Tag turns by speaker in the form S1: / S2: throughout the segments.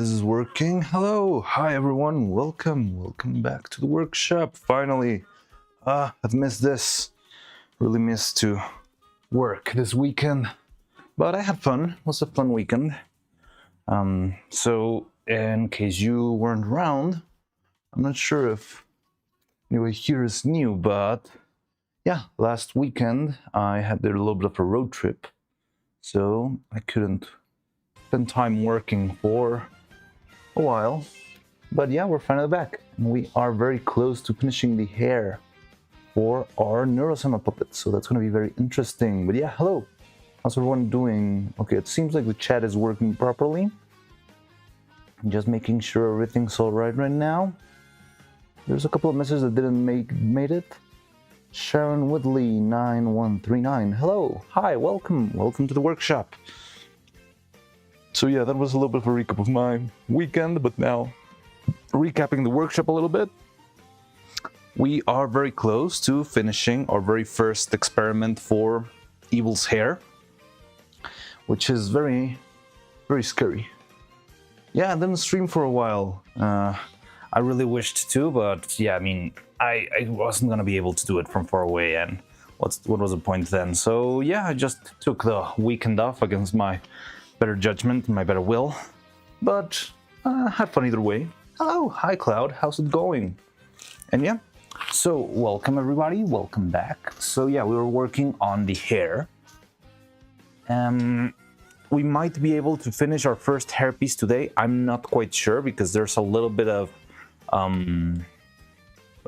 S1: this is working. Hello, hi everyone, welcome back to the workshop. Finally, I've missed this. Really missed to work this weekend, but I had fun. It was a fun weekend. So in case you weren't around, I'm not sure if anyone here is new, but yeah, last weekend I had a little bit of a road trip, so I couldn't spend time working for a while. But yeah, we're finally back, and we are very close to finishing the hair for our Neuro-Sama puppet, so that's going to be very interesting. But yeah, hello, how's everyone doing? Okay, it seems like the chat is working properly. I'm just making sure everything's all right now. There's a couple of messages that didn't made it. Sharon Woodley 9139, hello, hi, welcome to the workshop. So yeah, that was a little bit of a recap of my weekend, but now recapping the workshop a little bit. We are very close to finishing our very first experiment for Evil's hair, which is very scary. Yeah, I didn't stream for a while. I really wished to, but yeah, I mean, I wasn't gonna be able to do it from far away, and what was the point then? So yeah, I just took the weekend off against my better judgment, my better will, but had fun either way. Hello, hi Cloud, how's it going? And yeah, so welcome everybody, welcome back. So yeah, we were working on the hair. We might be able to finish our first hairpiece today. I'm not quite sure because there's a little bit of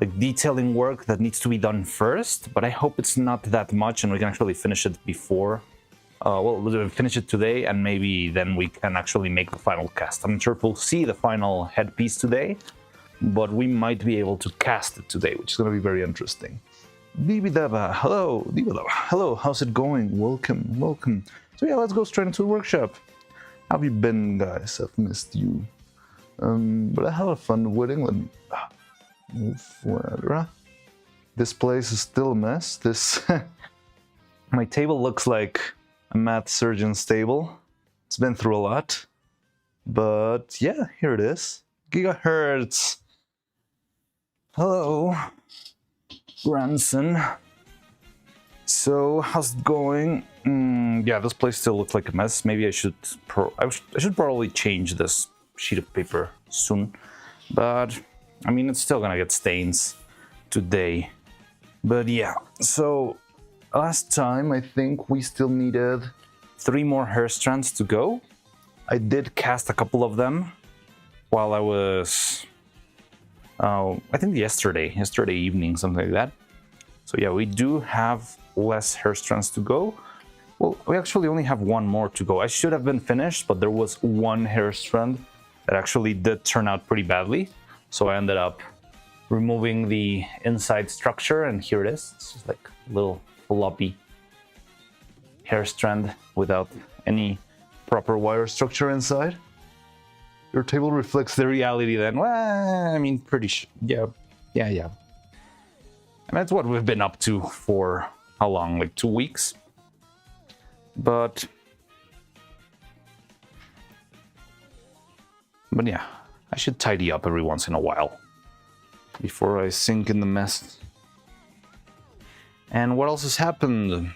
S1: like detailing work that needs to be done first, but I hope it's not that much and we can actually finish it before. We'll finish it today, and maybe then we can actually make the final cast. I'm not sure if we'll see the final headpiece today, but we might be able to cast it today, which is going to be very interesting. Bibidaba, hello, Bibidaba, hello, how's it going? Welcome. So yeah, let's go straight into the workshop. How have you been, guys? I've missed you. But I had a fun wedding. Let me move further. This place is still a mess. My table looks like a math surgeon's table. It's been through a lot, but yeah, here it is. Gigahertz. Hello, grandson. So how's it going? Yeah, this place still looks like a mess. Maybe I should probably change this sheet of paper soon, but I mean, it's still gonna get stains today. But yeah, so last time, I think we still needed 3 more hair strands to go. I did cast a couple of them while I was, I think yesterday evening, something like that. So yeah, we do have less hair strands to go. Well, we actually only have 1 more to go. I should have been finished, but there was 1 hair strand that actually did turn out pretty badly. So I ended up removing the inside structure, and here it is. It's just like a little floppy hair strand without any proper wire structure inside. Your table reflects the reality then. Well, I mean, pretty sure. Yeah. And that's what we've been up to for how long? Like 2 weeks? But yeah, I should tidy up every once in a while before I sink in the mess. And what else has happened?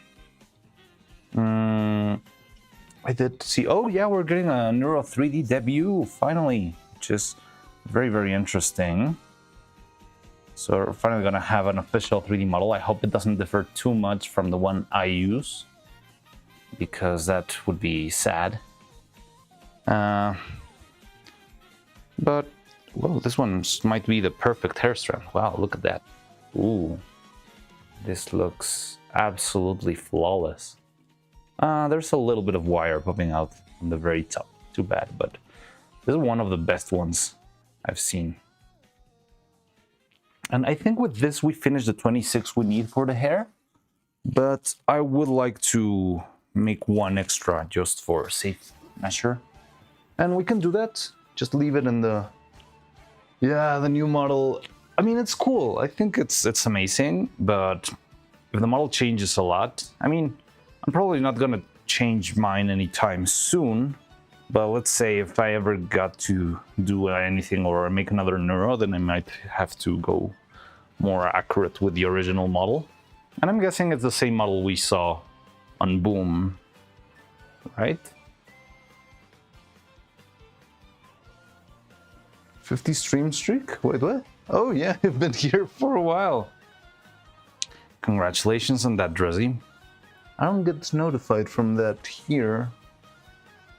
S1: I did see, oh yeah, we're getting a Neuro 3D debut, finally, which is very interesting. So we're finally gonna have an official 3D model. I hope it doesn't differ too much from the one I use, because that would be sad. But, well, this one might be the perfect hair strand. Wow, look at that. Ooh. This looks absolutely flawless. There's a little bit of wire popping out on the very top. Too bad, but this is one of the best ones I've seen. And I think with this we finished the 26 we need for the hair, but I would like to make 1 extra just for safe measure. And we can do that. Just leave it in the... Yeah, the new model. I mean, it's cool. I think it's amazing, but if the model changes a lot, I mean, I'm probably not gonna change mine anytime soon, But let's say if I ever got to do anything or make another Neuro, then I might have to go more accurate with the original model. And I'm guessing it's the same model we saw on Boom, right? 50 stream streak? Wait, what? Oh yeah, I've been here for a while. Congratulations on that, Drizzy. I don't get notified from that here.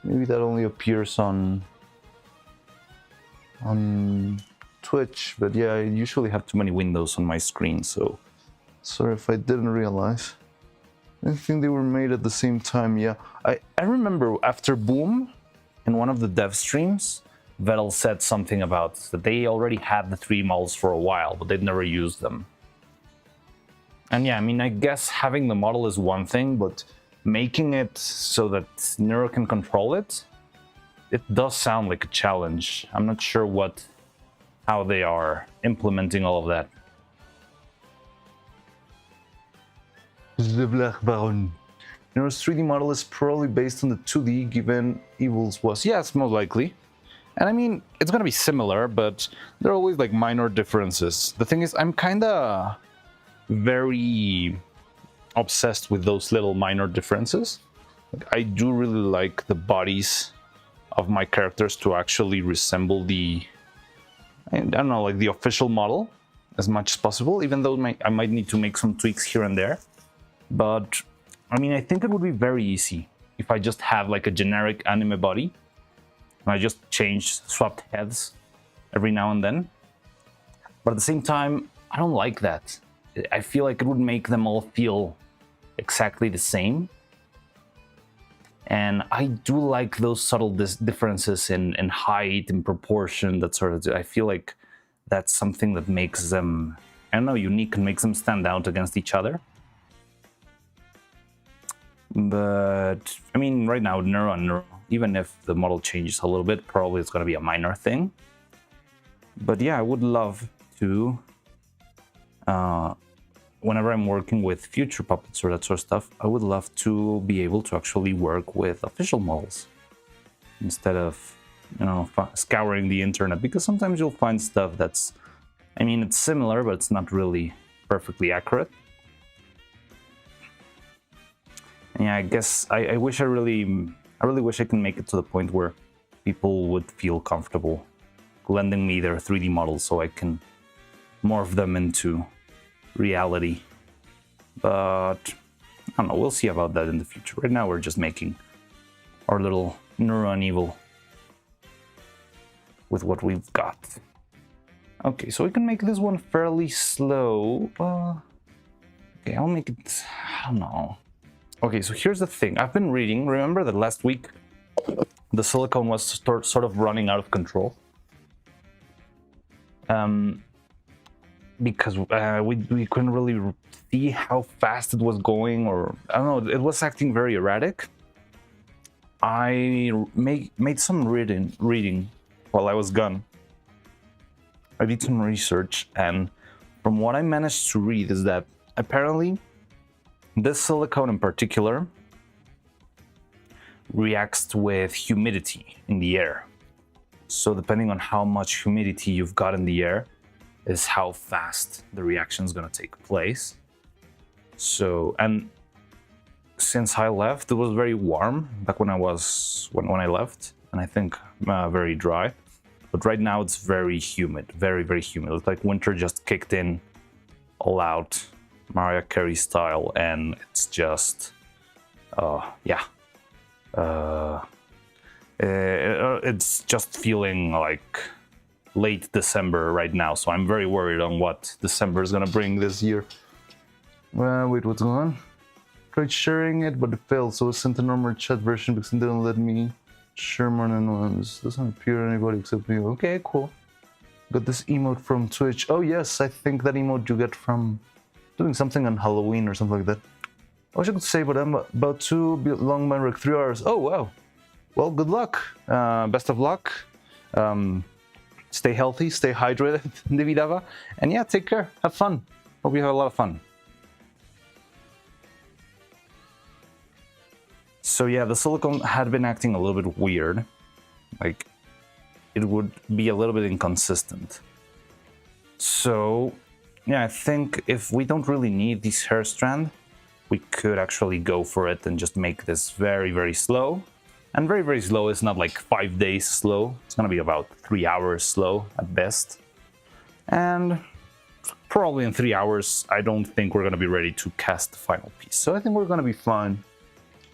S1: Maybe that only appears on Twitch, but yeah, I usually have too many windows on my screen, so sorry if I didn't realize. I think they were made at the same time, yeah. I remember after Boom, in one of the dev streams, Vettel said something about that they already had the 3 models for a while, but they'd never used them. And yeah, I mean, I guess having the model is one thing, but making it so that Neuro can control it, it does sound like a challenge. I'm not sure how they are implementing all of that. The Black Baron. Neuro's 3D model is probably based on the 2D given Evil's was. Yes, most likely. And I mean, it's gonna be similar, but there are always like minor differences. The thing is, I'm kinda very obsessed with those little minor differences. I do really like the bodies of my characters to actually resemble I don't know, like the official model as much as possible, even though I might need to make some tweaks here and there. But I mean, I think it would be very easy if I just have like a generic anime body and I just swapped heads every now and then. But at the same time, I don't like that. I feel like it would make them all feel exactly the same. And I do like those subtle differences in height and proportion, that sort of. I feel like that's something that makes them, I don't know, unique and makes them stand out against each other. But I mean, right now, Neuro, even if the model changes a little bit, probably it's going to be a minor thing. But yeah, I would love to, whenever I'm working with future puppets or that sort of stuff, I would love to be able to actually work with official models instead of, you know, scouring the internet, because sometimes you'll find stuff that's, I mean, it's similar, but it's not really perfectly accurate. And yeah, I guess I really wish I can make it to the point where people would feel comfortable lending me their 3D models so I can morph them into reality. But I don't know, we'll see about that in the future. Right now we're just making our little Neuro and Evil with what we've got. Okay, so we can make this one fairly slow. Okay, I'll make it, I don't know. Okay, so here's the thing. I've been reading, remember that last week the silicone was sort of running out of control? Because we couldn't really see how fast it was going, or I don't know, it was acting very erratic. I made some reading while I was gone. I did some research, and from what I managed to read is that apparently this silicone in particular reacts with humidity in the air. So depending on how much humidity you've got in the air is how fast the reaction is going to take place. So, and since I left, it was very warm back when I left, and I think very dry. But right now it's very humid, very, very humid. It's like winter just kicked in all out, Mariah Carey style, and it's just, it's just feeling like late December right now. So I'm very worried on what December is gonna bring this year. Wait, what's going on? Tried sharing it, but it failed, so I sent a normal chat version because it didn't let me share more than once. Doesn't appear to anybody except me. Okay, cool. Got this emote from Twitch. Oh yes, I think that emote you get from doing something on Halloween or something like that. I wish I could say, but I'm about to be long my 3 hours. Oh wow. Well, good luck. Best of luck. Stay healthy, stay hydrated, Dividava. And yeah, take care. Have fun. Hope you have a lot of fun. So yeah, the silicone had been acting a little bit weird. Like, it would be a little bit inconsistent. So, yeah, I think if we don't really need this hair strand, we could actually go for it and just make this very, very slow. And very, very slow is not like 5 days slow. It's gonna be about 3 hours slow at best. And probably in 3 hours, I don't think we're gonna be ready to cast the final piece. So I think we're gonna be fine.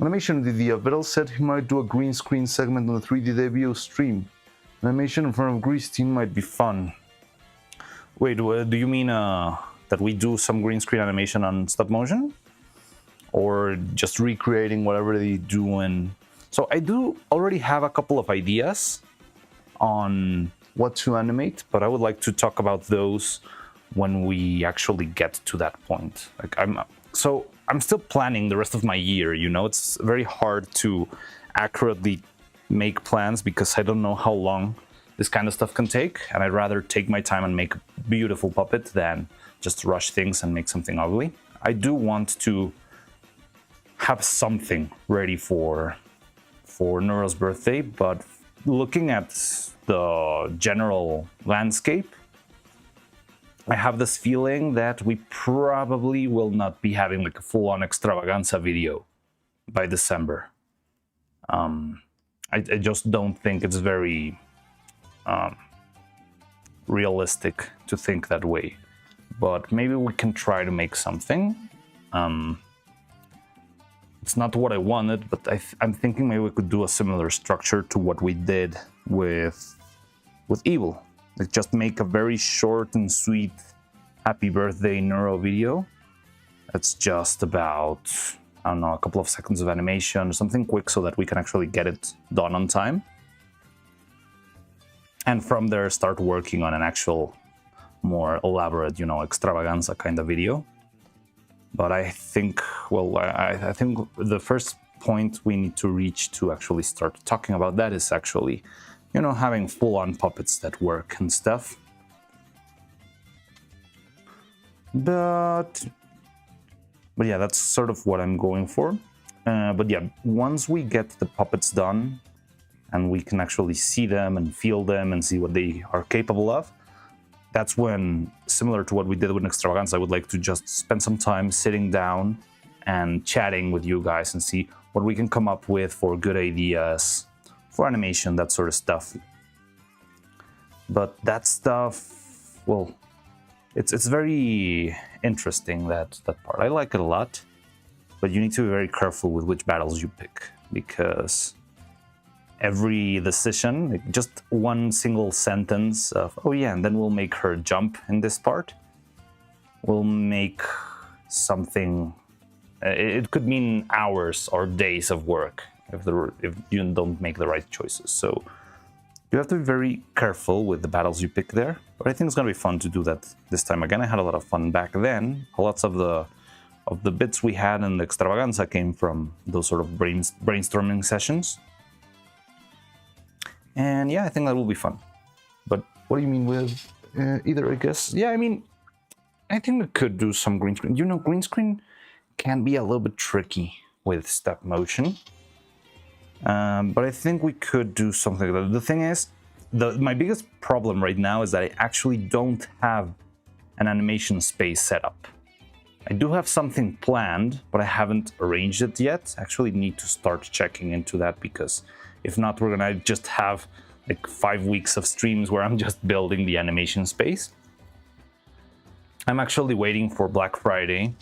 S1: Animation Didier Vidal said he might do a green screen segment on the 3D debut stream. Animation in front of Grease team might be fun. Wait, do you mean that we do some green screen animation on stop motion? Or just recreating whatever they do in... So I do already have a couple of ideas on what to animate, but I would like to talk about those when we actually get to that point. Like I'm still planning the rest of my year, you know? It's very hard to accurately make plans because I don't know how long this kind of stuff can take, and I'd rather take my time and make a beautiful puppet than just rush things and make something ugly. I do want to have something ready for Neuro's birthday, but looking at the general landscape, I have this feeling that we probably will not be having like a full-on extravaganza video by December. I just don't think it's very realistic to think that way. But maybe we can try to make something. It's not what I wanted, but I'm thinking maybe we could do a similar structure to what we did with Evil. Like just make a very short and sweet happy birthday Neuro video. That's just about, I don't know, a couple of seconds of animation or something quick so that we can actually get it done on time. And from there start working on an actual more elaborate, you know, extravaganza kind of video. But I think, well, I think the first point we need to reach to actually start talking about that is actually, you know, having full-on puppets that work and stuff. But yeah, that's sort of what I'm going for. But yeah, once we get the puppets done and we can actually see them and feel them and see what they are capable of, that's when, similar to what we did with Extravaganza, I would like to just spend some time sitting down and chatting with you guys and see what we can come up with for good ideas for animation, that sort of stuff. But that stuff, well, it's very interesting, that part. I like it a lot, but you need to be very careful with which battles you pick, because every decision, like just one single sentence of, oh yeah, and then we'll make her jump in this part, will make something, it could mean hours or days of work if you don't make the right choices. So you have to be very careful with the battles you pick there, but I think it's gonna be fun to do that this time again. I had a lot of fun back then. Lots of the bits we had in the Extravaganza came from those sort of brainstorming sessions. And yeah, I think that will be fun. But what do you mean with either, I guess? Yeah, I mean, I think we could do some green screen. You know, green screen can be a little bit tricky with stop motion. But I think we could do something like that. The thing is, my biggest problem right now is that I actually don't have an animation space set up. I do have something planned, but I haven't arranged it yet. I actually need to start checking into that, because if not, we're gonna just have like 5 weeks of streams where I'm just building the animation space. I'm actually waiting for Black Friday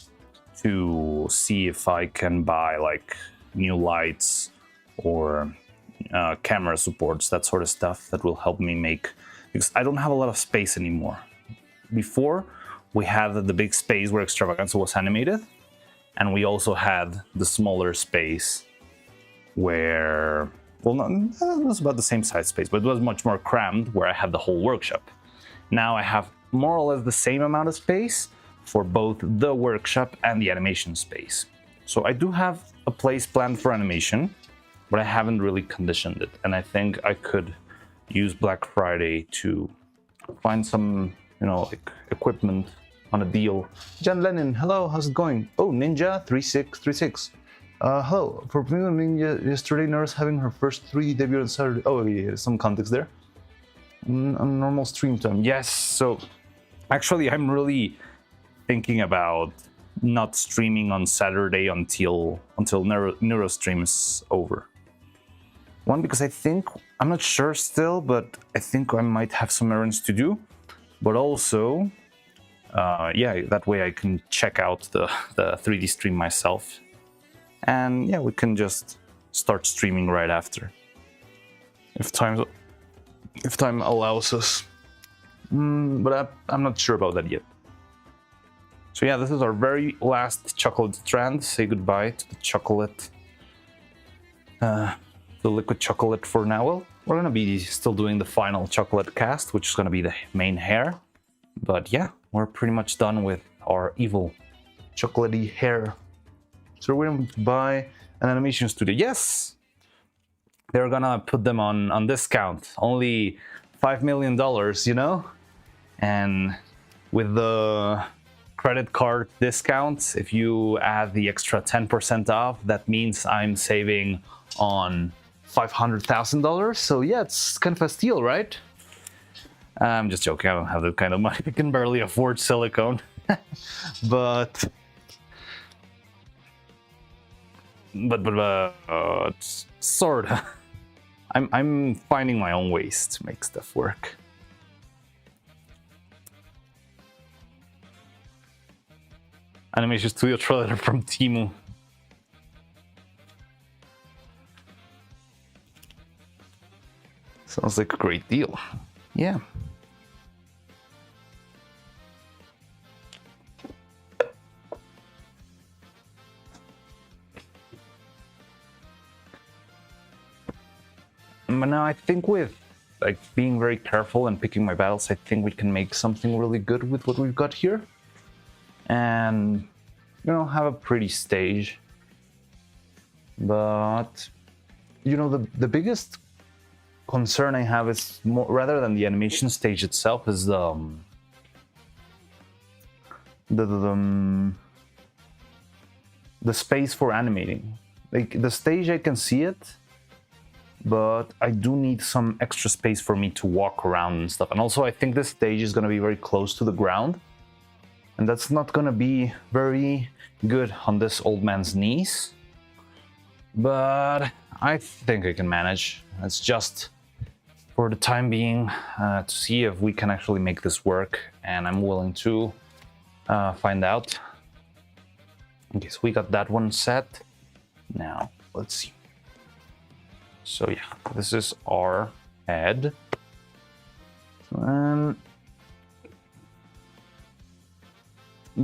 S1: to see if I can buy like new lights or camera supports, that sort of stuff that will help me make, because I don't have a lot of space anymore. Before, we had the big space where Extravaganza was animated, and we also had the smaller space where, well, it was about the same size space, but it was much more crammed, where I had the whole workshop. Now I have more or less the same amount of space for both the workshop and the animation space. So I do have a place planned for animation, but I haven't really conditioned it. And I think I could use Black Friday to find some, you know, like equipment on a deal. John Lennon, hello, how's it going? Oh, Ninja 3636. Hello. For me, yesterday, Nurse having her first 3D debut on Saturday. Oh, yeah, some context there. On normal stream time. Yes. So, actually, I'm really thinking about not streaming on Saturday until Neuro stream's over. One, because I'm not sure still, but I think I might have some errands to do. But also, yeah, that way I can check out the 3D stream myself. And yeah, we can just start streaming right after, if time allows us. But I'm not sure about that yet. So yeah, this is our very last chocolate strand. Say goodbye to the chocolate, the liquid chocolate for now. Well, we're gonna be still doing the final chocolate cast, which is gonna be the main hair. But yeah, we're pretty much done with our evil chocolatey hair. So we're going to buy an animation studio. Yes! They're gonna put them on discount. Only $5 million, you know? And with the credit card discounts, if you add the extra 10% off, that means I'm saving on $500,000. So yeah, it's kind of a steal, right? I'm just joking, I don't have that kind of money. I can barely afford silicone. But sorta. I'm finding my own ways to make stuff work. Animation Studio trailer from Temu. Sounds like a great deal. Yeah. But now I think with like being very careful and picking my battles, I think we can make something really good with what we've got here. And, you know, have a pretty stage. But, you know, the biggest concern I have is more, rather than the animation stage itself, is the space for animating. Like the stage, I can see it, but I do need some extra space for me to walk around and stuff. And also I think this stage is going to be very close to the ground, and that's not going to be very good on this old man's knees. But I think I can manage. It's just for the time being to see if we can actually make this work, and I'm willing to find out. Okay, so we got that one set. Now, let's see. So yeah, this is our head. But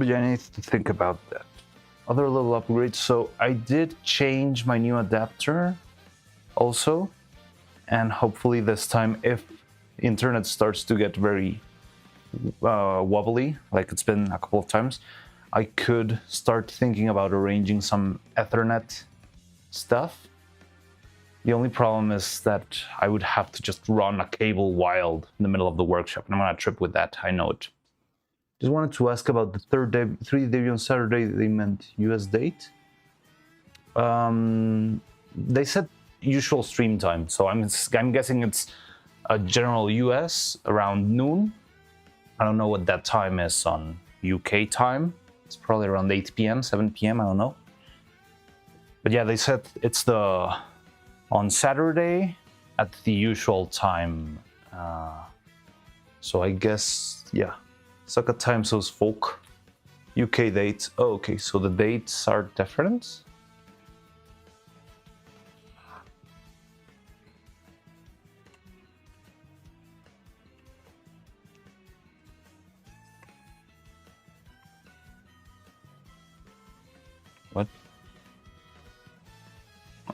S1: yeah, I need to think about that. Other little upgrades. So I did change my new adapter also. And hopefully this time, if internet starts to get very wobbly, like it's been a couple of times, I could start thinking about arranging some Ethernet stuff. The only problem is that I would have to just run a cable wild in the middle of the workshop, and I'm gonna trip with that, I know it. Just wanted to ask about the 3D debut on Saturday. They meant US date. They said usual stream time, so I'm guessing it's a general US around noon. I don't know what that time is on UK time. It's probably around 8 p.m., 7 p.m., I don't know. But yeah, they said it's on Saturday at the usual time. So I guess, yeah. Suck at time zones, folk. UK dates. Oh, okay, so the dates are different. What?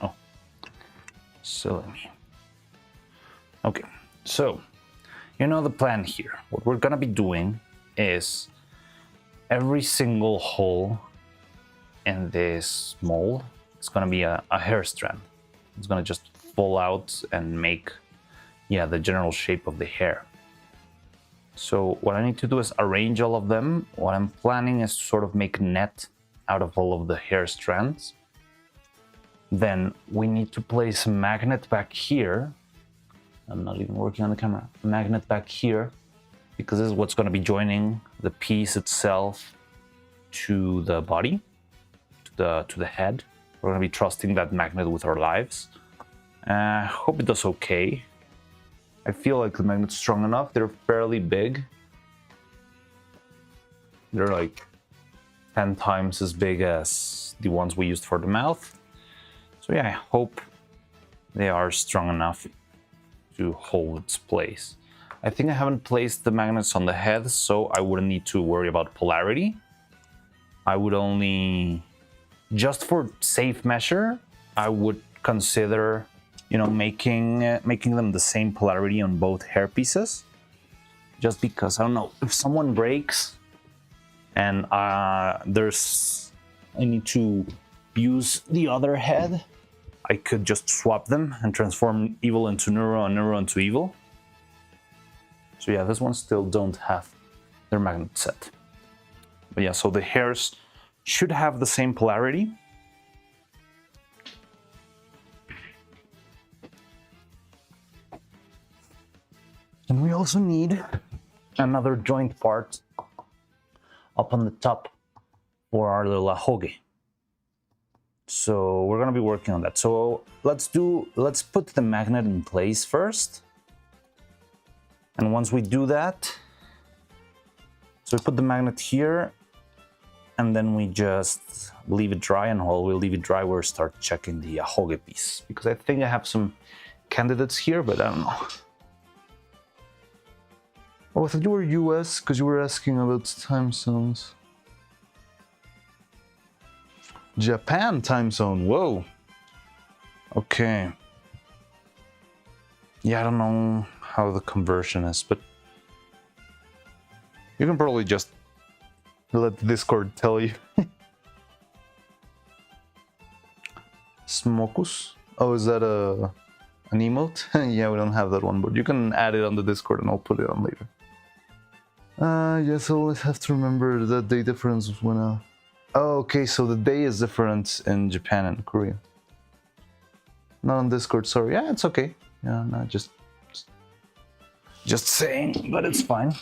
S1: Oh, silly me. Okay, so you know the plan here. What we're gonna be doing is every single hole in this mold is gonna be a hair strand. It's gonna just fall out and make, yeah, the general shape of the hair. So what I need to do is arrange all of them. What I'm planning is to sort of make a net out of all of the hair strands. Then we need to place a magnet back here. I'm not even working on the camera. A magnet back here, because this is what's going to be joining the piece itself to the body, to the head. We're going to be trusting that magnet with our lives. Hope it does okay. I feel like the magnet's strong enough. They're fairly big. They're like 10 times as big as the ones we used for the mouth. So yeah, I hope they are strong enough to hold its place. I think I haven't placed the magnets on the head, so I wouldn't need to worry about polarity. I would only, just for safe measure, I would consider, you know, making them the same polarity on both hair pieces. Just because, I don't know, if someone breaks and I need to use the other head, I could just swap them and transform evil into neuro and neuro into evil. So yeah, this one still don't have their magnet set. But yeah, so the hairs should have the same polarity. And we also need another joint part up on the top for our little ahoge. So we're gonna be working on that. So let's put the magnet in place first. And once we do that, so we put the magnet here, and then we just leave it dry, and while we leave it dry, we'll start checking the ahoge piece. Because I think I have some candidates here, but I don't know. Oh, I thought you were US, because you were asking about time zones. Japan time zone, whoa. Okay. Yeah, I don't know how the conversion is, but you can probably just let Discord tell you. Smokus? Oh, is that an emote? Yeah, we don't have that one, but you can add it on the Discord and I'll put it on later. Yes, I always have to remember the day difference when oh, okay, so the day is different in Japan and Korea. Not on Discord, sorry. Yeah, it's okay. Yeah, no, just saying, but it's fine.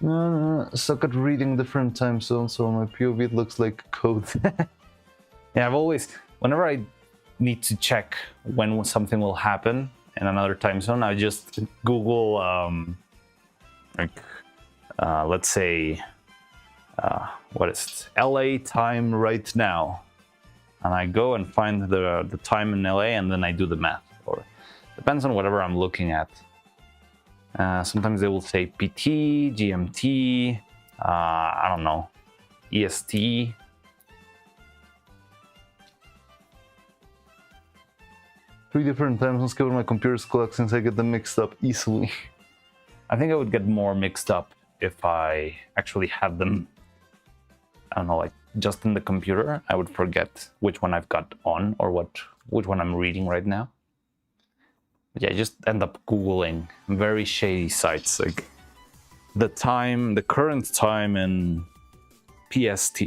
S1: No, suck at reading different time zones, so on my POV it looks like code. Yeah, I've always, whenever I need to check when something will happen in another time zone, I just Google, let's say, what is it? LA time right now. And I go and find the time in LA, and then I do the math. Or depends on whatever I'm looking at. Sometimes they will say PT, GMT, I don't know, EST. Three different time zones given my computer's clock since I get them mixed up easily. I think I would get more mixed up if I actually had them, I don't know, like just in the computer. I would forget which one I've got on or which one I'm reading right now. But yeah, I just end up Googling very shady sites, like the current time in PST.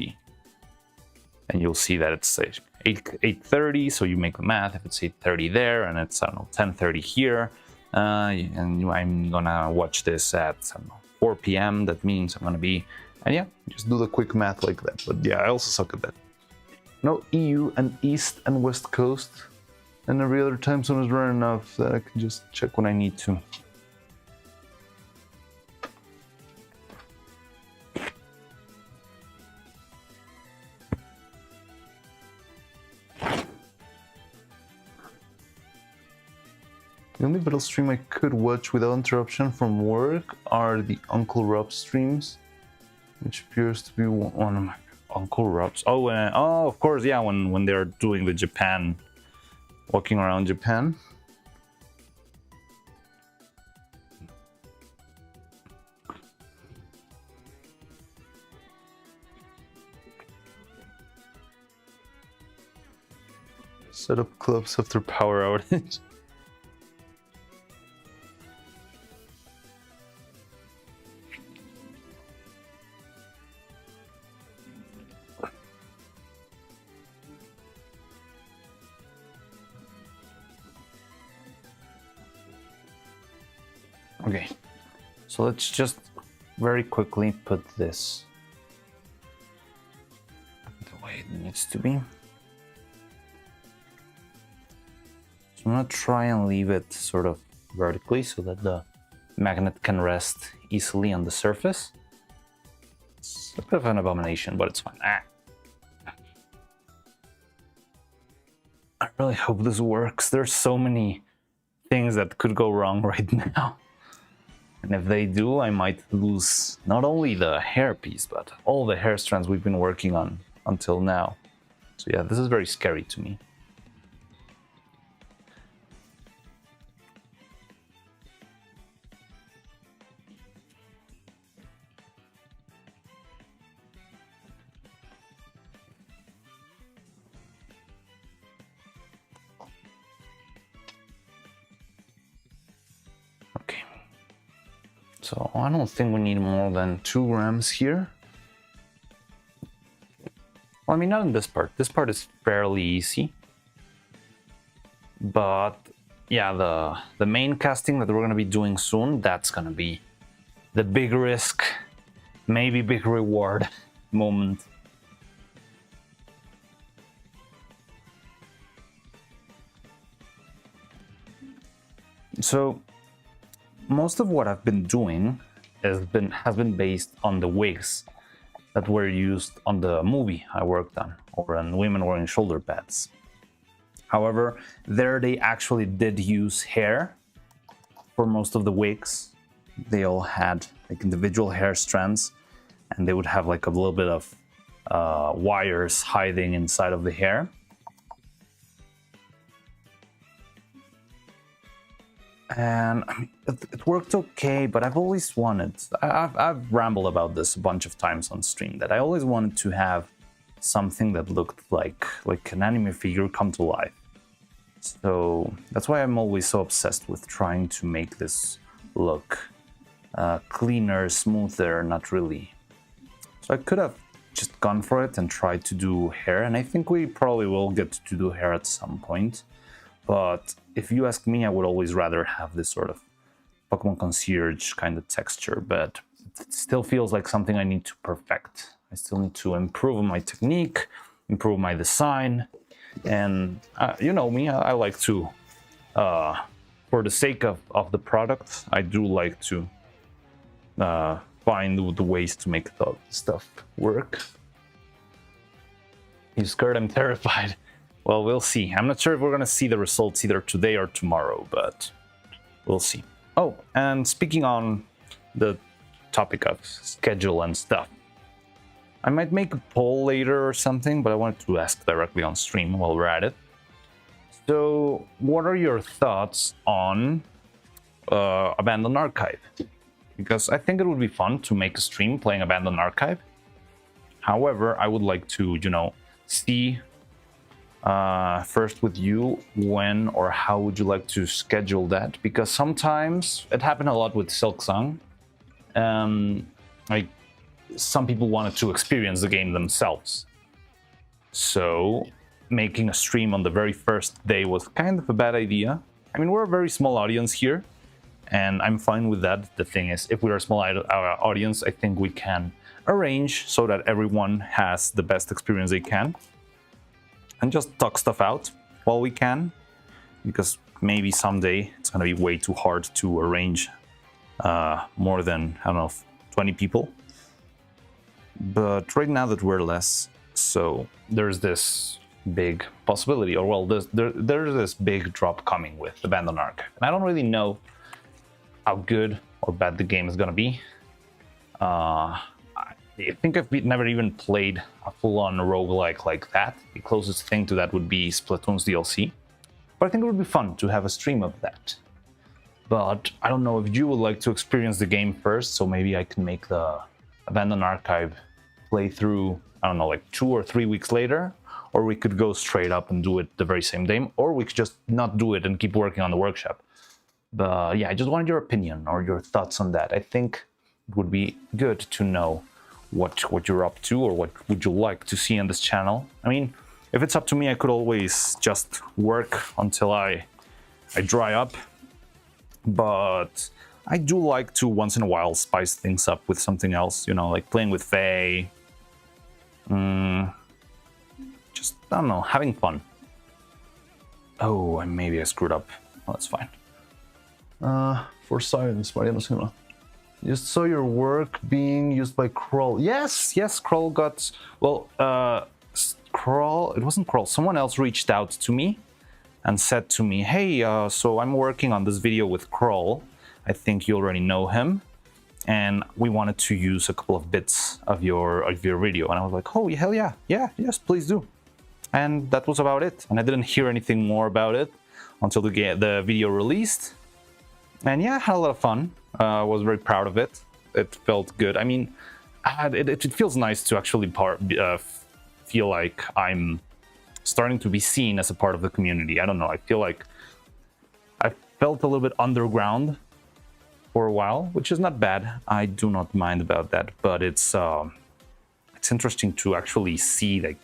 S1: And you'll see that it's 8:30, so you make the math. If it's 8:30 there and it's, I don't know, 10:30 here, and I'm gonna watch this at, I don't know, 4 p.m. That means I'm gonna be, and yeah, just do the quick math like that. But yeah, I also suck at that. No, EU and East and West Coast, and every other time zone is rare enough that I can just check when I need to. The only battle stream I could watch without interruption from work are the Uncle Rob streams, which appears to be one of my Uncle Rob's. Oh, of course, yeah, when they're doing the Japan, walking around Japan. Set up clubs after power outage. Okay, so let's just very quickly put this the way it needs to be. So I'm gonna try and leave it sort of vertically so that the magnet can rest easily on the surface. It's a bit of an abomination, but it's fine. I really hope this works. There's so many things that could go wrong right now. And if they do, I might lose not only the hair piece, but all the hair strands we've been working on until now. So yeah, this is very scary to me. Okay. So I don't think we need more than 2 grams here. Well, I mean, not in this part. This part is fairly easy. But yeah, the main casting that we're going to be doing soon, that's going to be the big risk, maybe big reward moment. So most of what I've been doing has been based on the wigs that were used on the movie I worked on, or on women wearing shoulder pads. However, there they actually did use hair for most of the wigs. They all had like individual hair strands, and they would have like a little bit of wires hiding inside of the hair. And I mean, it worked okay, but I've always wanted, I've rambled about this a bunch of times on stream, that I always wanted to have something that looked like an anime figure come to life. So that's why I'm always so obsessed with trying to make this look cleaner, smoother, not really. So I could have just gone for it and tried to do hair, and I think we probably will get to do hair at some point. But if you ask me, I would always rather have this sort of Pokemon Concierge kind of texture, but it still feels like something I need to perfect. I still need to improve my technique, improve my design, and you know me, I like to, for the sake of the product, I do like to find the ways to make the stuff work. You scared? I'm terrified. Well, we'll see. I'm not sure if we're going to see the results either today or tomorrow, but we'll see. Oh, and speaking on the topic of schedule and stuff, I might make a poll later or something, but I wanted to ask directly on stream while we're at it. So, what are your thoughts on Abandoned Archive? Because I think it would be fun to make a stream playing Abandoned Archive. However, I would like to, you know, see first with you, when or how would you like to schedule that? Because sometimes it happened a lot with Silksong. Like some people wanted to experience the game themselves, so making a stream on the very first day was kind of a bad idea. I mean, we're a very small audience here, and I'm fine with that. The thing is, if we're a small audience, I think we can arrange so that everyone has the best experience they can, and just talk stuff out while we can, because maybe someday it's going to be way too hard to arrange more than, I don't know, 20 people. But right now that we're less, so there's this big possibility, or well, there's this big drop coming with Abandoned Archive. And I don't really know how good or bad the game is going to be. I think I've never even played a full-on roguelike like that. The closest thing to that would be Splatoon's DLC. But I think it would be fun to have a stream of that. But I don't know if you would like to experience the game first, so maybe I can make the Abandoned Archive playthrough, I don't know, like 2 or 3 weeks later, or we could go straight up and do it the very same day, or we could just not do it and keep working on the workshop. But yeah, I just wanted your opinion or your thoughts on that. I think it would be good to know what you're up to, or what would you like to see on this channel. I mean, if it's up to me, I could always just work until I dry up. But I do like to once in a while spice things up with something else, you know, like playing with Faye. Just, I don't know, having fun. Oh, maybe I screwed up. Well, that's fine. For science, Neuro-Sama. Just saw your work being used by Kroll. Yes, Kroll got... Well, Kroll... It wasn't Kroll. Someone else reached out to me and said to me, hey, so I'm working on this video with Kroll. I think you already know him. And we wanted to use a couple of bits of your video. And I was like, oh, hell yeah. Yes, please do. And that was about it. And I didn't hear anything more about it until the video released. And yeah, I had a lot of fun. I was very proud of it. It felt good. I mean, it feels nice to actually feel like I'm starting to be seen as a part of the community. I don't know. I feel like I felt a little bit underground for a while, which is not bad. I do not mind about that. But it's interesting to actually see like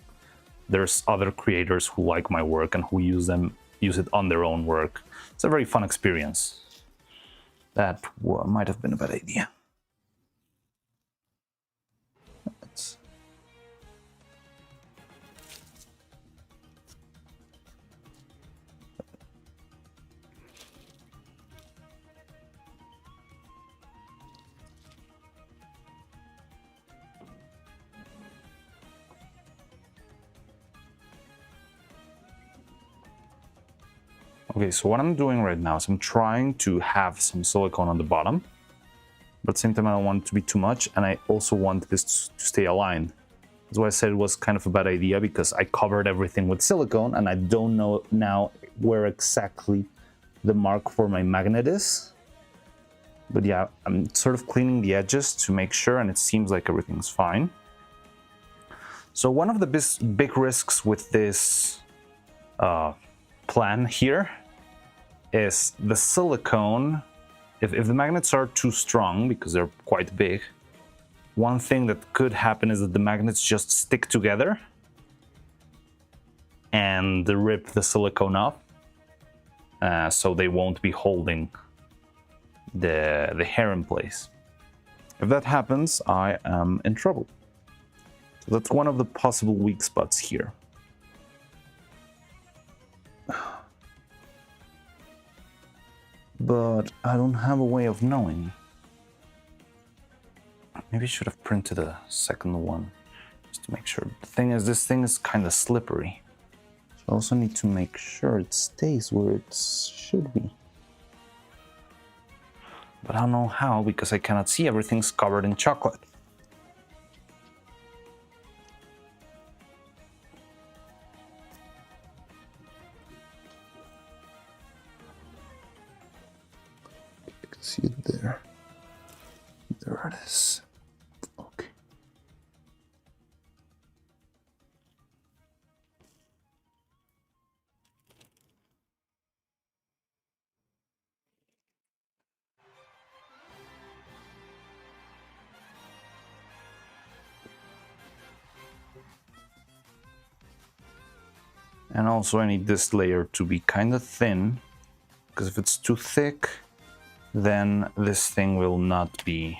S1: there's other creators who like my work and who use it on their own work. It's a very fun experience. That might have been a bad idea. Okay, so what I'm doing right now is I'm trying to have some silicone on the bottom, but at the same time I don't want it to be too much, and I also want this to stay aligned. That's why I said it was kind of a bad idea, because I covered everything with silicone and I don't know now where exactly the mark for my magnet is. But yeah, I'm sort of cleaning the edges to make sure, and it seems like everything's fine. So one of the big risks with this plan here is the silicone. If the magnets are too strong, because they're quite big, one thing that could happen is that the magnets just stick together and rip the silicone off, so they won't be holding the hair in place. If that happens, I am in trouble. So that's one of the possible weak spots here. But I don't have a way of knowing. Maybe I should have printed a second one, just to make sure. The thing is, this thing is kind of slippery. So I also need to make sure it stays where it should be. But I don't know how, because I cannot see. Everything's covered in chocolate. See it there. There it is. Okay. And also I need this layer to be kind of thin, because if it's too thick, then this thing will not be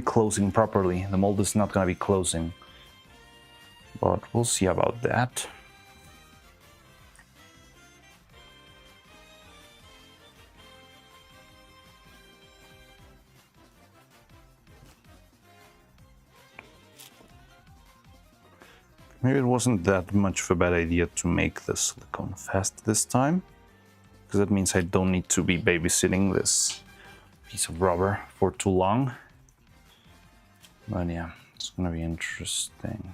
S1: closing properly. The mold is not going to be closing, but we'll see about that. Maybe it wasn't that much of a bad idea to make the silicone fast this time, because that means I don't need to be babysitting this piece of rubber for too long. But yeah, it's gonna be interesting.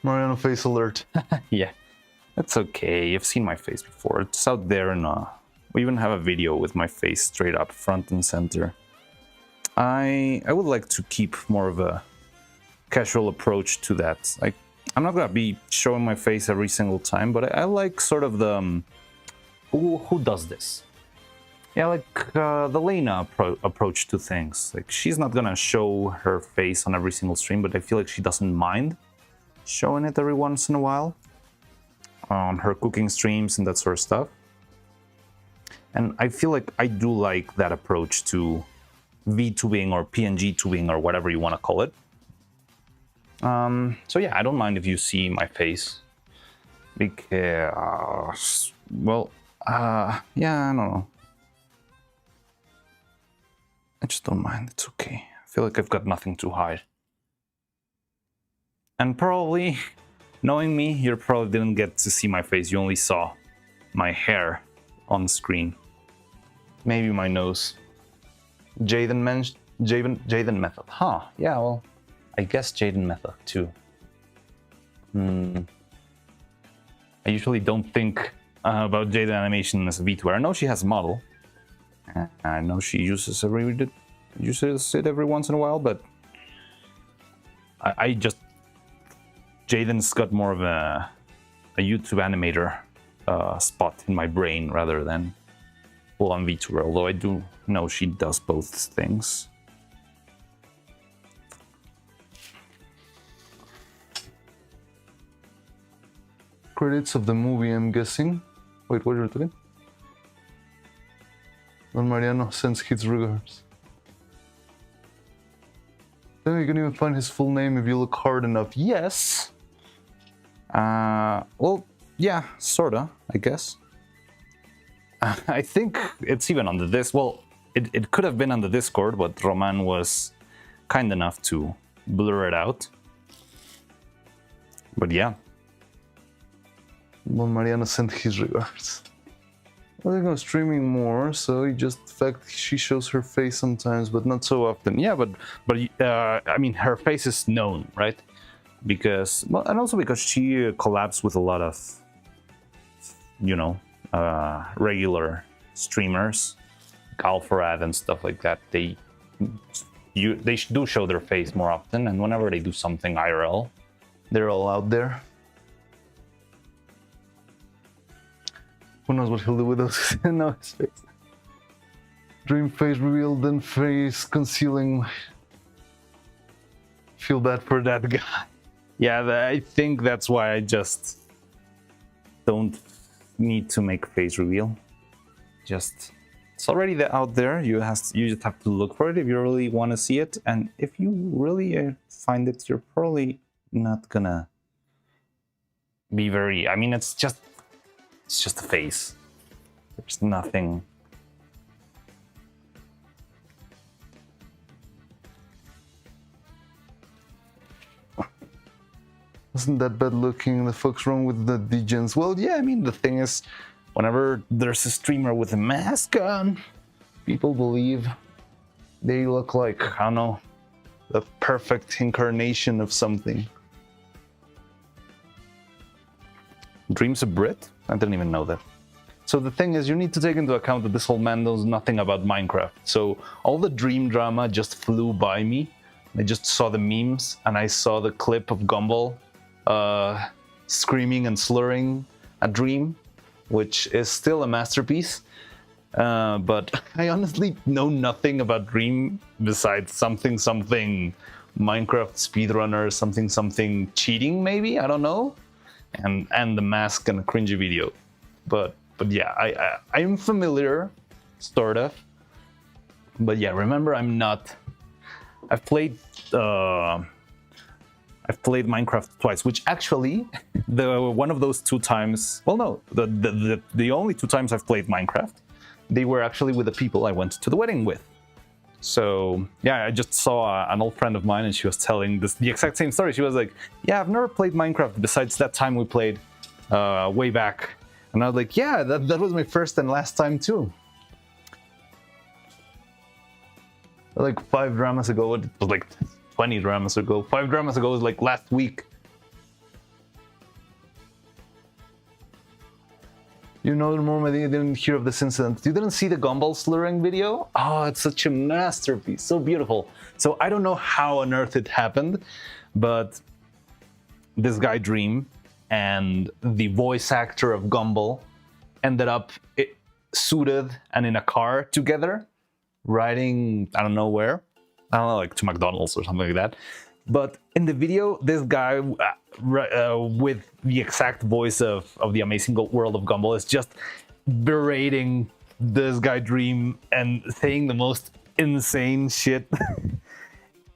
S1: Mariano face alert. Yeah. That's okay, you've seen my face before. It's out there, and we even have a video with my face straight up, front and center. I would like to keep more of a casual approach to that. I I'm not gonna be showing my face every single time, but I like sort of the who does this? Yeah, like the Lena approach to things. Like, she's not gonna show her face on every single stream, but I feel like she doesn't mind showing it every once in a while on her cooking streams and that sort of stuff. And I feel like I do like that approach to VTubing or PNG tubing or whatever you want to call it. So yeah, I don't mind if you see my face, because, well, yeah, I don't know. I just don't mind, it's okay. I feel like I've got nothing to hide. And probably, knowing me, you probably didn't get to see my face, you only saw my hair on screen. Maybe my nose. Jaden Method. Huh, yeah, well, I guess Jaden Method too. I usually don't think about Jaden Animation as a VTuber. I know she has a model. I know she uses it every once in a while, but I just... Jaden's got more of a YouTube animator spot in my brain rather than full-on VTuber, although I do know she does both things. Credits of the movie, I'm guessing. Wait, what are you doing? Don Mariano sends his regards. Then you can even find his full name if you look hard enough. Yes! Well, yeah, sorta, I guess. I think it's even on the Discord. Well, it could have been on the Discord, but Roman was kind enough to blur it out. But yeah. Don Mariano sent his regards. Well, they're going streaming more, so just the fact she shows her face sometimes, but not so often. Yeah, but I mean, her face is known, right? Because, well, and also because she collabs with a lot of, you know, regular streamers, Alpharad and stuff like that. They do show their face more often, and whenever they do something IRL, they're all out there. Who knows what he'll do with us? No, his face. Dream face revealed, then face concealing. Feel bad for that guy. Yeah, I think that's why I just don't need to make face reveal. Just, it's already out there. You just have to look for it if you really want to see it. And if you really find it, you're probably not gonna be very... I mean, it's just a face. There's nothing. Isn't that bad looking? The fuck's wrong with the degens? Well, yeah, I mean, the thing is, whenever there's a streamer with a mask on, people believe they look like, I don't know, the perfect incarnation of something. Dream's a Brit? I didn't even know that. So the thing is, you need to take into account that this old man knows nothing about Minecraft. So all the Dream drama just flew by me. I just saw the memes, and I saw the clip of Gumball screaming and slurring at Dream, which is still a masterpiece. But I honestly know nothing about Dream besides something Minecraft speedrunner, something cheating maybe, I don't know. And the mask and a cringy video, but yeah, I am familiar, sort of. But yeah, remember, I'm not. I've played Minecraft twice, which actually, one of those 2 times. Well, no, the only 2 times I've played Minecraft, they were actually with the people I went to the wedding with. So yeah, I just saw an old friend of mine, and she was telling the exact same story. She was like, "Yeah, I've never played Minecraft besides that time we played way back." And I was like, "Yeah, that was my first and last time too." Like 5 dramas ago, it was like 20 dramas ago. 5 dramas ago was like last week. You know, Norma, you didn't hear of this incident. You didn't see the Gumball slurring video? Oh, it's such a masterpiece, so beautiful. So I don't know how on earth it happened, but this guy Dream and the voice actor of Gumball ended up suited and in a car together, riding, I don't know where, I don't know, like to McDonald's or something like that. But in the video, this guy with the exact voice of the Amazing World of Gumball is just berating this guy Dream and saying the most insane shit.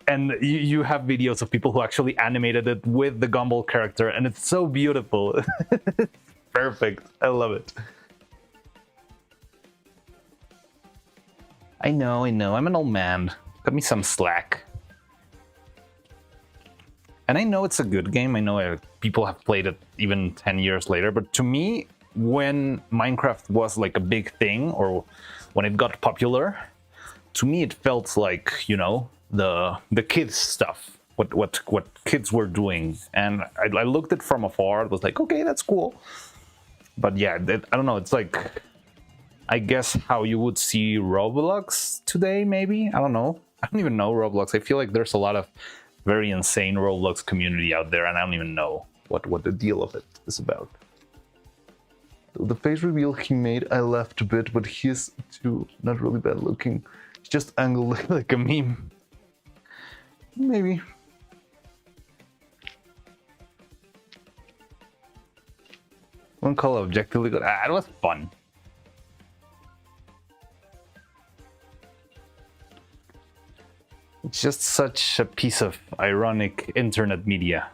S1: And you have videos of people who actually animated it with the Gumball character, and it's so beautiful. Perfect. I love it. I know. I'm an old man. Cut me some slack. And I know it's a good game. I know people have played it even 10 years later. But to me, when Minecraft was like a big thing, or when it got popular, to me it felt like, you know, the kids stuff, what kids were doing. And I looked at it from afar. It was like, okay, that's cool. But yeah, I don't know. It's like, I guess how you would see Roblox today, maybe? I don't know. I don't even know Roblox. I feel like there's a lot of very insane Roblox community out there, and I don't even know what the deal of it is about. The face reveal he made, I laughed a bit, but he's too not really bad looking. He's just angled like a meme. Maybe. One call objectively good. It was fun. It's just such a piece of ironic internet media.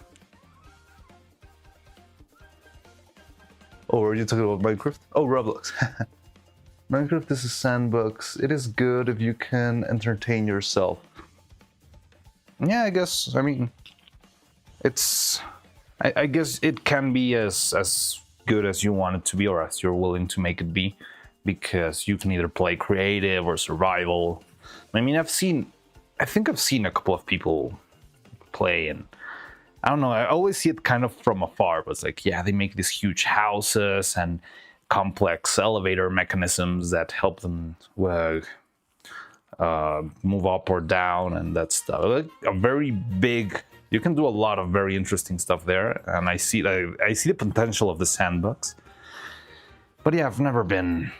S1: Oh, were you talking about Minecraft? Oh, Roblox. Minecraft is a sandbox. It is good if you can entertain yourself. Yeah, I guess. I mean, it's. I guess it can be as good as you want it to be, or as you're willing to make it be, because you can either play creative or survival. I mean, I think I've seen a couple of people play, and I don't know, I always see it kind of from afar, but it's like, yeah, they make these huge houses and complex elevator mechanisms that help them move up or down and that stuff. Like a very big, you can do a lot of very interesting stuff there, and I see the potential of the sandbox. But yeah, I've never been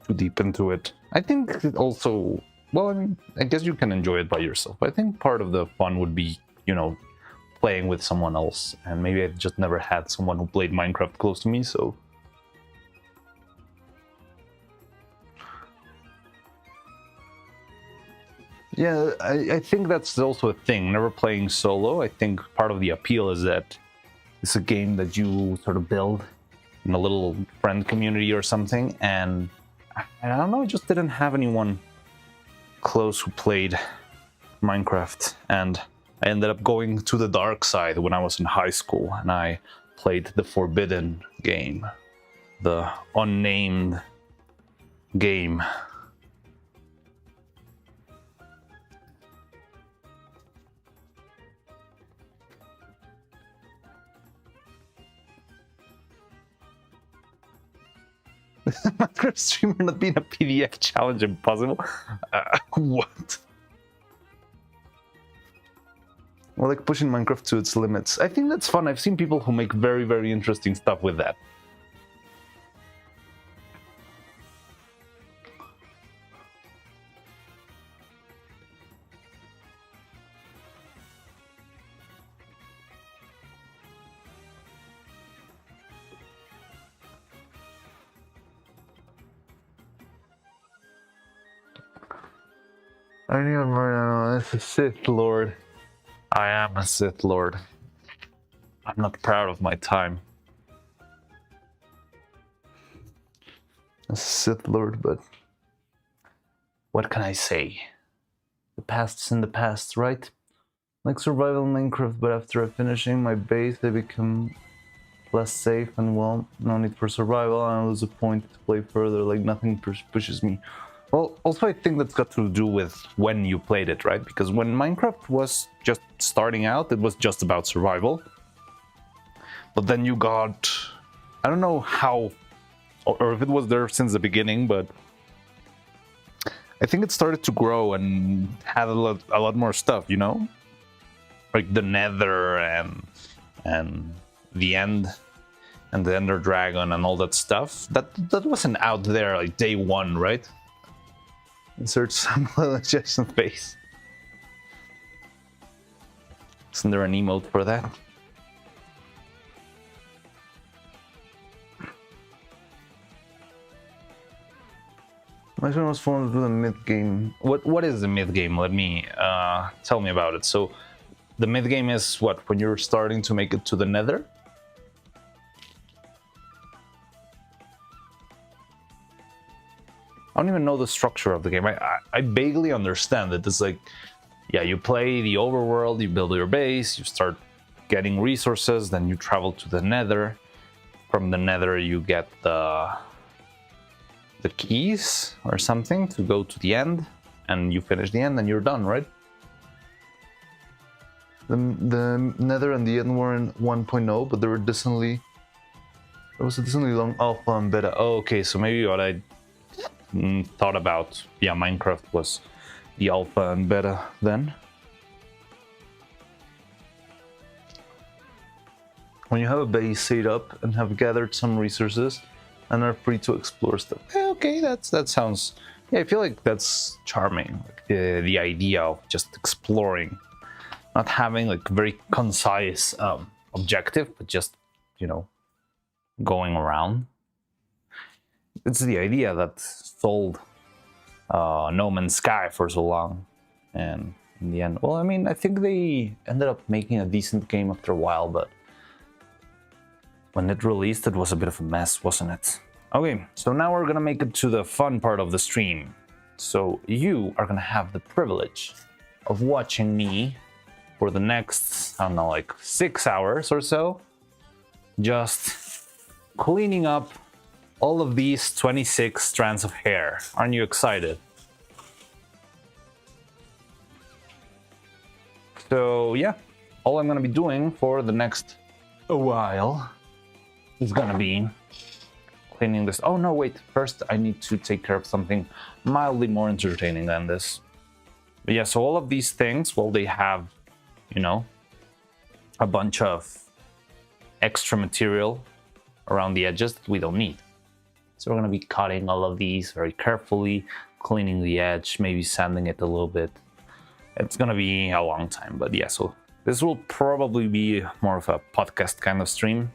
S1: too deep into it. I think it also, well, I mean, I guess you can enjoy it by yourself. But I think part of the fun would be, you know, playing with someone else. And maybe I've just never had someone who played Minecraft close to me, so. Yeah, I think that's also a thing. Never playing solo. I think part of the appeal is that it's a game that you sort of build in a little friend community or something. And I don't know, I just didn't have anyone close who played Minecraft, and I ended up going to the dark side when I was in high school, and I played the Forbidden game, the unnamed game. Minecraft streamer not being a PDF challenge impossible? What? Well, like pushing Minecraft to its limits. I think that's fun. I've seen people who make very, very interesting stuff with that. I am a Sith Lord. I am a Sith Lord. I'm not proud of my time. A Sith Lord, but what can I say? The past's in the past, right? Like survival Minecraft, but after finishing my base, I become less safe and, well, no need for survival, and I lose a point to play further, like nothing pushes me. Well, also I think that's got to do with when you played it, right? Because when Minecraft was just starting out, it was just about survival. But then you got, I don't know how, or if it was there since the beginning, but I think it started to grow and had a lot more stuff, you know? like the Nether and the End and the Ender Dragon and all that stuff, that wasn't out there like day one, right? Insert some Jackson face. Isn't there an emote for that? Maximum was formed with a mid game. What is the mid game? Let me tell me about it. So the mid game is what, when you're starting to make it to the Nether? I don't even know the structure of the game. I vaguely understand that it's like, yeah, you play the overworld, you build your base, you start getting resources, then you travel to the Nether. From the Nether you get the keys or something to go to the End, and you finish the End and you're done, right? The Nether and the End were in 1.0, but there was a decently long alpha and beta. Oh, okay, so maybe what I thought about, yeah, Minecraft was the alpha and beta then. When you have a base set up and have gathered some resources and are free to explore stuff. Okay, that sounds, yeah, I feel like that's charming. Like the idea of just exploring, not having like very concise objective, but just, you know, going around. It's the idea that sold No Man's Sky for so long, and in the end, well, I mean, I think they ended up making a decent game after a while, but when it released, it was a bit of a mess, wasn't it? Okay, so now we're gonna make it to the fun part of the stream. So you are gonna have the privilege of watching me for the next, I don't know, like 6 hours or so, just cleaning up all of these 26 strands of hair. Aren't you excited? So yeah, all I'm gonna be doing for the next a while is gonna be cleaning this. Oh no, wait, first I need to take care of something mildly more entertaining than this. But yeah, so all of these things, well, they have, you know, a bunch of extra material around the edges that we don't need. So we're gonna be cutting all of these very carefully, cleaning the edge, maybe sanding it a little bit. It's gonna be a long time, but yeah, so this will probably be more of a podcast kind of stream.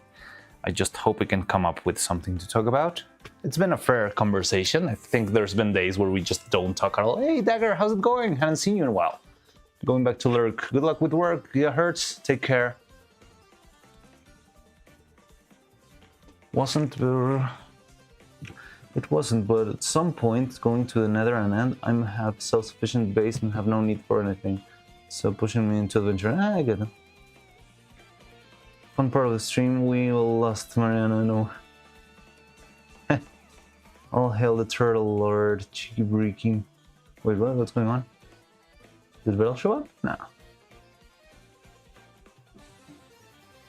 S1: I just hope we can come up with something to talk about. It's been a fair conversation. I think there's been days where we just don't talk at all. Hey, Dagger, how's it going? Haven't seen you in a while. Going back to lurk. Good luck with work. Yeah, hurts. Take care. It wasn't, but at some point, going to the Nether and End, I'm have self-sufficient base and have no need for anything. So pushing me into adventure. I get it. Fun part of the stream, we will lost Mariana, I know. All hail the turtle lord, cheeky breaking. Wait, what? What's going on? Did Bell show up? No.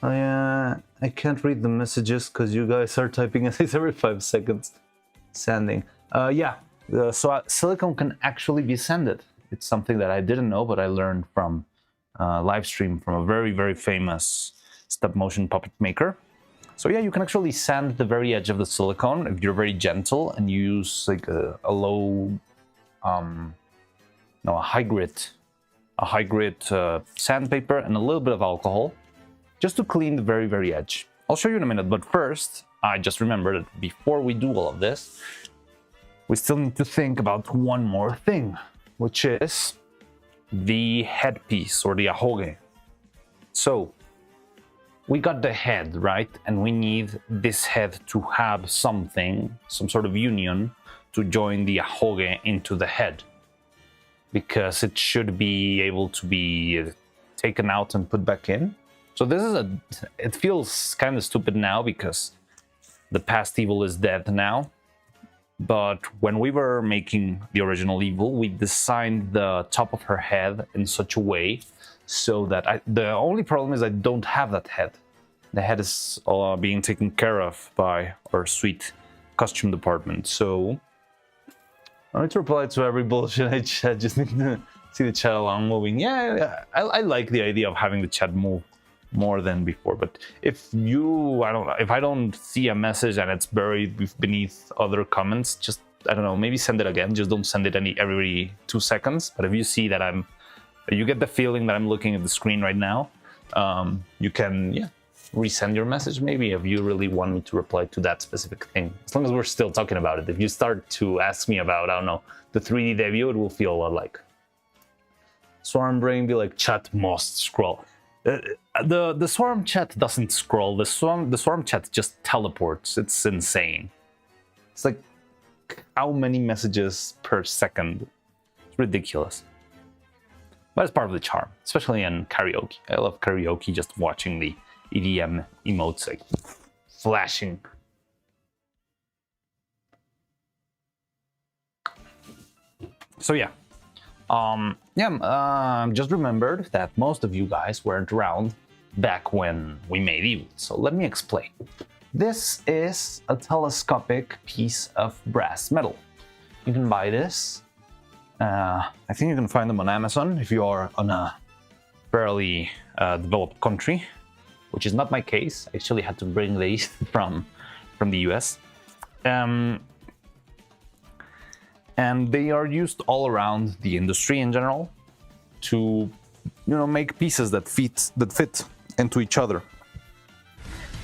S1: I can't read the messages because you guys are typing at least every 5 seconds. Sanding. Yeah, so silicone can actually be sanded. It's something that I didn't know, but I learned from live stream from a very, very famous stop motion puppet maker. So yeah, you can actually sand the very edge of the silicone if you're very gentle and you use like a low, no, a high grit sandpaper and a little bit of alcohol just to clean the very, very edge. I'll show you in a minute, but first, I just remembered that before we do all of this, we still need to think about one more thing, which is the headpiece or the ahoge. So we got the head, right? And we need this head to have something, some sort of union to join the ahoge into the head, because it should be able to be taken out and put back in. So this is it feels kind of stupid now because the past evil is dead now. But when we were making the original evil, we designed the top of her head in such a way so that the only problem is I don't have that head. The head is being taken care of by our sweet costume department. So I need to reply to every bullshit I just need to see the chat along moving. Yeah, I like the idea of having the chat move more than before. But if you, I don't know, if I don't see a message and it's buried beneath other comments, just, I don't know, maybe send it again. Just don't send it every 2 seconds. But if you see that you get the feeling that I'm looking at the screen right now, you can, resend your message maybe if you really want me to reply to that specific thing. As long as we're still talking about it. If you start to ask me about, I don't know, the 3D debut, it will feel a lot like Swarm Brain be like, chat must scroll. The Swarm chat doesn't scroll. The Swarm chat just teleports. It's insane. It's like how many messages per second? It's ridiculous. But it's part of the charm, especially in karaoke. I love karaoke, just watching the EDM emotes like flashing. So yeah. Just remembered that most of you guys weren't around back when we made it. So let me explain. This is a telescopic piece of brass metal. You can buy this. I think you can find them on Amazon if you are on a fairly developed country, which is not my case. I actually had to bring these from the US. And they are used all around the industry in general to, make pieces that fit into each other.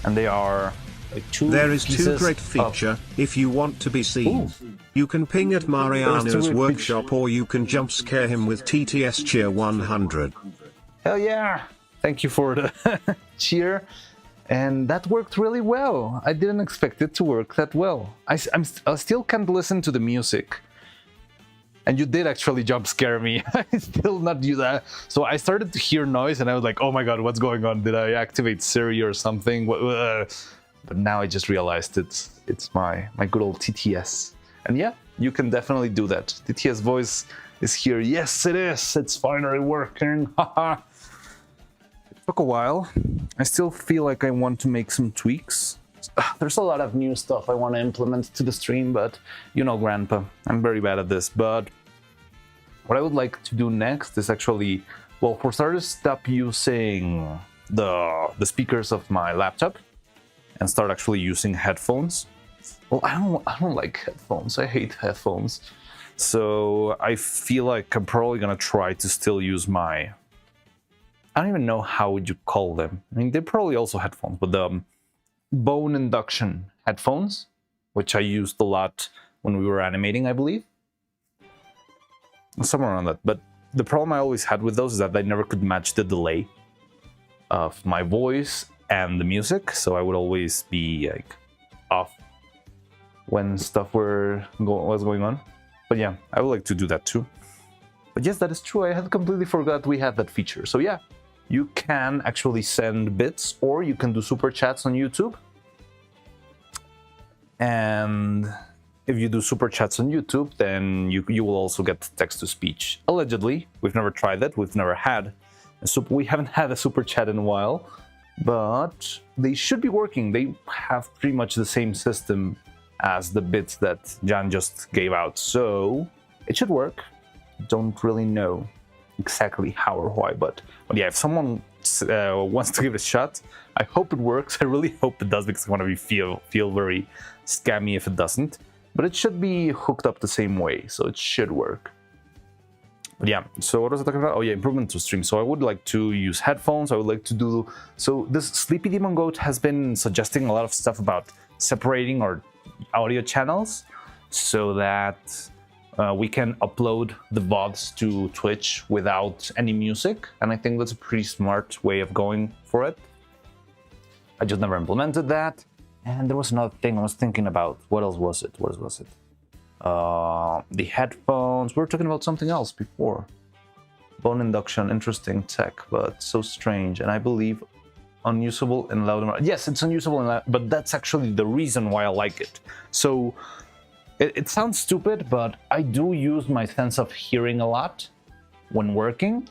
S1: And they are like
S2: There is two great feature. If you want to be seen, you can ping at Mariano's workshop, or you can jump scare him with TTS cheer 100.
S1: Hell yeah! Thank you for the cheer. And that worked really well. I didn't expect it to work that well. I still can't listen to the music. And you did actually jump scare me. I still not do that. So I started to hear noise and I was like, oh my god, what's going on? Did I activate Siri or something? But now I just realized it's my good old TTS. And yeah, you can definitely do that. TTS voice is here. Yes, it is. It's finally working. Haha. It took a while. I still feel like I want to make some tweaks. There's a lot of new stuff I want to implement to the stream, but Grandpa, I'm very bad at this. But what I would like to do next is actually, well, for starters, stop using the speakers of my laptop and start actually using headphones. Well, I don't like headphones. I hate headphones. So I feel like I'm probably gonna try to still use my, I don't even know how would you call them. I mean, they're probably also headphones, but the bone induction headphones, which I used a lot when we were animating, I believe. Somewhere around that. But the problem I always had with those is that I never could match the delay of my voice and the music, so I would always be like off when stuff was going on. But yeah, I would like to do that too. But yes, that is true. I had completely forgot we had that feature. So yeah, you can actually send bits, or you can do super chats on YouTube. And if you do super chats on YouTube, then you will also get text-to-speech. Allegedly, we've never tried that. We've never had we haven't had a super chat in a while, but they should be working. They have pretty much the same system as the bits that Jan just gave out, so it should work. Don't really know exactly how or why, but yeah, if someone wants to give it a shot, I hope it works. I really hope it does, because I want to feel very scammy if it doesn't. But it should be hooked up the same way, so it should work. But yeah, so what was I talking about? Oh yeah, improvement to stream. So I would like to use headphones. I would like to do, so this Sleepy Demon Goat has been suggesting a lot of stuff about separating our audio channels so that we can upload the VODs to Twitch without any music, and I think that's a pretty smart way of going for it. I just never implemented that. And there was another thing I was thinking about. What else was it? What was it? The headphones. We were talking about something else before. Bone induction, interesting tech, but so strange. And I believe unusable in loud. Yes, it's unusable in loud, but that's actually the reason why I like it. So it sounds stupid, but I do use my sense of hearing a lot when working.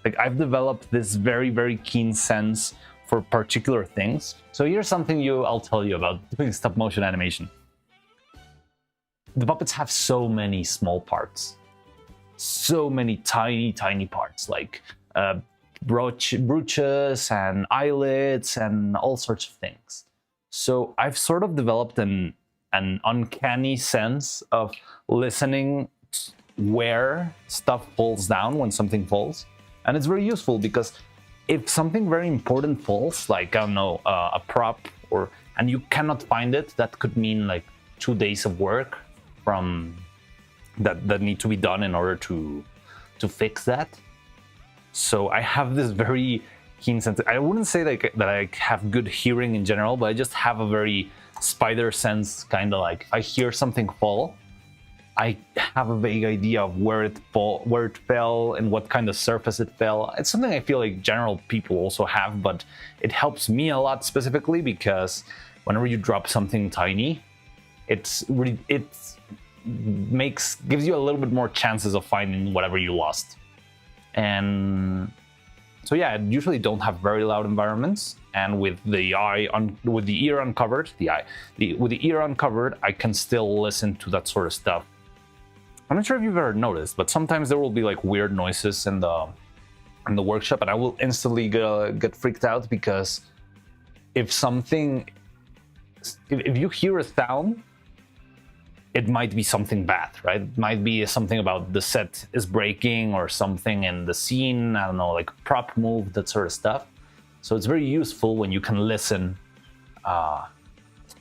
S1: Like, I've developed this very, very keen sense for particular things. So here's something I'll tell you about doing stop motion animation. The puppets have so many small parts. so many tiny parts, like brooches and eyelets and all sorts of things. So I've sort of developed an uncanny sense of listening where stuff falls down when something falls. And it's very useful because if something very important falls, like, I don't know, a prop, and you cannot find it, that could mean like 2 days of work from that need to be done in order to fix that. So I have this very keen sense. I wouldn't say that I have good hearing in general, but I just have a very spider sense, kind of like if I hear something fall, I have a vague idea of where it fell and what kind of surface it fell. It's something I feel like general people also have, but it helps me a lot specifically because whenever you drop something tiny, gives you a little bit more chances of finding whatever you lost. And so yeah, I usually don't have very loud environments, and with the ear uncovered, I can still listen to that sort of stuff. I'm not sure if you've ever noticed, but sometimes there will be like weird noises in the workshop, and I will instantly get freaked out because if you hear a sound, it might be something bad, right? It might be something about the set is breaking or something in the scene, I don't know, like prop move, that sort of stuff. So it's very useful when you can listen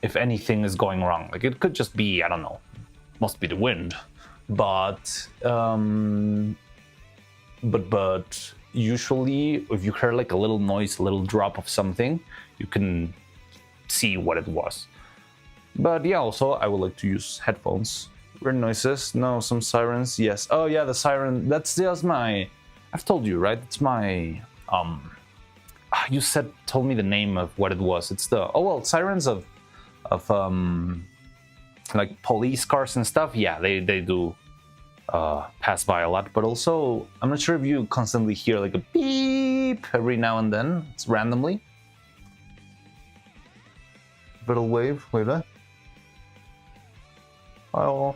S1: if anything is going wrong. Like it could just be, I don't know, must be the wind. But usually if you hear like a little noise, a little drop of something, you can see what it was. But yeah, also I would like to use headphones. Weird noises, no, some sirens, yes. Oh yeah, the siren, that's just my, I've told you, right? It's my, you told me the name of what it was. It's the, sirens of like police cars and stuff. Yeah, they do pass by a lot, but also I'm not sure if you constantly hear like a beep every now and then. It's randomly. Little wave, wait a. Oh,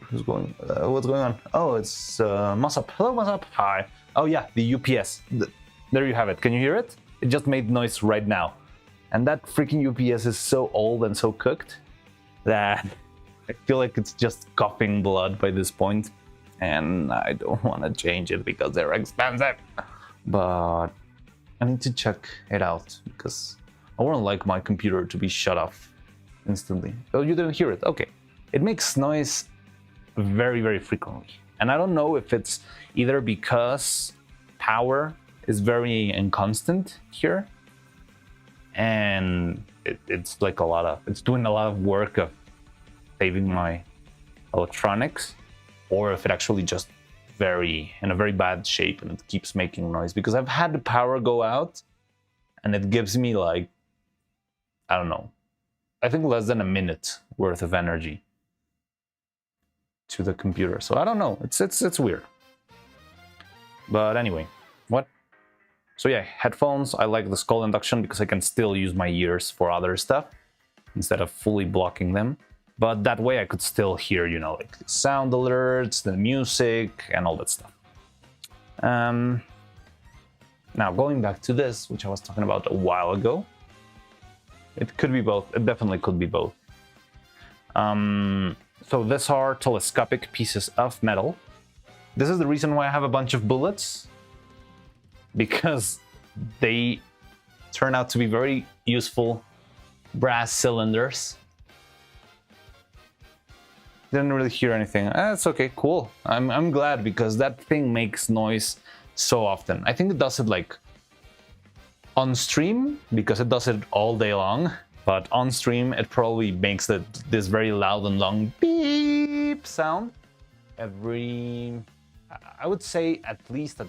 S1: who's going? What's going on? Oh, it's Mossop. Hello, Mossop. Hi. Oh yeah, the UPS. There you have it. Can you hear it? It just made noise right now, and that freaking UPS is so old and so cooked that I feel like it's just coughing blood by this point, and I don't want to change it because they're expensive. But I need to check it out because I wouldn't like my computer to be shut off instantly. Oh, you didn't hear it? Okay. It makes noise very, very frequently. And I don't know if it's either because power is very inconstant here, and it's like it's doing a lot of work of saving my electronics, or if it actually just in a very bad shape and it keeps making noise, because I've had the power go out and it gives me like, I don't know, I think less than a minute worth of energy to the computer. So I don't know, it's weird. But anyway, what? So yeah, headphones, I like the skull induction because I can still use my ears for other stuff instead of fully blocking them. But that way I could still hear, you know, like the sound alerts, the music, and all that stuff. Now going back to this, which I was talking about a while ago, it could be both. It definitely could be both. So these are telescopic pieces of metal. This is the reason why I have a bunch of bullets, because they turn out to be very useful brass cylinders. Didn't really hear anything. That's okay, cool. I'm glad, because that thing makes noise so often. I think it does it like on stream, because it does it all day long, but on stream it probably makes this very loud and long beep sound every, I would say at least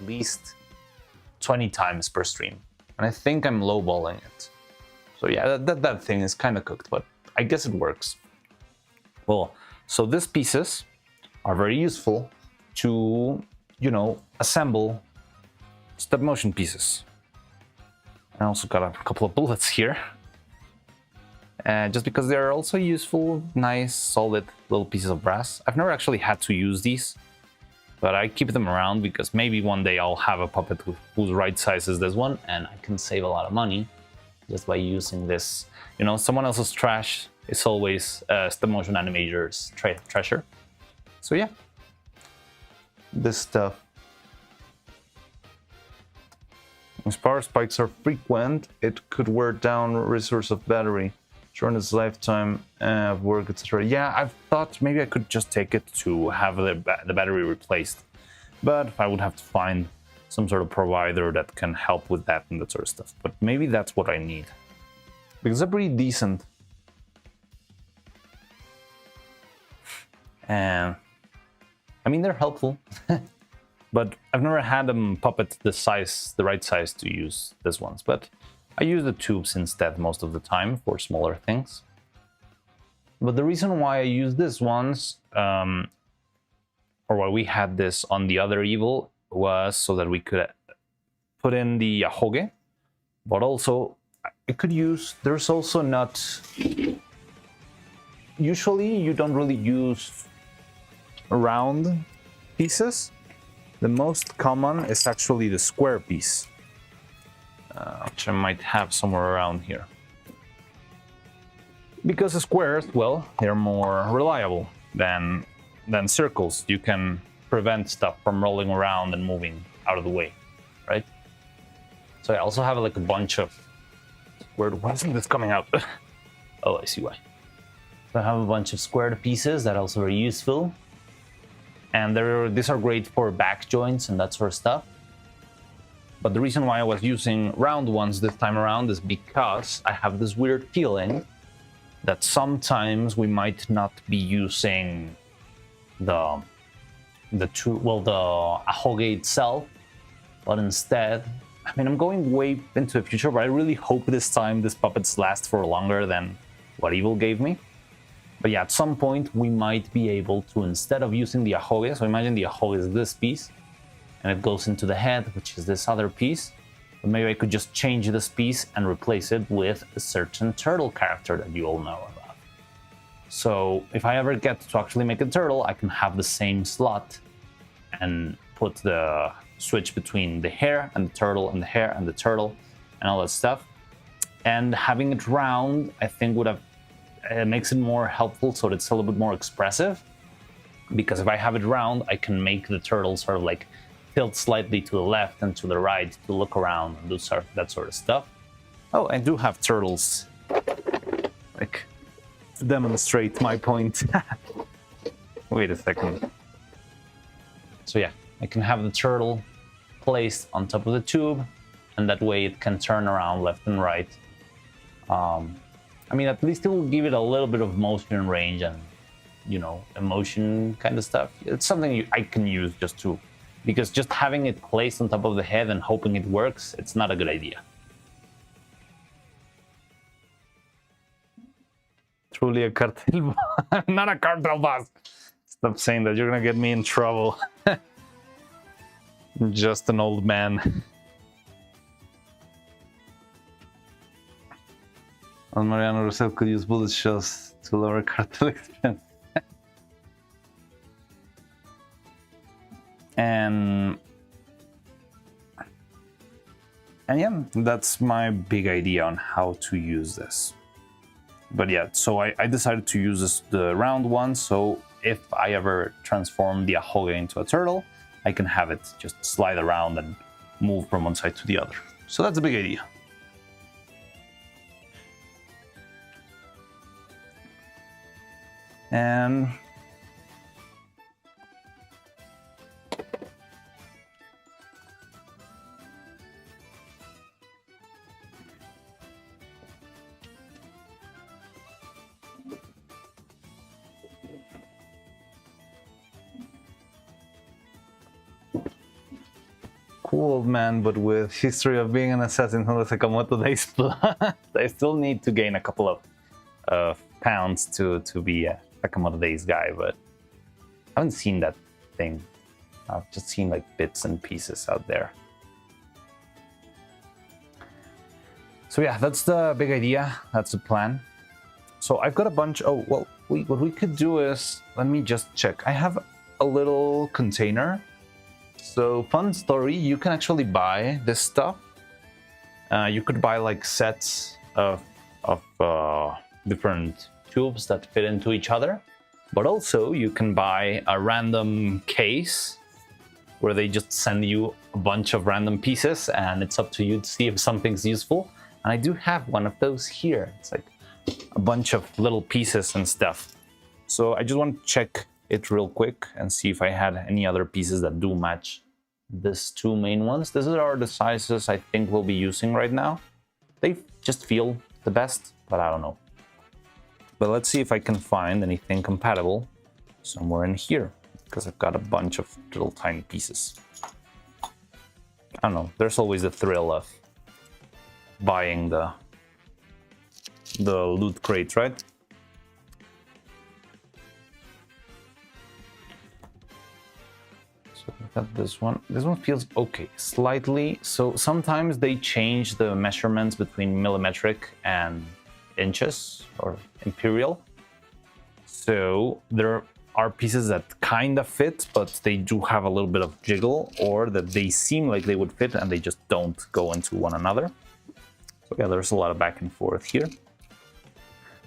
S1: 20 times per stream. And I think I'm lowballing it. So yeah, that thing is kind of cooked, but I guess it works. Well, so these pieces are very useful to, you know, assemble stop motion pieces. I also got a couple of bullets here. Just because they're also useful, nice, solid little pieces of brass. I've never actually had to use these, but I keep them around because maybe one day I'll have a puppet whose right size is this one, and I can save a lot of money just by using this. You know, someone else's trash is always stop motion animator's treasure. So yeah, this stuff. As power spikes are frequent, it could wear down resource of battery, shorten its lifetime of work, etc. Yeah, I've thought maybe I could just take it to have the battery replaced, but I would have to find some sort of provider that can help with that and that sort of stuff. But maybe that's what I need, because they're pretty decent. And I mean, they're helpful. But I've never had them puppet the right size to use these ones. But I use the tubes instead most of the time for smaller things. But the reason why I use these ones, or why we had this on the other evil, was so that we could put in the ahoge. But also, I could use, there's also not, usually you don't really use round pieces. The most common is actually the square piece, which I might have somewhere around here. Because the squares, well, they're more reliable than circles. You can prevent stuff from rolling around and moving out of the way, right? So I also have like a bunch of why isn't this coming out? Oh, I see why. So I have a bunch of squared pieces that are also very useful. And these are great for back joints and that sort of stuff. But the reason why I was using round ones this time around is because I have this weird feeling that sometimes we might not be using the ahoge itself, but instead, I mean, I'm going way into the future, but I really hope this time these puppets last for longer than what Evil gave me. But yeah, at some point we might be able to, instead of using the ahoge, so imagine the ahoge is this piece, and it goes into the head, which is this other piece. But maybe I could just change this piece and replace it with a certain turtle character that you all know about. So if I ever get to actually make a turtle, I can have the same slot and put the switch between the hair and the turtle and the hair and the turtle and all that stuff. And having it round, I think would have it makes it more helpful so that it's a little bit more expressive, because if I have it round, I can make the turtle sort of like tilt slightly to the left and to the right to look around and do that sort of stuff. Oh, I do have turtles, like, to demonstrate my point. Wait a second. So yeah, I can have the turtle placed on top of the tube, and that way it can turn around left and right. I mean, at least it will give it a little bit of motion range and, you know, emotion kind of stuff. It's something I can use just to, because just having it placed on top of the head and hoping it works, it's not a good idea. Truly a cartel boss. Not a cartel boss. Stop saying that, you're gonna get me in trouble. I'm just an old man. Mariano Rosell could use bullet shells to lower cartel expense. and yeah, that's my big idea on how to use this. But yeah, so I decided to use the round one, so if I ever transform the ahoge into a turtle, I can have it just slide around and move from one side to the other. So that's a big idea. And cool old man, but with history of being an assassin on the Sakamoto Days Plus. I still need to gain a couple of pounds to be a Sakamoto Days guy, but I haven't seen that thing. I've just seen like bits and pieces out there. So yeah, that's the big idea. That's the plan. So I've got a bunch. Oh, well, what we could do is, let me just check. I have a little container So, fun story, you can actually buy this stuff. You could buy like sets of different tubes that fit into each other. But also you can buy a random case where they just send you a bunch of random pieces and it's up to you to see if something's useful. And I do have one of those here. It's like a bunch of little pieces and stuff. So I just want to check it real quick and see if I had any other pieces that do match these two main ones. These are the sizes I think we'll be using right now. They just feel the best, but I don't know. But let's see if I can find anything compatible somewhere in here, because I've got a bunch of little tiny pieces. I don't know, there's always the thrill of buying the loot crates, right? So I got this one. This one feels okay, slightly. So sometimes they change the measurements between millimetric and inches or imperial. So there are pieces that kind of fit, but they do have a little bit of jiggle, or that they seem like they would fit and they just don't go into one another. So yeah, there's a lot of back and forth here.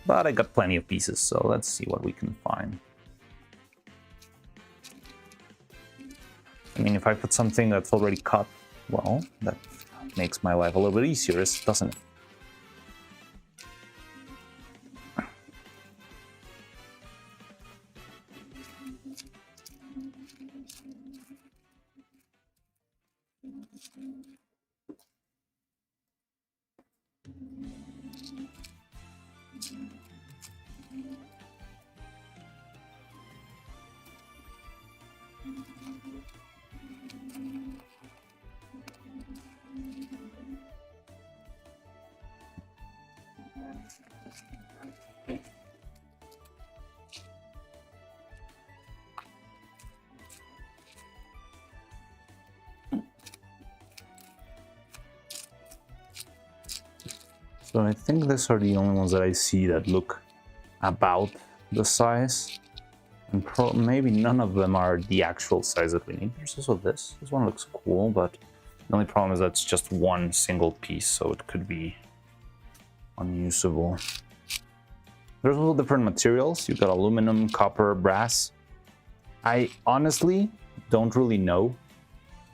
S1: But I got plenty of pieces, so let's see what we can find. I mean, if I put something that's already cut, well, that makes my life a little bit easier, doesn't it? So I think these are the only ones that I see that look about the size. And maybe none of them are the actual size that we need. There's also this. This one looks cool, but the only problem is that it's just one single piece, so it could be unusable. There's also different materials. You've got aluminum, copper, brass. I honestly don't really know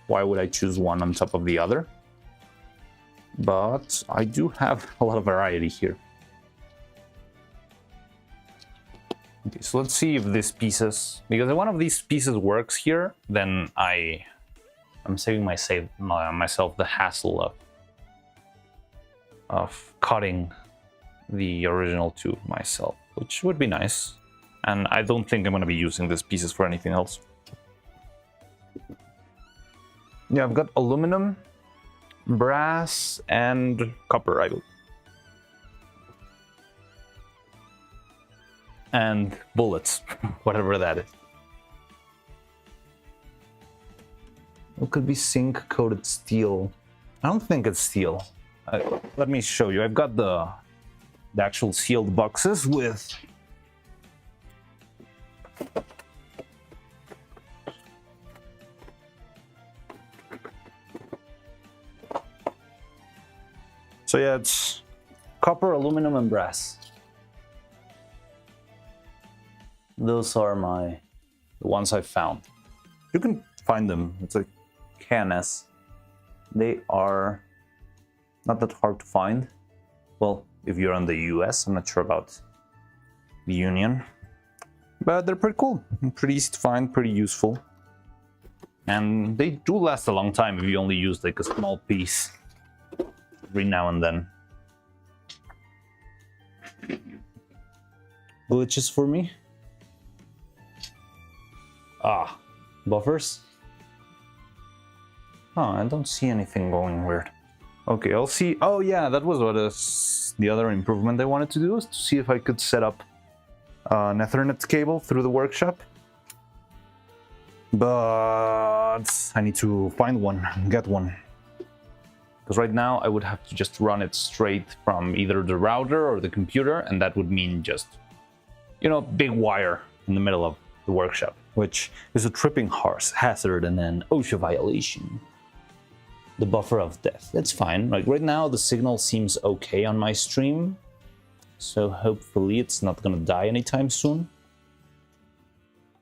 S1: why would I choose one on top of the other. But I do have a lot of variety here. Okay, so let's see if these pieces, because if one of these pieces works here, then I'm saving myself the hassle of cutting the original tube myself, which would be nice. And I don't think I'm going to be using these pieces for anything else. Yeah, I've got aluminum, brass, and copper, I believe. And bullets, whatever that is. It could be zinc-coated steel. I don't think it's steel. Let me show you. I've got the actual sealed boxes with so yeah, it's copper, aluminum, and brass. Those are the ones I found. You can find them. It's like KNS. They are not that hard to find. Well, if you're in the US, I'm not sure about the Union. But they're pretty cool. Pretty easy to find, pretty useful. And they do last a long time if you only use like a small piece every now and then. Glitches for me. Ah, buffers. Oh, I don't see anything going weird. Okay, I'll see. Oh yeah, that was what the other improvement I wanted to do, is to see if I could set up an Ethernet cable through the workshop. But I need to find one, get one. Because right now I would have to just run it straight from either the router or the computer, and that would mean just, you know, big wire in the middle of the workshop. which is a tripping hazard and an OSHA violation. The buffer of death. That's fine. Like right now, the signal seems okay on my stream, so hopefully it's not gonna die anytime soon.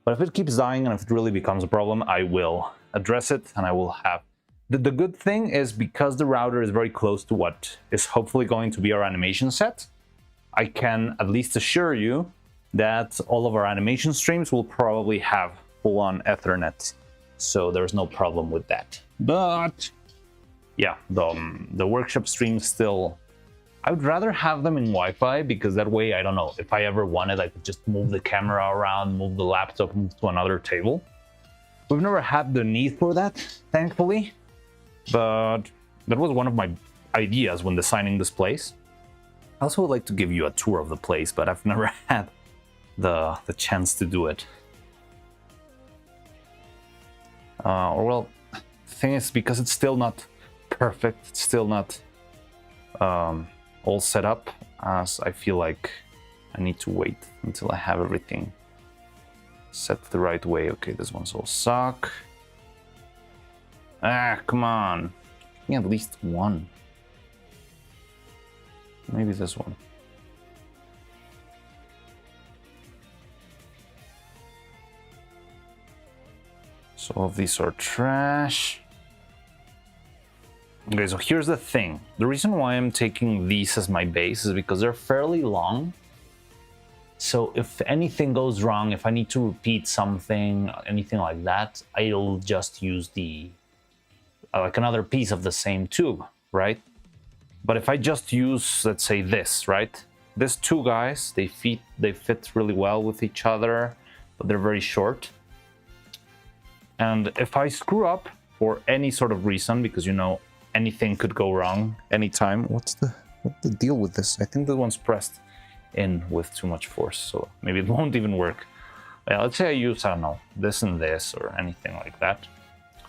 S1: But if it keeps dying and if it really becomes a problem, I will address it and I will have... The good thing is because the router is very close to what is hopefully going to be our animation set, I can at least assure you that all of our animation streams will probably have full-on Ethernet. So there's no problem with that. But yeah, the workshop streams still... I would rather have them in Wi-Fi because that way, I don't know, if I ever wanted, I could just move the camera around, move the laptop, move to another table. We've never had the need for that, thankfully, but that was one of my ideas when designing this place. I also would like to give you a tour of the place, but I've never had the chance to do it. Well, the thing is, because it's still not perfect, it's still not... all set up, as I feel like I need to wait until I have everything set the right way. Okay, this one's all suck. Ah, come on. Give me at least one. Maybe this one. So all of these are trash. Okay, so here's the thing. The reason why I'm taking these as my base is because they're fairly long. So if anything goes wrong, if I need to repeat something, anything like that, I'll just use the like another piece of the same tube, right? But if I just use, let's say this, right? These two guys, they fit really well with each other, but they're very short. And if I screw up for any sort of reason, because you know, anything could go wrong anytime. What's the deal with this? I think that one's pressed in with too much force, so maybe it won't even work. Let's say I use, I don't know, this and this or anything like that.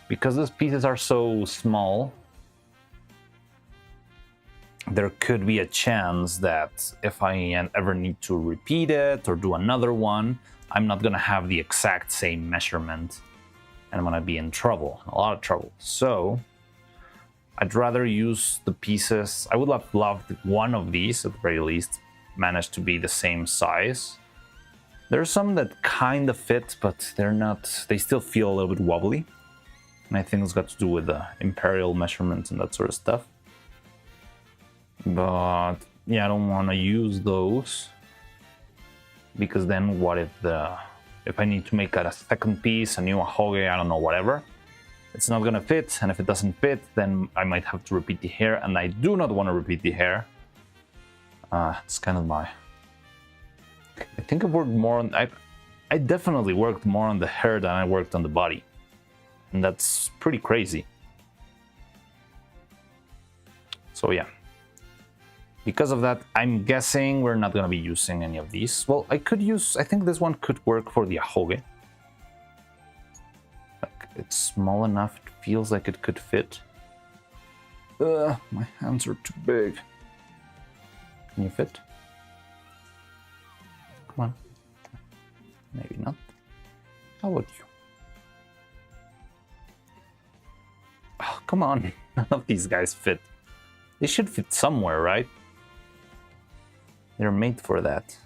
S1: Because these pieces are so small, there could be a chance that if I ever need to repeat it or do another one, I'm not gonna have the exact same measurement and I'm gonna be in trouble, a lot of trouble. So I'd rather use the pieces. I would have loved one of these, at the very least, managed to be the same size. There's some that kind of fit, but they're not, they still feel a little bit wobbly. And I think it's got to do with the imperial measurements and that sort of stuff. But yeah, I don't want to use those. Because then what if I need to make a second piece, a new ahoge, I don't know, whatever. It's not gonna fit, and if it doesn't fit, then I might have to repeat the hair, and I do not want to repeat the hair. It's kind of my... I think I worked more on... I definitely worked more on the hair than I worked on the body. And that's pretty crazy. So yeah. Because of that, I'm guessing we're not gonna be using any of these. Well, I could use... I think this one could work for the ahoge. It's small enough, it feels like it could fit. My hands are too big. Can you fit? Come on. Maybe not. How about you? Oh, come on. None of these guys fit. They should fit somewhere, right? They're made for that.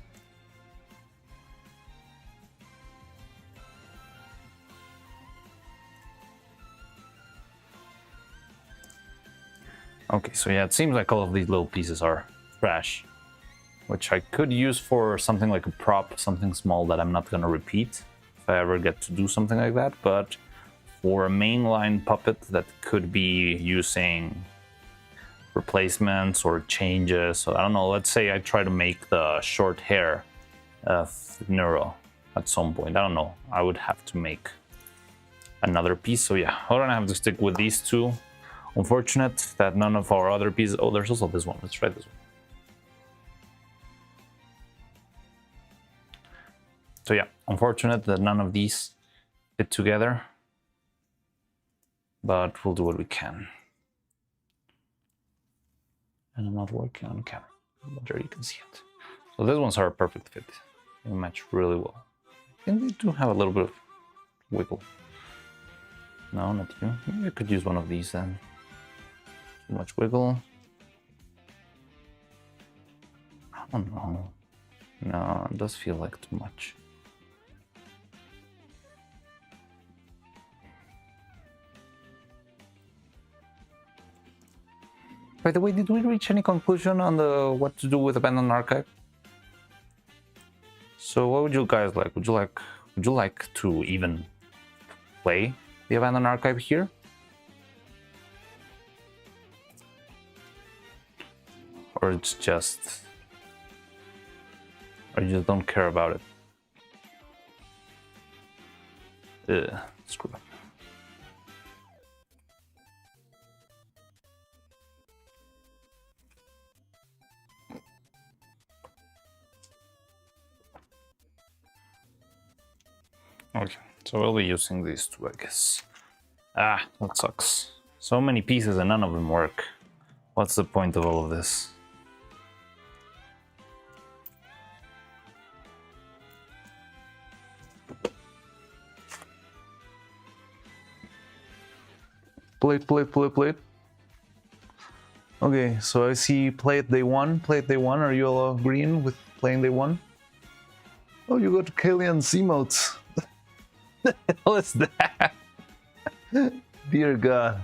S1: Okay, so yeah, it seems like all of these little pieces are trash, which I could use for something like a prop, something small that I'm not gonna repeat if I ever get to do something like that, but for a mainline puppet that could be using replacements or changes, so I don't know, let's say I try to make the short hair of Neuro at some point, I don't know, I would have to make another piece, so yeah, hold on, I have to stick with these two. Unfortunate that none of our other pieces... Oh, there's also this one. Let's try this one. So yeah, unfortunate that none of these fit together. But we'll do what we can. And I'm not working on camera. But there you can see it. So these ones are a perfect fit. They match really well. I think they do have a little bit of wiggle. No, not you. You could use one of these then. Too much wiggle. I don't know. No, it does feel like too much. By the way, did we reach any conclusion on the what to do with Abandoned Archive? So what would you guys like? Would you like to even play the Abandoned Archive here? Or it's just... or you just don't care about it? Screw it. Okay, so we'll be using these two, I guess. Ah, that sucks. So many pieces and none of them work. What's the point of all of this? Plate, plate, plate, plate. Okay, so I see plate day one. Plate day one, are you all agreeing with playing day one? Oh, you got Kalian C-modes. The hell is that? Dear God.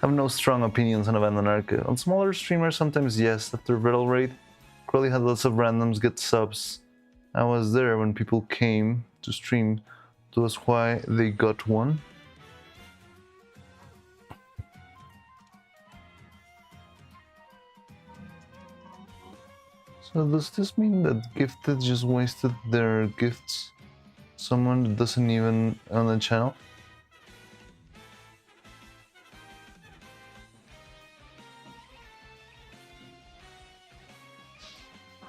S1: I have no strong opinions on Abandoned Archive. On smaller streamers, sometimes yes, after battle rate. Crowley had lots of randoms get subs. I was there when people came to stream. That's why they got one. So does this mean that Gifted just wasted their gifts? Someone that doesn't even own the channel?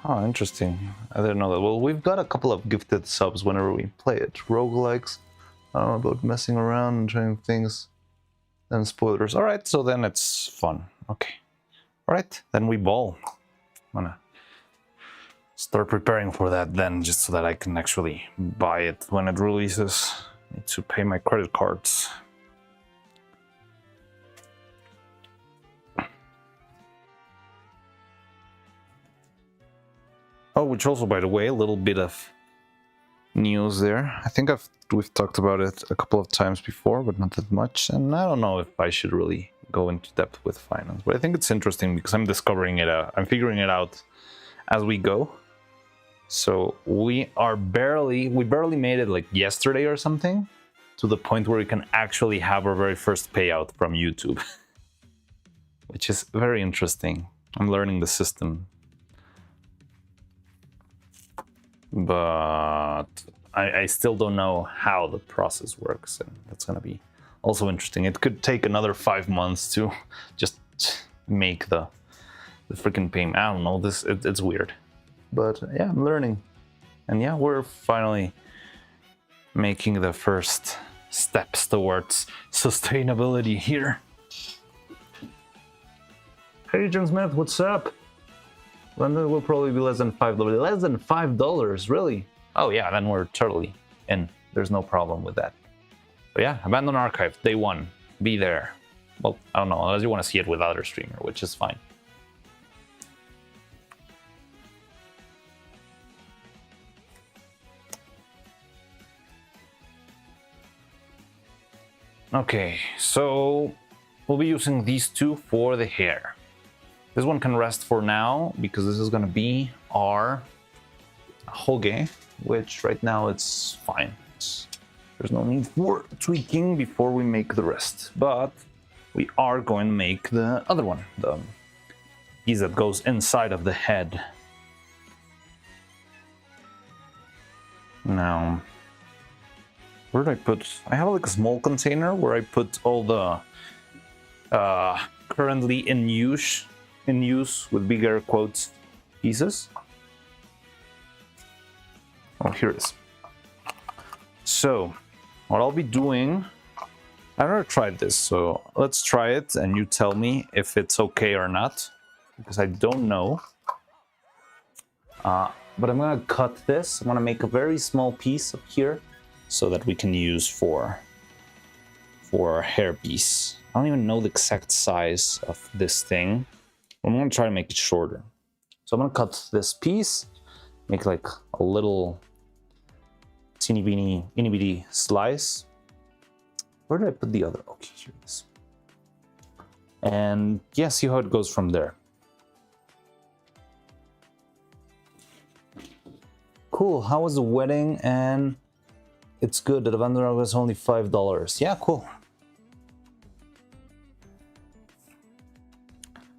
S1: Oh, interesting. I didn't know that. Well, we've got a couple of gifted subs whenever we play it. Roguelikes. I don't know about messing around and trying things. And spoilers. Alright, so then it's fun. Okay. Alright, then we ball. I'm gonna start preparing for that then, just so that I can actually buy it when it releases. Need to pay my credit cards. Oh, which also, by the way, a little bit of news there. I think we've talked about it a couple of times before, but not that much. And I don't know if I should really go into depth with finance, but I think it's interesting because I'm discovering it. I'm figuring it out as we go. So we barely made it like yesterday or something, to the point where we can actually have our very first payout from YouTube, which is very interesting. I'm learning the system. But I still don't know how the process works, and that's gonna be also interesting. It could take another 5 months to just make the freaking payment. I don't know, it's weird. But yeah, I'm learning. And yeah, we're finally making the first steps towards sustainability here. Hey, John Smith, what's up? London will probably be less than $5. Less than $5, really? Oh yeah, then we're totally in. There's no problem with that. But yeah, Abandoned Archive, day one. Be there. Well, I don't know, unless you want to see it with other streamer, which is fine. Okay, so we'll be using these two for the hair. This one can rest for now, because this is going to be our hoge, which right now it's fine. There's no need for tweaking before we make the rest. But we are going to make the other one, the piece that goes inside of the head. Now, where did I put? I have like a small container where I put all the currently in use with big air quotes pieces. Oh, here it is. So what I'll be doing, I've never tried this, so let's try it and you tell me if it's okay or not, because I don't know. but I'm gonna cut this. I'm gonna make a very small piece up here so that we can use for our hairpiece. I don't even know the exact size of this thing. I'm gonna try to make it shorter. So I'm gonna cut this piece, make like a little teeny bitty slice. Where did I put the other? Okay, here it is. And yeah, see how it goes from there. Cool, how was the wedding? And it's good, the vendor was only $5. Yeah, cool.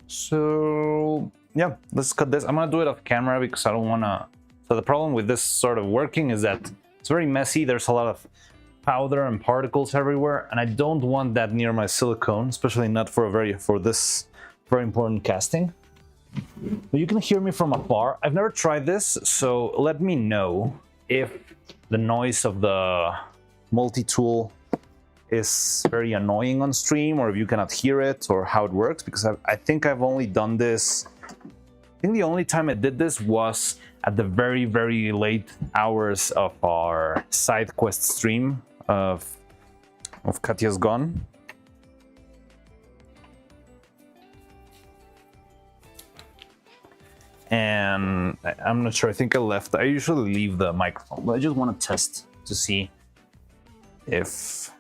S1: So yeah, let's cut this. I'm gonna do it off camera because I don't wanna... So the problem with this sort of working is that it's very messy. There's a lot of powder and particles everywhere, and I don't want that near my silicone, especially not for this very important casting. But you can hear me from afar. I've never tried this, so let me know if the noise of the multi-tool is very annoying on stream, or if you cannot hear it, or how it works, because I think I've only done this... I think the only time I did this was at the very, very late hours of our side quest stream of Katya's Gone. And I'm not sure, I think I left. I usually leave the microphone, but I just want to test to see if...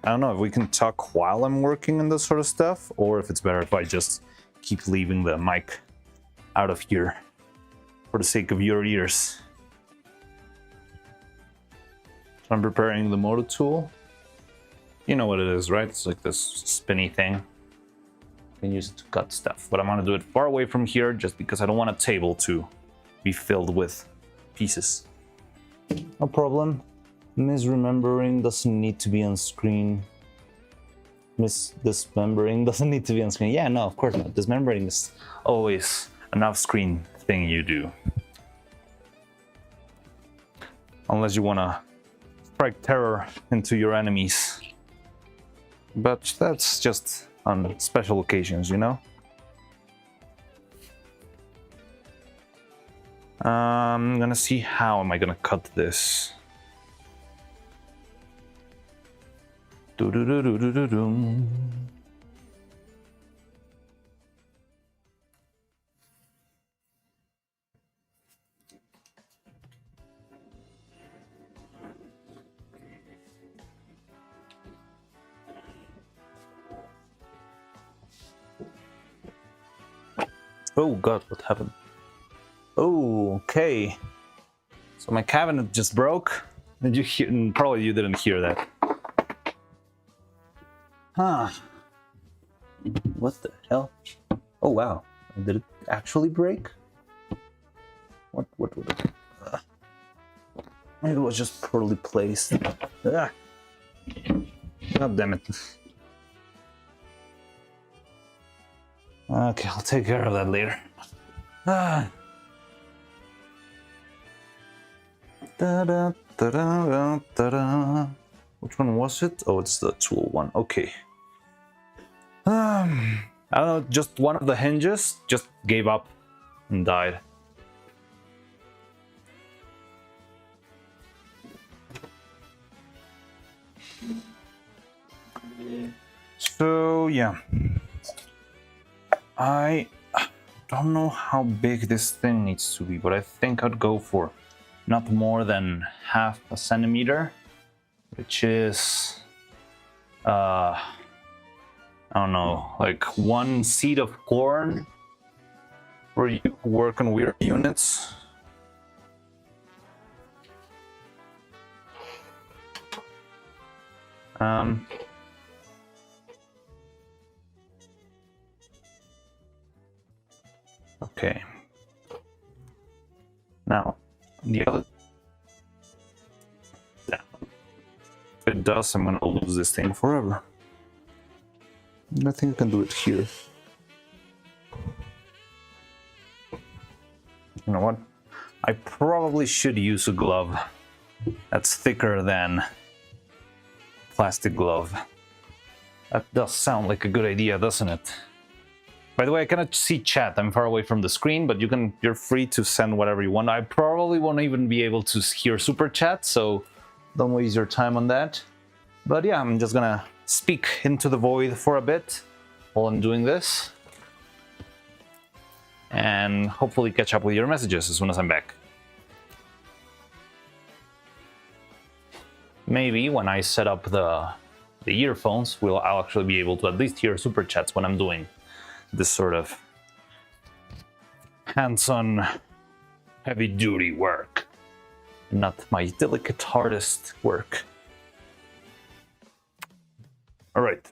S1: I don't know if we can talk while I'm working on this sort of stuff, or if it's better if I just keep leaving the mic out of here for the sake of your ears. So I'm preparing the motor tool. You know what it is, right? It's like this spinny thing. You can use it to cut stuff, but I'm gonna do it far away from here just because I don't want a table to be filled with pieces. No problem. Misremembering doesn't need to be on screen. Dismembering doesn't need to be on screen. Yeah, no, of course not. Dismembering is always an off-screen thing you do. Unless you want to strike terror into your enemies. But that's just on special occasions, you know? I'm gonna see how am I gonna cut this. Do-do-do-do-do-do-do. Oh god, what happened? Oh, okay. So my cabinet just broke. Did you hear? Probably you didn't hear that. Huh. What the hell? Oh wow. Did it actually break? What maybe it was just poorly placed. Ah. God damn it. Okay, I'll take care of that later. Ah. Da-da-da-da-da-da. Which one was it? Oh, it's the tool one. Okay. I don't know, just one of the hinges just gave up and died. So, yeah. I don't know how big this thing needs to be, but I think I'd go for not more than 1/2 centimeter, which is, I don't know, like 1 seed of corn where you work on weird units. Okay. Now, the other... Yeah. If it does, I'm gonna lose this thing forever. I think I can do it here. You know what? I probably should use a glove that's thicker than plastic glove. That does sound like a good idea, doesn't it? By the way, I cannot see chat. I'm far away from the screen, but you're free to send whatever you want. I probably probably won't even be able to hear super chat, so don't waste your time on that. But yeah, I'm just gonna speak into the void for a bit while I'm doing this, and hopefully catch up with your messages as soon as I'm back. Maybe when I set up the earphones, I'll actually be able to at least hear super chats when I'm doing this sort of hands-on, heavy-duty work, not my delicate artist work. All right.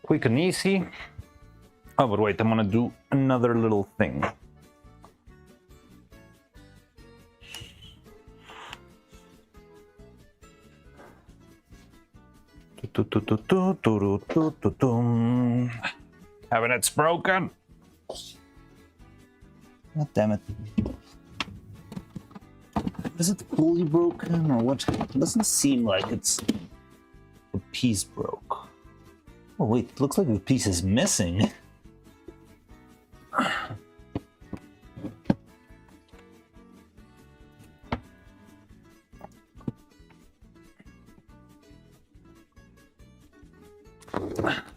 S1: Quick and easy. Oh, but wait, I'm gonna do another little thing. Cabinet's broken. God damn it. Is it fully broken or what? It doesn't seem like it's a piece broke. Oh wait, it looks like the piece is missing.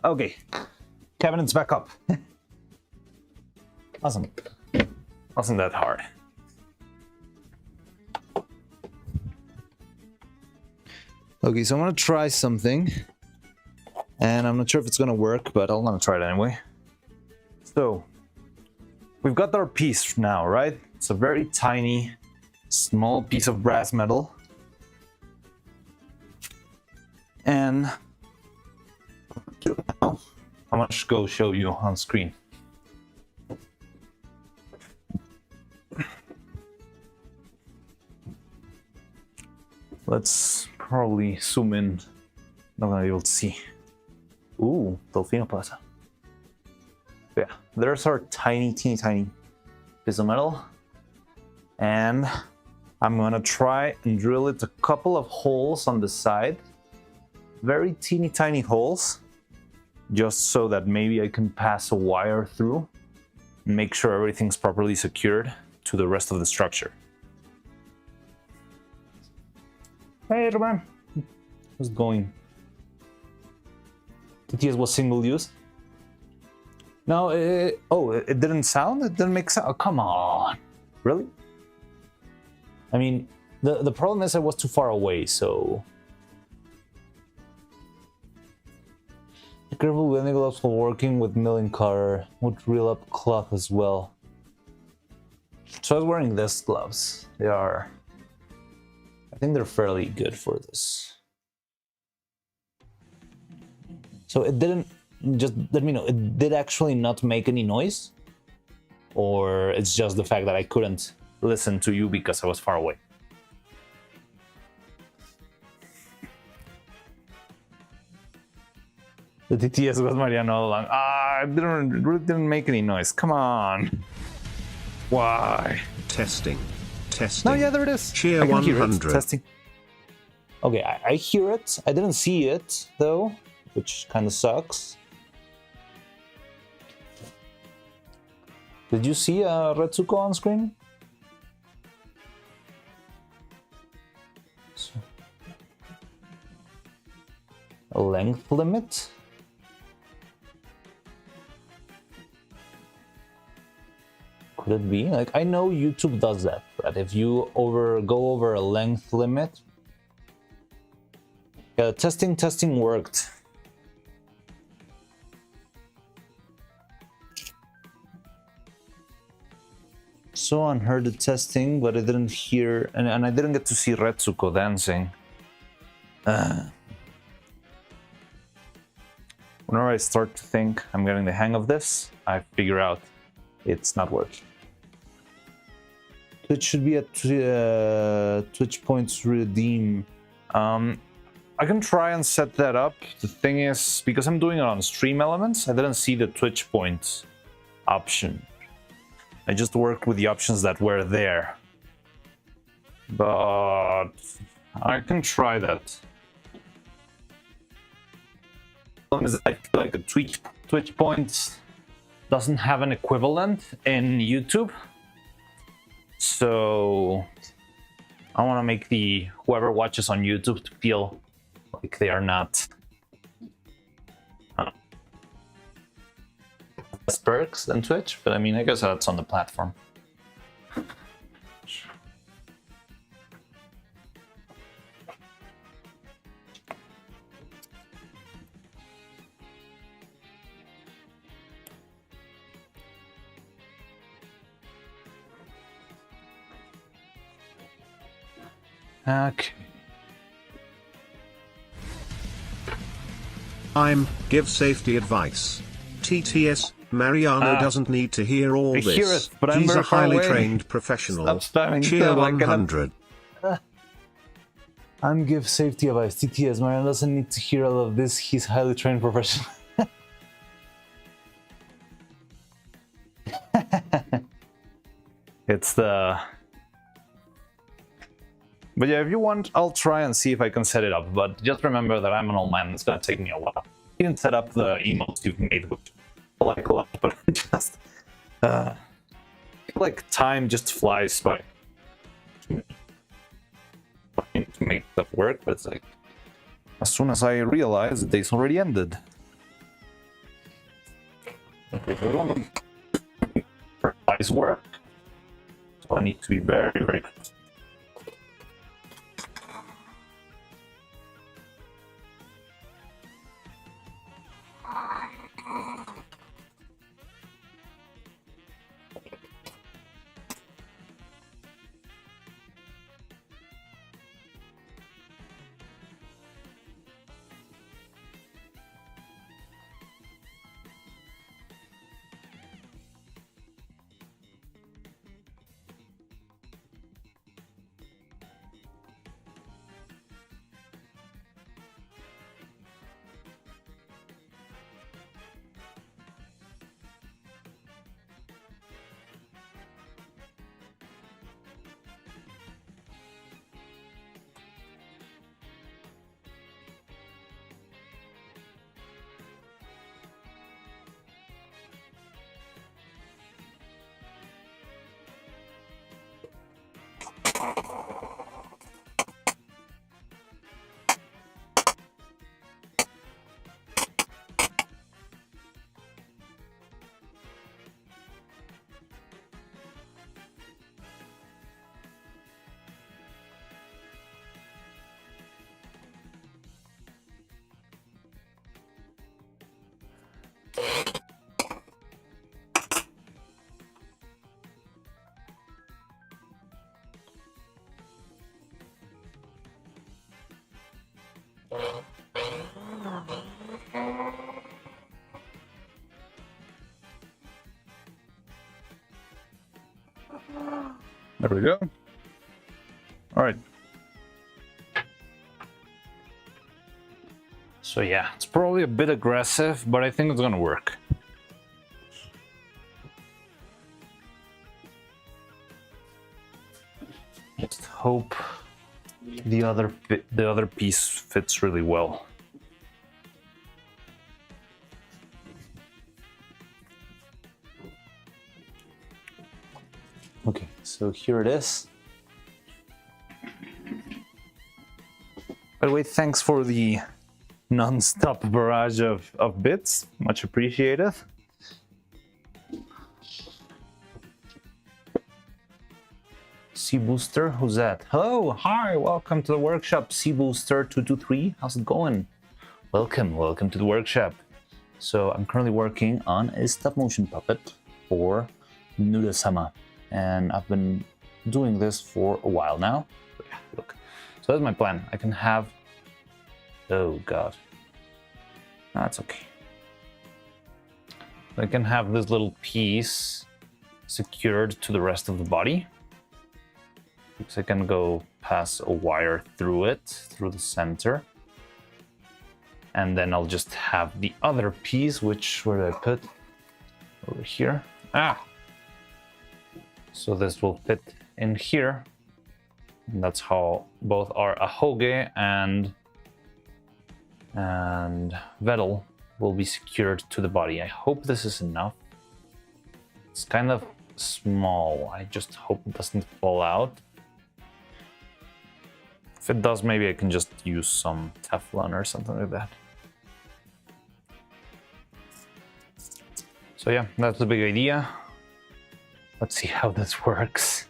S1: Okay, cabinet's back up. Awesome. Wasn't that hard. Okay, so I'm gonna try something, and I'm not sure if it's gonna work, but I'm gonna try it anyway. So, we've got our piece now, right? It's a very tiny, small piece of brass metal. And I'm gonna go show you on screen. Let's probably zoom in. Not gonna be able to see. Ooh, Delfino Plaza. Yeah, there's our tiny piece of metal. And I'm gonna try and drill it a couple of holes on the side. Very tiny holes. Just so that maybe I can pass a wire through and make sure everything's properly secured to the rest of the structure. Hey, Roman. How's it going? TTS was single use? No, it didn't sound? It didn't make sound? Oh, come on. Really? I mean, the problem is I was too far away, so... Be careful with any gloves for working with milling cutter. Would reel up cloth as well. So I was wearing these gloves. They are... I think they're fairly good for this. So it didn't, just let me know, it did actually not make any noise? Or it's just the fact that I couldn't listen to you because I was far away? The TTS was Mariano all along. It really didn't make any noise. Come on. Why?
S2: Testing.
S1: No, yeah, there it is.
S2: Cheer 100.
S1: Testing. Okay, I hear it. I didn't see it, though, which kind of sucks. Did you see Retsuko on screen? A length limit? Could it be? Like, I know YouTube does that, right? If you go over a length limit. Yeah, testing worked. So heard the testing, but I didn't hear, and I didn't get to see Retsuko dancing. whenever I start to think I'm getting the hang of this, I figure out it's not working. It should be at Twitch points redeem. I can try and set that up. The thing is, because I'm doing it on Stream Elements, I didn't see the Twitch points option. I just worked with the options that were there. But I can try that. I feel like the Twitch points doesn't have an equivalent in YouTube. So I want to make whoever watches on YouTube to feel like they are not less perks than Twitch, but I mean, I guess that's on the platform. Okay.
S2: Give safety advice. TTS, Mariano doesn't need to hear all this.
S1: Hear it, but I'm
S2: He's
S1: very
S2: a
S1: far
S2: highly
S1: away.
S2: trained professional.
S1: Stop spamming.
S2: Cheer
S1: No, I cannot-
S2: 100.
S1: I'm give safety advice. TTS, Mariano doesn't need to hear all of this. He's highly trained professional. It's the... But yeah, if you want, I'll try and see if I can set it up. But just remember that I'm an old man. It's gonna take me a while. You can set up the emotes you've made, which I like a lot, but just... I feel like time just flies by. To make stuff work, but it's like... As soon as I realize the day's already ended. Nice work. So I need to be very, very good. There we go. All right. So yeah, it's probably a bit aggressive, but I think it's gonna work. Just hope the other piece fits really well. Okay, so here it is. By the way, thanks for the non-stop barrage of bits. Much appreciated. C Booster, who's that? Hello, hi, welcome to the workshop. C Booster 223, how's it going? Welcome to the workshop. So I'm currently working on a stop motion puppet for Neuro-Sama, and I've been doing this for a while now. But yeah, look, so that's my plan. I can have, oh god, that's okay. I can have this little piece secured to the rest of the body. So I can go pass a wire through it, through the center. And then I'll just have the other piece, which, where did I put? Over here. Ah! So this will fit in here. And that's how both our ahoge and Vettel will be secured to the body. I hope this is enough. It's kind of small. I just hope it doesn't fall out. If it does, maybe I can just use some Teflon or something like that. So yeah, that's the big idea. Let's see how this works.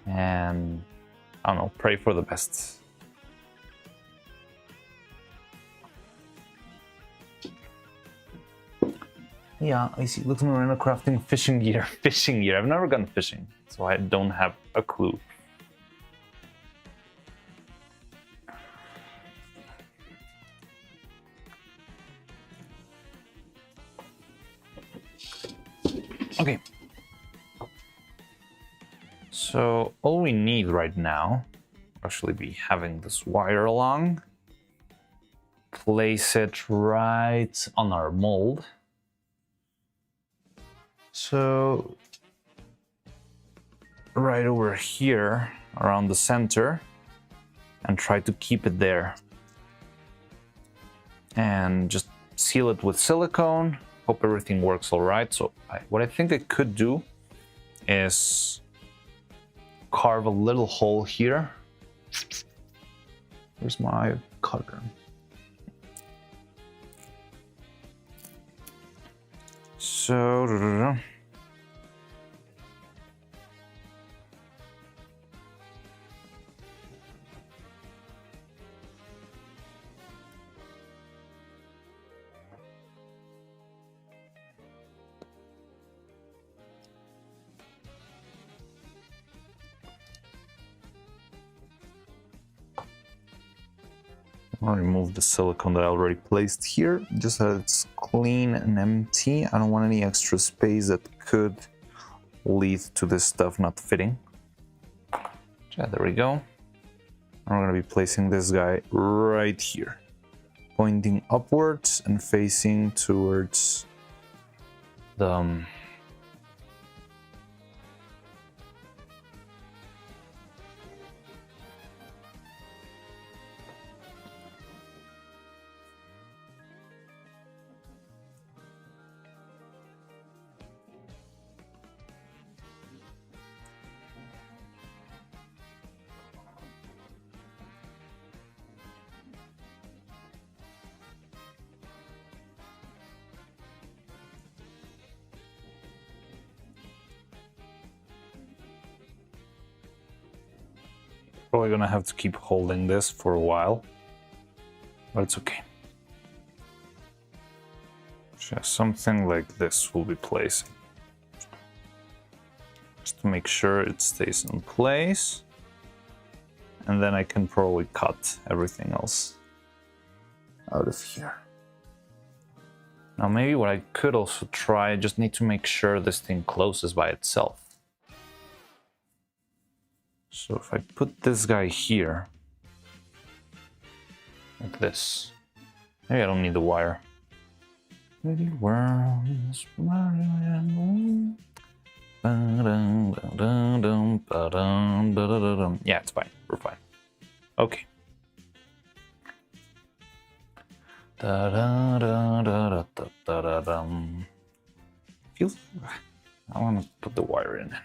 S1: And I don't know, pray for the best. Yeah, I see. Looks like we're crafting fishing gear. Fishing gear. I've never gone fishing, so I don't have a clue. Okay. So all we need right now, actually be having this wire along, place it right on our mold. So right over here around the center and try to keep it there. And just seal it with silicone. Hope everything works all right. So what I think I could do is carve a little hole here. Where's my cutter? So I'll remove the silicone that I already placed here, just so it's clean and empty. I don't want any extra space that could lead to this stuff not fitting. Yeah, there we go. I'm gonna be placing this guy right here, pointing upwards and facing towards the probably gonna have to keep holding this for a while, but it's okay. Just something like this will be placing, just to make sure it stays in place, and then I can probably cut everything else out of here. Now maybe what I could also try, I just need to make sure this thing closes by itself. So if I put this guy here, like this, maybe I don't need the wire. Yeah, it's fine. We're fine. Okay. Feels. I want to put the wire in anyway.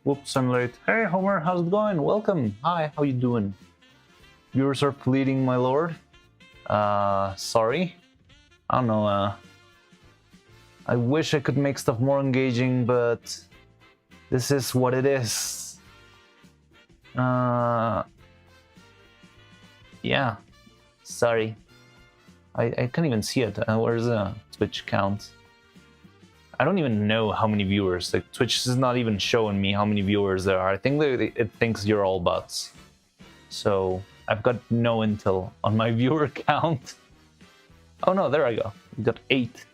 S1: Whoops, I'm late. Hey Homer, how's it going? Welcome. Hi, how you doing? Viewers are pleading, my lord. Sorry. I don't know, I wish I could make stuff more engaging, but this is what it is. Yeah. Sorry. I can't even see it. Where's the Twitch count? I don't even know how many viewers. Like, Twitch is not even showing me how many viewers there are. I think it thinks you're all bots. So I've got no intel on my viewer count. Oh no, there I go. We got 8.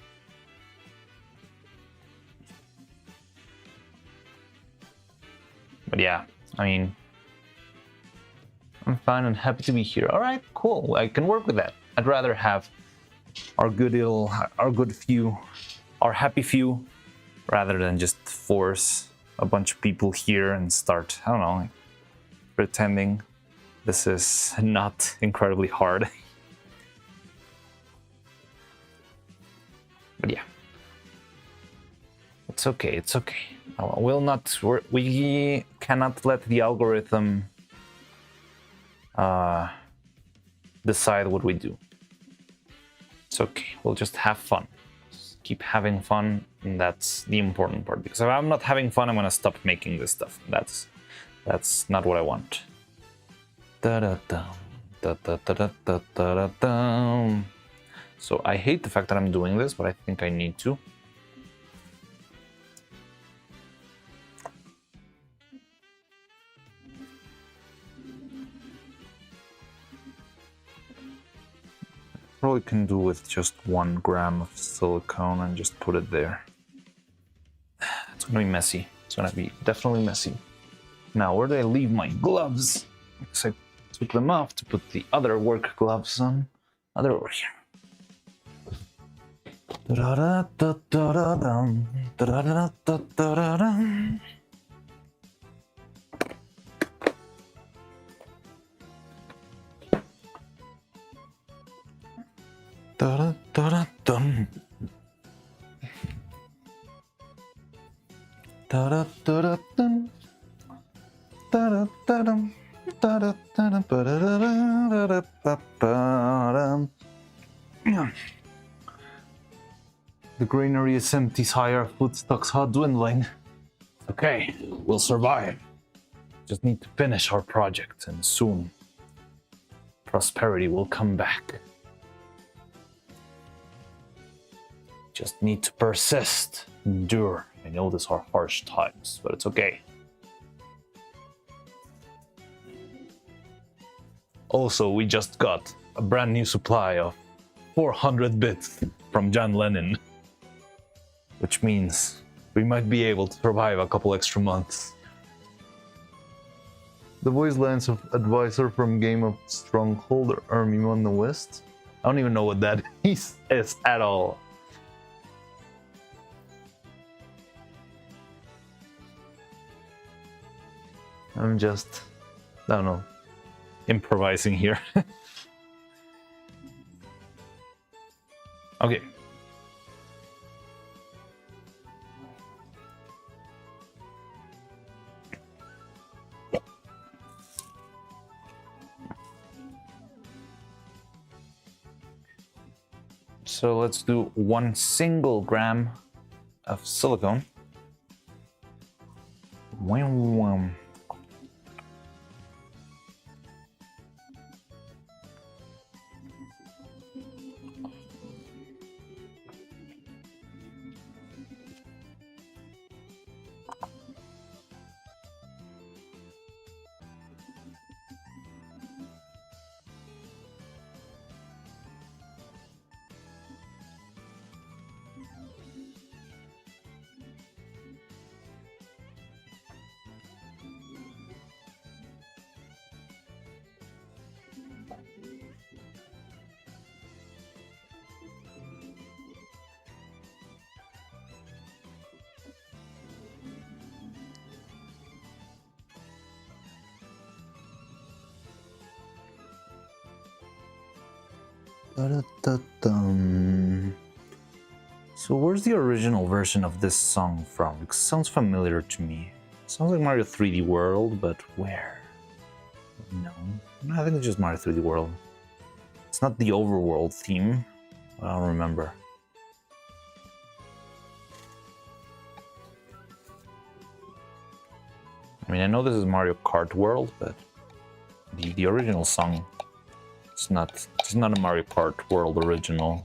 S1: But yeah, I mean, I'm fine and happy to be here. All right, cool. I can work with that. I'd rather have our good few, our happy few, rather than just force a bunch of people here and start, I don't know, like, pretending this is not incredibly hard. But yeah, it's okay. It's okay. We cannot let the algorithm decide what we do. It's okay. We'll just have fun. Just keep having fun, and that's the important part. Because if I'm not having fun, I'm gonna stop making this stuff. That's not what I want. So I hate the fact that I'm doing this, but I think I need to. Probably can do with just 1 gram of silicone and just put it there. It's gonna be messy. It's gonna be definitely messy. Now, where did I leave my gloves? Because I took them off to put the other work gloves on. Oh, they're over here. The granary is empty, sire. Food stocks are dwindling. Okay, we'll survive. Just need to finish our project, and soon prosperity will come back. Just need to persist, endure. I know these are harsh times, but it's okay. Also, we just got a brand new supply of 400 bits from John Lennon, which means we might be able to survive a couple extra months. The voice lines of advisor from Game of Stronghold or Army on the West. I don't even know what that is at all. I'm just, I don't know, improvising here. Okay. So let's do 1 single gram of silicone. Wham. So where's the original version of this song from? It sounds familiar to me. It sounds like Mario 3D World, but where? No, I think it's just Mario 3D World. It's not the overworld theme. I don't remember. I mean, I know this is Mario Kart World, but the original song, it's not a Mario Kart World original.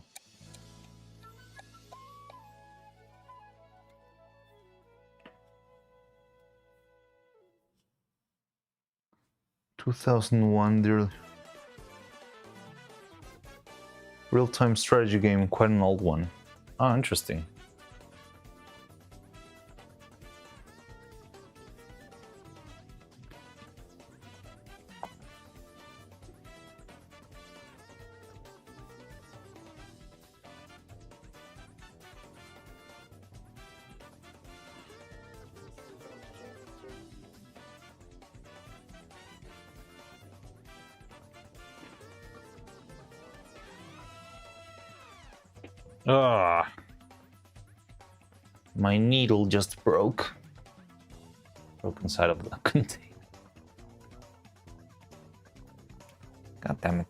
S1: "2001, dear Real-time strategy game, quite an old one. Oh, interesting. Ah, my needle just broke. Broke inside of the container. God damn it.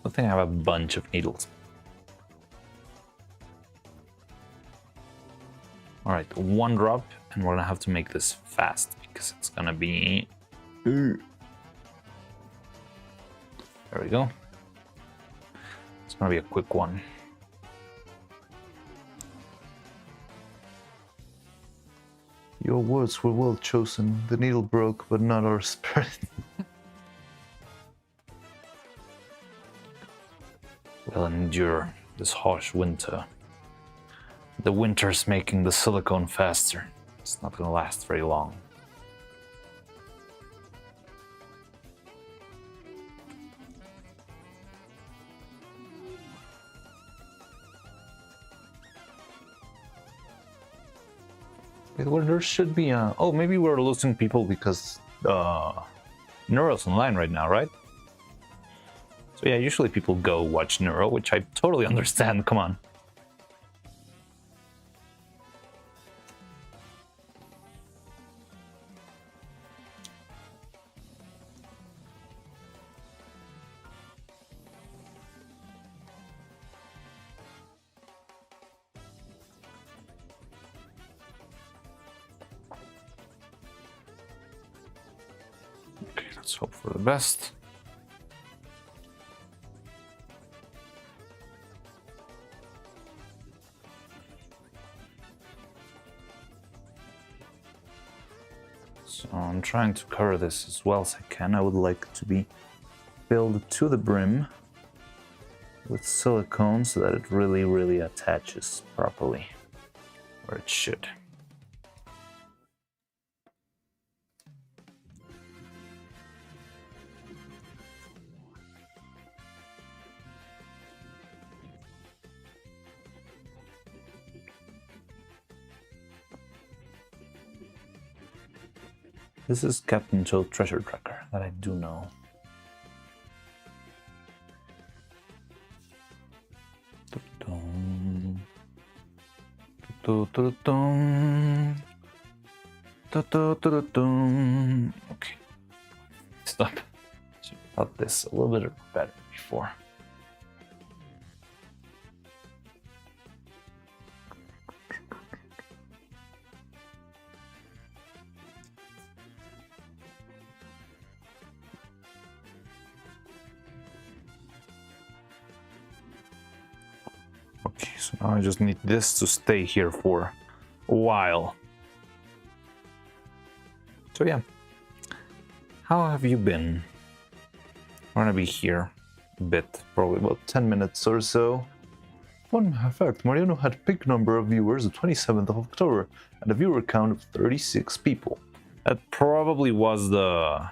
S1: I think I have a bunch of needles. Alright, one drop, and we're gonna have to make this fast because it's gonna be... There we go. It's gonna be a quick one. Your words were well chosen. The needle broke, but not our spirit. We'll endure this harsh winter. The winter's making the silicone faster. It's not gonna last very long. Well, there should be a... Oh, maybe we're losing people because Neuro's online right now, right? So yeah, usually people go watch Neuro, which I totally understand. Come on. Let's hope for the best. So I'm trying to cover this as well as I can. I would like to be filled to the brim with silicone so that it really attaches properly where it should. This is Captain Joe Treasure Tracker, that I do know. Okay. Stop. Should have thought this a little bit better before. Okay, so now I just need this to stay here for a while. So yeah, how have you been? I'm gonna be here a bit, probably about 10 minutes or so. Fun fact, Mariano had a big number of viewers the 27th of October and a viewer count of 36 people. That probably was the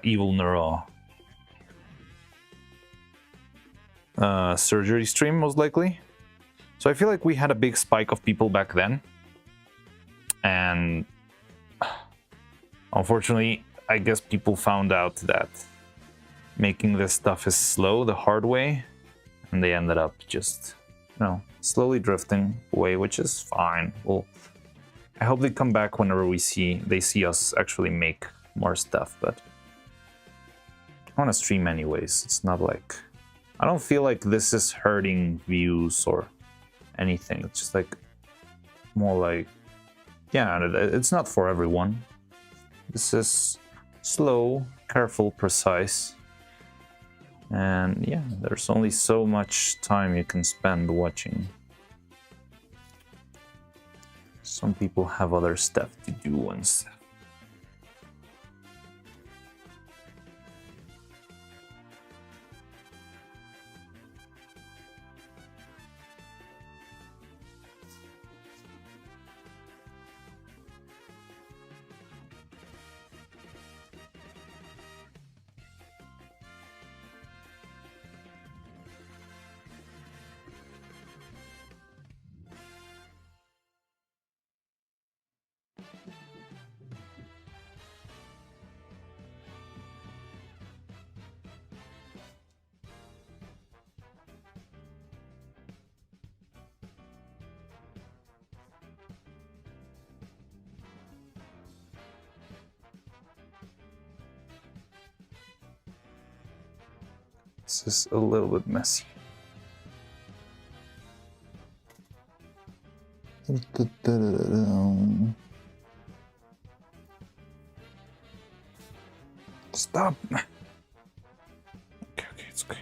S1: Evil Neuro surgery stream, most likely. So I feel like we had a big spike of people back then. And unfortunately, I guess people found out that making this stuff is slow the hard way. And they ended up just, you know, slowly drifting away, which is fine. Well, I hope they come back whenever they see us actually make more stuff, but I want to stream anyways. It's not like, I don't feel like this is hurting views or anything. It's just like more like, yeah, it's not for everyone. This is slow, careful, precise. And yeah, there's only so much time you can spend watching. Some people have other stuff to do and stuff. This is a little bit messy. Stop. Okay, it's okay.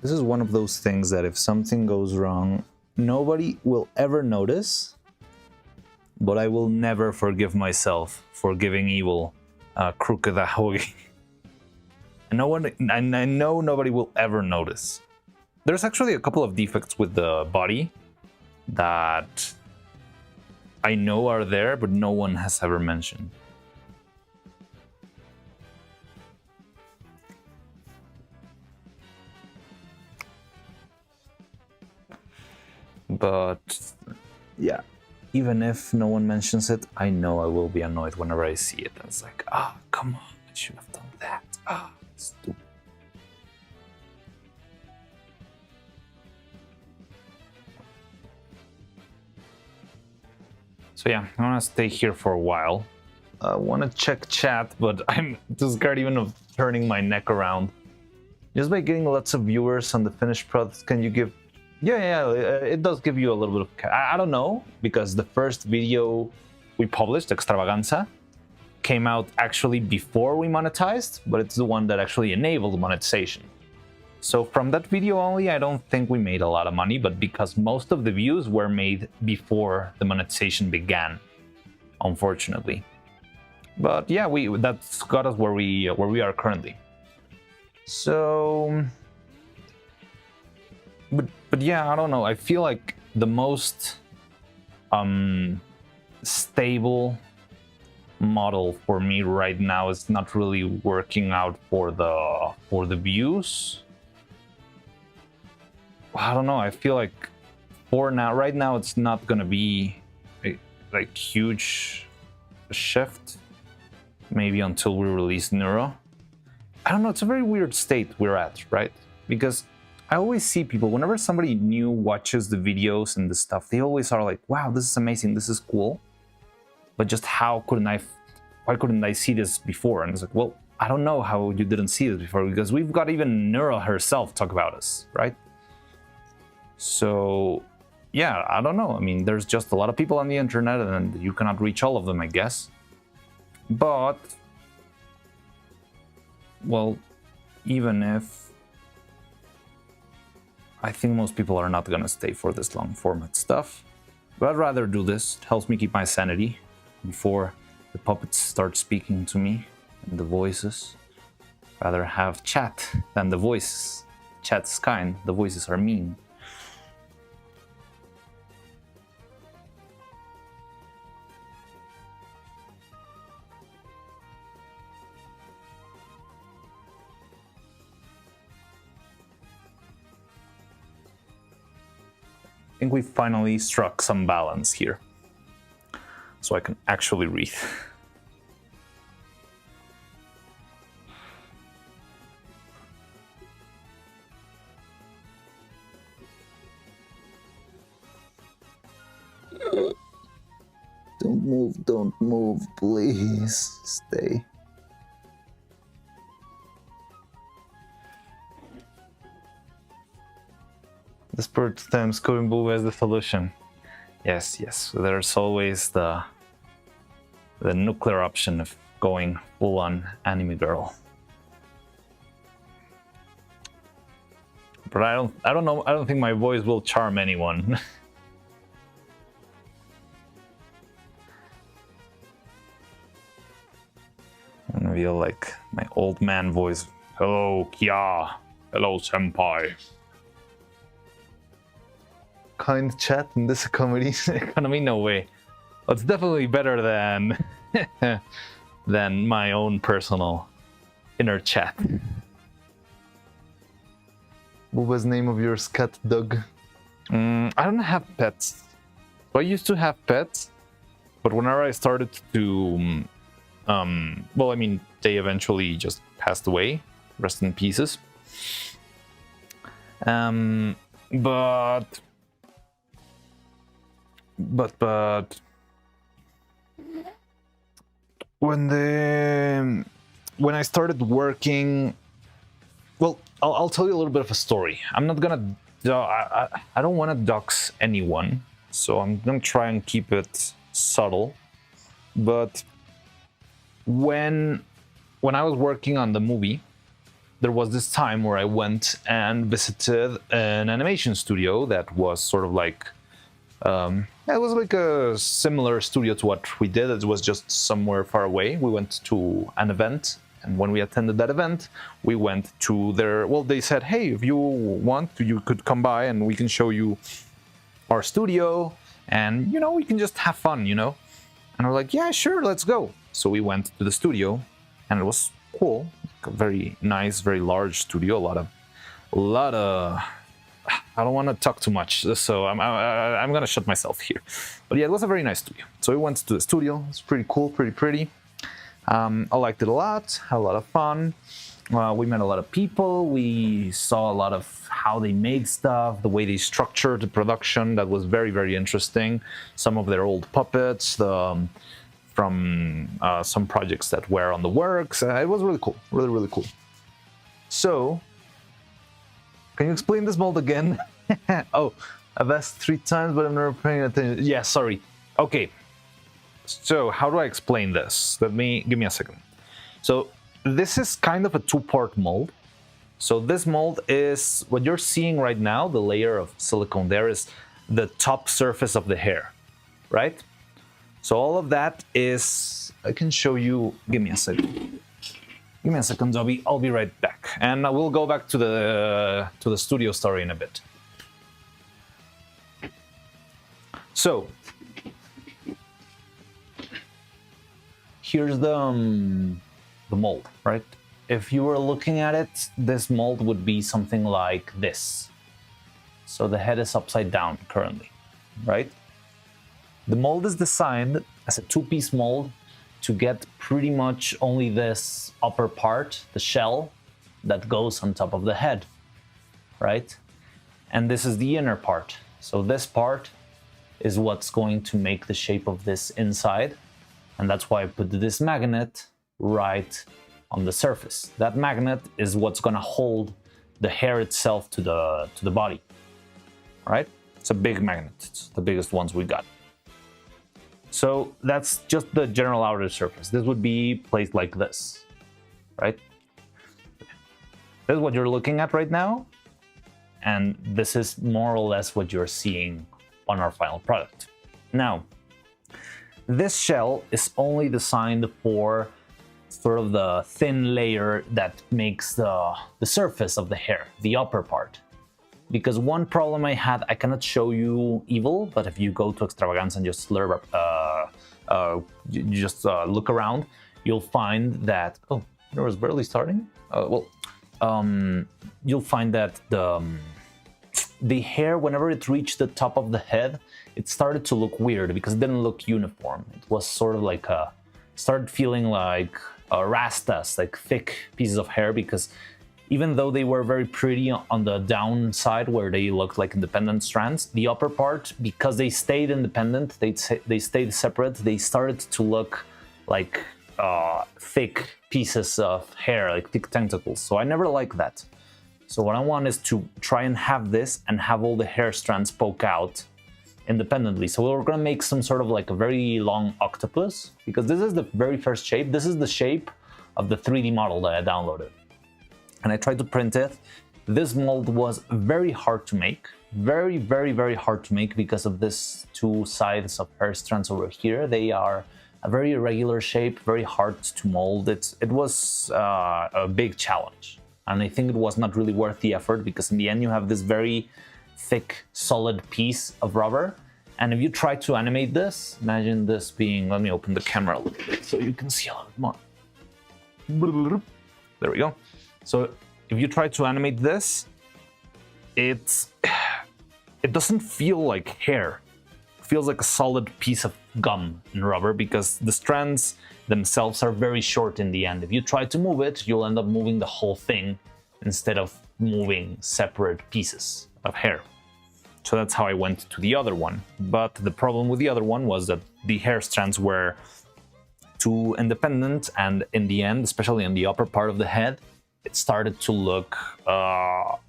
S1: This is one of those things that if something goes wrong, nobody will ever notice, but I will never forgive myself for giving evil a crooked ahogi. And I know nobody will ever notice. There's actually a couple of defects with the body that I know are there, but no one has ever mentioned. But yeah, even if no one mentions it, I know I will be annoyed whenever I see it. And it's like, come on, I should have done that. Stupid. So yeah, I'm gonna stay here for a while. I want to check chat, but I'm too scared even of turning my neck around. Just by getting lots of viewers on the finished product, can you give... Yeah, it does give you a little bit of... I don't know, because the first video we published, Extravaganza, came out actually before we monetized, but it's the one that actually enabled monetization. So from that video only, I don't think we made a lot of money, but because most of the views were made before the monetization began, unfortunately. But yeah, that's got us where we are currently. So... But yeah, I don't know. I feel like the most stable model for me right now is not really working out for the views. I don't know. I feel like right now it's not gonna be a like huge shift. Maybe until we release Neuro. I don't know. It's a very weird state we're at, right? Because I always see people, whenever somebody new watches the videos and the stuff, they always are like, wow, this is amazing, this is cool. But just why couldn't I see this before? And it's like, well, I don't know how you didn't see this before, because we've got even Neuro herself talk about us, right? So, yeah, I don't know. I mean, there's just a lot of people on the internet and you cannot reach all of them, I guess. But, well, even if... I think most people are not gonna stay for this long format stuff. But I'd rather do this. It helps me keep my sanity before the puppets start speaking to me and the voices. Rather have chat than the voices. Chat's kind, the voices are mean. I think we finally struck some balance here, so I can actually read. Don't move, please. Stay. The spirit times Kurimbu as the solution. Yes. There's always the nuclear option of going full on anime girl. But I don't know. I don't think my voice will charm anyone. I feel like my old man voice. Hello, Kya. Hello, senpai. Kind chat in this economy, no way. It's definitely better than than my own personal inner chat. What was the name of your cat dog? I don't have pets. So I used to have pets, but whenever I started to, well, I mean, they eventually just passed away. Rest in pieces. But when I started working, well, I'll tell you a little bit of a story. I'm not gonna, I don't want to dox anyone, so I'm gonna try and keep it subtle. But when I was working on the movie, there was this time where I went and visited an animation studio that was sort of like, it was like a similar studio to what we did. It was just somewhere far away. We went to an event, and when we attended that event, we went to their, well, they said, hey, if you want, you could come by and we can show you our studio, and, you know, we can just have fun, you know? And we're like, yeah, sure, let's go. So we went to the studio, and it was cool. A very nice, very large studio. A lot of. I don't want to talk too much, so I'm gonna shut myself here. But yeah, it was a very nice studio. So we went to the studio. It's pretty cool, pretty pretty. I liked it a lot. Had a lot of fun. We met a lot of people. We saw a lot of how they made stuff, the way they structured the production. That was very, very interesting. Some of their old puppets, from some projects that were on the works. It was really cool, really, really cool. So, can you explain this mold again? Oh, I've asked 3 times, but I'm never paying attention. Yeah, sorry. Okay. So, how do I explain this? Give me a second. So, this is kind of a 2-part mold. So, this mold is what you're seeing right now. The layer of silicone there is the top surface of the hair, right? So all of that is, I can show you, give me a second. Give me a second, I'll be right back. And I will go back to the studio story in a bit. So, here's the mold, right? If you were looking at it, this mold would be something like this. So the head is upside down currently, right? The mold is designed as a 2-piece mold to get pretty much only this upper part, the shell, that goes on top of the head, right? And this is the inner part. So this part is what's going to make the shape of this inside. And that's why I put this magnet right on the surface. That magnet is what's gonna hold the hair itself to the body, right? It's a big magnet. It's the biggest ones we got. So that's just the general outer surface. This would be placed like this, right? This is what you're looking at right now. And this is more or less what you're seeing on our final product. Now, this shell is only designed for sort of the thin layer that makes the surface of the hair, the upper part. Because one problem I had, I cannot show you evil, but if you go to Extravaganza and just look around, you'll find that, oh, it was barely starting? You'll find that the hair, whenever it reached the top of the head, it started to look weird because it didn't look uniform. It was sort of like started feeling like rastas, like thick pieces of hair, because even though they were very pretty on the downside where they looked like independent strands, the upper part, because they stayed independent, they stayed separate, they started to look like thick pieces of hair, like thick tentacles. So I never liked that. So what I want is to try and have this and have all the hair strands poke out independently. So we're gonna make some sort of like a very long octopus, because this is the very first shape. This is the shape of the 3D model that I downloaded. And I tried to print it. This mold was very hard to make. Very, very, very hard to make because of these 2 sides of hair strands over here. They are a very irregular shape, very hard to mold. It was a big challenge. And I think it was not really worth the effort, because in the end you have this very thick, solid piece of rubber. And if you try to animate this, imagine this being, let me open the camera a little bit so you can see a little bit more. There we go. So if you try to animate this, it doesn't feel like hair. It feels like a solid piece of gum and rubber because the strands themselves are very short in the end. If you try to move it, you'll end up moving the whole thing instead of moving separate pieces of hair. So that's how I went to the other one. But the problem with the other one was that the hair strands were too independent, and in the end, especially in the upper part of the head, it started to look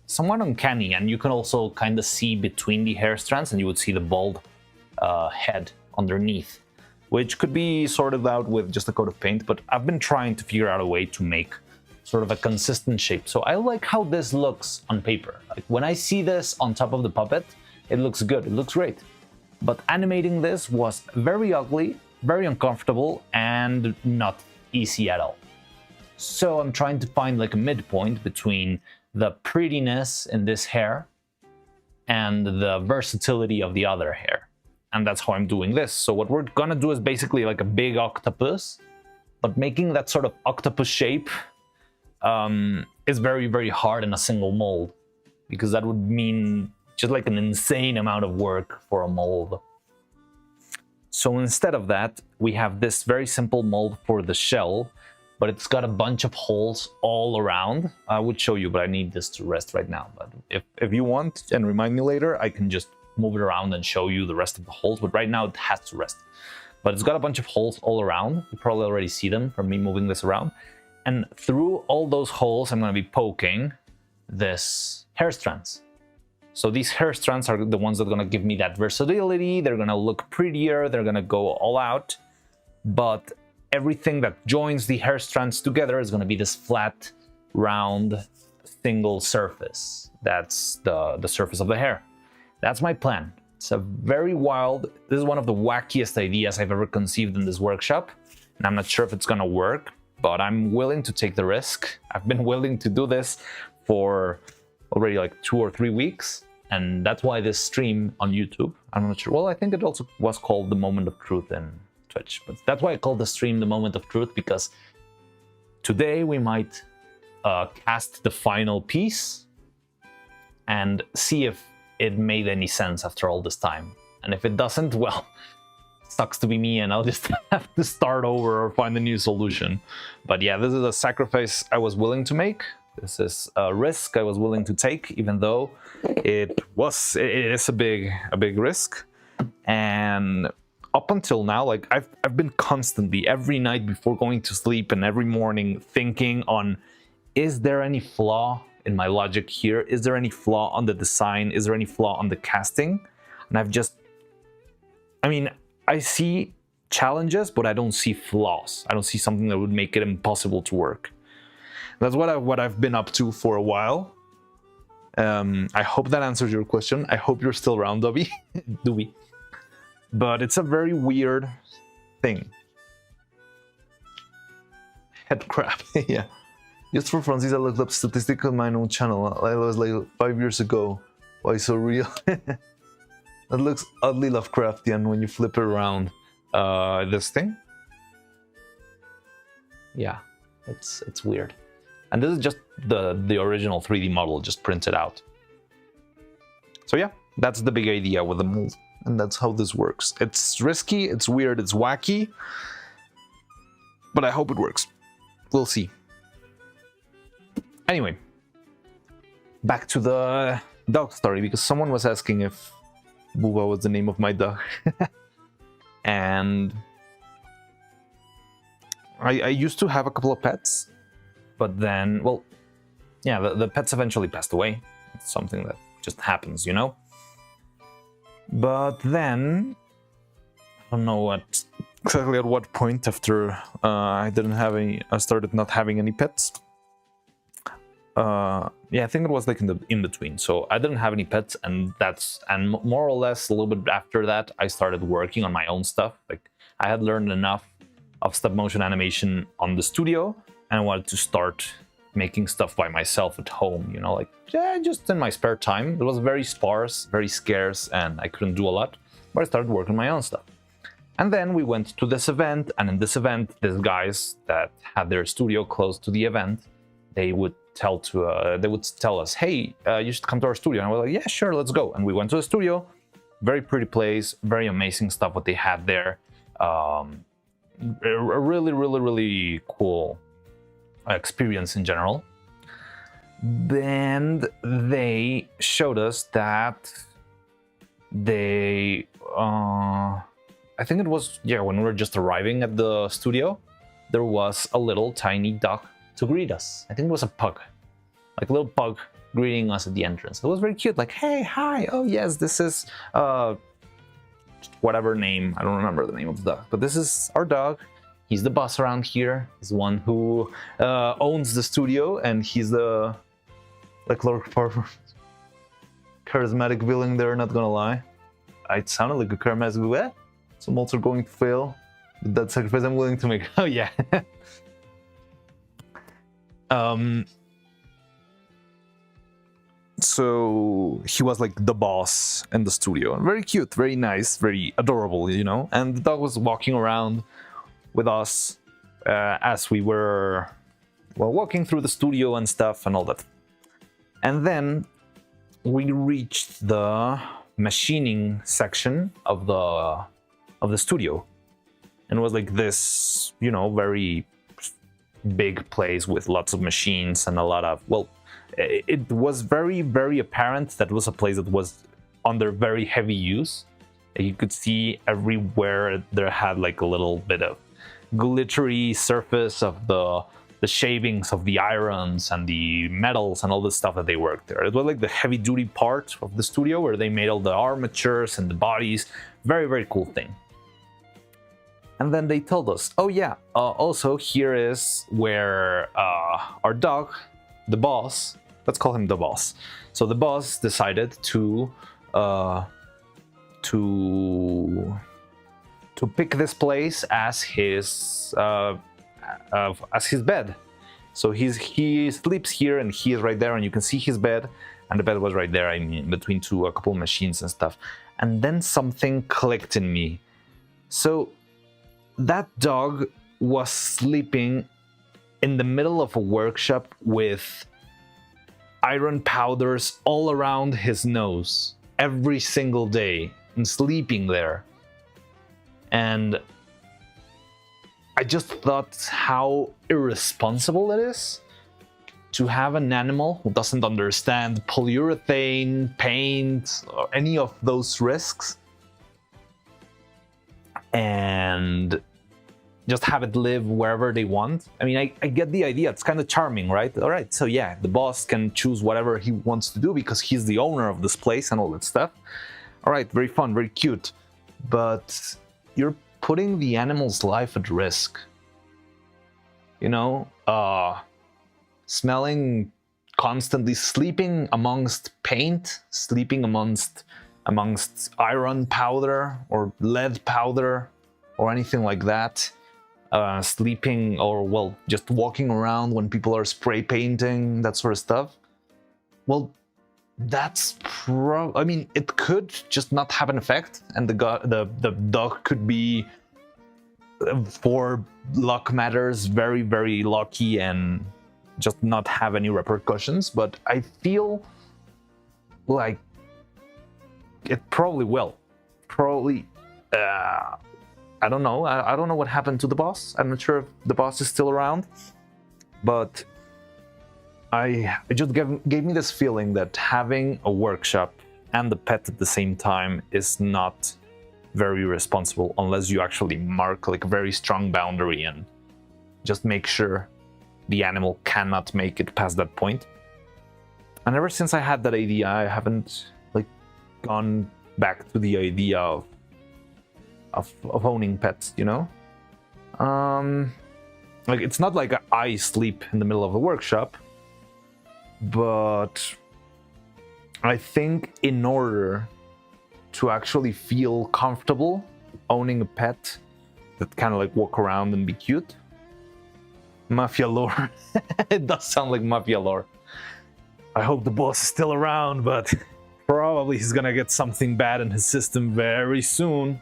S1: somewhat uncanny, and you can also kind of see between the hair strands, and you would see the bald head underneath, which could be sorted out with just a coat of paint, but I've been trying to figure out a way to make sort of a consistent shape. So I like how this looks on paper. Like when I see this on top of the puppet, it looks good, it looks great. But animating this was very ugly, very uncomfortable, and not easy at all. So I'm trying to find like a midpoint between the prettiness in this hair and the versatility of the other hair. And that's how I'm doing this. So what we're gonna do is basically like a big octopus, but making that sort of octopus shape is very, very hard in a single mold, because that would mean just like an insane amount of work for a mold. So instead of that, we have this very simple mold for the shell, but it's got a bunch of holes all around. I would show you, but I need this to rest right now. But if you want and remind me later, I can just move it around and show you the rest of the holes. But right now it has to rest. But it's got a bunch of holes all around. You probably already see them from me moving this around. And through all those holes, I'm going to be poking this hair strands. So these hair strands are the ones that are going to give me that versatility. They're going to look prettier. They're going to go all out. But everything that joins the hair strands together is going to be this flat, round, single surface. That's the surface of the hair. That's my plan. It's a very wild, this is one of the wackiest ideas I've ever conceived in this workshop. And I'm not sure if it's going to work, but I'm willing to take the risk. I've been willing to do this for already like 2 or 3 weeks. And that's why this stream on YouTube, I'm not sure. Well, I think it also was called The Moment of Truth in Twitch, but that's why I called the stream The Moment of Truth, because today we might cast the final piece and see if it made any sense after all this time. And if it doesn't, well, sucks to be me, and I'll just have to start over or find a new solution. But yeah, this is a sacrifice I was willing to make. This is a risk I was willing to take, even though it is a big risk. And up until now, like I've been constantly every night before going to sleep and every morning thinking on, is there any flaw in my logic here? Is there any flaw on the design? Is there any flaw on the casting? And I see challenges, but I don't see flaws. I don't see something that would make it impossible to work. That's what I've been up to for a while. I hope that answers your question. I hope you're still around, Dubby. But it's a very weird thing. Head crab, yeah. Just for Francis, I looked up statistics on my own channel. I was like 5 years ago. Why so real? That looks oddly Lovecraftian when you flip it around. This thing? Yeah, it's weird. And this is just the original 3D model, just printed out. So yeah, that's the big idea with the mold. And that's how this works. It's risky, it's weird, it's wacky. But I hope it works. We'll see. Anyway, back to the dog story, because someone was asking if Booba was the name of my dog. And I used to have a couple of pets, but then, well, yeah, the pets eventually passed away. It's something that just happens, you know? But then, I don't know exactly at what point after I started not having any pets. Yeah, I think it was like in between. So I didn't have any pets, and more or less a little bit after that, I started working on my own stuff. Like I had learned enough of stop motion animation on the studio, and I wanted to start making stuff by myself at home, you know, like just in my spare time. It was very sparse, very scarce, and I couldn't do a lot, but I started working my own stuff. And then we went to this event, and in this event, these guys that had their studio close to the event, they would tell us, hey, you should come to our studio. And I was like, yeah, sure, let's go. And we went to the studio, very pretty place, very amazing stuff what they had there. A really cool experience in general. Then they showed us that they I think it was, yeah, when we were just arriving at the studio, there was a little tiny dog to greet us. I think it was a pug, like a little pug greeting us at the entrance. It was very cute, like, hey, hi, oh yes, this is whatever name, I don't remember the name of the dog, but this is our dog. He's the boss around here. He's the one who owns the studio, and he's the charismatic villain there, not gonna lie. It sounded like a charismatic villain. Some mods are going to fail. That sacrifice I'm willing to make. Oh yeah. So he was like the boss in the studio. Very cute, very nice, very adorable, you know. And the dog was walking around with us as we were, well, walking through the studio and stuff and all that. And then we reached the machining section of the studio, and it was like this, you know, very big place with lots of machines and a lot of, well, it was very apparent that it was a place that was under very heavy use. You could see everywhere there had like a little bit of glittery surface of the shavings of the irons and the metals and all the stuff that they worked there. It was like the heavy duty part of the studio where they made all the armatures and the bodies. Very cool thing. And then they told us, oh yeah, also here is where our dog, the boss, let's call him the boss. So the boss decided to pick this place as his bed. So he sleeps here, and he is right there, and you can see his bed, and the bed was right there, I mean, between a couple machines and stuff. And then something clicked in me. So that dog was sleeping in the middle of a workshop with iron powders all around his nose every single day, and sleeping there. And I just thought how irresponsible it is to have an animal who doesn't understand polyurethane, paint, or any of those risks, and just have it live wherever they want. I mean, I get the idea. It's kind of charming, right? All right, so yeah, the boss can choose whatever he wants to do because he's the owner of this place and all that stuff. All right, very fun, very cute. But you're putting the animal's life at risk. You know, smelling constantly, sleeping amongst paint, sleeping amongst iron powder or lead powder or anything like that. Sleeping, or well, just walking around when people are spray painting, that sort of stuff. Well, that's I mean, it could just not have an effect, and the dog could be, for luck matters, very lucky and just not have any repercussions. But I feel like it probably will. Probably. I don't know. I don't know what happened to the boss. I'm not sure if the boss is still around, but it just gave me this feeling that having a workshop and the pet at the same time is not very responsible unless you actually mark like a very strong boundary and just make sure the animal cannot make it past that point. And ever since I had that idea, I haven't like gone back to the idea of owning pets, you know? Like, it's not like I sleep in the middle of a workshop, but I think in order to actually feel comfortable owning a pet that kind of like walk around and be cute, mafia lore. It does sound like mafia lore. I hope the boss is still around, but probably he's gonna get something bad in his system very soon.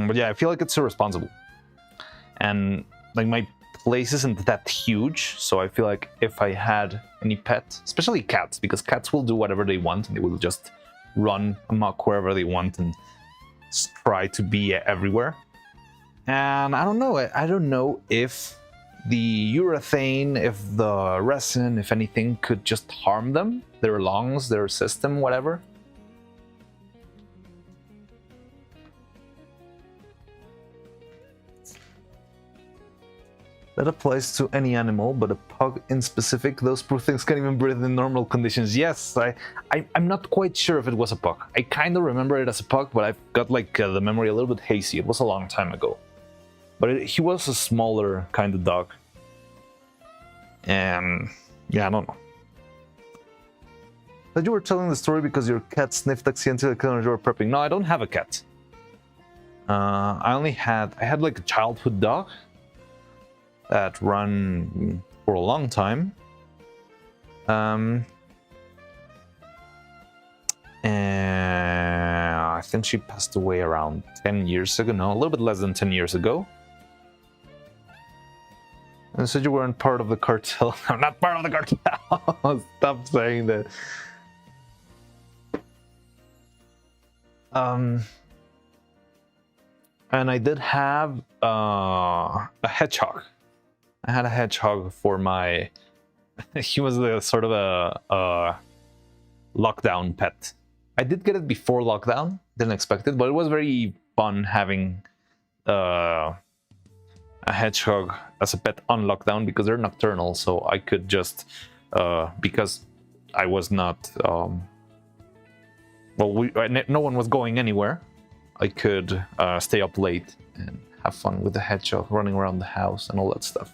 S1: But yeah, I feel like it's irresponsible. and like my place isn't that huge, so I feel like if I had any pet, especially cats, because cats will do whatever they want and they will just run amok wherever they want and try to be everywhere. And I don't know if the urethane, if the resin, if anything, could just harm them, their lungs, their system, whatever. That applies to any animal, but a pug in specific, those poor things can't even breathe in normal conditions. Yes, I'm not quite sure if it was a pug. I kind of remember it as a pug, but I've got like the memory a little bit hazy. It was a long time ago. But he was a smaller kind of dog. And yeah, I don't know. That you were telling the story because your cat sniffed accidentally when you were prepping. No, I don't have a cat. I had like a childhood dog that ran for a long time. And I think she passed away around 10 years ago. No, a little bit less than 10 years ago. And said you weren't part of the cartel. I'm not part of the cartel. Stop saying that. And I did have a hedgehog. I had a hedgehog for my... he was the sort of a lockdown pet. I did get it before lockdown. Didn't expect it, but it was very fun having a hedgehog as a pet on lockdown because they're nocturnal. So I could just... because I was not... no one was going anywhere. I could stay up late and have fun with the hedgehog running around the house and all that stuff.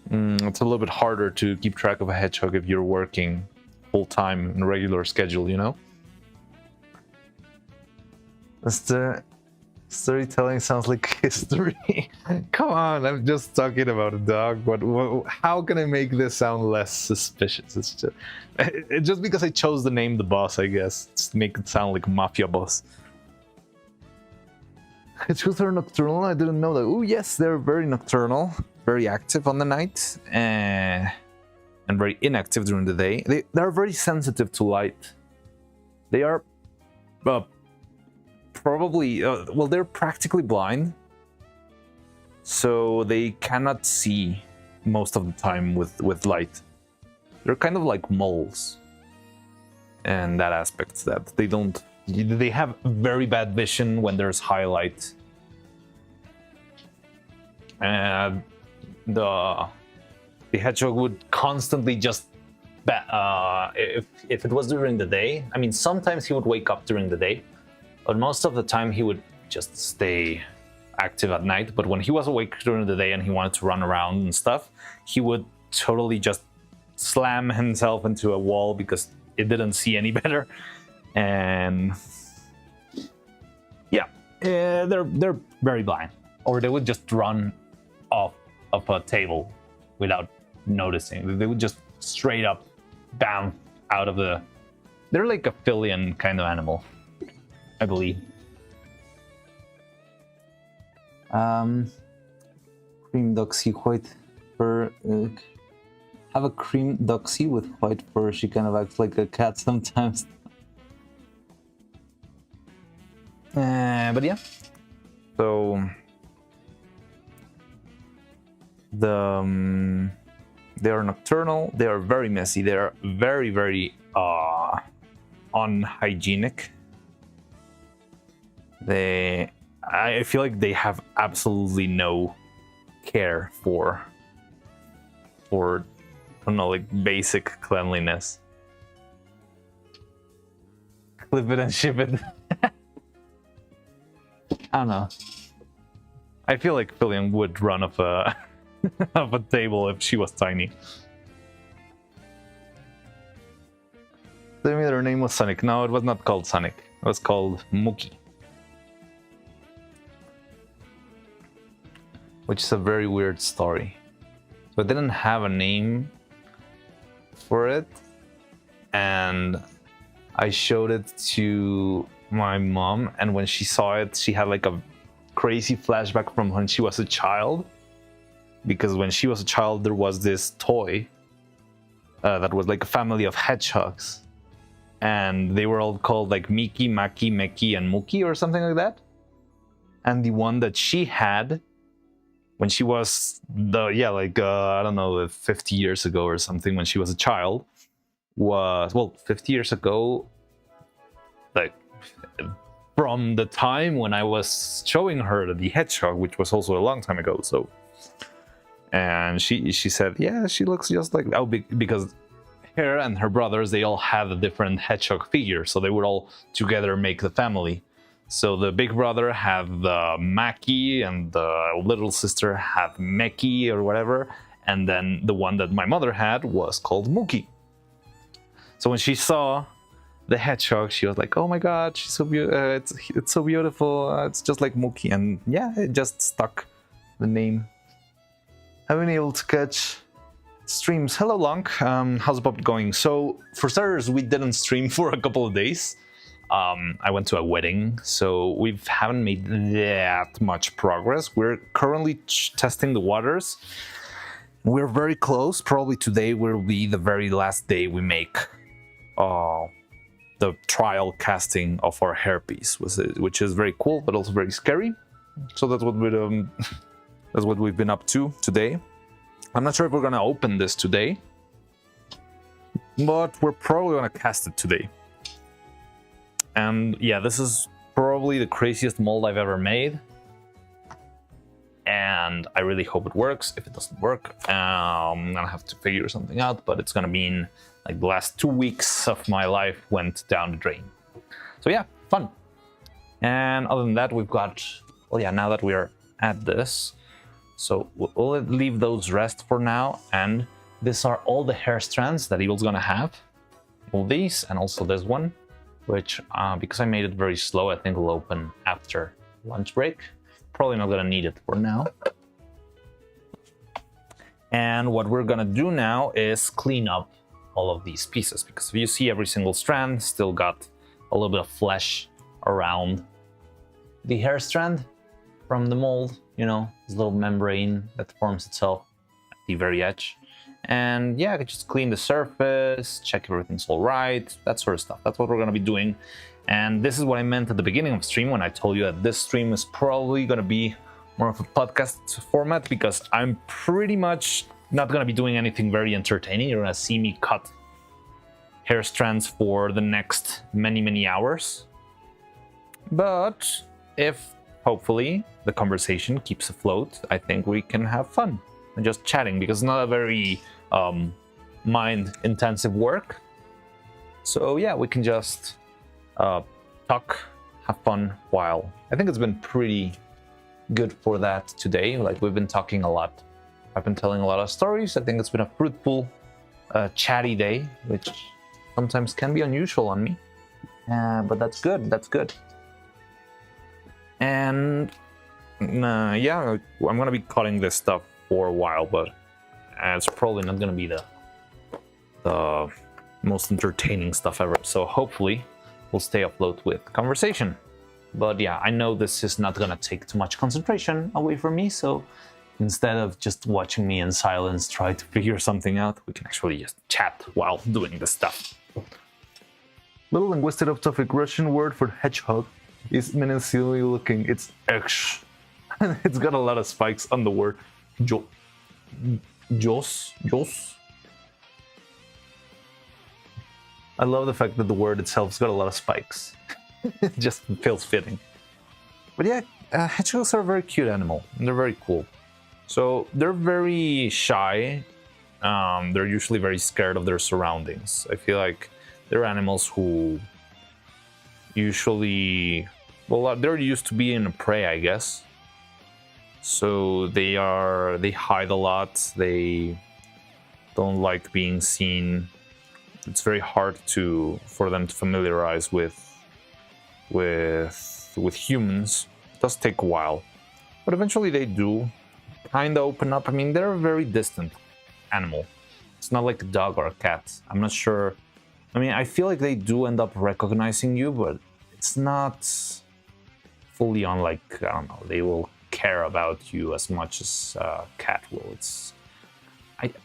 S1: It's a little bit harder to keep track of a hedgehog if you're working full-time in a regular schedule, you know? The storytelling sounds like history. Come on, I'm just talking about a dog. How can I make this sound less suspicious? It's just because I chose the name The Boss, I guess. Just to make it sound like Mafia Boss. Hedgehogs are nocturnal? I didn't know that. Oh yes, they're very nocturnal. Very active on the night. And very inactive during the day. They're very sensitive to light. They are... probably... they're practically blind. So they cannot see most of the time with light. They're kind of like moles. And that aspect that they don't... They have very bad vision when there's high light. And the hedgehog would constantly just... if it was during the day, I mean, sometimes he would wake up during the day, but most of the time he would just stay active at night. But when he was awake during the day and he wanted to run around and stuff, he would totally just slam himself into a wall because it didn't see any better. And yeah, they're very blind, or they would just run off of a table without noticing. They would just straight up bounce out of the... They're like a Philian kind of animal, I believe. Cream Doxy white fur. Have a cream Doxy with white fur. She kind of acts like a cat sometimes. But yeah, so they are nocturnal. They are very messy. They are very, very unhygienic. I feel like they have absolutely no care for I don't know, like basic cleanliness. Clip it and ship it. I don't know. I feel like Philian would run off a of a table if she was tiny. Tell me that her name was Sonic. No, it was not called Sonic. It was called Mookie. Which is a very weird story. So I didn't have a name for it. And I showed it to my mom, and when she saw it, she had like a crazy flashback from when she was a child. Because when she was a child, there was this toy that was like a family of hedgehogs. And they were all called like Miki, Maki, Meki, and Muki or something like that. And the one that she had when she was I don't know, 50 years ago or something, when she was a child, was, well, 50 years ago, like from the time when I was showing her the hedgehog, which was also a long time ago. So, and she said, yeah, she looks just like, oh, because her and her brothers, they all had a different hedgehog figure, so they would all together make the family. So the big brother had the Maki, and the little sister had Meki or whatever, and then the one that my mother had was called Muki. So when she saw the hedgehog, she was like, "Oh my God, she's so it's so beautiful. It's just like Muki." And yeah, it just stuck the name. I've been able to catch streams. Hello, Long. How's the pub going? So for starters, we didn't stream for a couple of days. I went to a wedding, so we haven't made that much progress. We're currently testing the waters. We're very close. Probably today will be the very last day we make the trial casting of our hairpiece, which is very cool, but also very scary. So that's what we've been up to today. I'm not sure if we're gonna open this today, but we're probably gonna cast it today. And yeah, this is probably the craziest mold I've ever made. And I really hope it works. If it doesn't work, I'm gonna have to figure something out, but it's gonna mean like the last 2 weeks of my life went down the drain. So yeah, fun. And other than that, we've got, well, yeah, now that we're at this, so we'll leave those rest for now. And these are all the hair strands that Evil's gonna have. All these, and also this one, which, because I made it very slow, I think will open after lunch break. Probably not gonna need it for now. And what we're gonna do now is clean up all of these pieces, because if you see, every single strand still got a little bit of flesh around the hair strand from the mold, you know, this little membrane that forms itself at the very edge. And yeah, I could just clean the surface, check if everything's all right, that sort of stuff. That's what we're gonna be doing. And this is what I meant at the beginning of the stream when I told you that this stream is probably gonna be more of a podcast format, because I'm pretty much not gonna be doing anything very entertaining. You're gonna see me cut hair strands for the next many hours. But if hopefully the conversation keeps afloat, I think we can have fun and just chatting, because it's not a very mind-intensive work. So yeah, we can just talk, have fun while. I think it's been pretty good for that today. Like, we've been talking a lot. I've been telling a lot of stories. I think it's been a fruitful, chatty day, which sometimes can be unusual on me. But that's good, that's good. And yeah, I'm gonna be cutting this stuff for a while, but it's probably not gonna be the most entertaining stuff ever. So hopefully we'll stay afloat with conversation. But yeah, I know this is not gonna take too much concentration away from me, so instead of just watching me in silence try to figure something out, we can actually just chat while doing this stuff. Little linguistic off topic, Russian word for hedgehog is menacingly looking. It's eksh. It's got a lot of spikes on the word. Jos. I love the fact that the word itself's got a lot of spikes. It just feels fitting. But yeah, hedgehogs are a very cute animal, and they're very cool. So they're very shy. They're usually very scared of their surroundings. I feel like they're animals who usually, well, they're used to being a prey, I guess. So they hide a lot. They don't like being seen. It's very hard for them to familiarize with humans. It does take a while, but eventually they do kind of open up. I mean, they're a very distant animal. It's not like a dog or a cat. I'm not sure. I mean, I feel like they do end up recognizing you, but it's not fully on, like, I don't know, they will care about you as much as a cat will.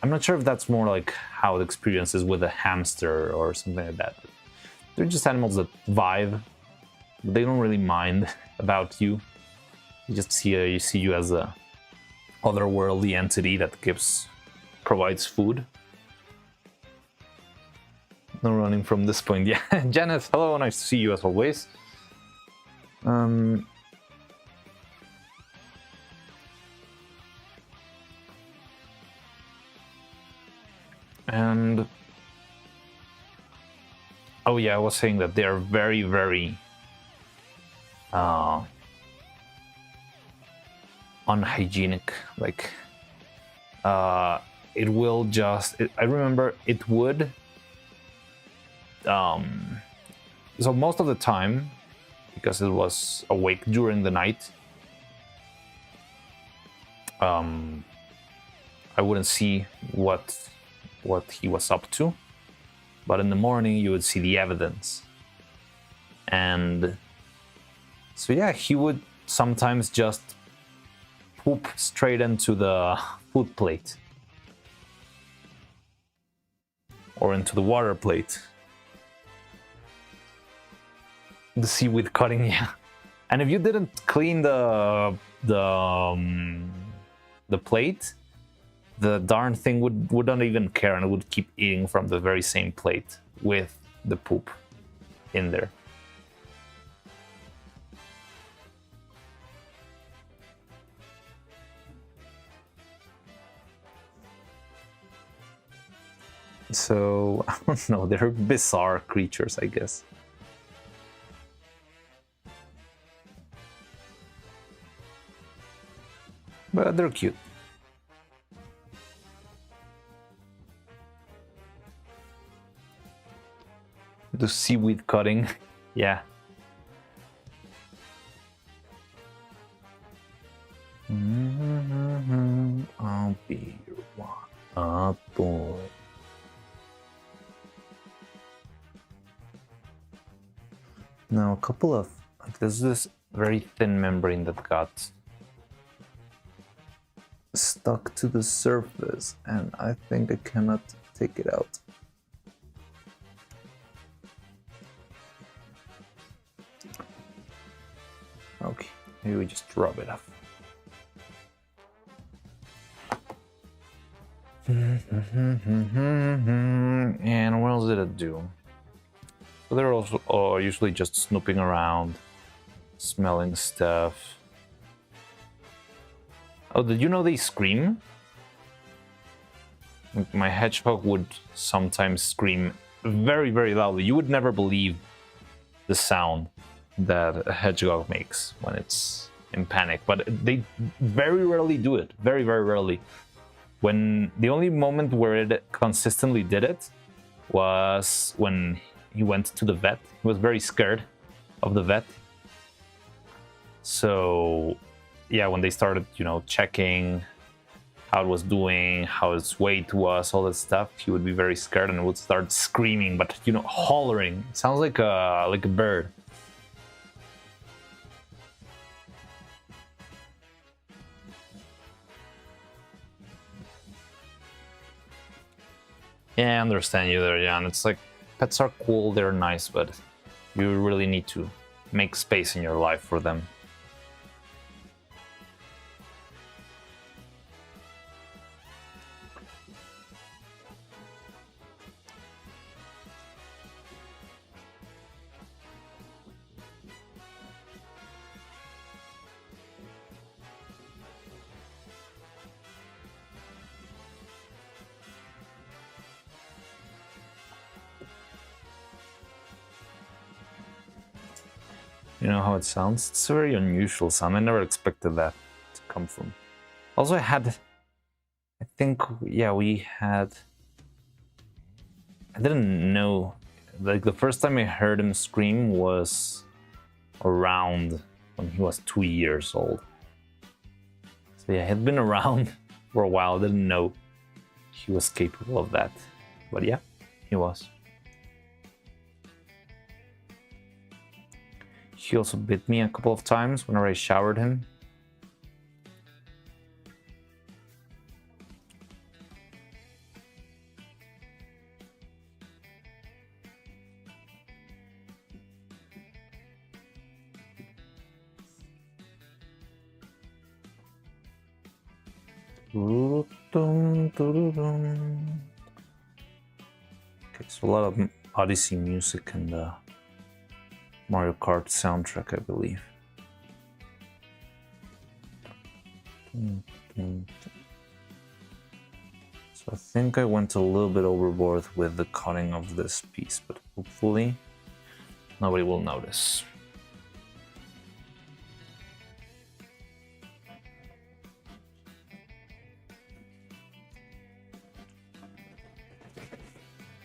S1: I'm not sure if that's more like how the experience is with a hamster or something like that. They're just animals that vibe, but they don't really mind about you. You just see you as a otherworldly entity that provides food. No running from this point. Yeah, Janet, hello, nice to see you as always. And oh yeah, I was saying that they are very, very unhygienic. Like, it will just. I remember it would. So most of the time, because it was awake during the night, I wouldn't see what he was up to, but in the morning you would see the evidence. And so yeah, he would sometimes just poop straight into the food plate or into the water plate. The seaweed cutting, yeah. And if you didn't clean the plate, the darn thing would not even care, and it would keep eating from the very same plate with the poop in there. So, I don't know, they're bizarre creatures, I guess. But they're cute. The seaweed cutting, yeah. I'll be your one boy. Now, a couple of, like, there's this very thin membrane that got stuck to the surface, and I think I cannot take it out. Okay, maybe we just rub it off. And what else did it do? So they're also usually just snooping around, smelling stuff. Oh, did you know they scream? My hedgehog would sometimes scream very, very loudly. You would never believe the sound that a hedgehog makes when it's in panic, but they very rarely do it. Very, very rarely. When the only moment where it consistently did it was when he went to the vet. He was very scared of the vet. So yeah, when they started, checking how it was doing, how its weight was, all that stuff, he would be very scared and would start screaming, but hollering. It sounds like a bird. Yeah, I understand you there, Jan. It's like, pets are cool, they're nice, but you really need to make space in your life for them. You know how it sounds? It's a very unusual sound. I never expected that to come from. Also, I didn't know. Like, the first time I heard him scream was around when he was 2 years old. So yeah, he'd been around for a while. I didn't know he was capable of that. But yeah, he was. He also bit me a couple of times whenever I showered him. Okay, so a lot of Odyssey music in the Mario Kart soundtrack, I believe. So I think I went a little bit overboard with the cutting of this piece, but hopefully nobody will notice.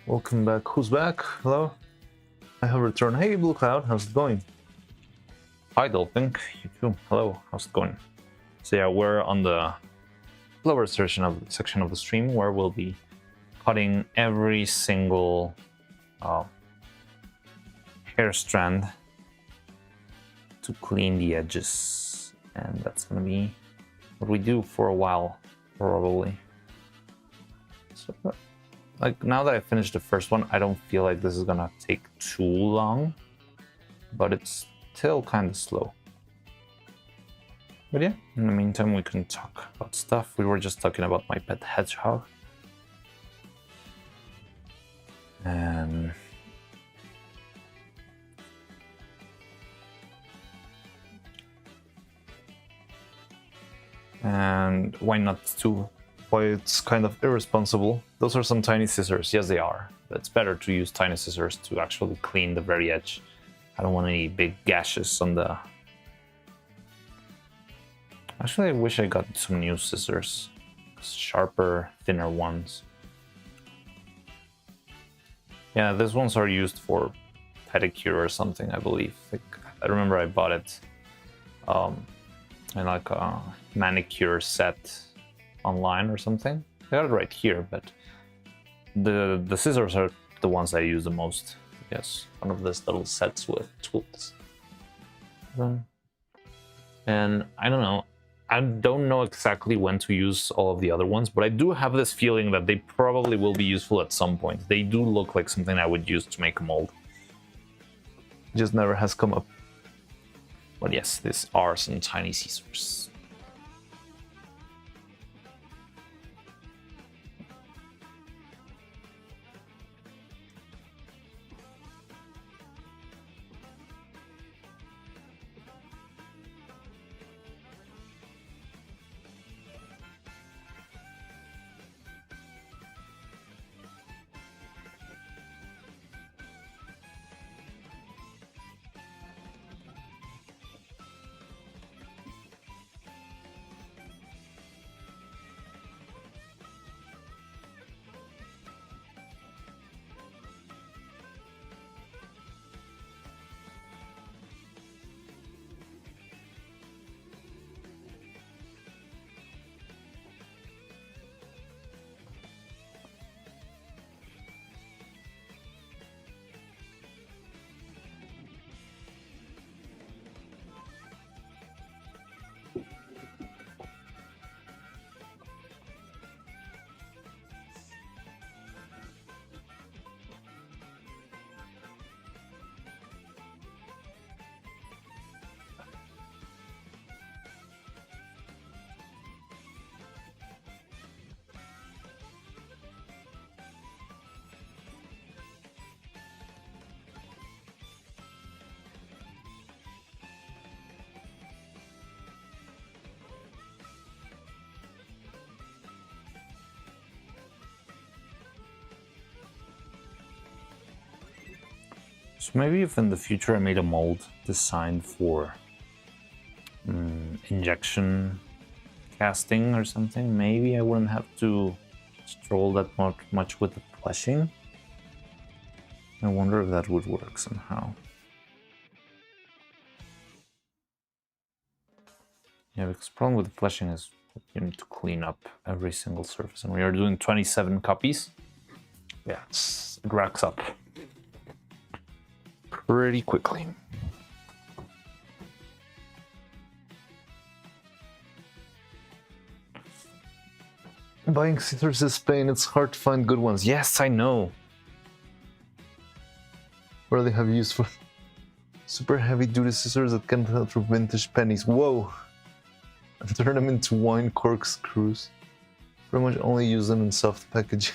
S1: Welcome back. Who's back? Hello? I have returned. Hey, Blue Cloud, how's it going? Hi, Dolphin. You too. Hello, how's it going? So yeah, we're on the lower section of the stream where we'll be cutting every single hair strand to clean the edges, and that's gonna be what we do for a while, probably. So, like, now that I finished the first one, I don't feel like this is gonna take too long, but it's still kind of slow. But yeah, in the meantime, we can talk about stuff. We were just talking about my pet hedgehog. And why not too? Why it's kind of irresponsible. Those are some tiny scissors. Yes, they are. But it's better to use tiny scissors to actually clean the very edge. I don't want any big gashes on the... Actually, I wish I got some new scissors. Sharper, thinner ones. Yeah, these ones are used for pedicure or something, I believe. Like, I remember I bought it in like a manicure set online or something. I got it right here, but the scissors are the ones I use the most. Yes, one of these little sets with tools. And I don't know. I don't know exactly when to use all of the other ones, but I do have this feeling that they probably will be useful at some point. They do look like something I would use to make a mold. Just never has come up. But yes, these are some tiny scissors. So maybe if in the future I made a mold designed for injection casting or something, maybe I wouldn't have to stroll that much with the plushing. I wonder if that would work somehow. Yeah, because the problem with the fleshing is you need to clean up every single surface, and we are doing 27 copies. Yeah, it racks up pretty quickly. Buying scissors is pain, it's hard to find good ones. Yes, I know. Rarely have used for super heavy duty scissors that can cut through vintage pennies. Whoa! And turn them into wine corkscrews. Pretty much only use them in soft packaging.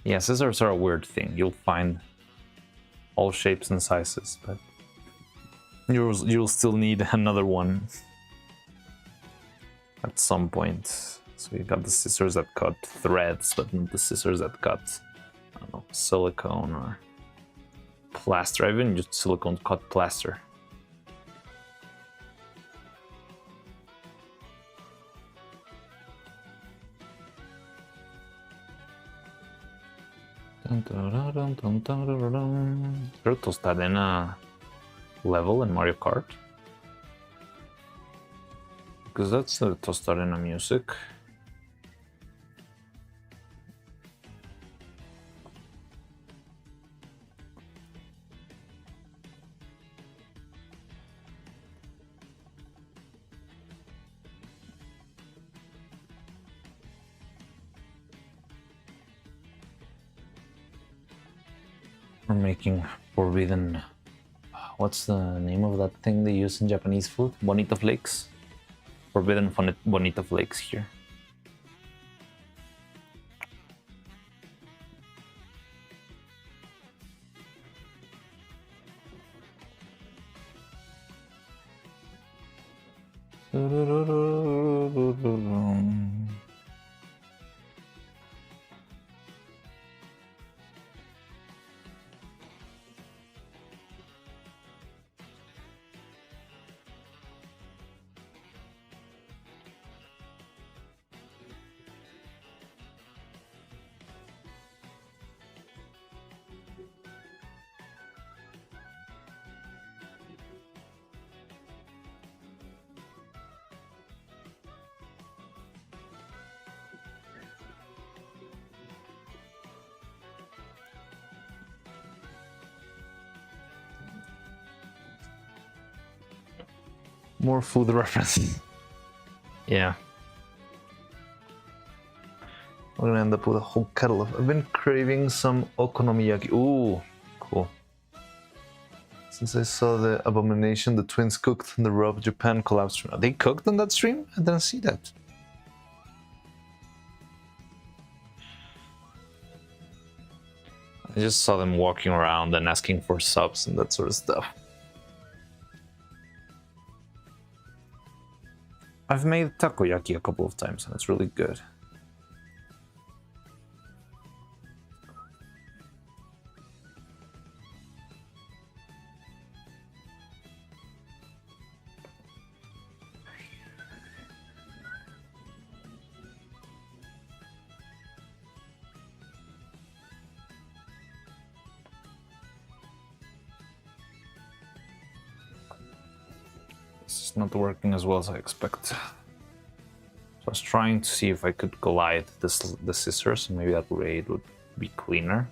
S1: Yeah, scissors are a weird thing. You'll find all shapes and sizes, but you'll still need another one at some point. So you got the scissors that cut threads, but not the scissors that cut, I don't know, silicone or plaster. I even used silicone to cut plaster. Is there a Tostadena level in Mario Kart? Because that's the Tostadena music. We're making forbidden... What's the name of that thing they use in Japanese food? Bonito flakes? Forbidden bonito flakes here. More food references. Yeah. We're gonna end up with a whole kettle of... I've been craving some okonomiyaki. Ooh, cool. Since I saw the Abomination the twins cooked in the Rob Japan collab stream. Are they cooked on that stream? I didn't see that. I just saw them walking around and asking for subs and that sort of stuff. I've made takoyaki a couple of times and it's really good. It's not working as well as I expect. So I was trying to see if I could glide the scissors, and maybe that way it would be cleaner.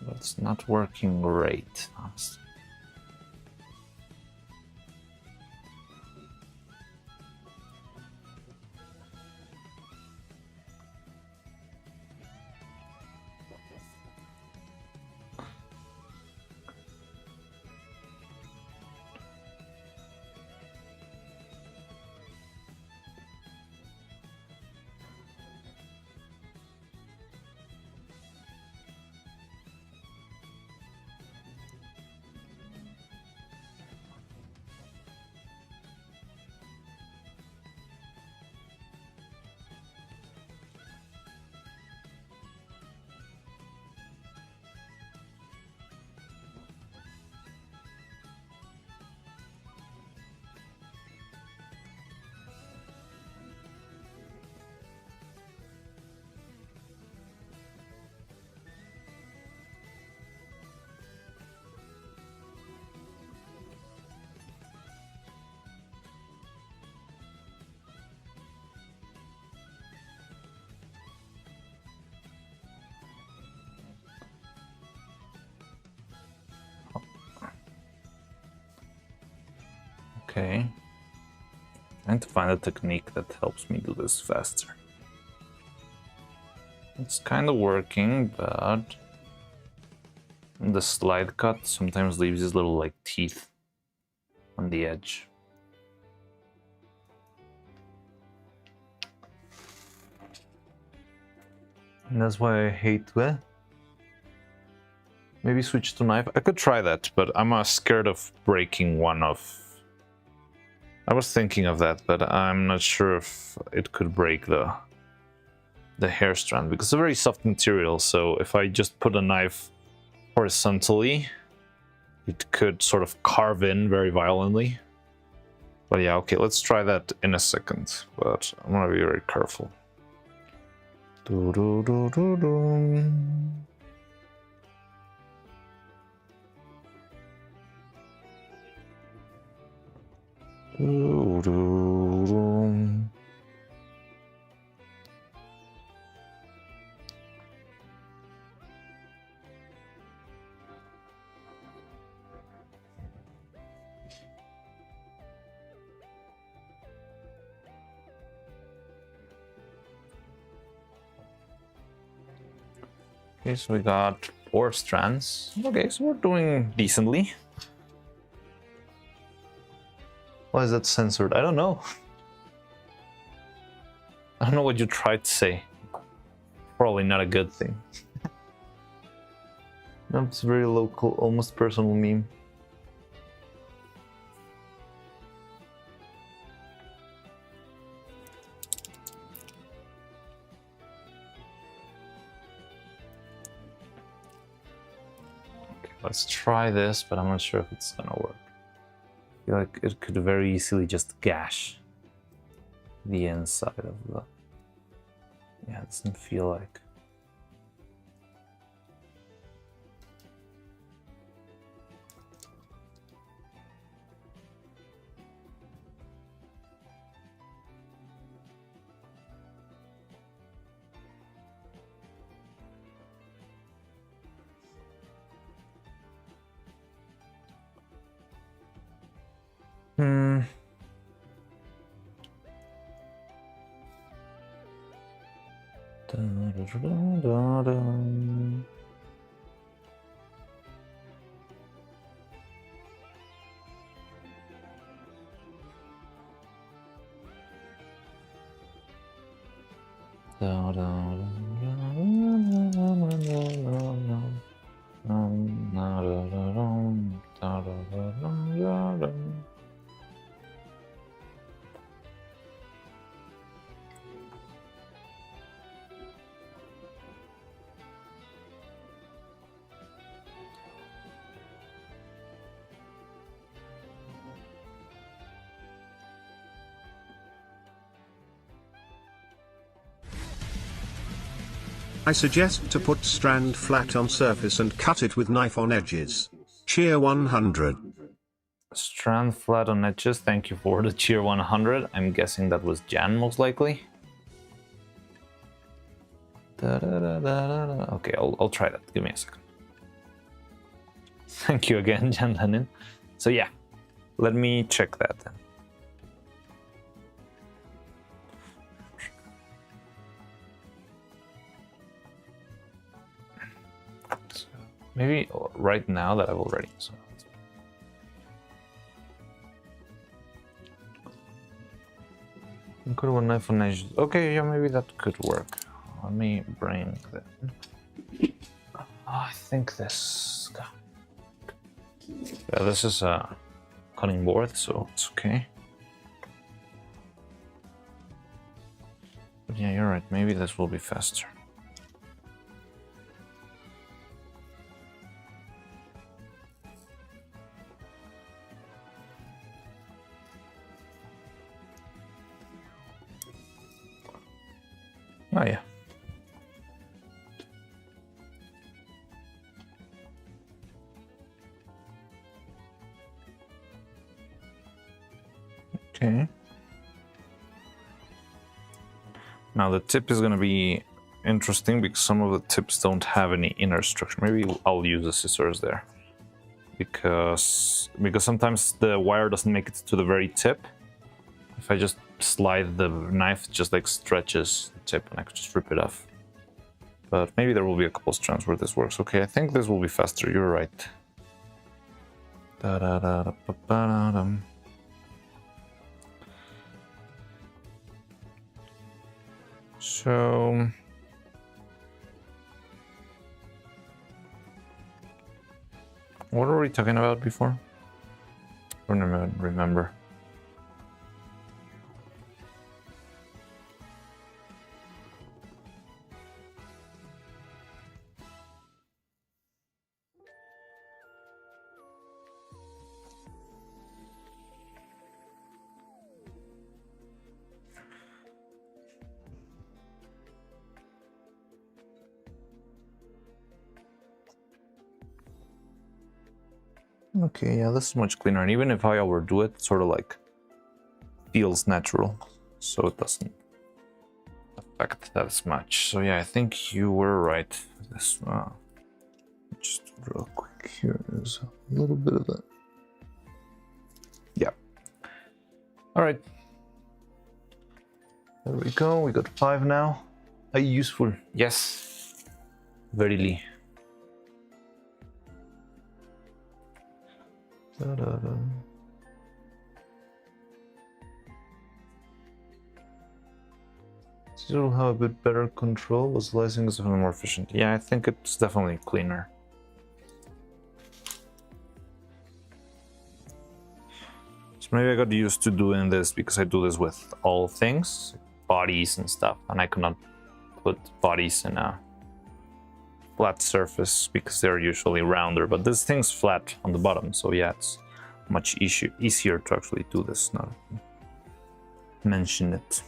S1: But it's not working great, honestly. Okay. Trying to find a technique that helps me do this faster. It's kind of working, but the slide cut sometimes leaves these little like teeth on the edge. And that's why I hate that. Maybe switch to knife. I could try that, but I'm scared of breaking one of... I was thinking of that, but I'm not sure if it could break the hair strand, because it's a very soft material, so if I just put a knife horizontally, it could sort of carve in very violently. But yeah, okay, let's try that in a second, but I'm gonna be very careful. Do, do, do, do, do. Do, do, do. Okay, so we got 4 strands. Okay, so we're doing decently. Why is that censored? I don't know. I don't know what you tried to say. Probably not a good thing. No, it's a very local, almost personal meme. Let's try this, but I'm not sure if it's gonna work. I feel like it could very easily just gash the inside of the... Yeah, it doesn't feel like... Da, da, da, da, da. Da, da, da.
S2: I suggest to put strand flat on surface and cut it with knife on edges. Cheer 100.
S1: Strand flat on edges, thank you for the cheer 100. I'm guessing that was Jan, most likely. Da, da, da, da, da. Okay, I'll try that. Give me a second. Thank you again, Jan Lenin. So yeah, let me check that then. So maybe right now that I've already... So. Could one knife on edge. Okay, yeah, maybe that could work. Let me bring that. I think this. Yeah, this is a cutting board, so it's okay. But yeah, you're right. Maybe this will be faster. Oh yeah. Okay. Now the tip is going to be interesting because some of the tips don't have any inner structure. Maybe I'll use the scissors there. because sometimes the wire doesn't make it to the very tip. If I just slide the knife, it just like stretches the tip and I could just rip it off. But maybe there will be a couple strands where this works. Okay, I think this will be faster. You're right. So what were we talking about before? I don't remember. Okay, yeah, this is much cleaner. And even if I overdo it, it sort of like feels natural. So it doesn't affect that as much. So yeah, I think you were right. This just real quick here is a little bit of that. Yeah. All right. There we go. We got 5 now. A useful. Yes. Verily. Da-da-da. So it'll have a bit better control, but slicing is definitely more efficient. Yeah, I think it's definitely cleaner. So maybe I got used to doing this because I do this with all things, bodies and stuff, and I cannot put bodies in a flat surface because they're usually rounder, but this thing's flat on the bottom, so yeah, it's much easier to actually do this now. Mention it.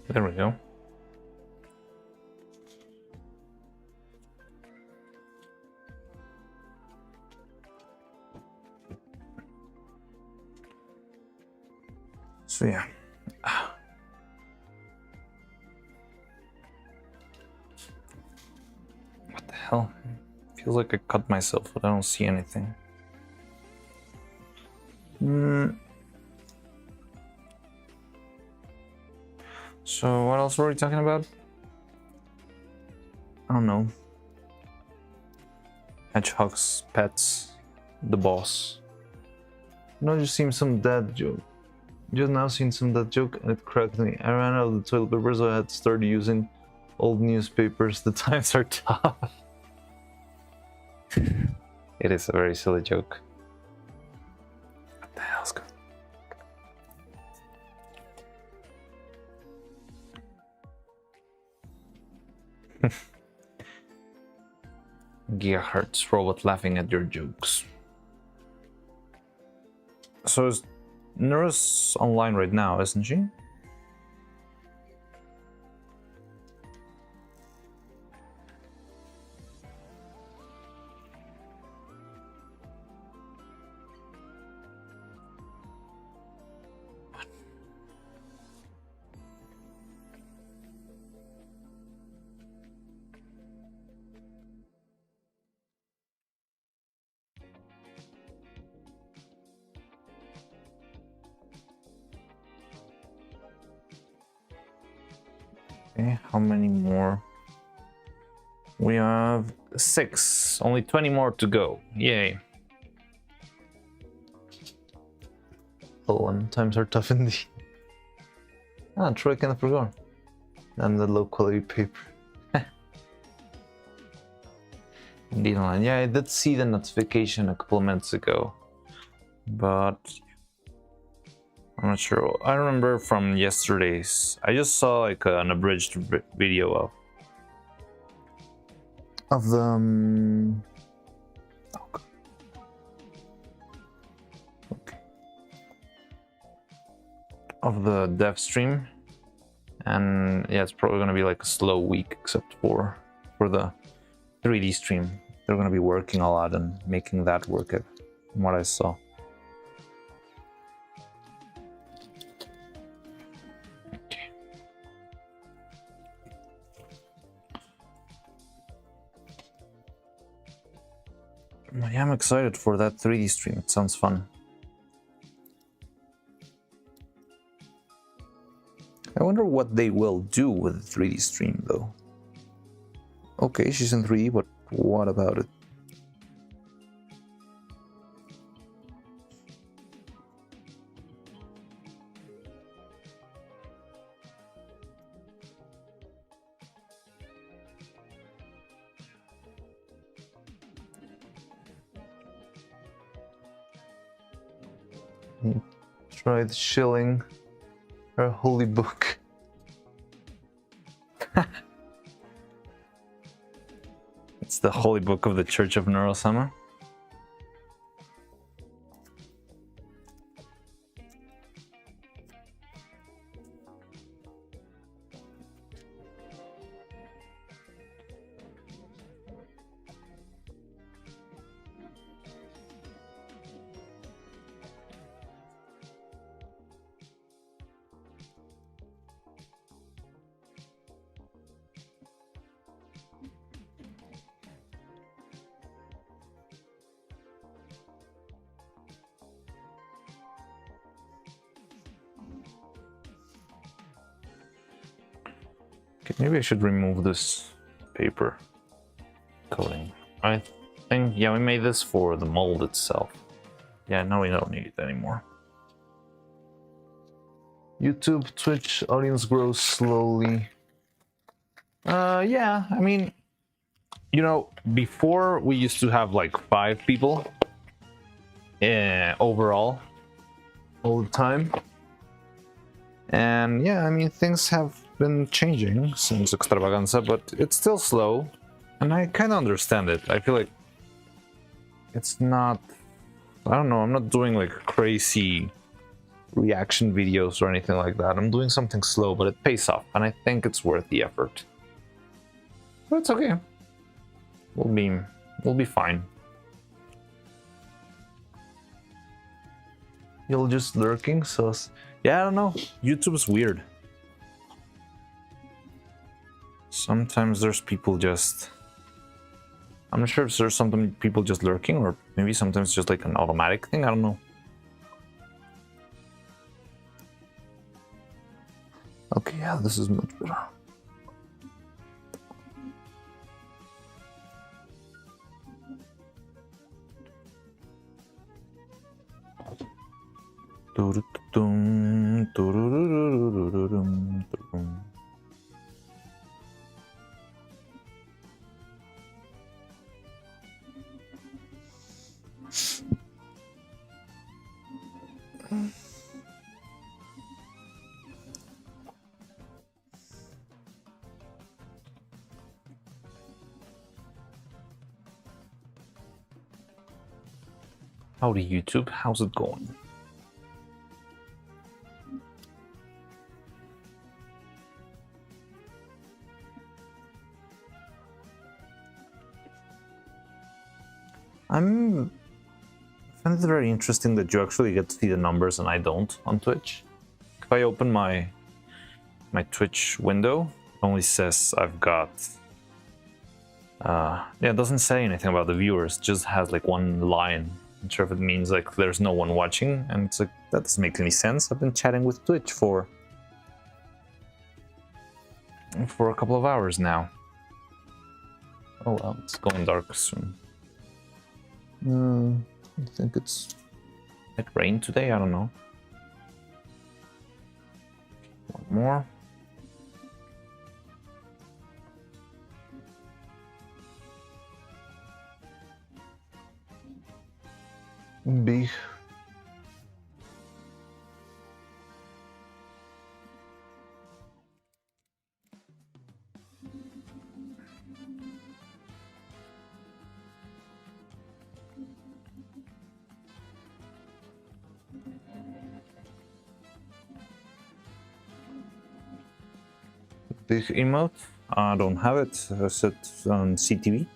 S1: There we go. So yeah. What the hell? Feels like I cut myself, but I don't see anything. So what else were we talking about? I don't know. Hedgehogs, pets, the boss. No, just seen some dad joke. Just now seen some dad joke and it cracked me. I ran out of the toilet paper, so I had to start using old newspapers. The times are tough. It is a very silly joke. What the hell's going on? Gigahertz robot laughing at your jokes. So is Neuro-Sama online right now, isn't she? Okay, how many more? We have 6. Only 20 more to go. Yay. Oh, and times are tough indeed. Ah, Troy kind of forgot. And the low quality paper. Indeed online. Yeah, I did see the notification a couple of minutes ago. But I'm not sure. I remember from yesterday's. I just saw like an abridged video of the. Oh God. Okay. Of the dev stream, and yeah, it's probably gonna be like a slow week, except for the 3D stream. they're gonna be working a lot on making that work, from what I saw. I am excited for that 3D stream. It sounds fun. I wonder what they will do with the 3D stream, though. Okay, she's in 3D, but what about it? Tried shilling her holy book. It's the holy book of the Church of Neuro-Sama. Okay, maybe I should remove this paper coating. I think, yeah, we made this for the mold itself. Yeah, now we don't need it anymore. YouTube, Twitch audience grows slowly. Yeah, I mean, you know, before we used to have like 5 people overall all the time. And yeah, I mean, things have been changing since Extravaganza, but it's still slow, and I kind of understand it. I feel like it's not, I don't know, I'm not doing like crazy reaction videos or anything like that. I'm doing something slow, but it pays off, and I think it's worth the effort. But it's okay. We'll be fine. You're just lurking, so yeah, I don't know. YouTube's weird. Sometimes there's people just, I'm not sure if there's some people just lurking, or maybe sometimes just like an automatic thing. I don't know. Okay, yeah, this is much better. Howdy YouTube, how's it going? I find it very interesting that you actually get to see the numbers and I don't on Twitch. If I open my Twitch window, it only says I've got yeah, it doesn't say anything about the viewers, it just has like one line. I'm not sure if it means like there's no one watching, and it's like, that doesn't make any sense. I've been chatting with Twitch for a couple of hours now. Oh well, it's going dark soon. I think it's it rained today, I don't know. One more. Big. Big emote. I don't have it. I set on CTV.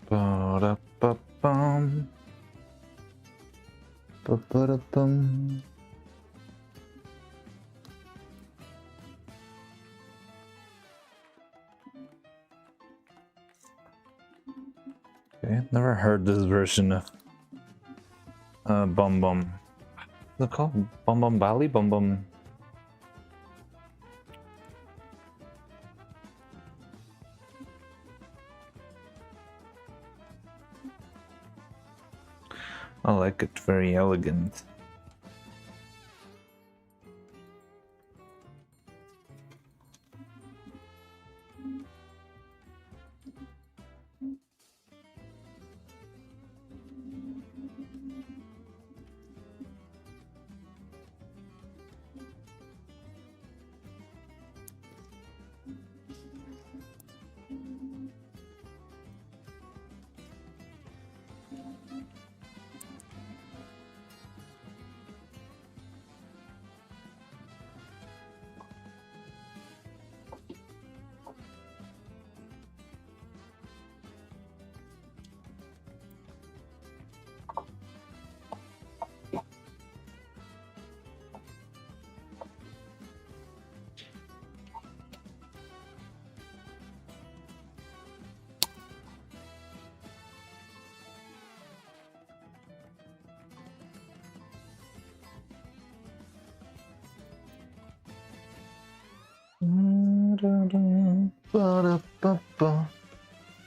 S1: Ba-da-ba-bum. Ba-ba-da-bum. Okay, never heard this version of Bum Bum. What's it called? Bum Bum Bali? Bum Bum. I like it, very elegant.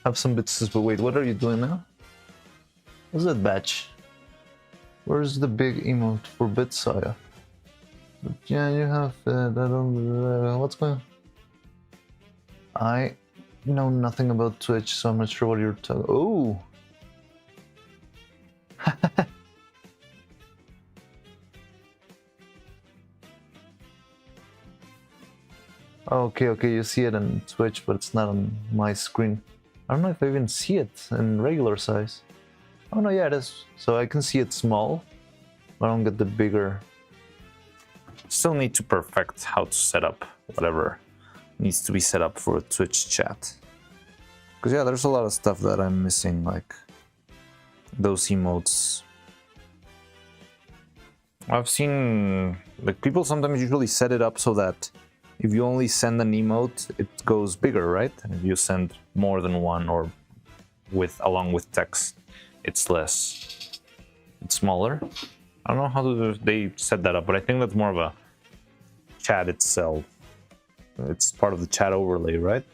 S1: Have some bits, but wait, what are you doing now? What's that batch? Where's the big emote for Bitsaya? Yeah, you have what's going on? I know nothing about Twitch, so I'm not sure what you're talking. Oh! Okay, you see it on Twitch, but it's not on my screen. I don't know if I even see it in regular size. Oh no, yeah, it is. So I can see it small, but I don't get the bigger. Still need to perfect how to set up whatever needs to be set up for a Twitch chat. Because yeah, there's a lot of stuff that I'm missing, like those emotes. I've seen, like, people sometimes usually set it up so that if you only send an emote, it goes bigger, right? And if you send more than one or along with text, it's less. It's smaller. I don't know how they set that up, but I think that's more of a chat itself. It's part of the chat overlay, right?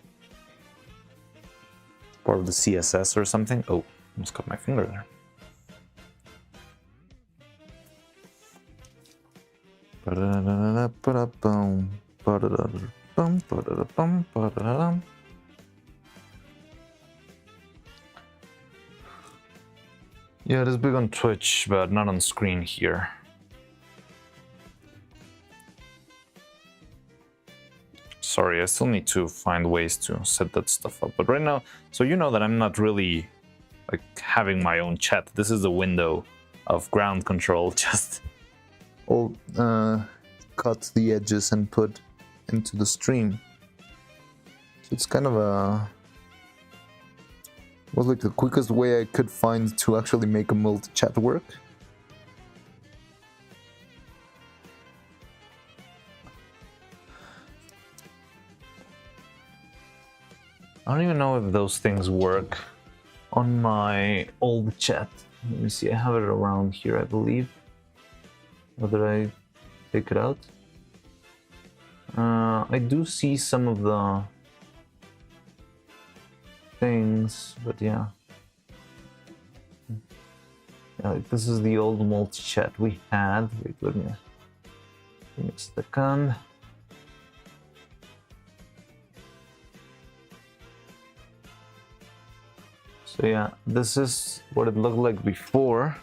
S1: Part of the CSS or something. Oh, almost cut my finger there. Yeah, it is big on Twitch, but not on screen here. Sorry, I still need to find ways to set that stuff up. But right now, so you know that I'm not really like having my own chat. This is the window of ground control. Just all cut the edges and put into the stream. So it's kind of a was like the quickest way I could find to actually make a multi-chat work. I don't even know if those things work on my old chat. Let me see, I have it around here, I believe. Or did I take it out? I do see some of the things, but yeah. Like this is the old multi-chat we had. Wait, let me give me a second. So yeah, this is what it looked like before,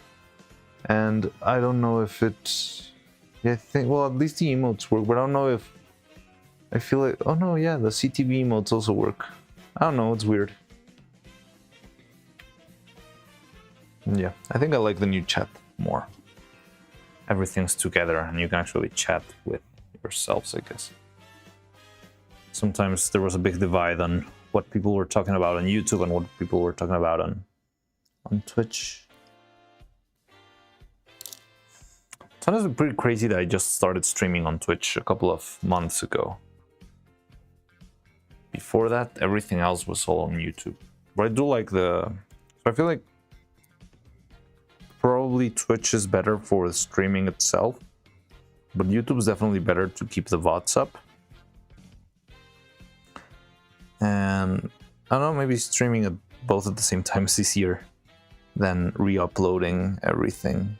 S1: and I don't know if it Yeah, I think, well, at least the emotes work, but I don't know if, I feel like, oh no, yeah, the CTV emotes also work. I don't know, it's weird. Yeah, I think I like the new chat more. Everything's together and you can actually chat with yourselves, I guess. Sometimes there was a big divide on what people were talking about on YouTube and what people were talking about on Twitch. It's honestly pretty crazy that I just started streaming on Twitch a couple of months ago. Before that, everything else was all on YouTube. But I do like the... So I feel like probably Twitch is better for the streaming itself, but YouTube is definitely better to keep the VODs up. And I don't know, maybe streaming it both at the same time is easier than re-uploading everything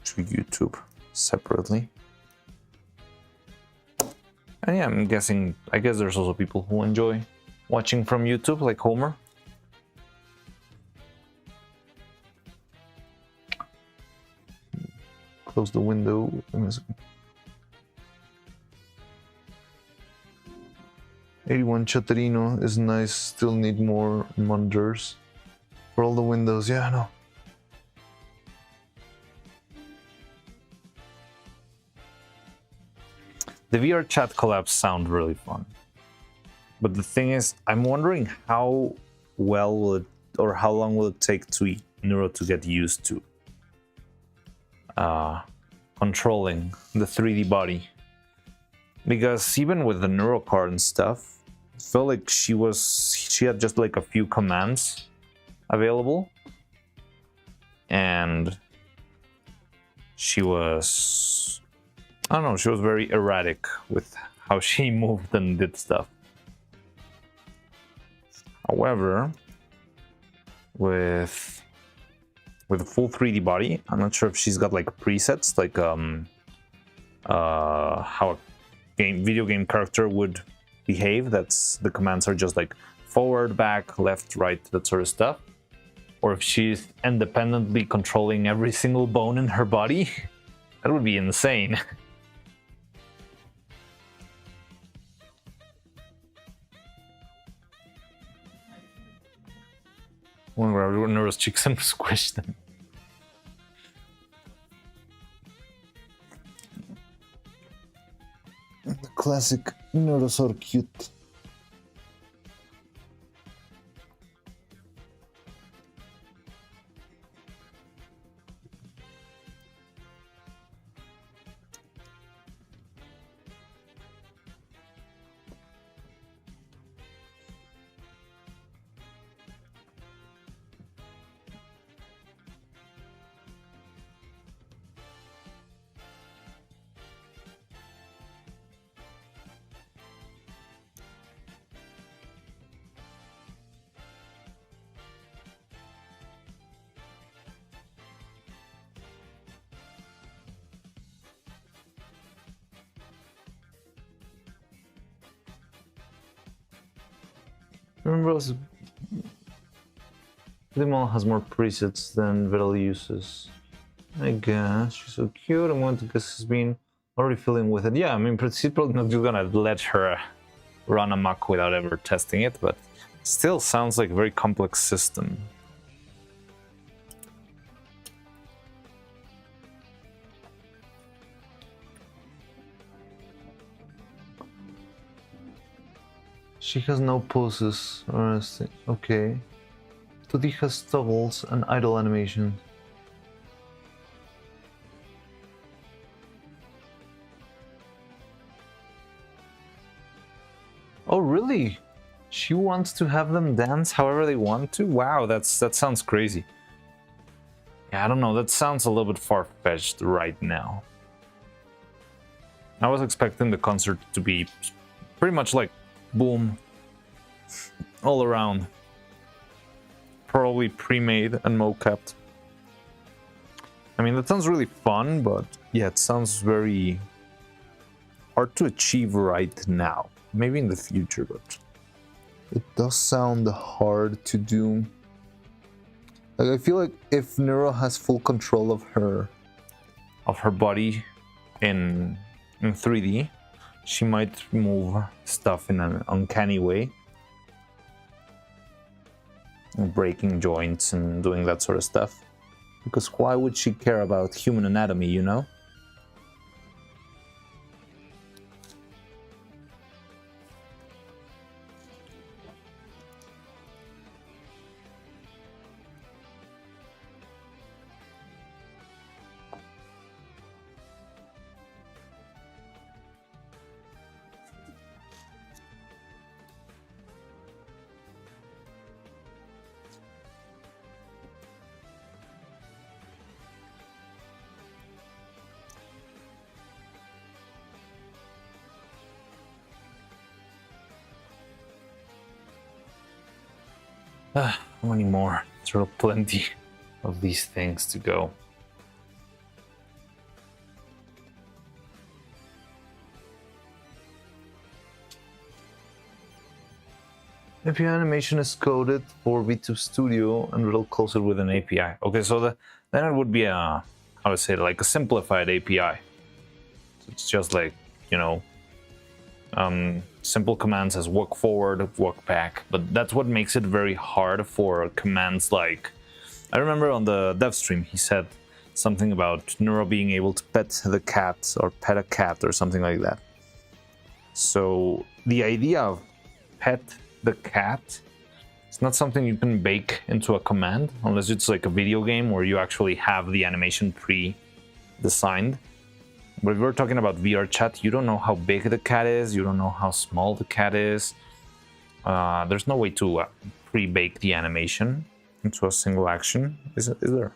S1: to YouTube separately. And yeah, I'm guessing, I guess there's also people who enjoy watching from YouTube, like Homer. Close the window. 81 Chatarino is nice, still need more monitors for all the windows. Yeah, I know. The VR chat collabs sound really fun. But the thing is, I'm wondering how well will it, or how long will it take to Neuro to get used to controlling the 3D body. Because even with the Neuro card and stuff, I felt like she had just like a few commands available. And she was, I don't know, she was very erratic with how she moved and did stuff. However, with a full 3D body, I'm not sure if she's got like presets, like how a video game character would behave. That's the commands are just like forward, back, left, right, that sort of stuff. Or if she's independently controlling every single bone in her body, that would be insane. One where everyone knows chicks and squish them. The classic Neurosaur cute. Remember, Limon has more presets than Vital uses. I guess she's so cute. I'm going to guess he's been already feeling with it. Yeah, I mean, she's probably not just gonna let her run amok without ever testing it, but still sounds like a very complex system. She has no poses or anything. Okay. Tutti has toggles and idle animation. Oh really? She wants to have them dance however they want to? Wow, that sounds crazy. Yeah, I don't know, that sounds a little bit far-fetched right now. I was expecting the concert to be pretty much like boom, all around. Probably pre-made and mo-capped. I mean, that sounds really fun, but yeah, it sounds very hard to achieve right now. Maybe in the future, but it does sound hard to do. Like, I feel like if Neuro has full control of her body, in 3D, she might move stuff in an uncanny way, breaking joints and doing that sort of stuff. Because why would she care about human anatomy, you know? How many more? There are plenty of these things to go. If your animation is coded for V2 Studio and it'll close it with an API. Okay, so then it would be a, how to say it, like a simplified API. So it's just like, you know, simple commands as walk forward, walk back, but that's what makes it very hard for commands like, I remember on the dev stream he said something about Neuro being able to pet the cat or pet a cat or something like that. So the idea of pet the cat, it's not something you can bake into a command unless it's like a video game where you actually have the animation pre-designed. But if we're talking about VR chat, you don't know how big the cat is, you don't know how small the cat is. There's no way to pre-bake the animation into a single action, is there?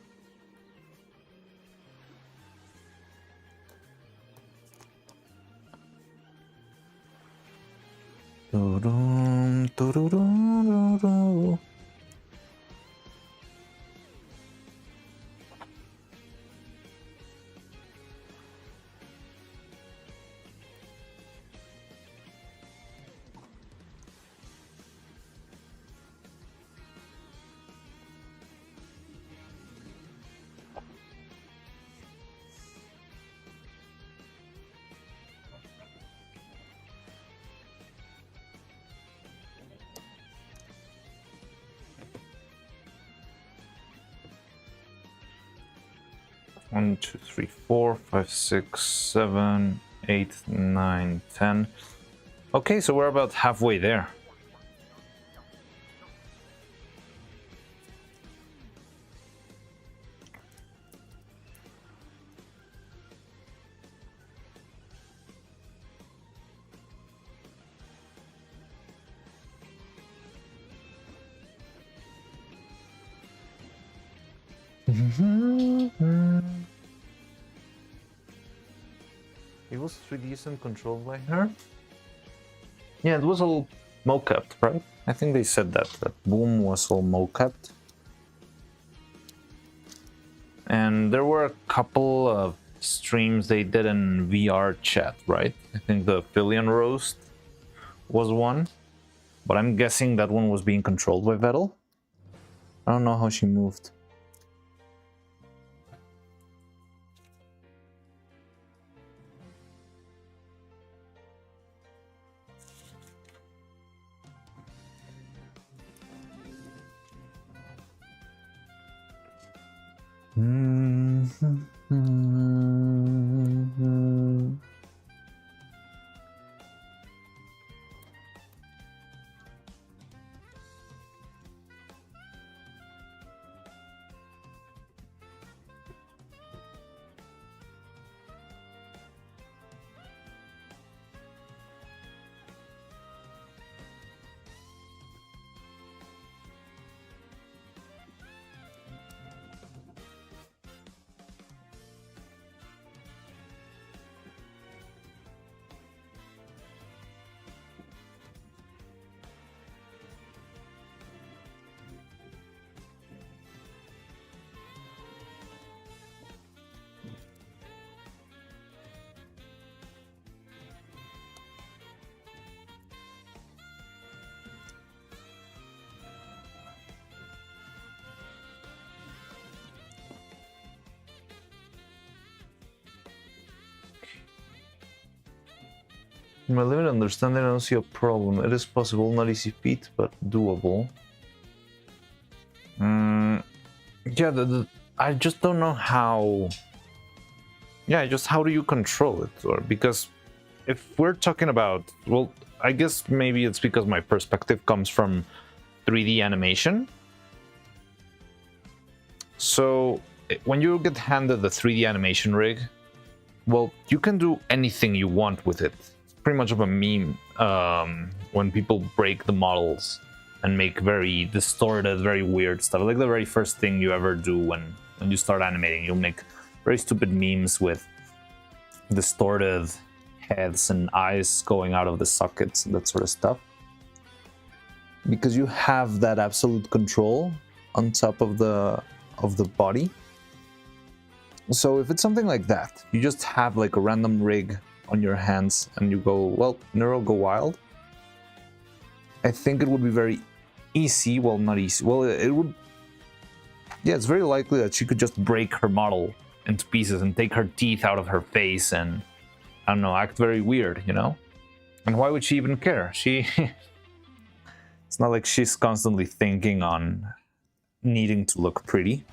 S1: Doo-doo, doo-doo-doo-doo-doo. One, two, three, 4, 5, 6, 7, 8, 9, 10. Okay, so we're about halfway there. It was 3D and controlled by her? Yeah, it was all mocapped, right? I think they said that Boom was all mocapped. And there were a couple of streams they did in VR chat, right? I think the Fillion Roast was one, but I'm guessing that one was being controlled by Vettel. I don't know how she moved. In my limited understanding, I don't see a problem. It is possible, not easy feat, but doable. Yeah, I just don't know how. Yeah, just how do you control it? Or because if we're talking about, well, I guess maybe it's because my perspective comes from 3D animation. So when you get handed the 3D animation rig, well, you can do anything you want with it. It's pretty much of a meme when people break the models and make very distorted, very weird stuff. Like the very first thing you ever do when you start animating, you'll make very stupid memes with distorted heads and eyes going out of the sockets and that sort of stuff. Because you have that absolute control on top of the body. So if it's something like that, you just have like a random rig on your hands and you go, well, Neuro, go wild. I think it would be very easy. Well, not easy. Well, it would. Yeah, it's very likely that she could just break her model into pieces and take her teeth out of her face and, I don't know, act very weird, you know? And why would she even care? It's not like she's constantly thinking on needing to look pretty.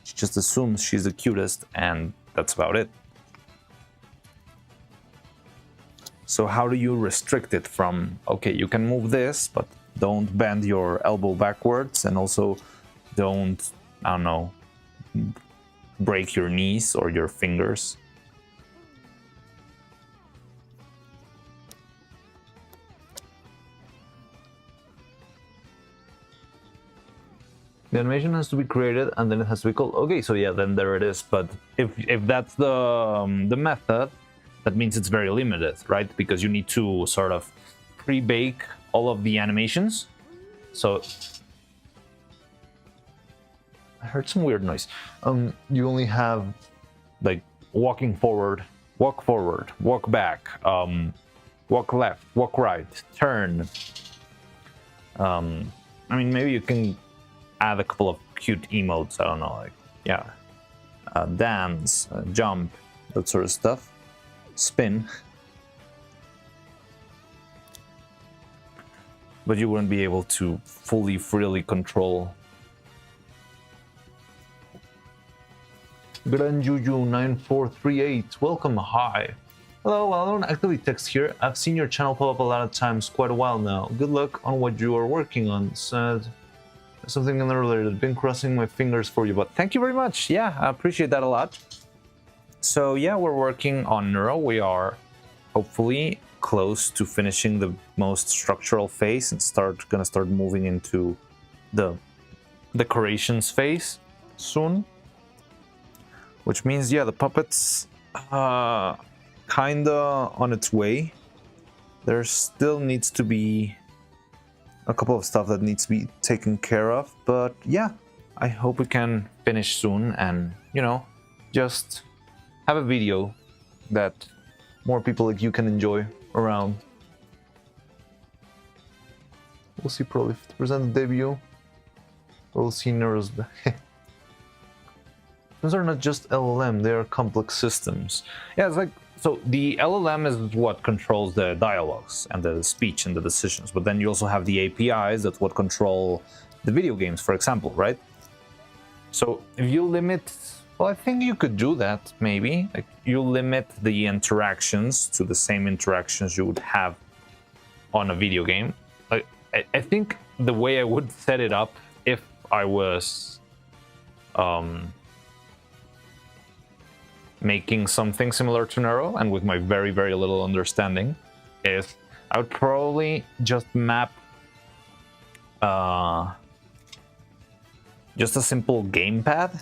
S1: She just assumes she's the cutest and that's about it. So how do you restrict it from, okay, you can move this, but don't bend your elbow backwards and also don't, I don't know, break your knees or your fingers. The animation has to be created and then it has to be called. Okay, so yeah, then there it is. But if that's the method, that means it's very limited, right? Because you need to sort of pre-bake all of the animations. So I heard some weird noise. You only have like walking forward, walk back, walk left, walk right, turn. I mean, maybe you can add a couple of cute emotes, I don't know, like, yeah, dance, jump, that sort of stuff, spin. But you wouldn't be able to fully, freely control. GrandJuju9438, welcome, hi. Hello, while I don't actively text here, I've seen your channel pop up a lot of times, quite a while now. Good luck on what you are working on, said. Something unrelated. Been crossing my fingers for you, but thank you very much. Yeah, I appreciate that a lot. So yeah, we're working on Neuro. We are hopefully close to finishing the most structural phase and gonna start moving into the decorations phase soon. Which means, yeah, the puppet's kinda on its way. There still needs to be a couple of stuff that needs to be taken care of, but yeah, I hope we can finish soon and, you know, just have a video that more people like you can enjoy around. We'll see probably 50% debut. We'll see Neuro's. Those are not just LLM, they are complex systems. Yeah, it's like, so the LLM is what controls the dialogues and the speech and the decisions, but then you also have the APIs that's what control the video games, for example, right? So if you limit, well, I think you could do that, maybe. Like, you limit the interactions to the same interactions you would have on a video game. Like, I think the way I would set it up if I was making something similar to Neuro, and with my very, very little understanding, is I would probably just map just a simple gamepad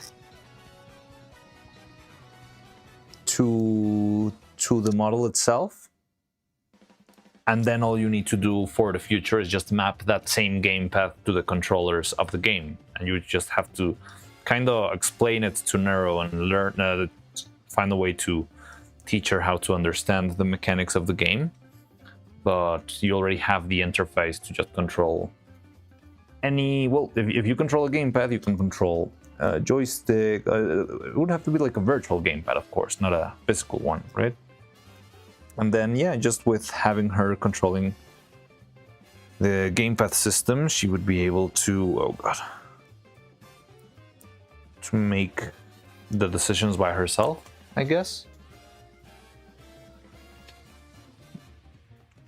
S1: to the model itself, and then all you need to do for the future is just map that same gamepad to the controllers of the game, and you just have to kind of explain it to Neuro and learn find a way to teach her how to understand the mechanics of the game. But you already have the interface to just control any, well, if you control a gamepad, you can control a joystick. It would have to be like a virtual gamepad, of course, not a physical one, right? And then, yeah, just with having her controlling the gamepad system, she would be able to, oh god, to make the decisions by herself, I guess.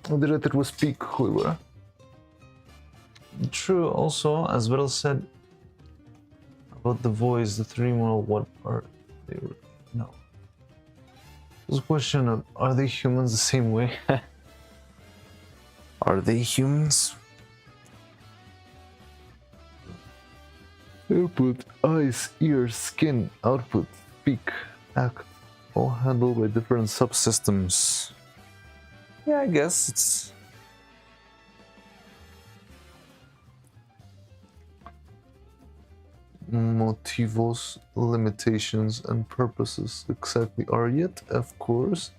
S1: Did it was speak, however. True, also, as Vettel said about the voice, the three model, what are they? No. There's a question of, are they humans the same way? Are they humans? Input, eyes, ears, skin, output, speak, act, all handled by different subsystems. Yeah, I guess it's... Motivos, limitations, and purposes exactly are yet, of course,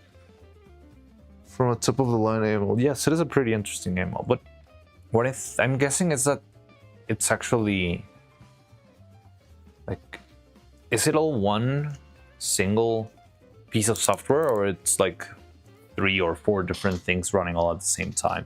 S1: from a top of the line AML. Yes, it is a pretty interesting AML, but what I'm guessing is that it's actually like, is it all one single piece of software, or it's like 3 or 4 different things running all at the same time?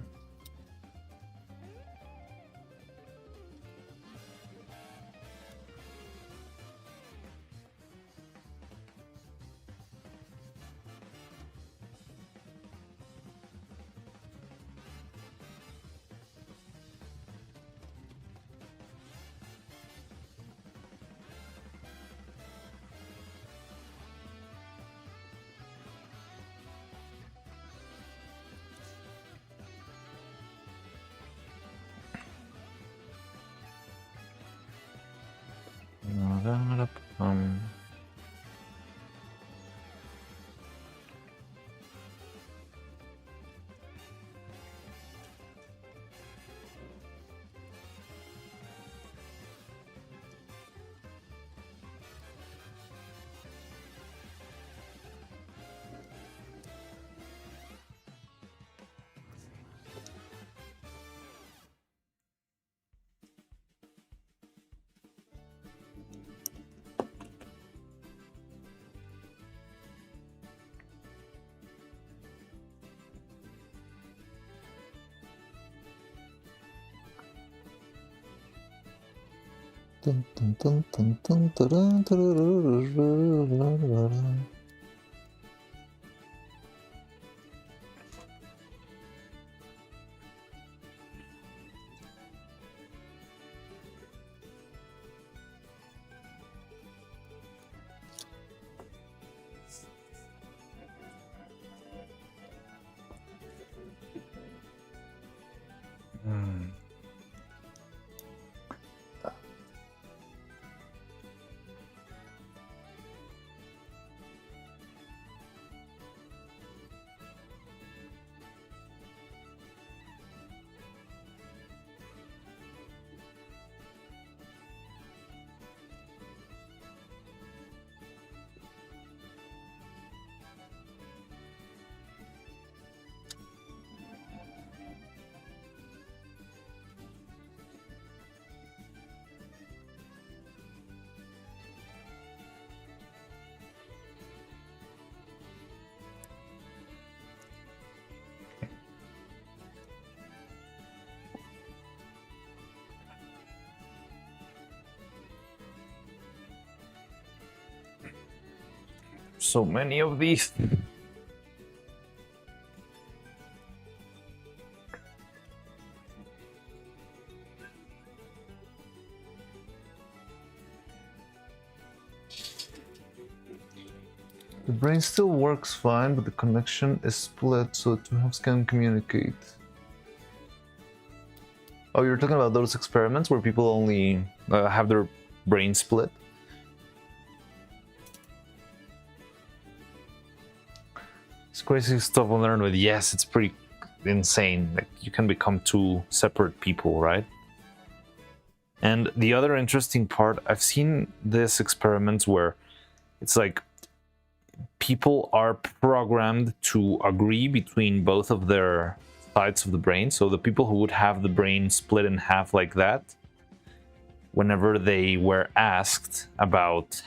S1: Dun, dun, dun, dun, dun, dun, dun, dun. So many of these. The brain still works fine, but the connection is split so two halves can communicate. Oh, you're talking about those experiments where people only have their brain split? It's crazy stuff on learn with. Yes, it's pretty insane. Like, you can become two separate people, right? And the other interesting part, I've seen this experiments where it's like people are programmed to agree between both of their sides of the brain. So the people who would have the brain split in half like that, whenever they were asked about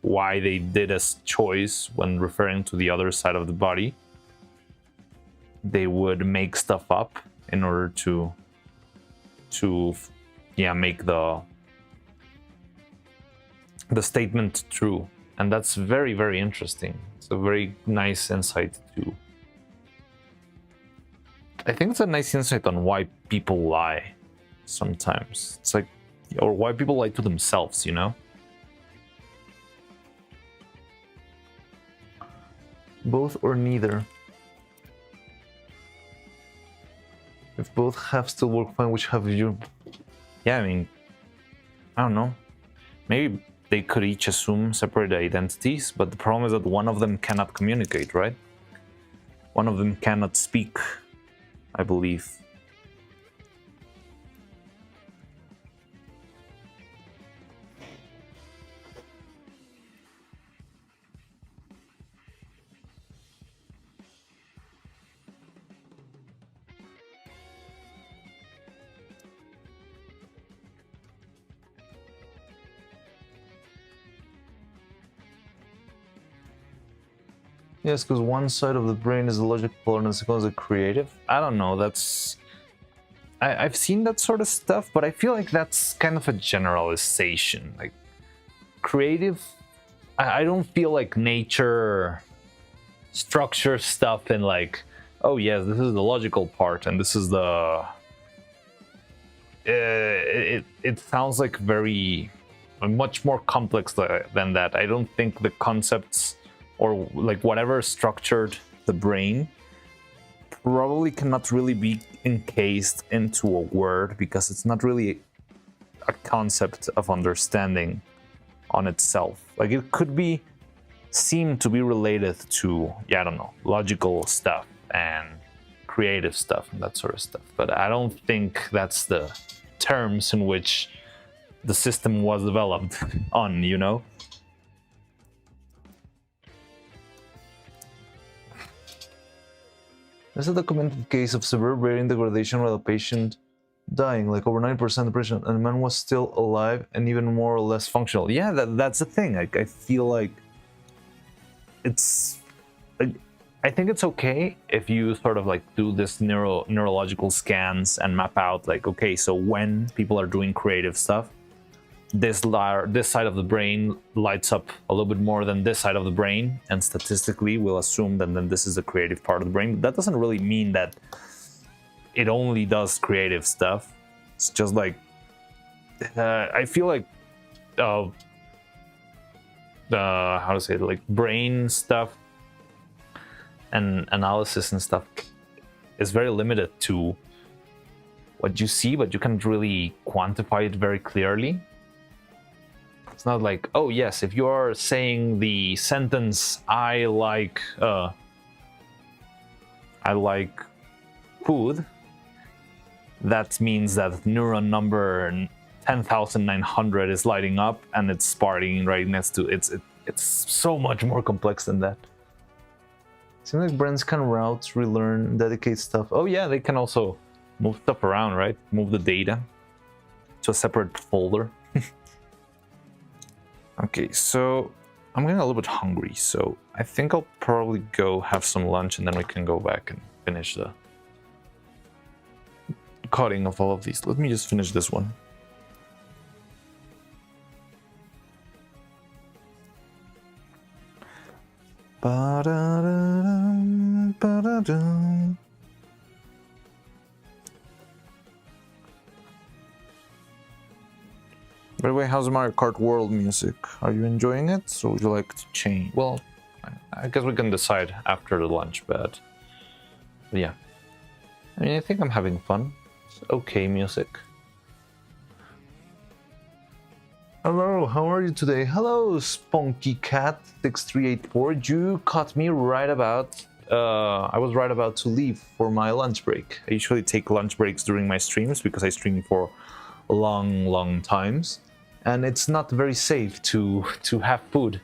S1: why they did a choice when referring to the other side of the body, they would make stuff up in order to make the statement true. And that's very, very interesting. It's a very nice insight too. I think it's a nice insight on why people lie sometimes. It's like, or why people lie to themselves, you know? Both or neither. If both have still work fine, which have you? Yeah, I mean, I don't know. Maybe they could each assume separate identities, but the problem is that one of them cannot communicate, right? One of them cannot speak, I believe. Yes, because one side of the brain is the logical and the second is the creative. I don't know, that's... I've seen that sort of stuff, but I feel like that's kind of a generalization. Like, creative... I don't feel like nature structures stuff in like, oh yes, this is the logical part and this is the... It sounds like very... much more complex than that. I don't think the concepts or like whatever structured the brain probably cannot really be encased into a word, because it's not really a concept of understanding on itself. Like, it could be seem to be related to, yeah, I don't know, logical stuff and creative stuff and that sort of stuff, but I don't think that's the terms in which the system was developed on, you know? There's a documented case of severe brain degradation with a patient dying, like over 90% of the patient, and the man was still alive and even more or less functional. Yeah, that's the thing. I feel like it's... I think it's okay if you sort of like do this neurological scans and map out like, okay, so when people are doing creative stuff, this side of the brain lights up a little bit more than this side of the brain, and statistically we'll assume that then this is the creative part of the brain. But that doesn't really mean that it only does creative stuff. It's just like I feel like how to say it, like brain stuff and analysis and stuff is very limited to what you see, but you can't really quantify it very clearly. It's not like, oh yes, if you're saying the sentence "I like food," that means that neuron number 10,900 is lighting up and it's sparking right next to it. It's so much more complex than that. Seems like brains can route, relearn, dedicate stuff. Oh yeah, they can also move stuff around, right? Move the data to a separate folder. Okay, so I'm getting a little bit hungry, so I think I'll probably go have some lunch and then we can go back and finish the cutting of all of these. Let me just finish this one. Ba-da-da-dum, ba-da-dum. By the way, how's the Mario Kart World music? Are you enjoying it, or would you like to change? Well, I guess we can decide after the lunch, but yeah. I mean, I think I'm having fun. It's okay music. Hello, how are you today? Hello, Spunky Cat 6384. You caught me right about... I was right about to leave for my lunch break. I usually take lunch breaks during my streams because I stream for long times. And it's not very safe to have food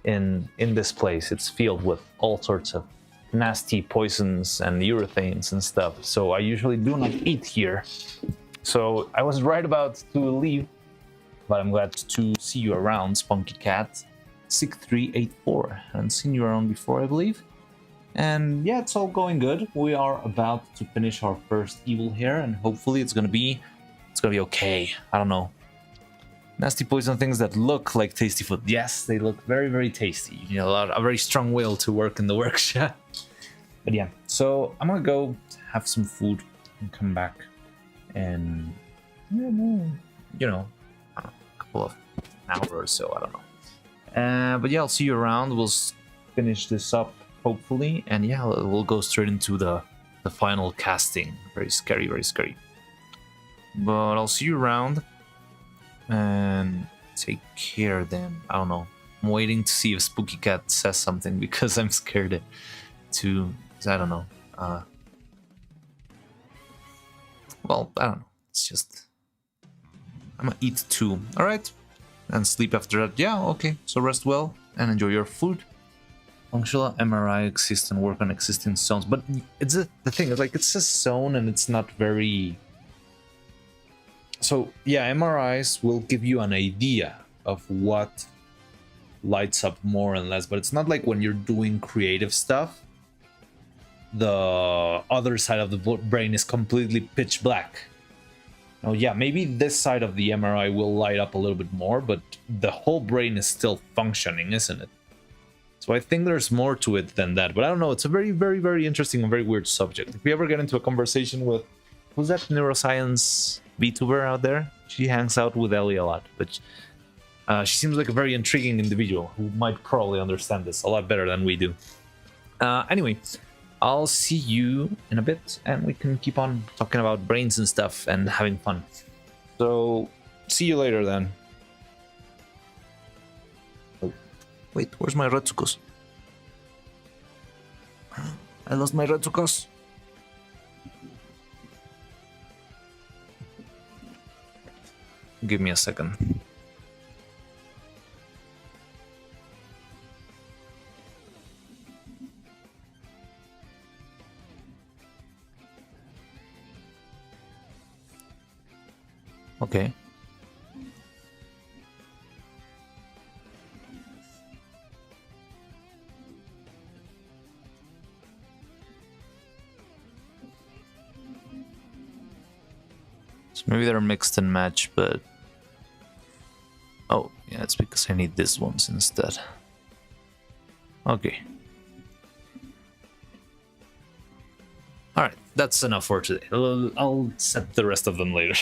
S1: in this place. It's filled with all sorts of nasty poisons and urethanes and stuff. So I usually do not eat here. So I was right about to leave, but I'm glad to see you around, Spunky Cat 6384. I haven't seen you around before, I believe. And yeah, it's all going good. We are about to finish our first evil here, and hopefully it's gonna be okay. I don't know. Nasty poison things that look like tasty food. Yes, they look very, very tasty. You need a very strong will to work in the workshop. But yeah, so I'm gonna go have some food and come back, and you know, I don't know, a couple of an hour or so. I don't know. But yeah, I'll see you around. We'll finish this up hopefully, and yeah, we'll go straight into the final casting. Very scary, very scary. But I'll see you around, and take care then. I don't know. I'm waiting to see if Spooky Cat says something because I'm scared to. I don't know. Well, I don't know. It's just I'm gonna eat too. All right, and sleep after that. Yeah, okay. So rest well and enjoy your food. Functional MRI exists and work on existing zones, but it's the thing is like it's a zone and it's not very. So yeah, MRIs will give you an idea of what lights up more and less, but it's not like when you're doing creative stuff, the other side of the brain is completely pitch black. Now, yeah, maybe this side of the MRI will light up a little bit more, but the whole brain is still functioning, isn't it? So I think there's more to it than that, but I don't know. It's a very, very, very interesting and very weird subject. If we ever get into a conversation with, who's that neuroscience VTuber out there? She hangs out with Ellie a lot, but she seems like a very intriguing individual who might probably understand this a lot better than we do. Anyway, I'll see you in a bit, and we can keep on talking about brains and stuff and having fun. So, see you later then. Oh, wait, where's my Retsucos? I lost my Retsucos. Give me a second. Okay. So maybe they're mixed and matched, but... Oh, yeah, it's because I need these ones instead. Okay. Alright, that's enough for today. I'll set the rest of them later.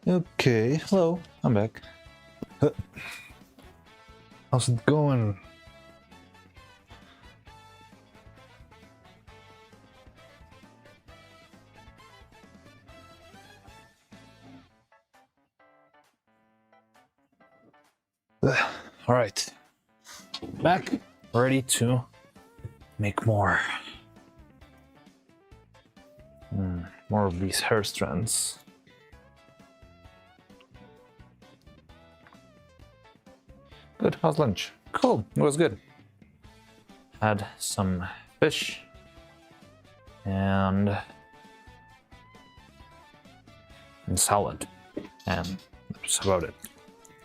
S1: Okay, hello, I'm back. How's it going? All right, back, ready to make more. More of these hair strands. Good, how's lunch? Cool, it was good. Had some fish and salad, and that's about it.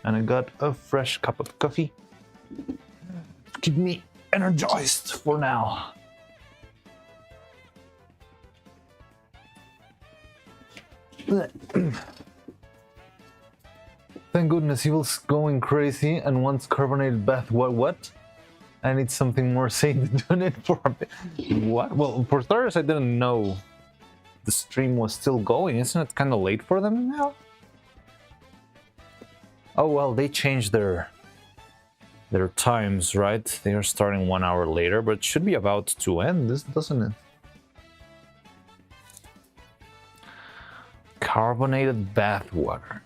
S1: And I got a fresh cup of coffee. Keep me energized for now. Thank goodness he was going crazy and wants carbonated bath. What? I need something more sane to do it for a bit. What? Well, for starters, I didn't know the stream was still going. Isn't it kind of late for them now? Oh well, they changed their times, right? They are starting 1 hour later, but it should be about to end, doesn't it? Carbonated bath water.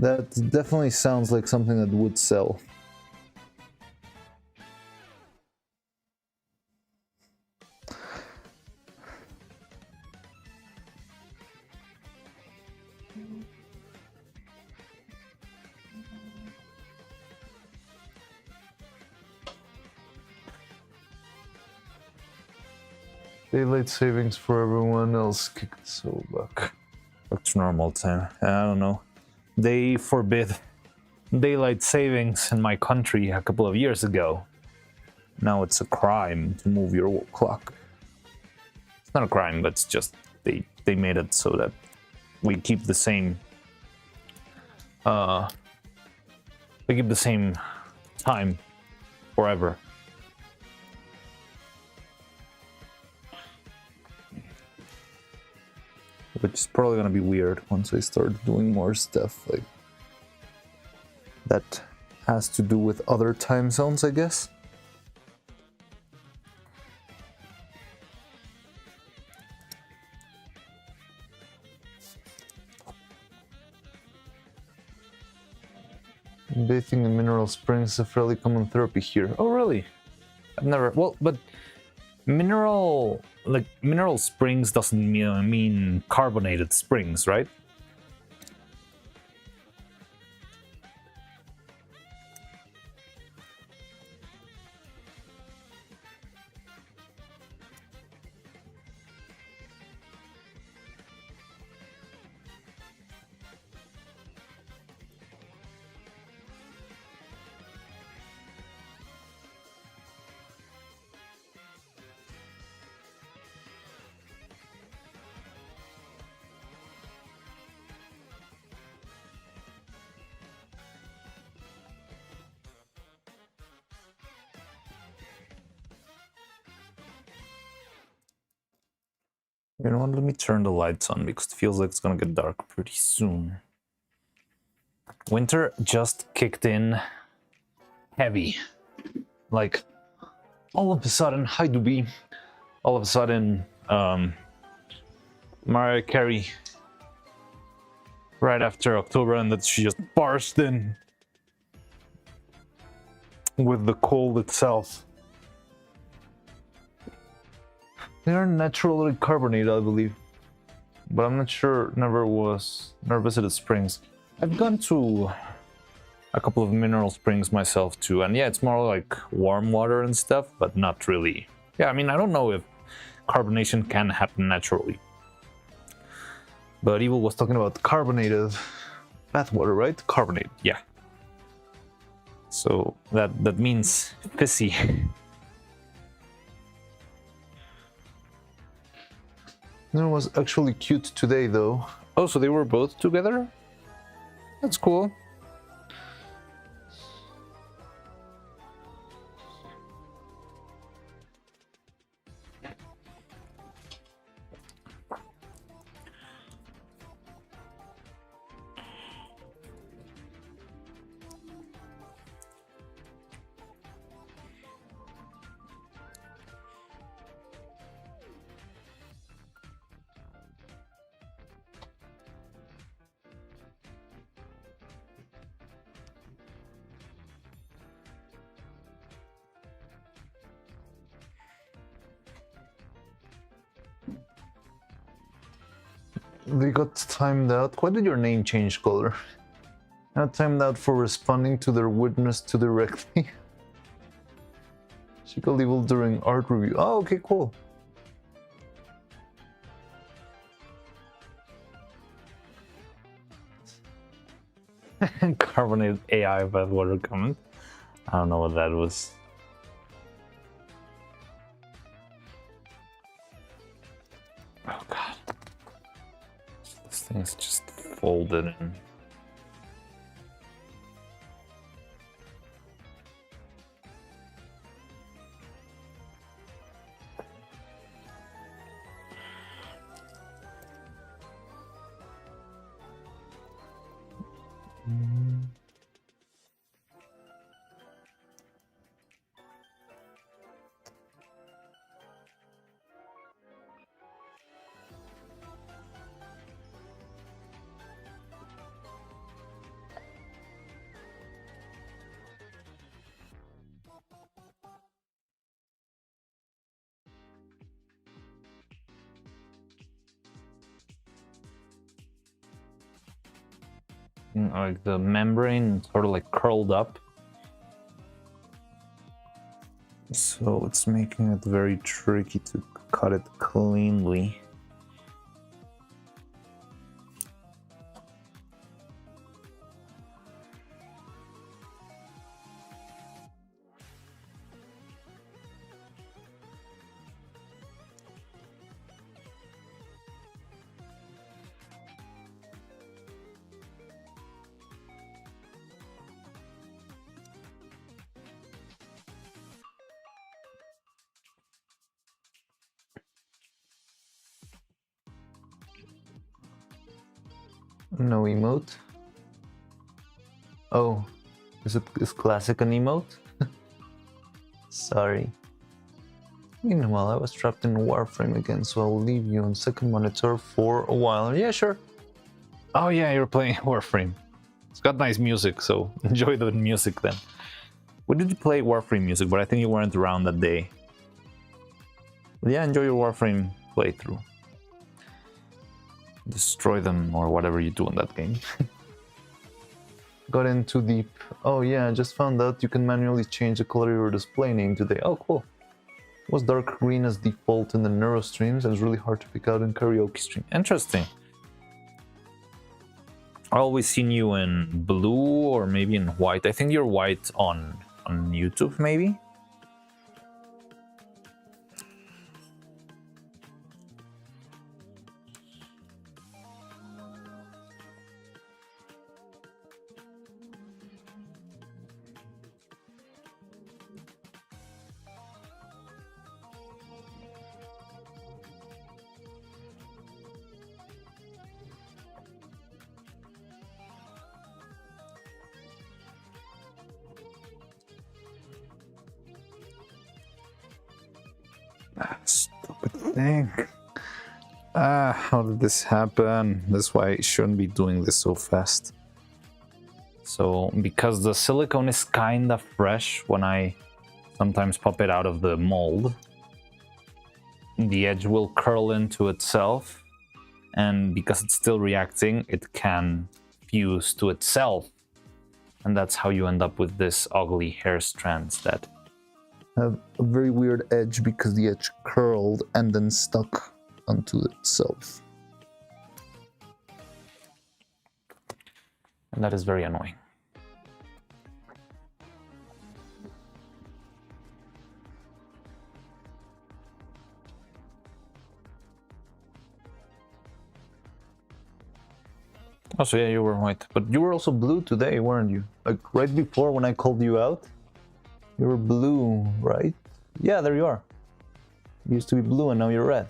S1: That definitely sounds like something that would sell. Daylight savings for everyone else kicked so back to normal time. I don't know. They forbid daylight savings in my country a couple of years ago. Now it's a crime to move your clock. It's not a crime, but it's just they made it so that we keep the same time forever. Which is probably gonna be weird once I start doing more stuff like that has to do with other time zones, I guess. Bathing in mineral springs is a fairly common therapy here. Oh, really? I've never. Well, but mineral springs doesn't mean carbonated springs, right? You know what, let me turn the lights on because it feels like it's gonna get dark pretty soon. Winter just kicked in heavy. Like, all of a sudden, hi Doobie, all of a sudden, Mariah Carey, right after October, and that she just barged in with the cold itself. They are naturally carbonated, I believe, but I'm not sure. Never visited springs. I've gone to a couple of mineral springs myself too, and yeah, it's more like warm water and stuff, but not really. Yeah, I mean, I don't know if carbonation can happen naturally, but Evil was talking about carbonated bath water, right? Carbonated, yeah. So that means fizzy. It was actually cute today, though. Oh, so they were both together? That's cool. They got timed out. Why did your name change color? Not timed out for responding to their witness too directly. She got labeled during art review. Oh, okay, cool. Carbonated AI bad water comment. I don't know what that was. Oh god. This thing's just folded in. Like the membrane sort of like curled up, so it's making it very tricky to cut it cleanly. No emote. Oh, is classic an emote? Sorry. Meanwhile, I was trapped in Warframe again, so I'll leave you on second monitor for a while. Yeah, sure. Oh yeah, you're playing Warframe. It's got nice music, so enjoy the music then. When did you play Warframe music? But I think you weren't around that day. But yeah, enjoy your Warframe playthrough. Destroy them or whatever you do in that game. Got in too deep. Oh yeah, I just found out you can manually change the color of your display name today. Oh cool. It was dark green as default in the Neuro streams and it's really hard to pick out in karaoke stream. Interesting. I've always seen you in blue or maybe in white. I think you're white on YouTube maybe? Stupid thing. How did this happen? That's why I shouldn't be doing this so fast. So, because the silicone is kind of fresh when I sometimes pop it out of the mold, the edge will curl into itself, and because it's still reacting, it can fuse to itself. And that's how you end up with this ugly hair strands that have a very weird edge because the edge curled and then stuck onto itself. And that is very annoying. Oh, so yeah, you were white. But you were also blue today, weren't you? Like right before when I called you out, you were blue, right? Yeah, there you are. You used to be blue and now you're red.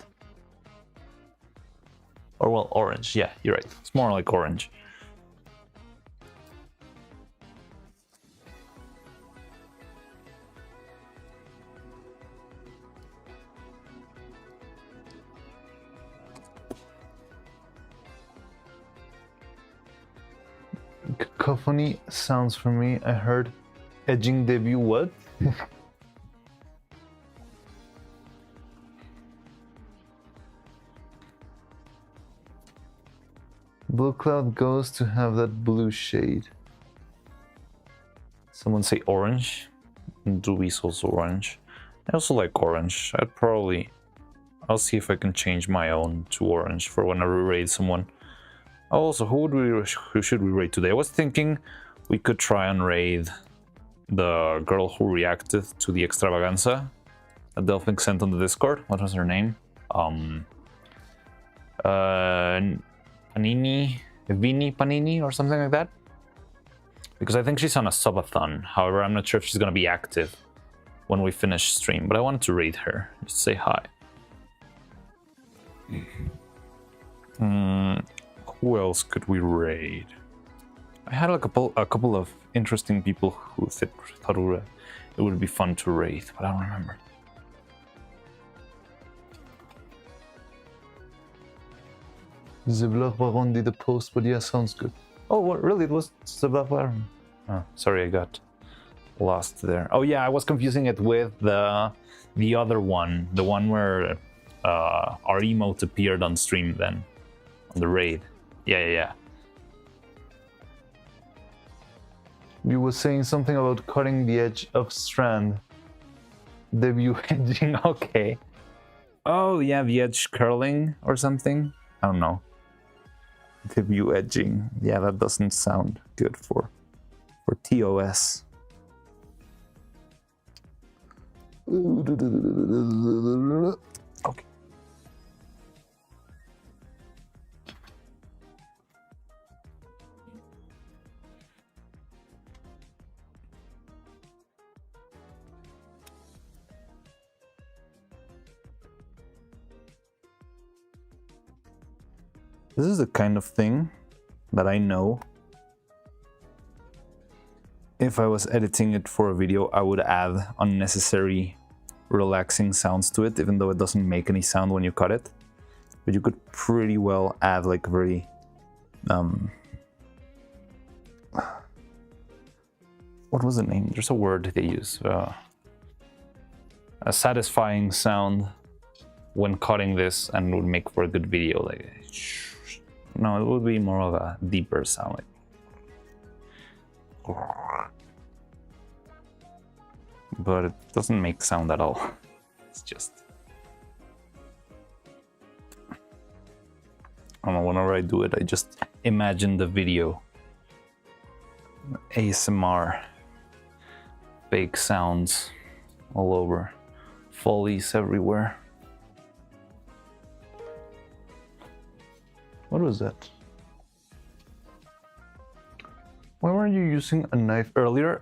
S1: Or well, orange. Yeah, you're right. It's more like orange. Cacophony sounds for me. I heard edging debut. What? Blue cloud goes to have that blue shade. Someone say orange. Dewey's also orange. I also like orange. I'll see if I can change my own to orange for whenever we raid someone. Also, who should we raid today? I was thinking we could try and raid the girl who reacted to the extravaganza that Delphine sent on the Discord. What was her name? Vini Panini or something like that. Because I think she's on a subathon. However, I'm not sure if she's gonna be active when we finish stream, but I wanted to raid her, just say hi. Who else could we raid? I had a couple of interesting people who thought it would be fun to raid, but I don't remember. Zebla Baron did a post, but yeah, sounds good. Oh, what, really? It was Zebla Baron. Oh, sorry, I got lost there. Oh yeah, I was confusing it with the other one, the one where our emote appeared on stream then, on the raid. Yeah. You were saying something about cutting the edge of strand. Debut edging, okay. Oh yeah, the edge curling or something? I don't know. Debut edging. Yeah, that doesn't sound good for TOS. Okay. This is the kind of thing that I know if I was editing it for a video, I would add unnecessary relaxing sounds to it, even though it doesn't make any sound when you cut it. But you could pretty well add like very what was the name? There's a word they use. A satisfying sound when cutting this, and would make for a good video. Like, no, it would be more of a deeper sound. Like, but it doesn't make sound at all. It's just, I don't know, whenever I do it, I just imagine the video. ASMR, fake sounds all over, follies everywhere. What was that? Why weren't you using a knife earlier?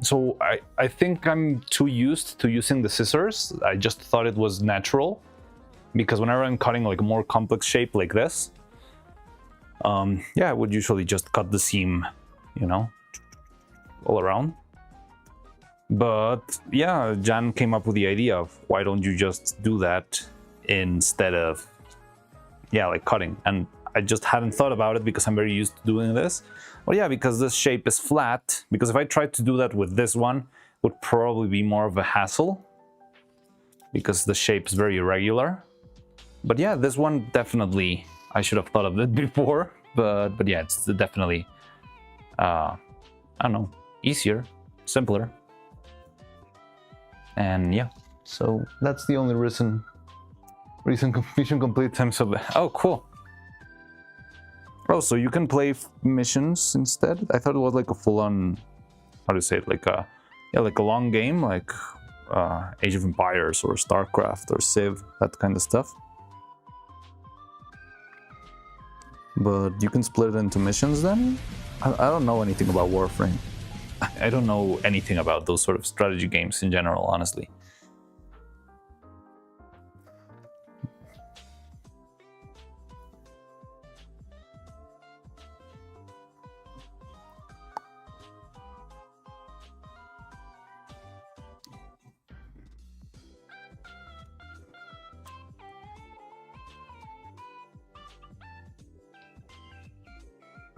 S1: So I think I'm too used to using the scissors. I just thought it was natural, because whenever I'm cutting like a more complex shape like this, yeah, I would usually just cut the seam, you know, all around. But yeah, Jan came up with the idea of, why don't you just do that instead of, yeah, like cutting. And I just hadn't thought about it because I'm very used to doing this. Well, yeah, because this shape is flat. Because if I tried to do that with this one, it would probably be more of a hassle, because the shape is very irregular. But yeah, this one definitely, I should have thought of it before. But yeah, it's definitely, I don't know, easier, simpler. And yeah, so that's the only reason completion complete times of the, oh, cool. Oh, so you can play missions instead? I thought it was like a full-on, how do you say it, like a, yeah, like a long game, like Age of Empires or StarCraft or Civ, that kind of stuff. But you can split it into missions then? I don't know anything about Warframe. I don't know anything about those sort of strategy games in general, honestly.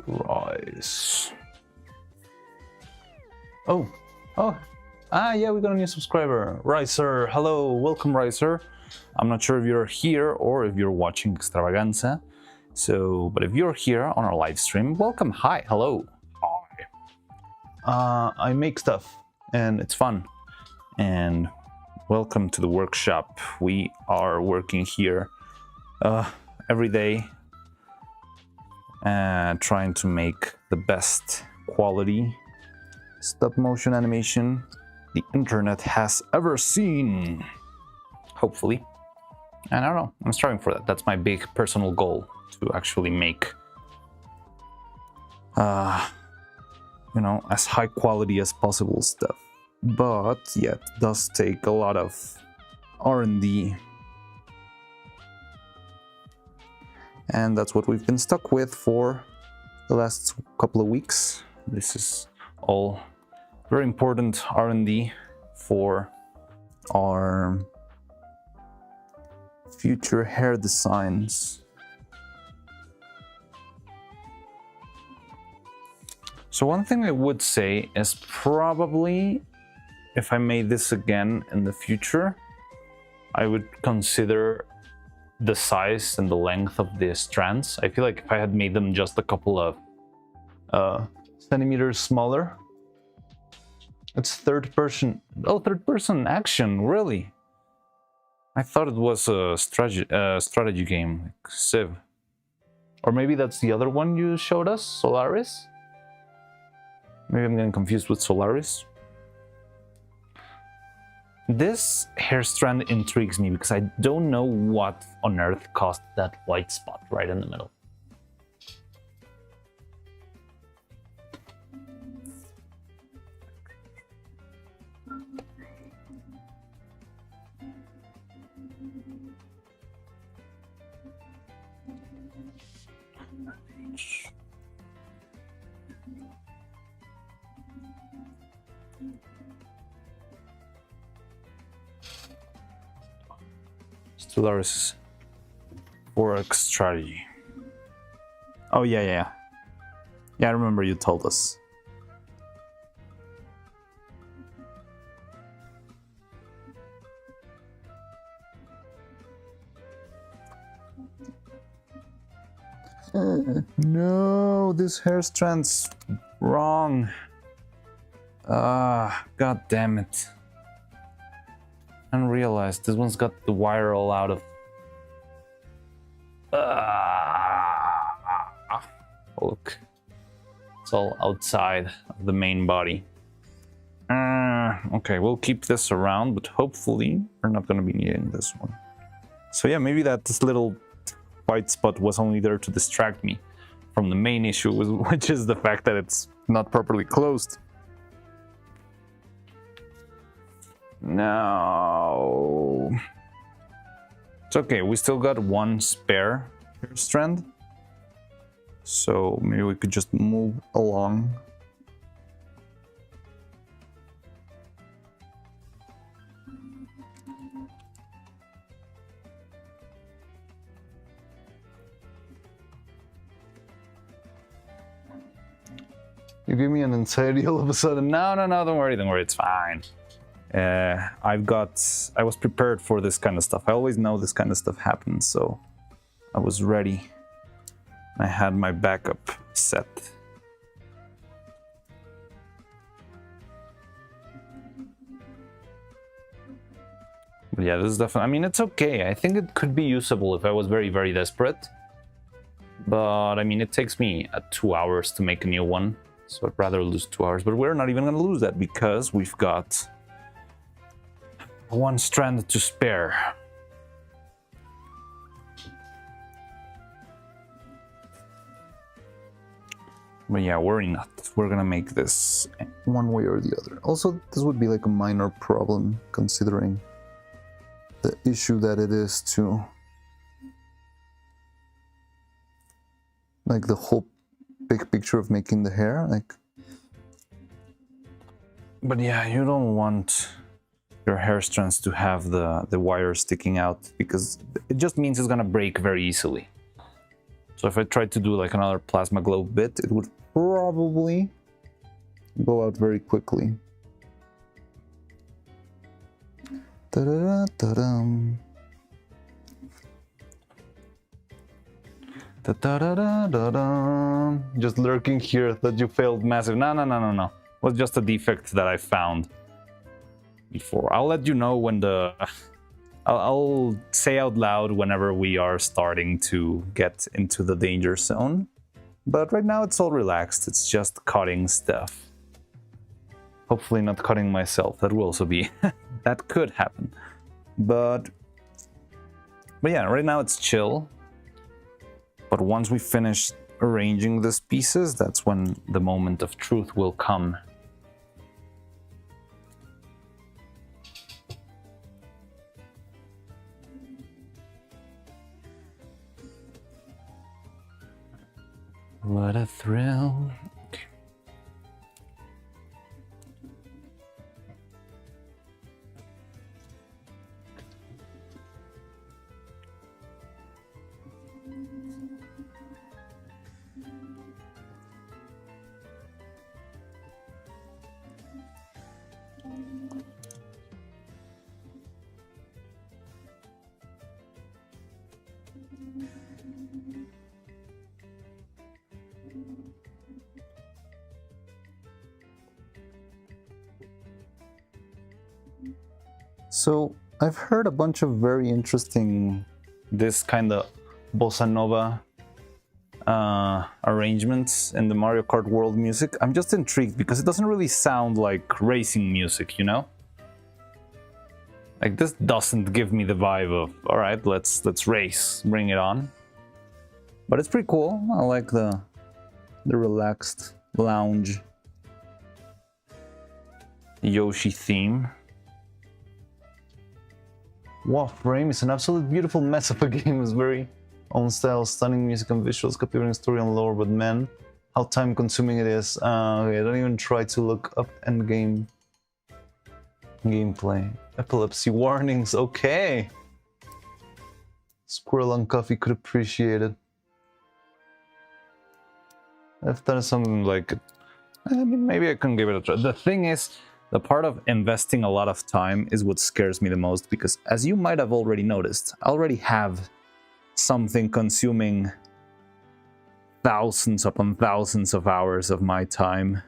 S1: Rice. Oh, yeah, we got a new subscriber, Ricer. Hello, welcome, Ricer. I'm not sure if you're here or if you're watching Extravaganza. So, but if you're here on our live stream, welcome. Hi, hello. Hi. I make stuff and it's fun. And welcome to the workshop. We are working here every day, trying to make the best quality stop motion animation the internet has ever seen. Hopefully. And I don't know, I'm striving for that. That's my big personal goal, to actually make you know, as high quality as possible stuff. But yeah, it does take a lot of R&D. And that's what we've been stuck with for the last couple of weeks. This is all very important R&D for our future hair designs. So one thing I would say is probably if I made this again in the future, I would consider the size and the length of the strands. I feel like if I had made them just a couple of centimeters smaller. It's third person. Oh, third person action, really? I thought it was a strategy game, like Civ. Or maybe that's the other one you showed us, Solaris? Maybe I'm getting confused with Solaris. This hair strand intrigues me because I don't know what on earth caused that white spot right in the middle. Solaris Forex strategy. Oh yeah, I remember you told us. No, this hair strand's wrong. God damn it. Unrealized. This one's got the wire all out of. Look, it's all outside of the main body. Okay, we'll keep this around, but hopefully we're not going to be needing this one. So yeah, maybe that this little white spot was only there to distract me from the main issue, which is the fact that it's not properly closed. No. It's okay, we still got one spare hair strand. So maybe we could just move along. You give me an anxiety all of a sudden. No, don't worry, it's fine. I was prepared for this kind of stuff. I always know this kind of stuff happens, so I was ready. I had my backup set. But yeah, this is definitely, I mean, it's okay. I think it could be usable if I was very, very desperate. But I mean, it takes me 2 hours to make a new one. So I'd rather lose 2 hours, but we're not even going to lose that because we've got one strand to spare. But yeah, worry not. We're gonna make this one way or the other. Also, this would be like a minor problem considering the issue that it is to like the whole big picture of making the hair, like. But yeah, you don't want your hair strands to have the wire sticking out because it just means it's gonna break very easily. So if I tried to do like another plasma globe bit, it would probably go out very quickly. Da-da-da-da-dum. Da-da-da-da-da-da. Just lurking here that you failed massive. No. It was just a defect that I found before. I'll let you know when the... I'll say out loud whenever we are starting to get into the danger zone. But right now it's all relaxed. It's just cutting stuff. Hopefully not cutting myself. That will also be... that could happen. But yeah, right now it's chill. But once we finish arranging these pieces, that's when the moment of truth will come. What a thrill. Okay. So I've heard a bunch of very interesting, this kind of bossa nova arrangements in the Mario Kart World music. I'm just intrigued because it doesn't really sound like racing music, you know? Like this doesn't give me the vibe of, all right, let's race, bring it on. But it's pretty cool. I like the relaxed lounge Yoshi theme. Wow, Frame is an absolute beautiful mess of a game. It's very own style, stunning music and visuals, captivating story and lore, but man, how time consuming it is. Okay, don't even try to look up endgame gameplay. Epilepsy warnings, okay. Squirrel on Coffee could appreciate it. If that is something like it, I mean, maybe I can give it a try. The thing is, the part of investing a lot of time is what scares me the most, because as you might have already noticed, I already have something consuming thousands upon thousands of hours of my time.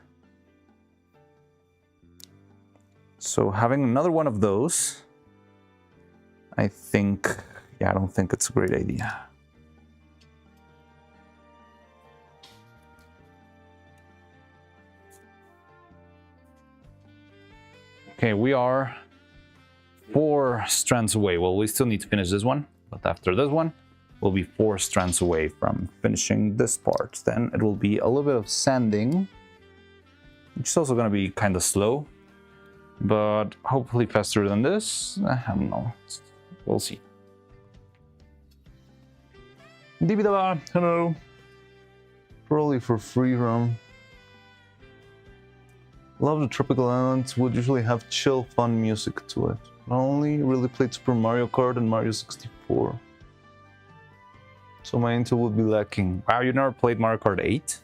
S1: So having another one of those, I think, yeah, I don't think it's a great idea. Okay, we are 4 strands away. Well, we still need to finish this one, but after this one, we'll be 4 strands away from finishing this part. Then it will be a little bit of sanding, which is also going to be kind of slow, but hopefully faster than this. I don't know. We'll see. Dibidaba, hello. Probably for free roam. Love the tropical islands would usually have chill, fun music to it. I only really played Super Mario Kart and Mario 64. So my intel would be lacking. Wow, you never played Mario Kart 8?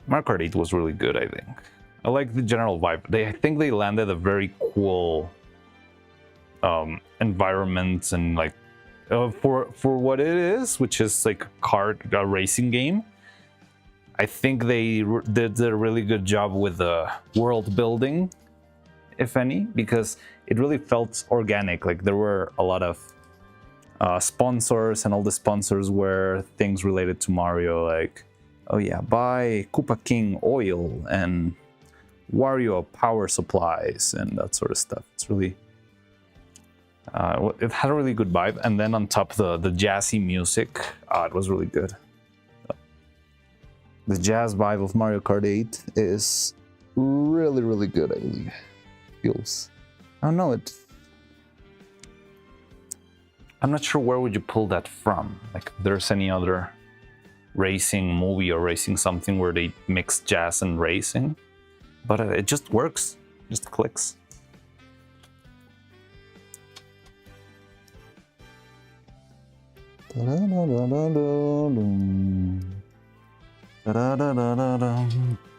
S1: Mario Kart 8 was really good, I think. I like the general vibe. I think they landed a very cool environment, and like for what it is, which is like a racing game. I think they did a really good job with the world building, if any, because it really felt organic. Like there were a lot of sponsors, and all the sponsors were things related to Mario, like, oh yeah, buy Koopa King oil and Wario power supplies and that sort of stuff. It's really, it had a really good vibe. And then on top the jazzy music, it was really good. The jazz vibe of Mario Kart 8 is really, really good, I believe. Feels, I don't know, I'm not sure where would you pull that from. Like, if there's any other racing movie or racing something where they mix jazz and racing, but it just works, just clicks.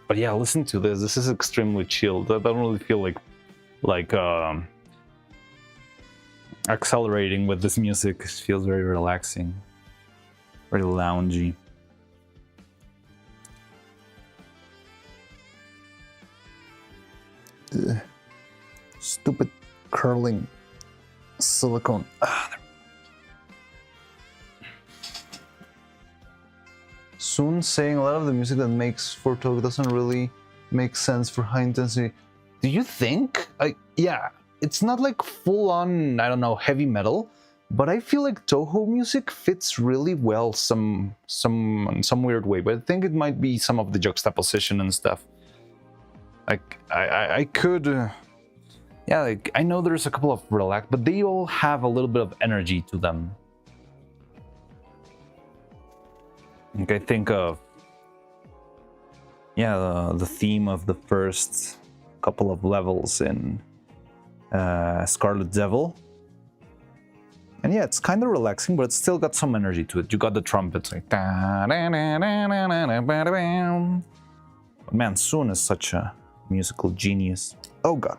S1: But yeah, listen to this. This is extremely chilled. I don't really feel like accelerating with this music. It feels very relaxing. Very loungy. Ugh. Stupid curling silicone. Soon saying a lot of the music that makes for Toho doesn't really make sense for high intensity. Do you think? Yeah, it's not like full on, I don't know, heavy metal, but I feel like Toho music fits really well in some weird way. But I think it might be some of the juxtaposition and stuff. Like I could, yeah. Like I know there's a couple of relax, but they all have a little bit of energy to them. Like I think of, yeah, the theme of the first couple of levels in Scarlet Devil. And yeah, it's kind of relaxing, but it's still got some energy to it. You got the trumpets, like... Man, Sun is such a musical genius. Oh god.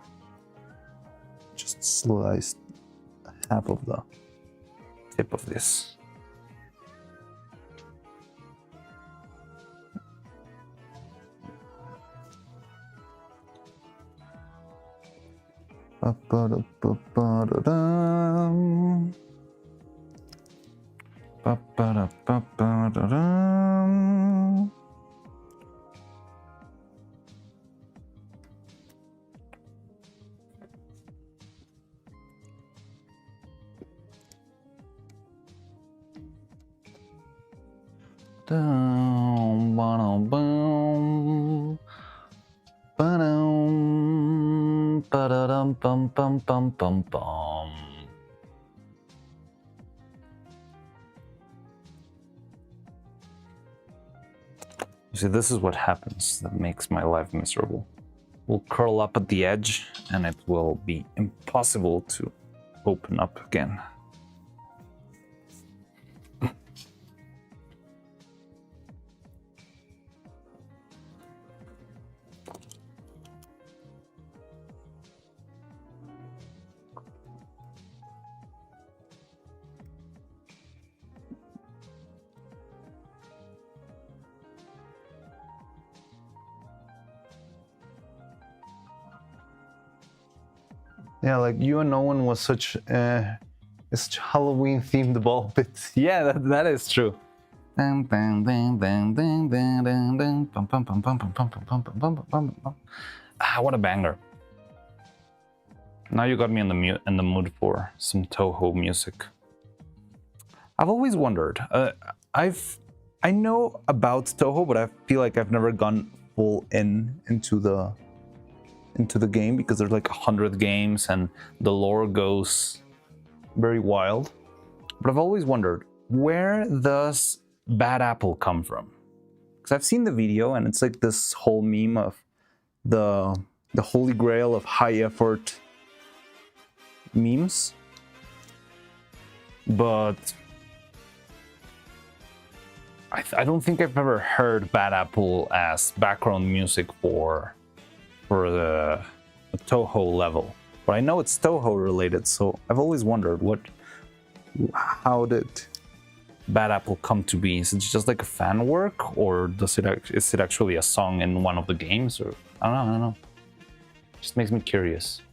S1: Just sliced half of the tip of this. Ba-ba-da-ba-ba-da-dum. Ba-ba-da-ba-ba-da-dum. Dum, ba-dum, ba-dum, ba-da-dum, bum, bum, bum, bum, bum. You see, this is what happens that makes my life miserable. We'll curl up at the edge, and it will be impossible to open up again. Yeah, like you and Owen was such Halloween themed ball bits. Yeah, that is true. Ah, what a banger! Now you got me in the mood for some Toho music. I've always wondered. I know about Toho, but I feel like I've never gone full into the game because there's like 100 games and the lore goes very wild. But I've always wondered, where does Bad Apple come from? Because I've seen the video and it's like this whole meme of the holy grail of high effort memes. But I don't think I've ever heard Bad Apple as background music for the Toho level, but I know it's Toho related, so I've always wondered how did Bad Apple come to be? Is it just like a fan work, or is it actually a song in one of the games? Or I don't know. It just makes me curious.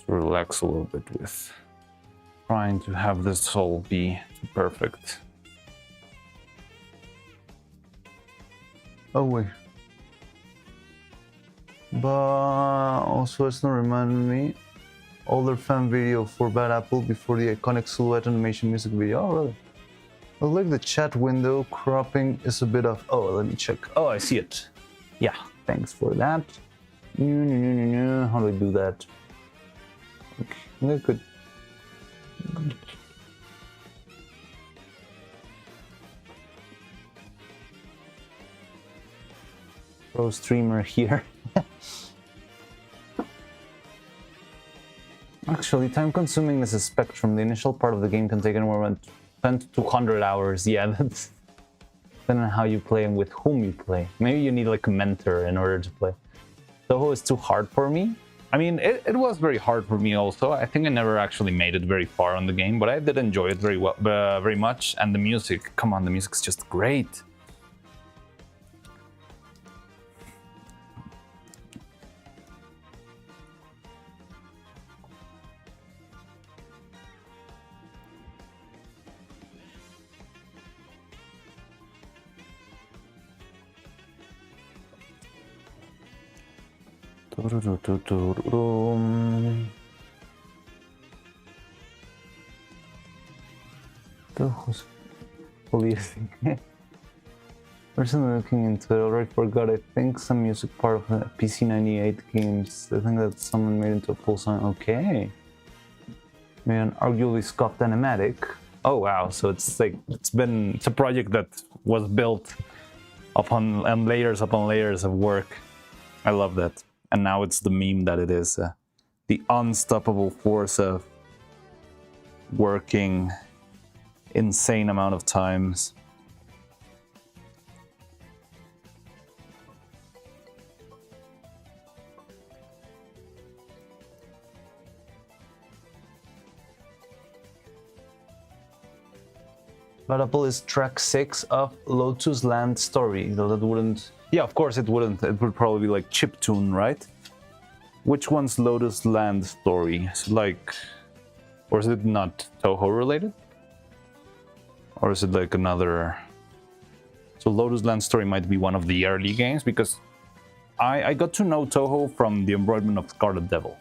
S1: Relax a little bit with trying to have this all be perfect. Oh wait. But also it's not reminding me older fan video for Bad Apple before the iconic silhouette animation music video. Oh really? Look like the chat window cropping is a bit off. Oh, let me check. Oh, I see it. Yeah, thanks for that. How do I do that? Okay, I could. Pro streamer here. Actually, time consuming is a spectrum. The initial part of the game can take anywhere from 10 to 200 hours. Yeah, that's depending on how you play and with whom you play. Maybe you need like a mentor in order to play. Toho is too hard for me. I mean, it was very hard for me also. I think I never actually made it very far on the game, but I did enjoy it very well, very much. And the music, come on, the music's just great. Personally looking into it, I already forgot. I think some music part of the PC98 games. I think that someone made into a full song. Okay. Made an arguably scuffed animatic. Oh wow! So it's like it's a project that was built upon layers of work. I love that. And now it's the meme that it is. The unstoppable force of working insane amount of times. But Apple is track 6 of Lotus Land Story. So that wouldn't... Yeah, of course it wouldn't. It would probably be like chiptune, right? Which one's Lotus Land Story? Is it like... Or is it not Toho related? Or is it like another... So Lotus Land Story might be one of the early games, because I got to know Toho from the embroiderment of Scarlet Devil.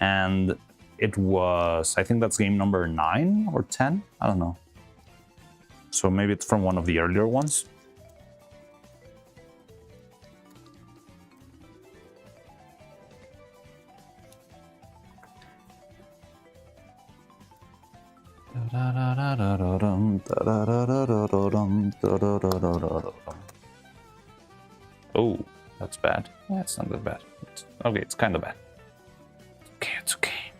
S1: And it was... I think that's game number 9 or 10? I don't know. So maybe it's from one of the earlier ones. Oh, that's bad. That's not that bad. Okay, it's kind of bad. Okay, it's okay.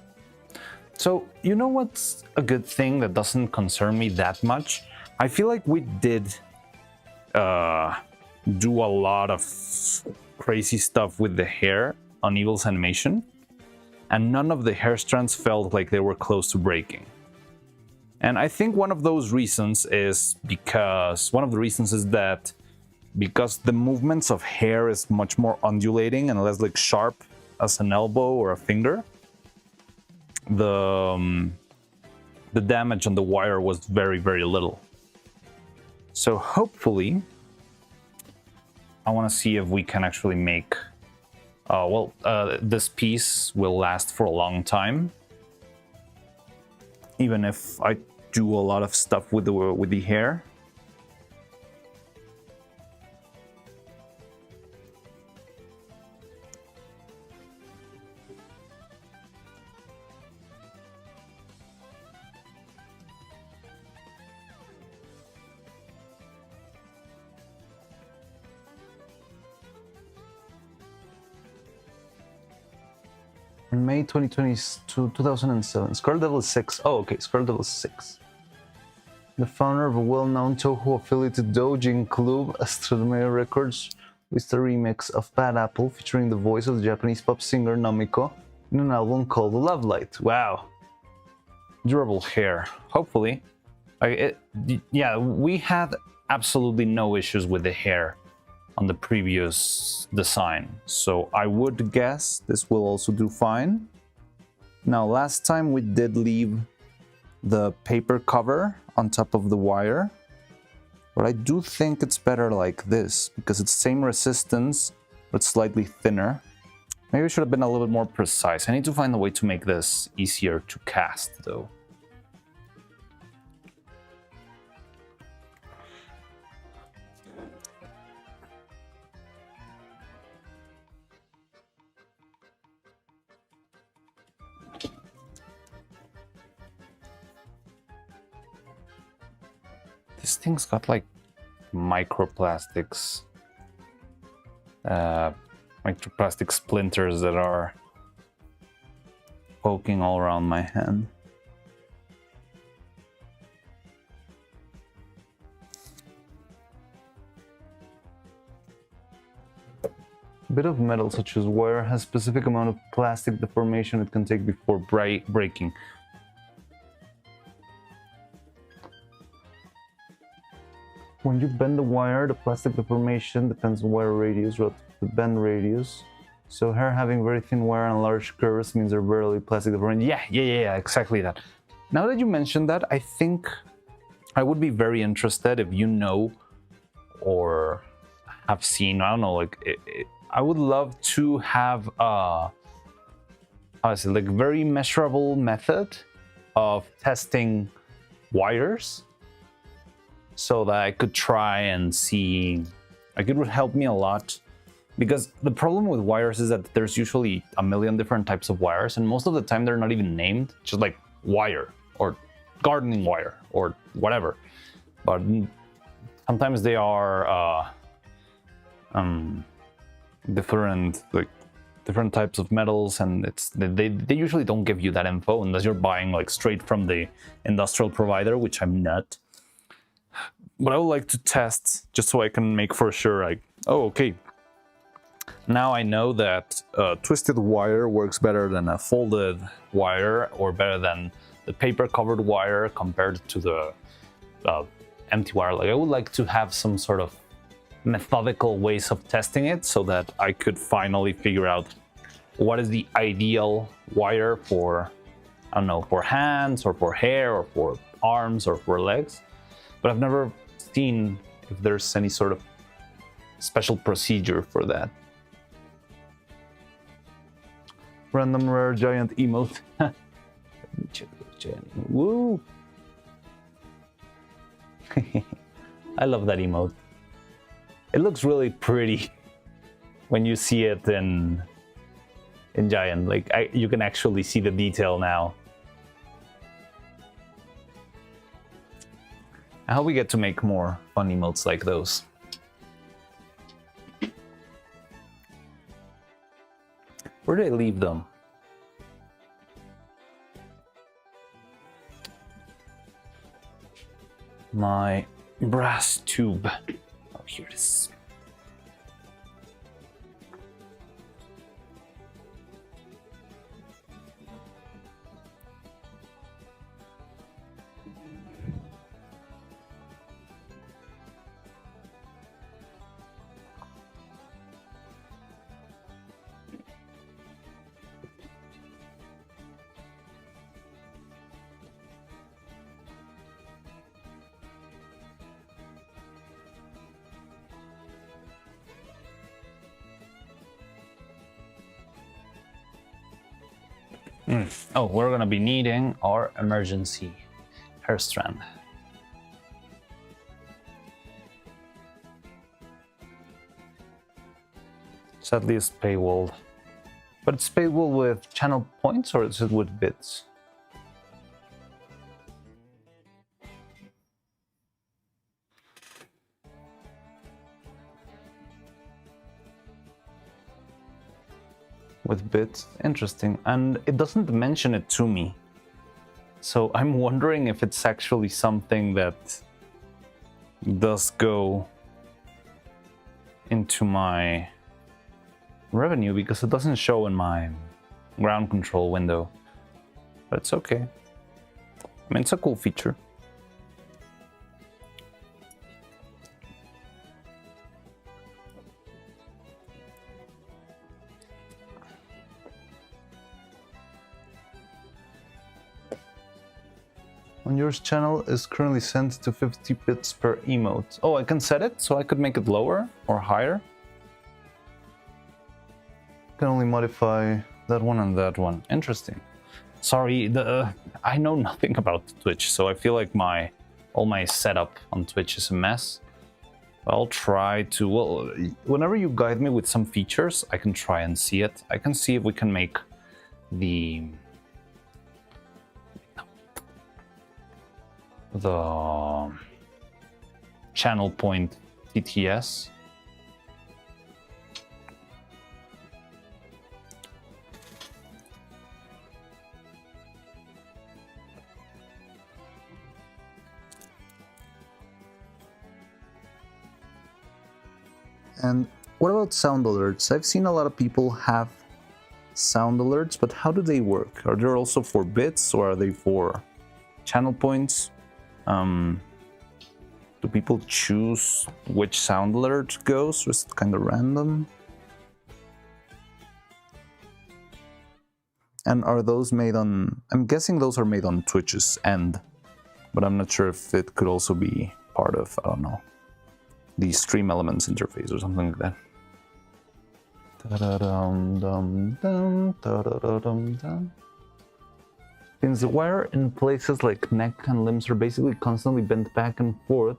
S1: So, you know what's a good thing that doesn't concern me that much? I feel like we did do a lot of crazy stuff with the hair on Evil's animation, and none of the hair strands felt like they were close to breaking. And I think one of the reasons is that because the movements of hair is much more undulating and less like sharp as an elbow or a finger, the damage on the wire was very, very little. So hopefully, I want to see if we can actually make... this piece will last for a long time. Even if I do a lot of stuff with the hair. In May 2007, Scarlet Devil 6. Oh, okay, Scarlet Devil 6. The founder of a well-known Toho-affiliated doujin club, Astronomia Records, released a remix of Bad Apple featuring the voice of the Japanese pop singer Namiko in an album called Love Light. Wow. Durable hair. Hopefully. Yeah, we had absolutely no issues with the hair on the previous design, so I would guess this will also do fine. Now, last time we did leave the paper cover on top of the wire, but I do think it's better like this because it's same resistance but slightly thinner. Maybe I should have been a little bit more precise. I need to find a way to make this easier to cast though. This thing's got like microplastics, microplastic splinters that are poking all around my hand. A bit of metal, such as wire, has specific amount of plastic deformation it can take before breaking. When you bend the wire, the plastic deformation depends on wire radius relative to the bend radius. So here having very thin wire and large curves means they're barely plastic deformation. Yeah, exactly that. Now that you mentioned that, I think I would be very interested if you know or have seen, I don't know, like I would love to have how is it, like very measurable method of testing wires so that I could try and see, like it would help me a lot, because the problem with wires is that there's usually a million different types of wires, and most of the time they're not even named, just like wire or gardening wire or whatever. But sometimes they are different types of metals, and they usually don't give you that info unless you're buying like straight from the industrial provider, which I'm not. But I would like to test just so I can make for sure, like, oh, okay, now I know that twisted wire works better than a folded wire, or better than the paper covered wire compared to the empty wire. Like I would like to have some sort of methodical ways of testing it so that I could finally figure out what is the ideal wire for, I don't know, for hands or for hair or for arms or for legs. But I've never seen if there's any sort of special procedure for that. Random rare giant emote. Woo! I love that emote. It looks really pretty when you see it in Giant. Like you can actually see the detail now. I hope we get to make more fun emotes like those. Where did I leave them? My brass tube. Oh, here it is. Oh, we're gonna be needing our emergency hair strand. Sadly, it's paywalled. But it's paywalled with channel points, or is it with bits? With bits, interesting, and it doesn't mention it to me, so I'm wondering if it's actually something that does go into my revenue, because it doesn't show in my ground control window. But it's okay. I mean, it's a cool feature. On yours, channel is currently set to 50 bits per emote. Oh, I can set it so I could make it lower or higher. I can only modify that one and that one. Interesting. Sorry, I know nothing about Twitch, so I feel like all my setup on Twitch is a mess. I'll try to, well, whenever you guide me with some features, I can try and see it. I can see if we can make the channel point TTS. And what about sound alerts? I've seen a lot of people have sound alerts, but how do they work? Are they also for bits or are they for channel points? Do people choose which sound alert goes, or is it kind of random? And are those made on... I'm guessing those are made on Twitch's end, but I'm not sure if it could also be part of, I don't know, the Stream Elements interface or something like that. Since the wire in places like neck and limbs are basically constantly bent back and forth,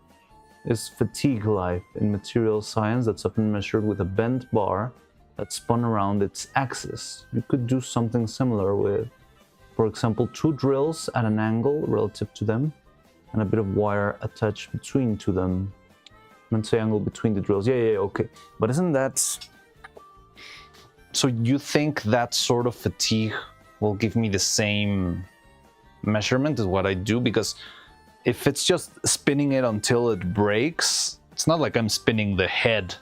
S1: is fatigue life in material science that's often measured with a bent bar that spun around its axis. You could do something similar with, for example, 2 drills at an angle relative to them and a bit of wire attached between to them. Let's say angle between the drills. Yeah, okay. But isn't that... So you think that sort of fatigue will give me the same measurement as what I do? Because if it's just spinning it until it breaks, it's not like I'm spinning the head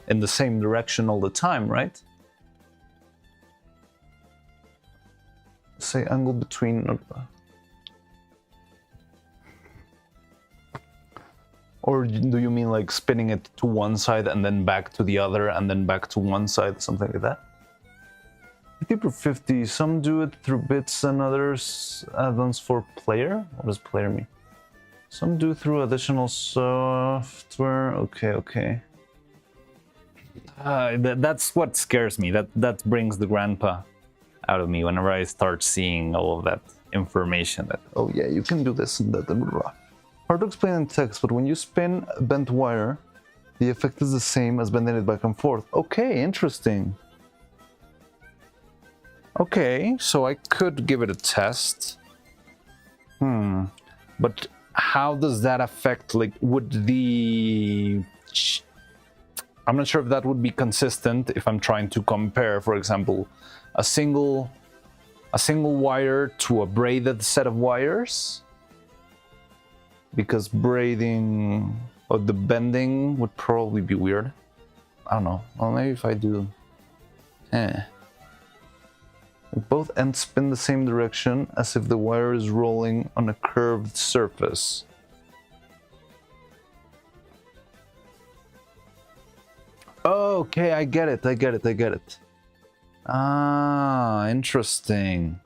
S1: in the same direction all the time, right? Say angle between... Or do you mean like spinning it to one side and then back to the other and then back to one side, something like that? 50/50, some do it through bits and others add-ons for player? What does player mean? Some do through additional software. Okay. That's what scares me. That brings the grandpa out of me whenever I start seeing all of that information that, oh yeah, you can do this and that and blah. Hard to explain in text, but when you spin a bent wire, the effect is the same as bending it back and forth. Okay, interesting. Okay, so I could give it a test. But how does that affect, like, would the... I'm not sure if that would be consistent if I'm trying to compare, for example, a single wire to a braided set of wires. Because braiding or the bending would probably be weird. I don't know. Well, maybe if I do... Both ends spin the same direction as if the wire is rolling on a curved surface. Okay, I get it. Ah, interesting.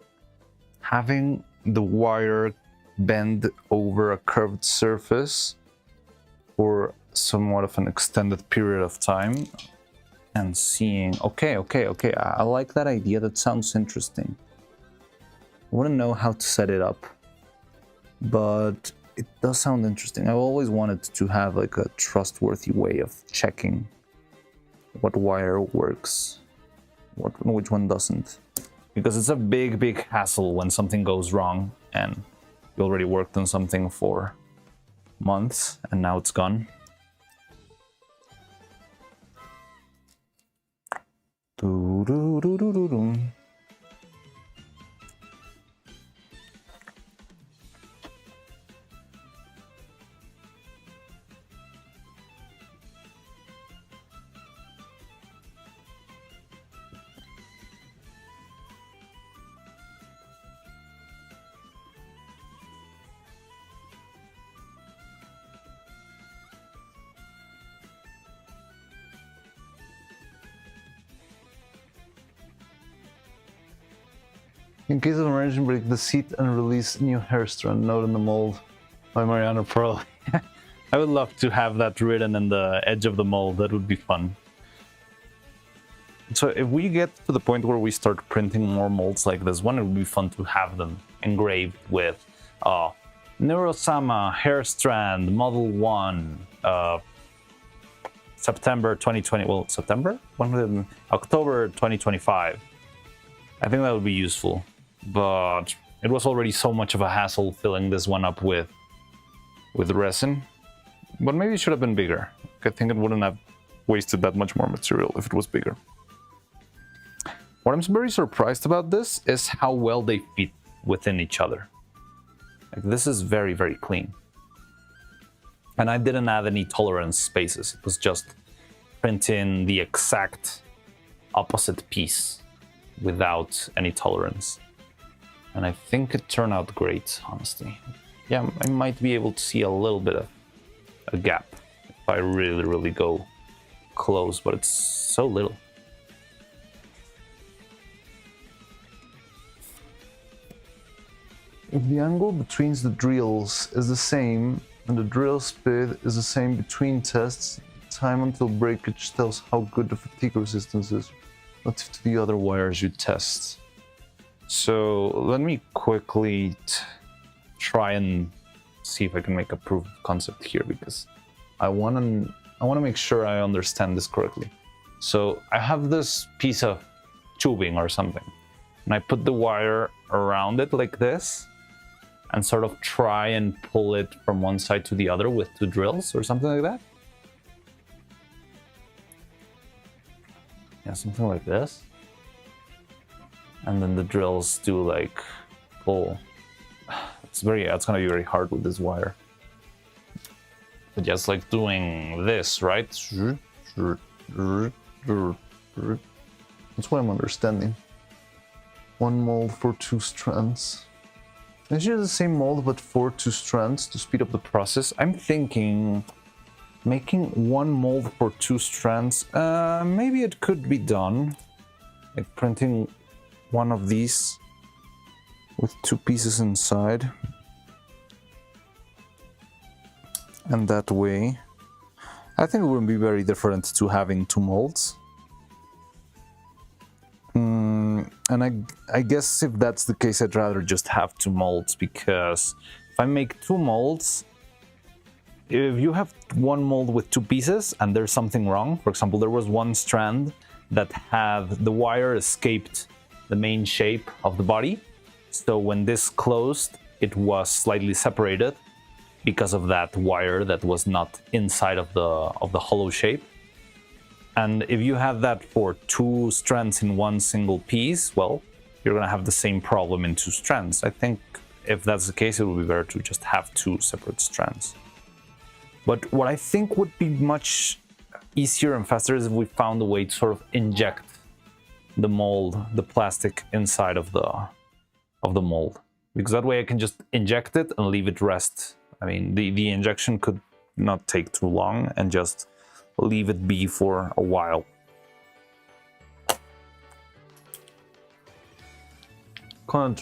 S1: Having the wire bend over a curved surface for somewhat of an extended period of time and seeing... Okay. I like that idea. That sounds interesting. I wouldn't know how to set it up, but it does sound interesting. I've always wanted to have like a trustworthy way of checking what wire works, which one doesn't. Because it's a big hassle when something goes wrong and you already worked on something for months and now it's gone. In case of emergency, break the seat and release new hair strand. Note in the mold by Mariano Pearl. I would love to have that written in the edge of the mold. That would be fun. So if we get to the point where we start printing more molds like this one, it would be fun to have them engraved with Neuro-Sama hair strand model 1, September 2020. Well, September? October 2025. I think that would be useful. But it was already so much of a hassle filling this one up with with resin, but maybe it should have been bigger. I think it wouldn't have wasted that much more material if it was bigger. What I'm very surprised about this is how well they fit within each other. Like, this is very, very clean. And I didn't add any tolerance spaces. It was just printing the exact opposite piece without any tolerance. And I think it turned out great, honestly. Yeah, I might be able to see a little bit of a gap if I really, really go close, but it's so little. If the angle between the drills is the same and the drill speed is the same between tests, time until breakage tells how good the fatigue resistance is relative to the other wires you test. So let me quickly try and see if I can make a proof of concept here, because I want to make sure I understand this correctly. So I have this piece of tubing or something, and I put the wire around it like this, and sort of try and pull it from one side to the other with 2 drills or something like that. Yeah, something like this. And then the drills do like pull. It's gonna be very hard with this wire. But just like doing this, right? That's what I'm understanding. 1 mold for 2 strands. It's just the same mold, but for 2 strands to speed up the process. I'm thinking making 1 mold for 2 strands. Maybe it could be done. Like printing one of these with 2 pieces inside. And that way, I think it wouldn't be very different to having 2 molds. And I guess if that's the case, I'd rather just have 2 molds, because if I make 2 molds, if you have 1 mold with 2 pieces and there's something wrong, for example, there was 1 strand that had the wire escaped the main shape of the body. So when this closed, it was slightly separated because of that wire that was not inside of the hollow shape. And if you have that for 2 strands in 1 single piece, well, you're gonna have the same problem in 2 strands. I think if that's the case, it would be better to just have 2 separate strands. But what I think would be much easier and faster is if we found a way to sort of inject the mold, the plastic inside of the mold. Because that way I can just inject it and leave it rest. I mean, the injection could not take too long, and just leave it be for a while. I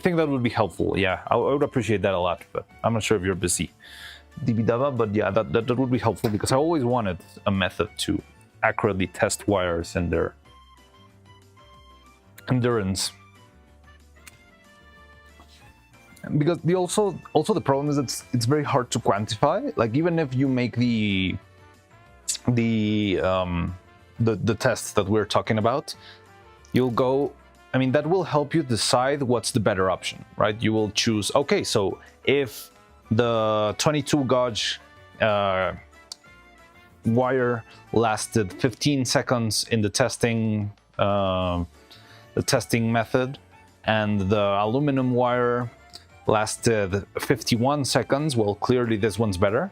S1: think that would be helpful. Yeah, I would appreciate that a lot, but I'm not sure if you're busy. Dibidaba, but yeah, that would be helpful, because I always wanted a method to accurately test wires and their endurance. Because also the problem is that it's very hard to quantify. Like, even if you make the tests that we're talking about, you'll go, I mean, that will help you decide what's the better option, right? You will choose, okay, so if the 22 gauge wire lasted 15 seconds in the testing method, and the aluminum wire lasted 51 seconds, well, clearly this one's better.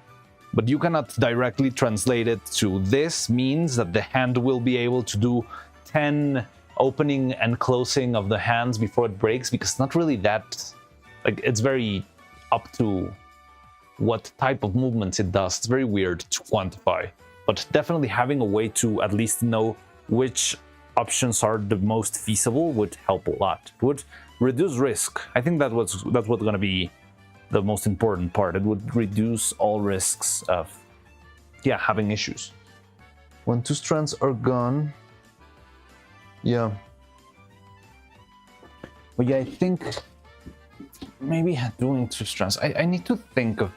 S1: But you cannot directly translate it to this means that the hand will be able to do 10 opening and closing of the hands before it breaks, because it's not really that, like, it's very up to what type of movements it does. It's very weird to quantify, but definitely having a way to at least know which options are the most feasible would help a lot. It would reduce risk. I think that's what's going to be the most important part. It would reduce all risks of, yeah, having issues. When 2 strands are gone, yeah. But yeah, I think maybe doing 2 strands. I need to think of,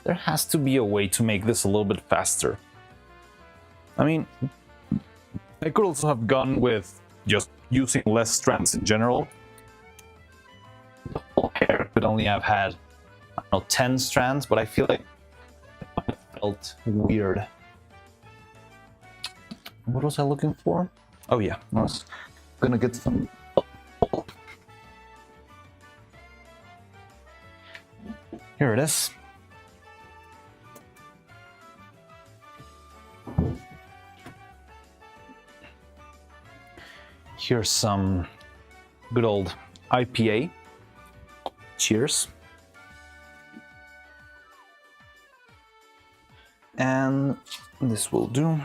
S1: there has to be a way to make this a little bit faster. I mean, I could also have gone with just using less strands in general. The whole hair could only have had I don't know, 10 strands, but I feel like it felt weird. What was I looking for? Oh yeah, I was gonna get some. Here it is. Here's some good old IPA. Cheers. And this will do.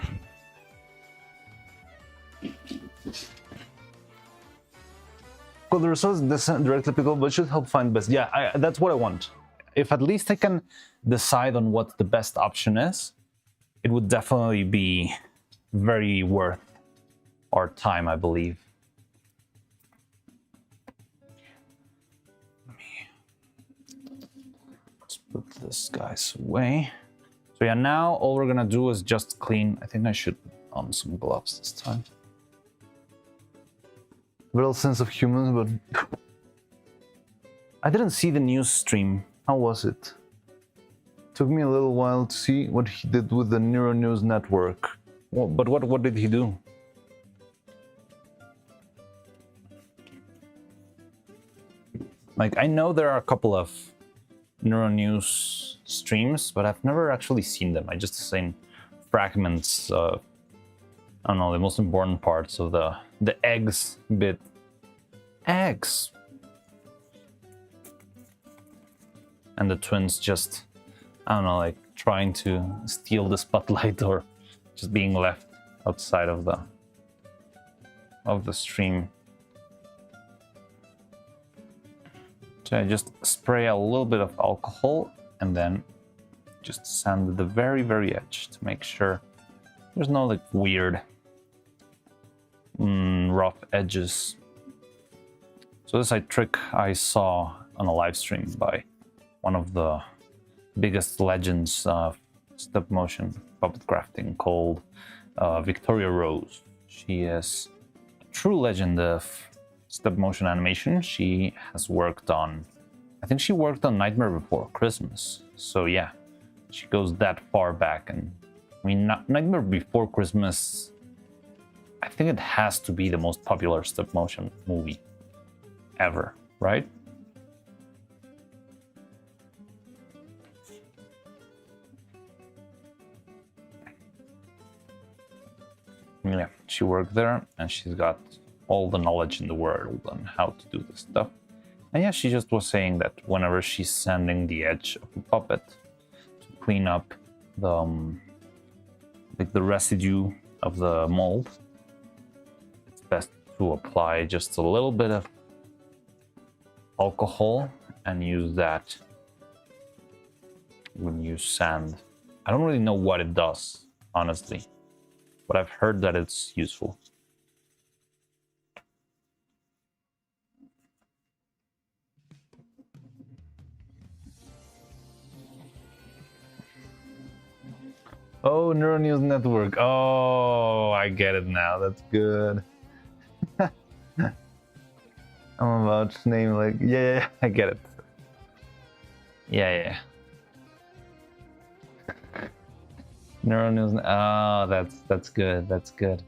S1: Well, the results isn't directly applicable, but should help find best. Yeah, that's what I want. If at least I can decide on what the best option is, it would definitely be very worth our time, I believe. Let's put this guys away. So yeah, now all we're gonna do is just clean. I think I should put on some gloves this time. Real sense of humor, but I didn't see the news stream. How was it? Took me a little while to see what he did with the Neuro News network. Well, but what did he do? Like, I know there are a couple of Neuro News streams, but I've never actually seen them. I just seen fragments of, I don't know, the most important parts of the eggs bit. Eggs! And the twins just, I don't know, like trying to steal the spotlight or just being left outside of the stream. So I just spray a little bit of alcohol and then just sand the very, very edge to make sure there's no like weird rough edges. So this is a trick I saw on a live stream by one of the biggest legends of stop motion puppet crafting called Victoria Rose. She is a true legend of stop motion animation. She has worked on, I think she worked on Nightmare Before Christmas. So yeah, she goes that far back. And I mean, Nightmare Before Christmas, I think it has to be the most popular stop motion movie ever, right? Yeah, she worked there and she's got all the knowledge in the world on how to do this stuff. And yeah, she just was saying that whenever she's sanding the edge of a puppet to clean up the like the residue of the mold, it's best to apply just a little bit of alcohol and use that when you sand. I don't really know what it does, honestly, but I've heard that it's useful. Oh, Neuro News Network. Oh, I get it now. That's good. I'm about to name like, yeah, I get it. Yeah. Neuro News. Oh, that's good. That's good.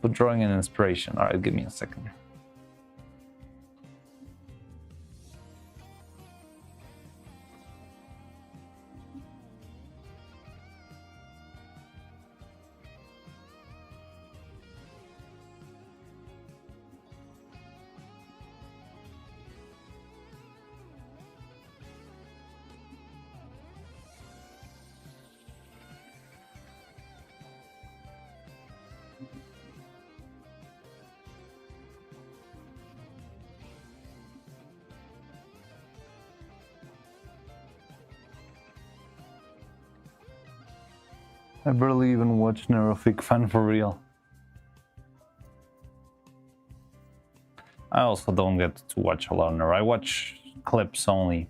S1: But drawing an inspiration. All right, give me a second. I barely even watch Neurofic Fan for real. I also don't get to watch a lot of Neuro. I watch clips only.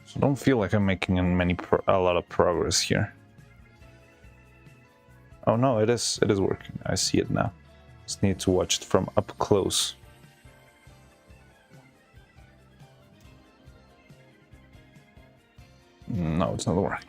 S1: So don't feel like I'm making a lot of progress here. Oh no, it is working. I see it now. Just need to watch it from up close. No, it's not working.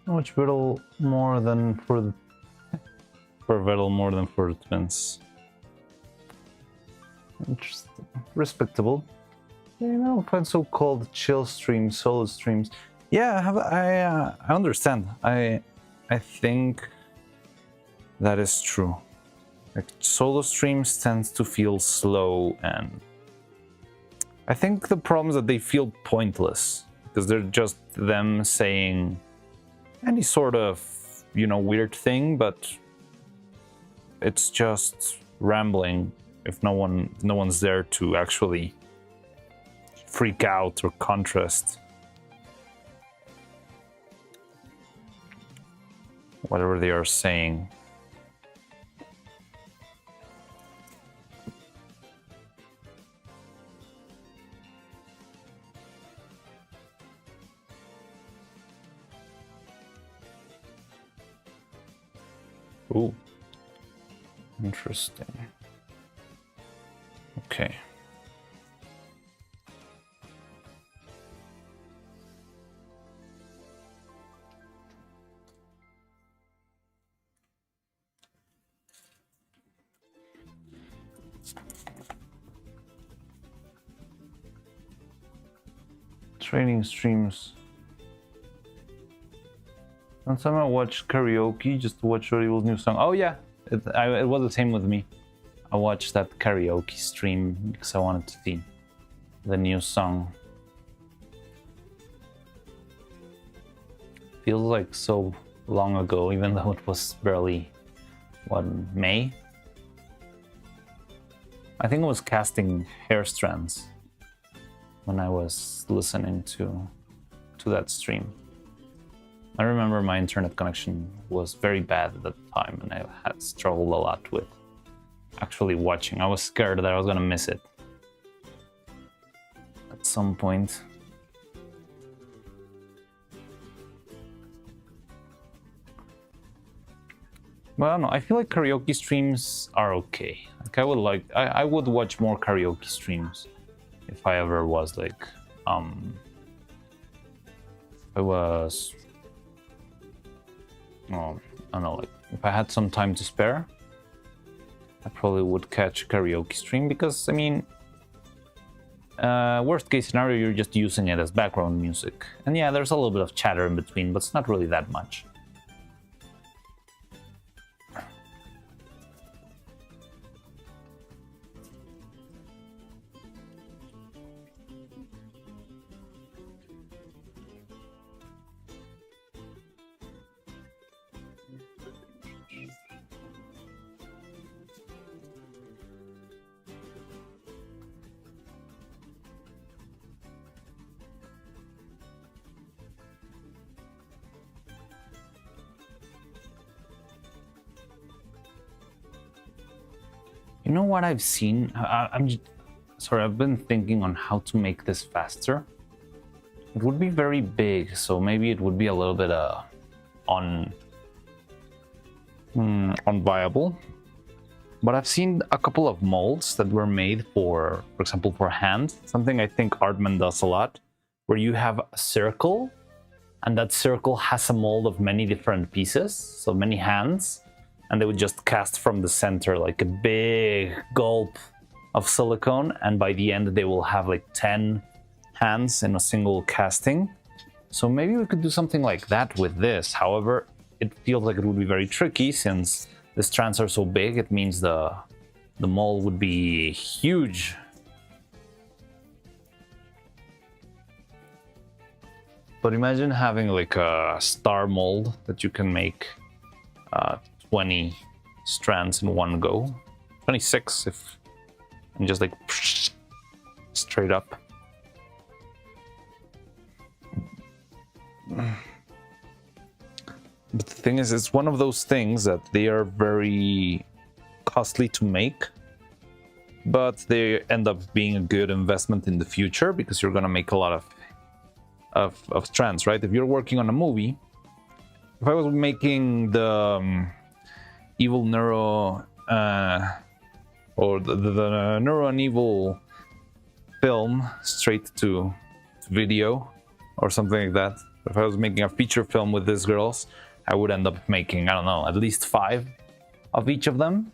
S1: Much little more than for Vettel more than for the twins. Interesting, respectable. You know, find so-called chill streams, solo streams. Yeah, I understand. I think that is true. Like solo streams tends to feel slow, and I think the problem is that they feel pointless because they're just them saying any sort of, you know, weird thing, but it's just rambling if no one's there to actually freak out or contrast whatever they are saying. Ooh, interesting. Okay. Training streams. And somehow watch karaoke just to watch Roddy's new song. Oh yeah, it was the same with me. I watched that karaoke stream because I wanted to see the new song. Feels like so long ago, even though it was barely, what, May? I think it was casting hair strands when I was listening to that stream. I remember my internet connection was very bad at the time, and I had struggled a lot with actually watching. I was scared that I was gonna miss it at some point. But I don't know, I feel like karaoke streams are okay. Like I would watch more karaoke streams if I ever was like I don't know, like if I had some time to spare, I probably would catch a karaoke stream because, I mean, worst case scenario, you're just using it as background music. And yeah, there's a little bit of chatter in between, but it's not really that much. You know what I've seen? Sorry, I've been thinking on how to make this faster. It would be very big, so maybe it would be a little bit unviable. But I've seen a couple of molds that were made for example, for hands. Something I think Artman does a lot, where you have a circle, and that circle has a mold of many different pieces, so many hands, and they would just cast from the center like a big gulp of silicone, and by the end they will have like 10 hands in a single casting. So maybe we could do something like that with this. However, it feels like it would be very tricky since the strands are so big. It means the mold would be huge. But imagine having like a star mold that you can make 20 strands in one go. 26 if, and just like straight up. But the thing is, it's one of those things that they are very costly to make, but they end up being a good investment in the future because you're gonna make a lot of strands, right? If you're working on a movie, if I was making the evil Neuro or the Neuro and Evil film straight to video or something like that, if I was making a feature film with these girls, I would end up making, I don't know, at least 5 of each of them.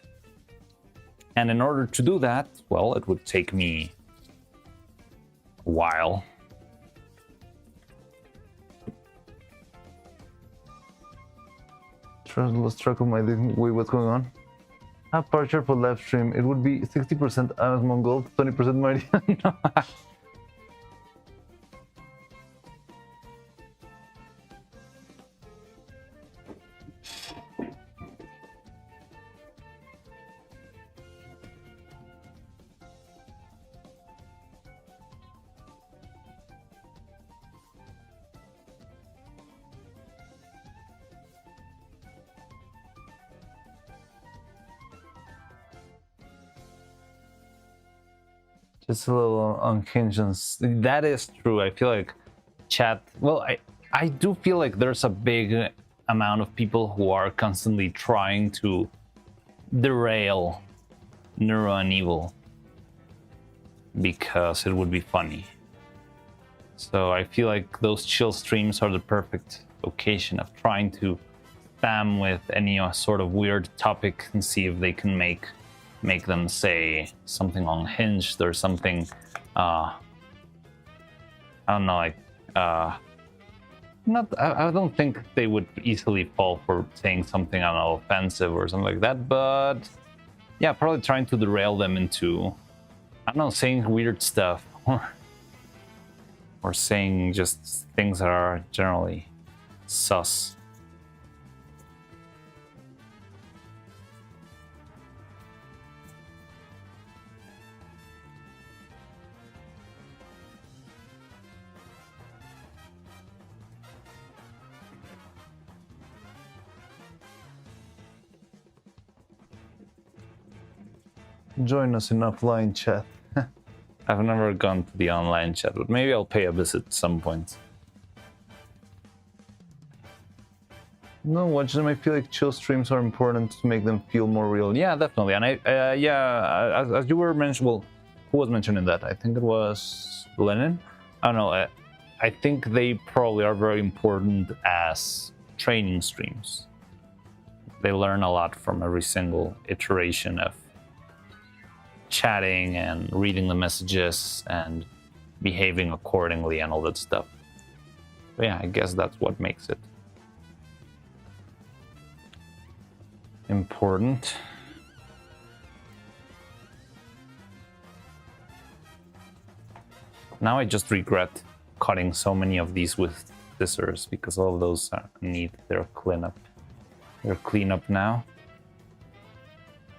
S1: And in order to do that, well, it would take me a while. Lost track of my wait, what's going on? Aperture for live stream. It would be 60% Amazon Gold, 20% Mighty. No. Just a little unhinged. That is true. I feel like chat. Well, I do feel like there's a big amount of people who are constantly trying to derail Neuro and Evil because it would be funny. So I feel like those chill streams are the perfect occasion of trying to spam with any sort of weird topic and see if they can make them say something unhinged or something, I don't know, like, I don't think they would easily fall for saying something, I don't know, offensive or something like that, but yeah, probably trying to derail them into, I don't know, saying weird stuff, or saying just things that are generally sus. Join us in offline chat. I've never gone to the online chat, but maybe I'll pay a visit at some point. No, watch them. I feel like chill streams are important to make them feel more real. Yeah, definitely. And as you were mentioning, well, who was mentioning that? I think it was Lennon. I don't know. I think they probably are very important as training streams. They learn a lot from every single iteration of chatting and reading the messages and behaving accordingly and all that stuff. But yeah, I guess that's what makes it important. Now I just regret cutting so many of these with scissors because all of those need their cleanup. Their cleanup now.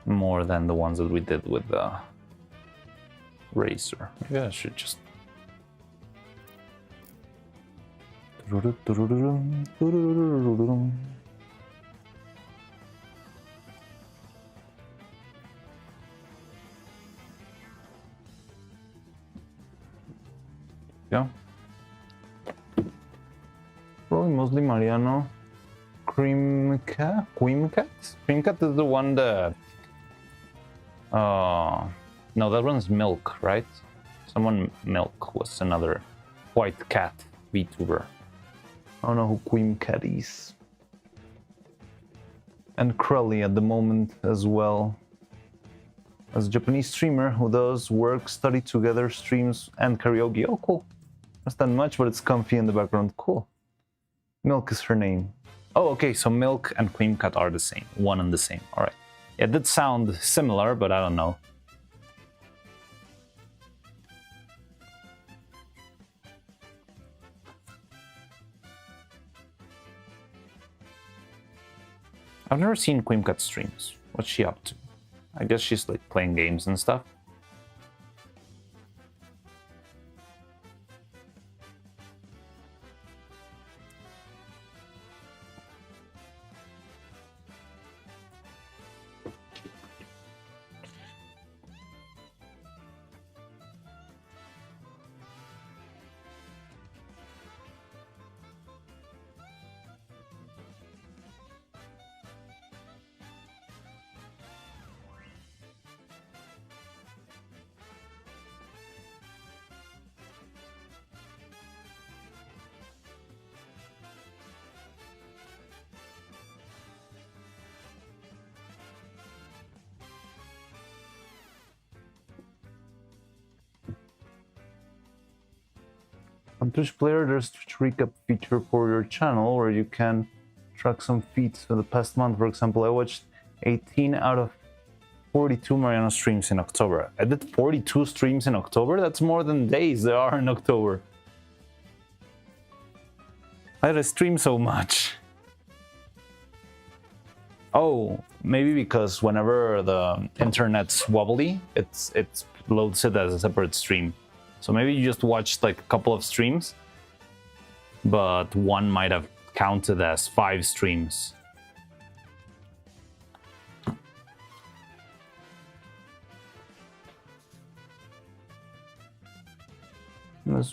S1: More than the ones that we did with the razor. Maybe I should just... go. Probably mostly Mariano. Creamcat? Creamcat? Creamcat is the one that... no, that one's Milk, right? Someone Milk was another white cat VTuber. I don't know who Creamcat is. And Crowley at the moment as well. As a Japanese streamer who does work, study together, streams, and karaoke. Oh, cool. Not that much, but it's comfy in the background. Cool. Milk is her name. Oh, okay, so Milk and Creamcat are the same. One and the same. All right. Yeah, it did sound similar, but I don't know. I've never seen Creamcat streams. What's she up to? I guess she's like playing games and stuff. On Twitch Player, there's Twitch Recap feature for your channel where you can track some feeds for the past month. For example, I watched 18 out of 42 Mariano streams in October. I did 42 streams in October? That's more than days there are in October. Why did I stream so much? Oh, maybe because whenever the internet's wobbly, it loads it as a separate stream. So maybe you just watched like a couple of streams, but one might have counted as 5 streams.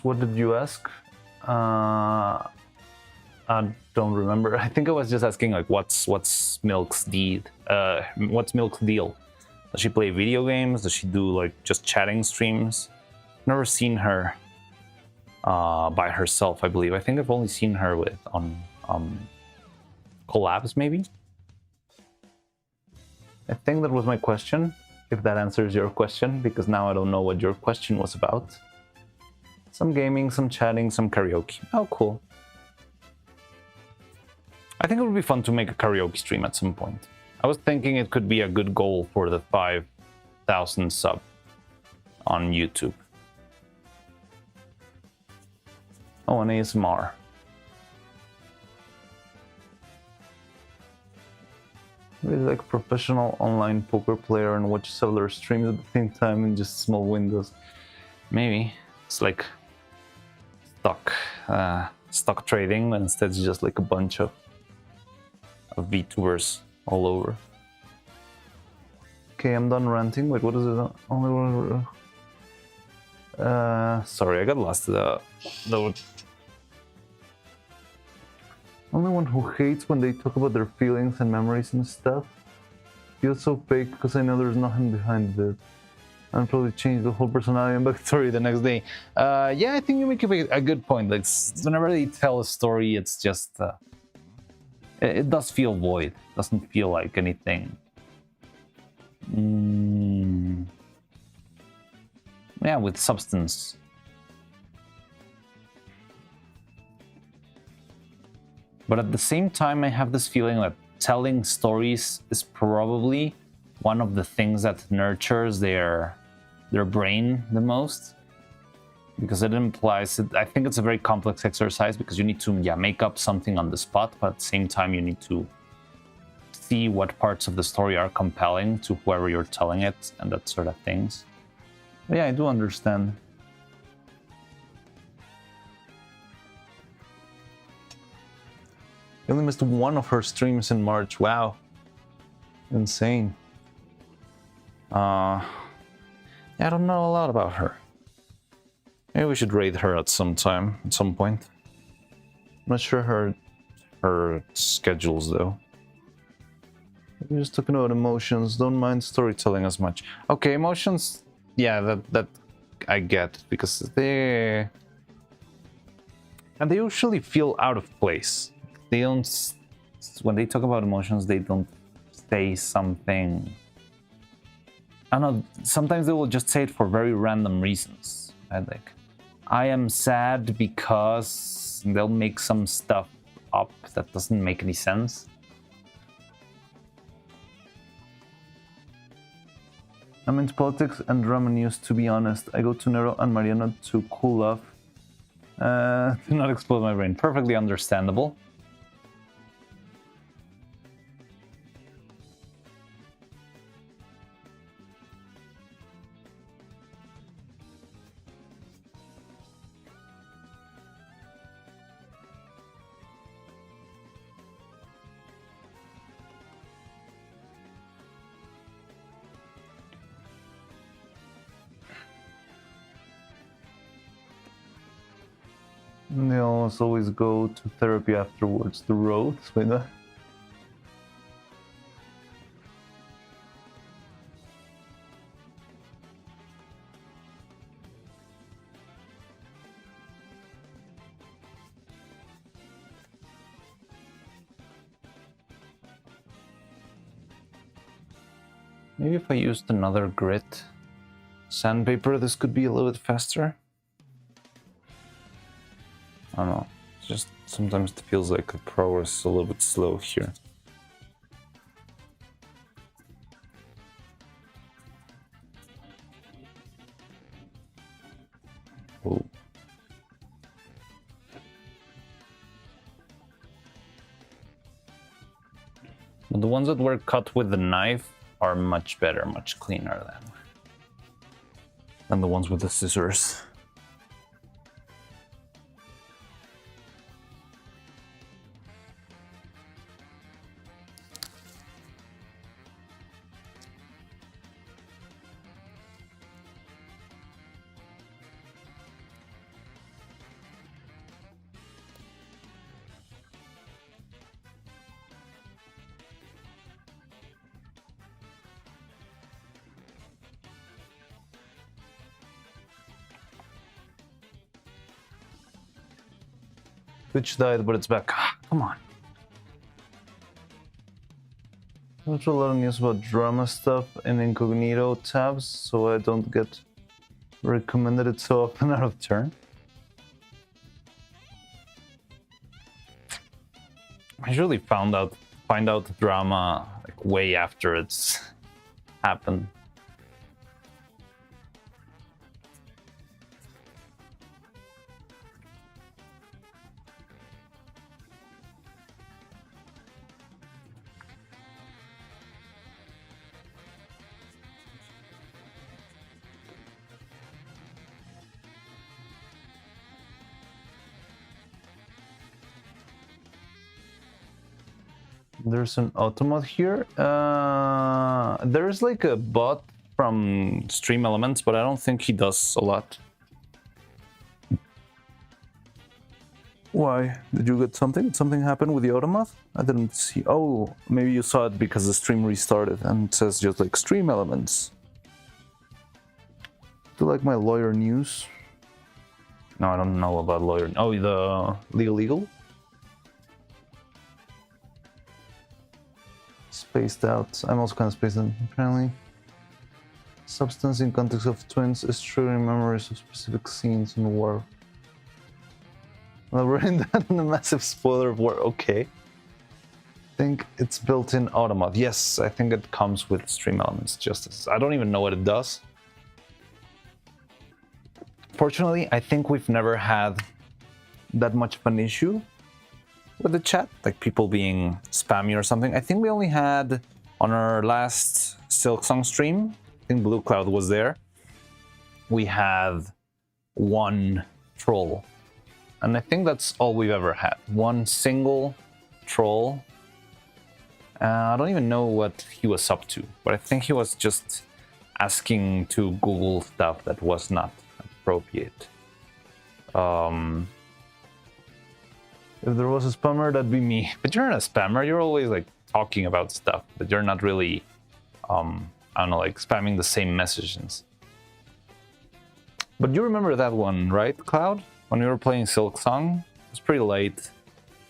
S1: What did you ask? I don't remember. I think I was just asking like what's Milk's deal? What's Milk's deal? Does she play video games? Does she do like just chatting streams? Never seen her by herself, I believe. I think I've only seen her with on collabs, maybe. I think that was my question, if that answers your question, because now I don't know what your question was about. Some gaming, some chatting, some karaoke. Oh, cool. I think it would be fun to make a karaoke stream at some point. I was thinking it could be a good goal for the 5,000 sub on YouTube. Oh, an ASMR. Maybe like a professional online poker player and watch several streams at the same time in just small windows. Maybe. It's like stock trading, but instead it's just like a bunch of VTubers all over. Okay, I'm done ranting. Wait, what is it? Only one. Sorry, I got lost. The only one who hates when they talk about their feelings and memories and stuff. Feels so fake because I know there's nothing behind it. I'll probably change the whole personality and backstory the next day. Yeah, I think you make a good point. Like whenever they tell a story, it's just it does feel void. It doesn't feel like anything. Yeah, with substance. But at the same time, I have this feeling that telling stories is probably one of the things that nurtures their brain the most. Because it implies, I think it's a very complex exercise because you need to make up something on the spot, but at the same time you need to see what parts of the story are compelling to whoever you're telling it and that sort of things. But yeah, I do understand. I only missed one of her streams in March. Wow. Insane. Yeah, I don't know a lot about her. Maybe we should raid her at some point. I'm not sure her schedules though. We're just talking about emotions. Don't mind storytelling as much. Okay, emotions. Yeah, that I get, because they usually feel out of place. They don't. When they talk about emotions, they don't say something. I don't know. Sometimes they will just say it for very random reasons. Right? Like, I am sad because they'll make some stuff up that doesn't make any sense. I'm into politics and drama news, to be honest. I go to Nero and Mariano to cool off. Do not explode my brain. Perfectly understandable. They always go to therapy afterwards. The roads with that. Maybe if I used another grit sandpaper, this could be a little bit faster. I don't know. It's just sometimes it feels like the progress is a little bit slow here. Ooh. But the ones that were cut with the knife are much better, much cleaner than the ones with the scissors. Twitch died, but it's back. Ah, come on. There's a lot of news about drama stuff in incognito tabs, so I don't get recommended it so often out of turn. I usually find out the drama like way after it's happened. There's an automat here. There's like a bot from Stream Elements, but I don't think he does a lot. Why? Did you get something? Did something happen with the automat? I didn't see. Oh, maybe you saw it because the stream restarted and it says just like Stream Elements. Do you like my lawyer news? No, I don't know about lawyer. Oh, the legal? Spaced out. I'm also kind of spaced out, apparently. Substance in context of twins is triggering memories of specific scenes in war. Well, we're in that in a massive spoiler of war. Okay. I think it's built in automat. Yes, I think it comes with Stream Elements. Just I don't even know what it does. Fortunately, I think we've never had that much of an issue with the chat, like people being spammy or something. I think we only had on our last Silksong stream, I think Blue Cloud was there, we had one troll. And I think that's all we've ever had. One single troll. I don't even know what he was up to, but I think he was just asking to Google stuff that was not appropriate. If there was a spammer, that'd be me. But you're not a spammer. You're always like talking about stuff, but you're not really, I don't know, like spamming the same messages. But you remember that one, right, Cloud? When we were playing Silk Song? It was pretty late.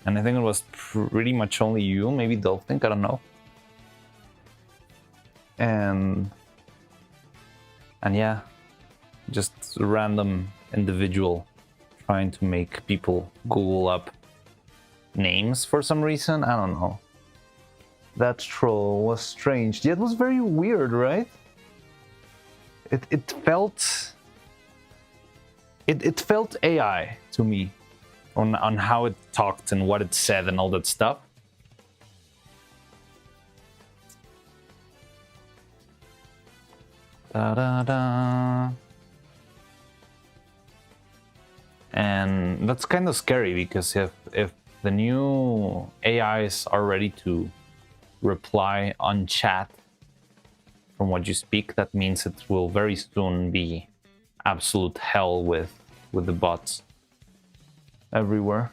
S1: And I think it was pretty much only you, maybe Dolphink, I don't know. And yeah, just a random individual trying to make people Google up names for some reason. I don't know. That troll was strange. Yeah, it was very weird, right? It felt AI to me on how it talked and what it said and all that stuff. Da da da. And that's kind of scary because if the new AIs are ready to reply on chat from what you speak, that means it will very soon be absolute hell with the bots everywhere.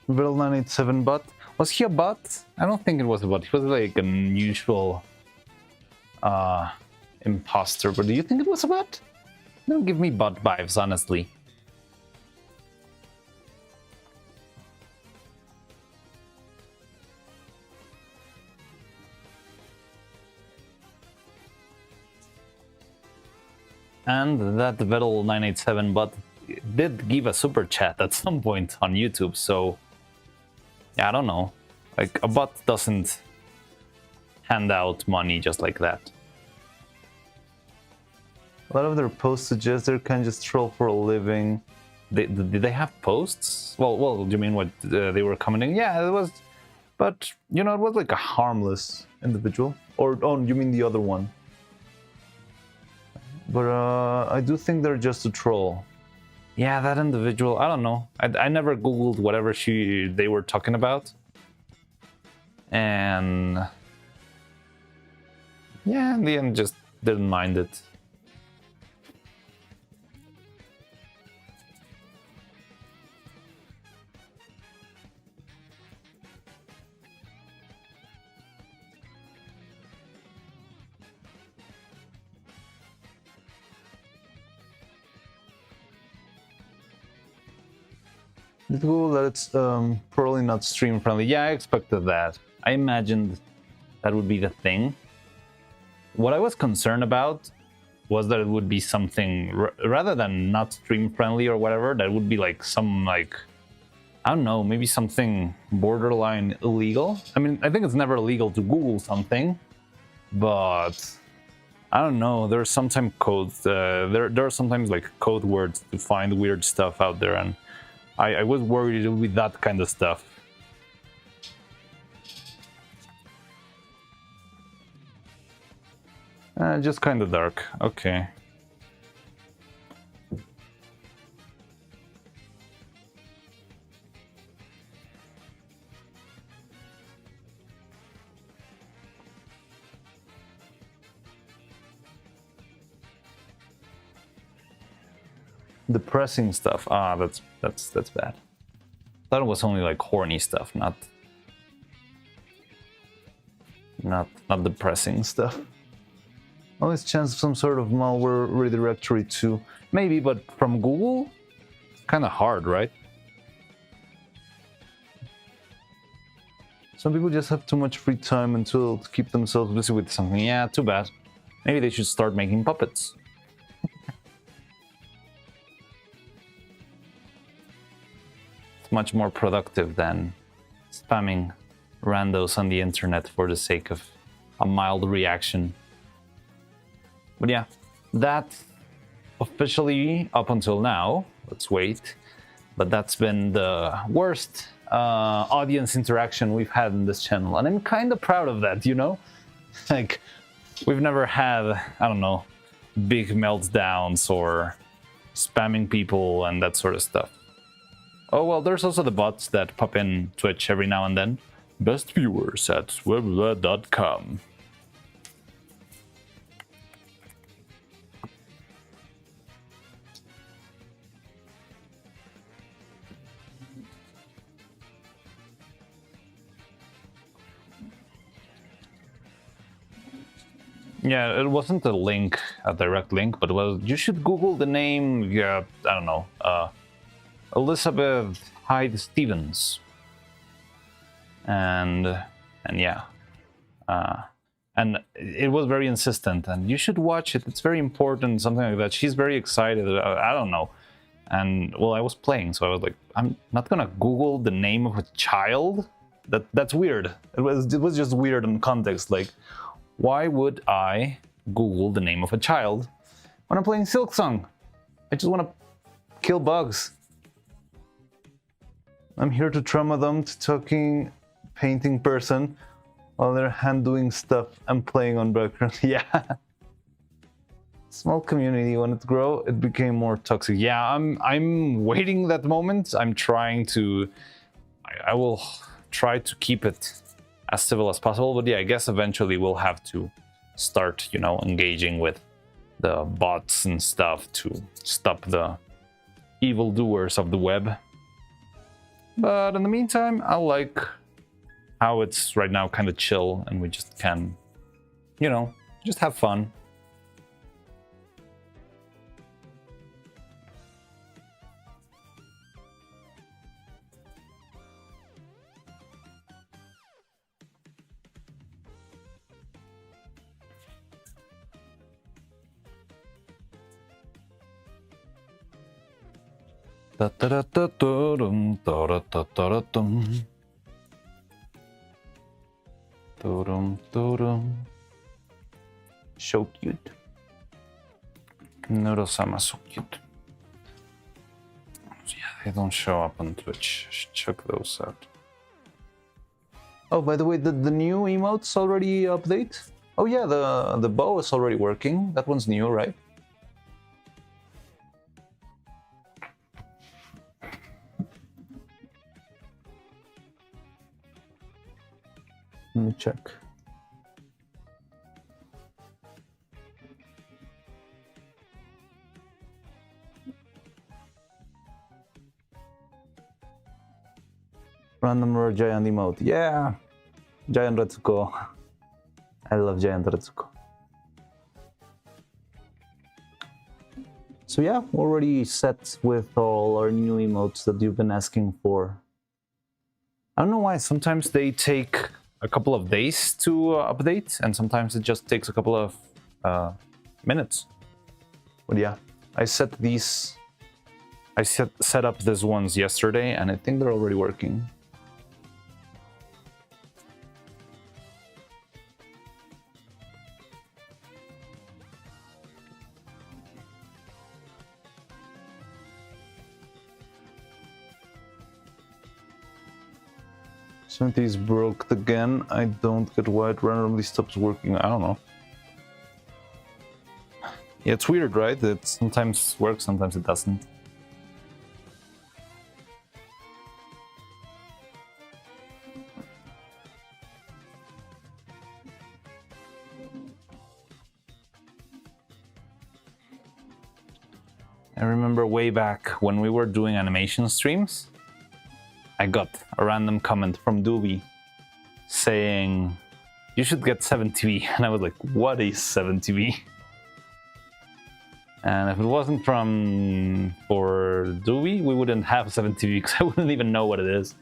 S1: Viral 987 bot. Was he a bot? I don't think it was a bot. He was like an unusual imposter. But do you think it was a bot? Don't give me bot vibes, honestly. And that Vettel 987 bot did give a super chat at some point on YouTube, so yeah, I don't know. Like, a bot doesn't hand out money just like that. A lot of their posts suggest they're kind of just troll for a living. Did they have posts? Well, do you mean what they were commenting? Yeah, it was, but you know, it was like a harmless individual. Or oh, you mean the other one? But I do think they're just a troll. Yeah, that individual, I don't know. I never Googled whatever they were talking about. And yeah, in the end, just didn't mind it. Did Google that it's probably not stream friendly? Yeah, I expected that. I imagined that would be the thing. What I was concerned about was that it would be something rather than not stream friendly or whatever. That would be like some like, I don't know, maybe something borderline illegal. I mean, I think it's never illegal to Google something, but I don't know. There's sometimes codes. There are sometimes like code words to find weird stuff out there, and I was worried with that kind of stuff. Just kind of dark. Okay. Depressing stuff. Ah, that's bad. Thought it was only like horny stuff, not depressing stuff. Always chance of some sort of malware redirectory too. Maybe, but from Google? Kind of hard, right? Some people just have too much free time until to keep themselves busy with something. Yeah, too bad. Maybe they should start making puppets. It's much more productive than spamming randos on the internet for the sake of a mild reaction. But yeah, that officially up until now, let's wait, but that's been the worst audience interaction we've had in this channel, and I'm kind of proud of that, you know? Like, we've never had, I don't know, big meltdowns or spamming people and that sort of stuff. Oh, well, there's also the bots that pop in Twitch every now and then. Best viewers at webla.com. Yeah, it wasn't a link, a direct link, but it was, you should Google the name, yeah, I don't know, Elizabeth Hyde Stevens. And yeah. And it was very insistent, and you should watch it, it's very important, something like that. She's very excited, I don't know. And, well, I was playing, so I was like, I'm not gonna Google the name of a child? That's weird. It was just weird in context, like, why would I Google the name of a child when I'm playing Silksong? I just want to kill bugs. I'm here to trauma them to talking painting person while they're hand doing stuff and playing on background. Yeah. Small community, when it grew, it became more toxic. Yeah, I'm waiting that moment. I'm trying to, I will try to keep it as civil as possible, but yeah, I guess eventually we'll have to start, you know, engaging with the bots and stuff to stop the evildoers of the web. But in the meantime, I like how it's right now kind of chill and we just can, you know, just have fun. So cute. Neuro-Sama, so cute. Yeah, they don't show up on Twitch. I should check those out. Oh, by the way, the new emotes already update? Oh yeah, the bow is already working. That one's new, right? Let me check. Random or giant emote. Yeah! Giant Retsuko. I love Giant Retsuko. So yeah, we're already set with all our new emotes that you've been asking for. I don't know why, sometimes they take a couple of days to update, and sometimes it just takes a couple of minutes. But yeah, I set up these ones yesterday, and I think they're already working. Is broke again. I don't get why it randomly stops working. I don't know. Yeah, it's weird, right? It sometimes works, sometimes it doesn't. I remember way back when we were doing animation streams, I got a random comment from Doobie saying, you should get 7TV. And I was like, what is 7TV? And if it wasn't for Doobie, we wouldn't have 7TV because I wouldn't even know what it is.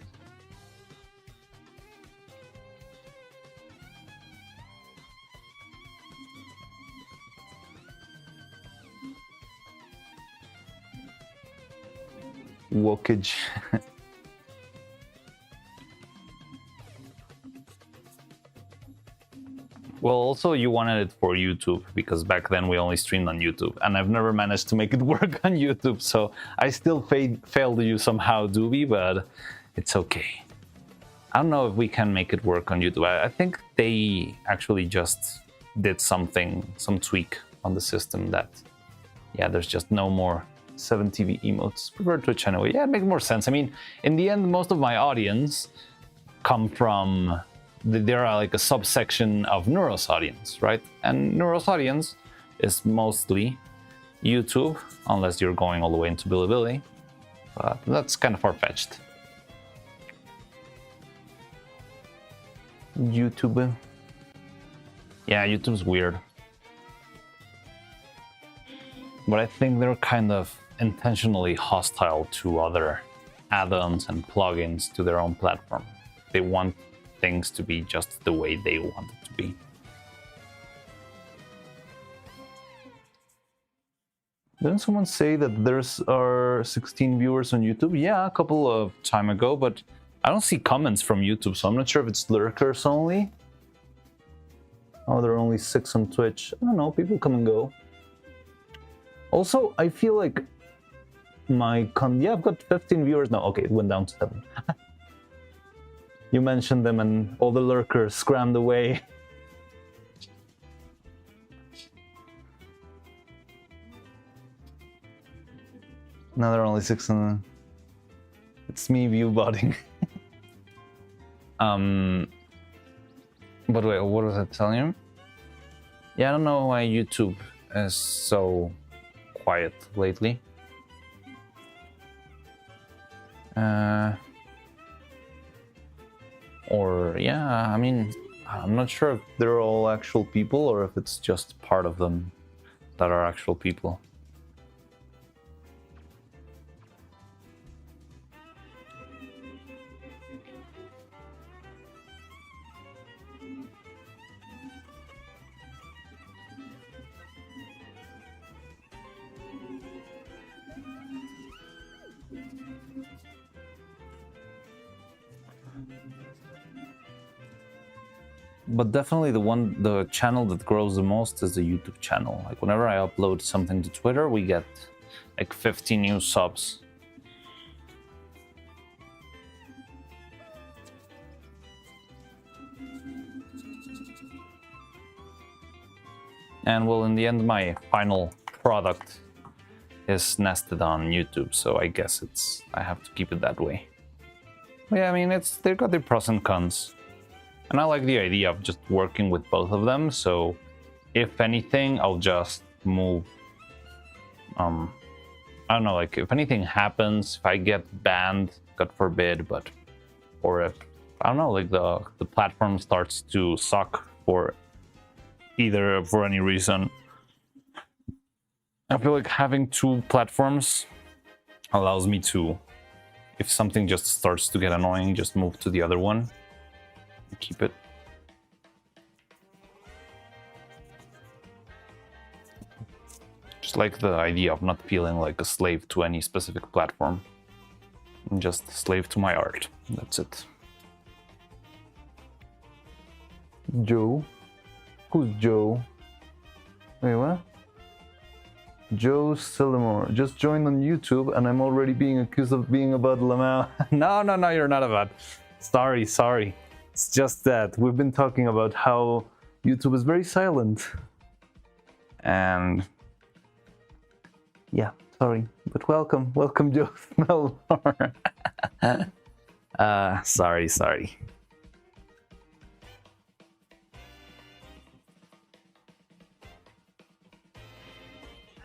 S1: Wokage. Well, also you wanted it for YouTube, because back then we only streamed on YouTube, and I've never managed to make it work on YouTube, so I still failed you somehow, Doobie, but It's okay. I don't know if we can make it work on YouTube. I think they actually just did some tweak on the system that, yeah, there's just no more 7TV emotes. Prefer Twitch anyway. Yeah, it makes more sense. I mean, in the end, most of my audience come from, they're like a subsection of Neuros audience, right? And Neuros audience is mostly YouTube, unless you're going all the way into Bilibili. But that's kind of far-fetched. YouTube. Yeah, YouTube's weird. But I think they're kind of intentionally hostile to other add-ons and plugins to their own platform. They want things to be just the way they want it to be. Didn't someone say that there's 16 viewers on YouTube? Yeah, a couple of time ago, but I don't see comments from YouTube, so I'm not sure if it's lurkers only. Oh, there are only 6 on Twitch. I don't know, people come and go. Also, I feel like yeah, I've got 15 viewers now. Okay, it went down to 7. You mentioned them and all the lurkers scrammed away. Now there are only 6 on. It's me view botting. But wait, what was I telling you? Yeah, I don't know why YouTube is so quiet lately. Or yeah, I mean, I'm not sure if they're all actual people or if it's just part of them that are actual people. But definitely the channel that grows the most is the YouTube channel. Like whenever I upload something to Twitter, we get like 50 new subs. And well, in the end, my final product is nested on YouTube, so I guess I have to keep it that way. But yeah, I mean, they've got their pros and cons. And I like the idea of just working with both of them, so if anything, I'll just move. I don't know, like if anything happens, if I get banned, God forbid, or if, I don't know, like the platform starts to suck for any reason, I feel like having 2 platforms allows me to, if something just starts to get annoying, just move to the other one. Keep it. Just like the idea of not feeling like a slave to any specific platform. I'm just a slave to my art. That's it. Joe? Who's Joe? Wait, what? Joe Sillimore just joined on YouTube and I'm already being accused of being a bad Lamau. No, you're not a bad. Sorry. It's just that we've been talking about how YouTube is very silent. And yeah, sorry, but welcome Joe Smellmore. Sorry.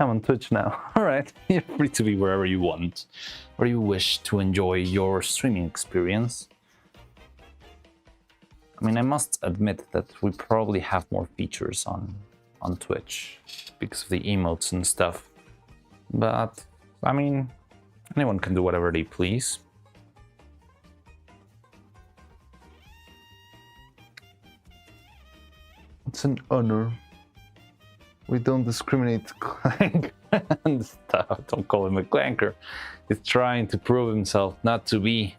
S1: I'm on Twitch now. Alright, you're free to be wherever you want, where you wish to enjoy your streaming experience. I mean, I must admit that we probably have more features on Twitch because of the emotes and stuff. But, I mean, anyone can do whatever they please. It's an honor. We don't discriminate clank and stuff. Don't call him a clanker. He's trying to prove himself not to be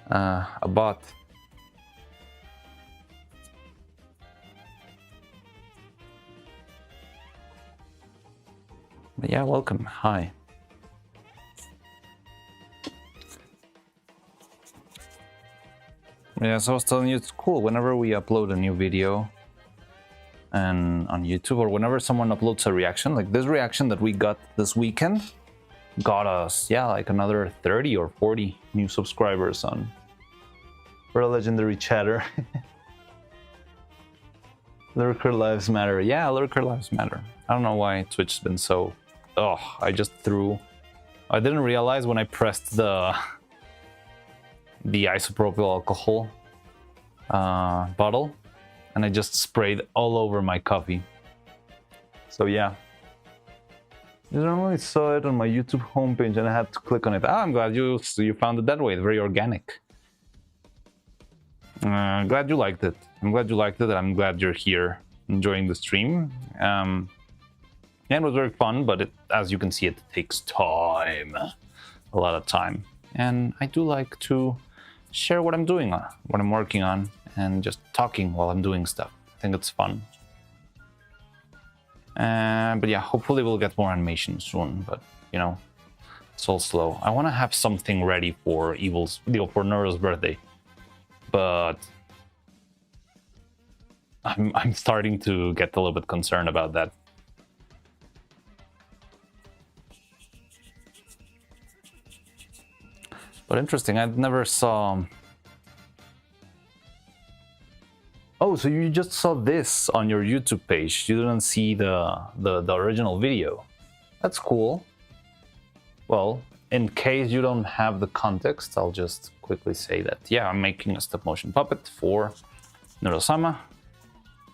S1: a bot. But yeah, welcome. Hi. Yeah, so I was telling you, it's cool. Whenever we upload a new video and on YouTube, or whenever someone uploads a reaction, like this reaction that we got this weekend, got us, yeah, like another 30 or 40 new subscribers on for a legendary chatter. Lurker Lives Matter. Yeah, Lurker Lives Matter. I don't know why Twitch's been so... Oh, I didn't realize when I pressed the isopropyl alcohol bottle, and I just sprayed all over my coffee. So yeah. I only saw it on my YouTube homepage and I had to click on it. I'm glad you found it that way. It's very organic. Glad you liked it. I'm glad you liked it, and I'm glad you're here enjoying the stream. Yeah, it was very fun, but as you can see, it takes time. A lot of time. And I do like to share what I'm doing, what I'm working on, and just talking while I'm doing stuff. I think it's fun. But yeah, hopefully we'll get more animation soon, but you know, it's all slow. I want to have something ready for for Neuro's birthday, but I'm starting to get a little bit concerned about that. But interesting, I never saw... Oh, so you just saw this on your YouTube page. You didn't see the original video. That's cool. Well, in case you don't have the context, I'll just quickly say that, yeah, I'm making a stop motion puppet for Neuro-Sama.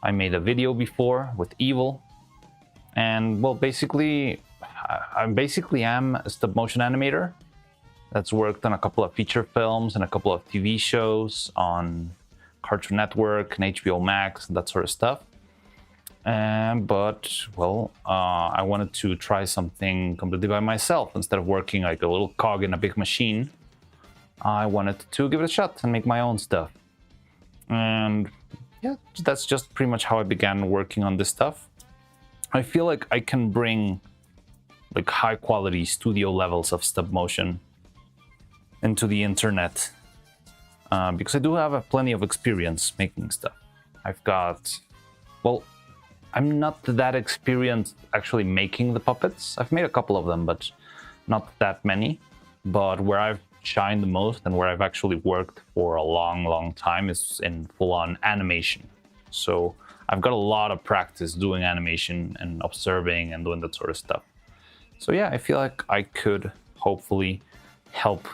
S1: I made a video before with Evil. And well, basically, I am a stop motion animator that's worked on a couple of feature films and a couple of TV shows on Cartoon Network and HBO Max and that sort of stuff. But, well, I wanted to try something completely by myself. Instead of working like a little cog in a big machine, I wanted to give it a shot and make my own stuff. And yeah, that's just pretty much how I began working on this stuff. I feel like I can bring like high quality studio levels of stop motion into the internet. Because I do have plenty of experience making stuff. I've got, well, I'm not that experienced actually making the puppets. I've made a couple of them, but not that many. But where I've shined the most and where I've actually worked for a long time is in full-on animation. So I've got a lot of practice doing animation and observing and doing that sort of stuff. So yeah, I feel like I could hopefully help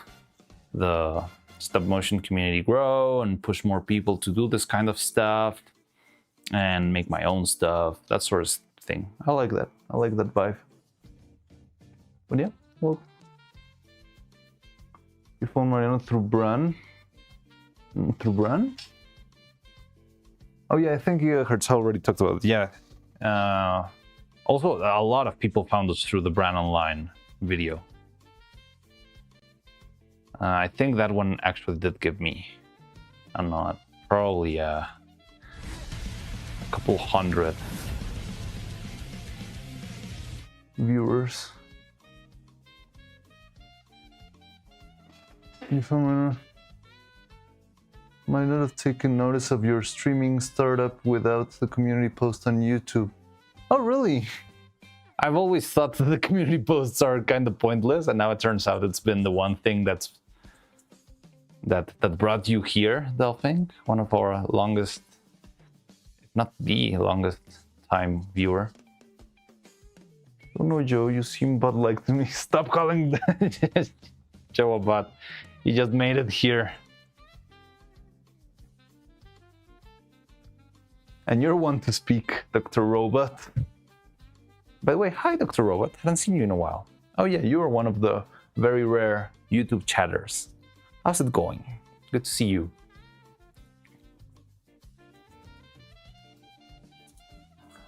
S1: the stop motion community grow and push more people to do this kind of stuff and make my own stuff, that sort of thing. I like that. I like that vibe. But yeah, well, you found Mariano through Bran. Through Bran? Oh yeah, I think Hertz already talked about it. Yeah. Also, a lot of people found us through the Bran Online video. I think that one actually did give me, I don't know, probably a couple hundred viewers. If I might not have taken notice of your streaming startup without the community post on YouTube. Oh, really? I've always thought that the community posts are kind of pointless, and now it turns out it's been the one thing that brought you here, Delphine, one of our longest, if not the longest time viewer. Oh no, Joe, you seem bot-like to me. Stop calling Joe a bot. You just made it here. And you're one to speak, Dr. Robot. By the way, hi, Dr. Robot. Haven't seen you in a while. Oh yeah, you are one of the very rare YouTube chatters. How's it going? Good to see you.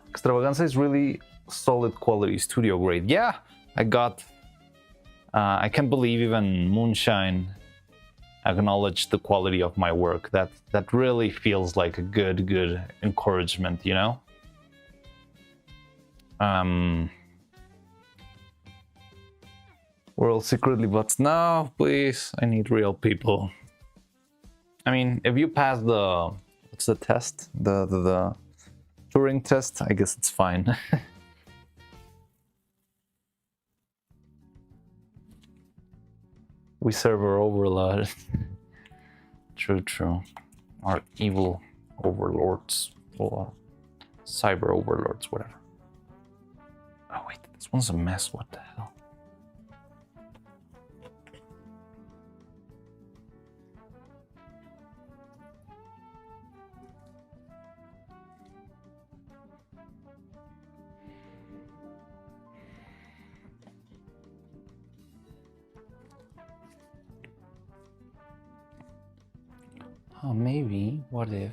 S1: Extravaganza is really solid quality, studio grade. Yeah, I can't believe even Moonshine acknowledged the quality of my work. That really feels like a good encouragement, you know? We're all secretly bots. No, please, I need real people. I mean, if you pass the what's the test? The Turing test, I guess it's fine. We server overload. True. Our evil overlords, or cyber overlords, whatever. Oh wait, this one's a mess. What the hell? Maybe, what if,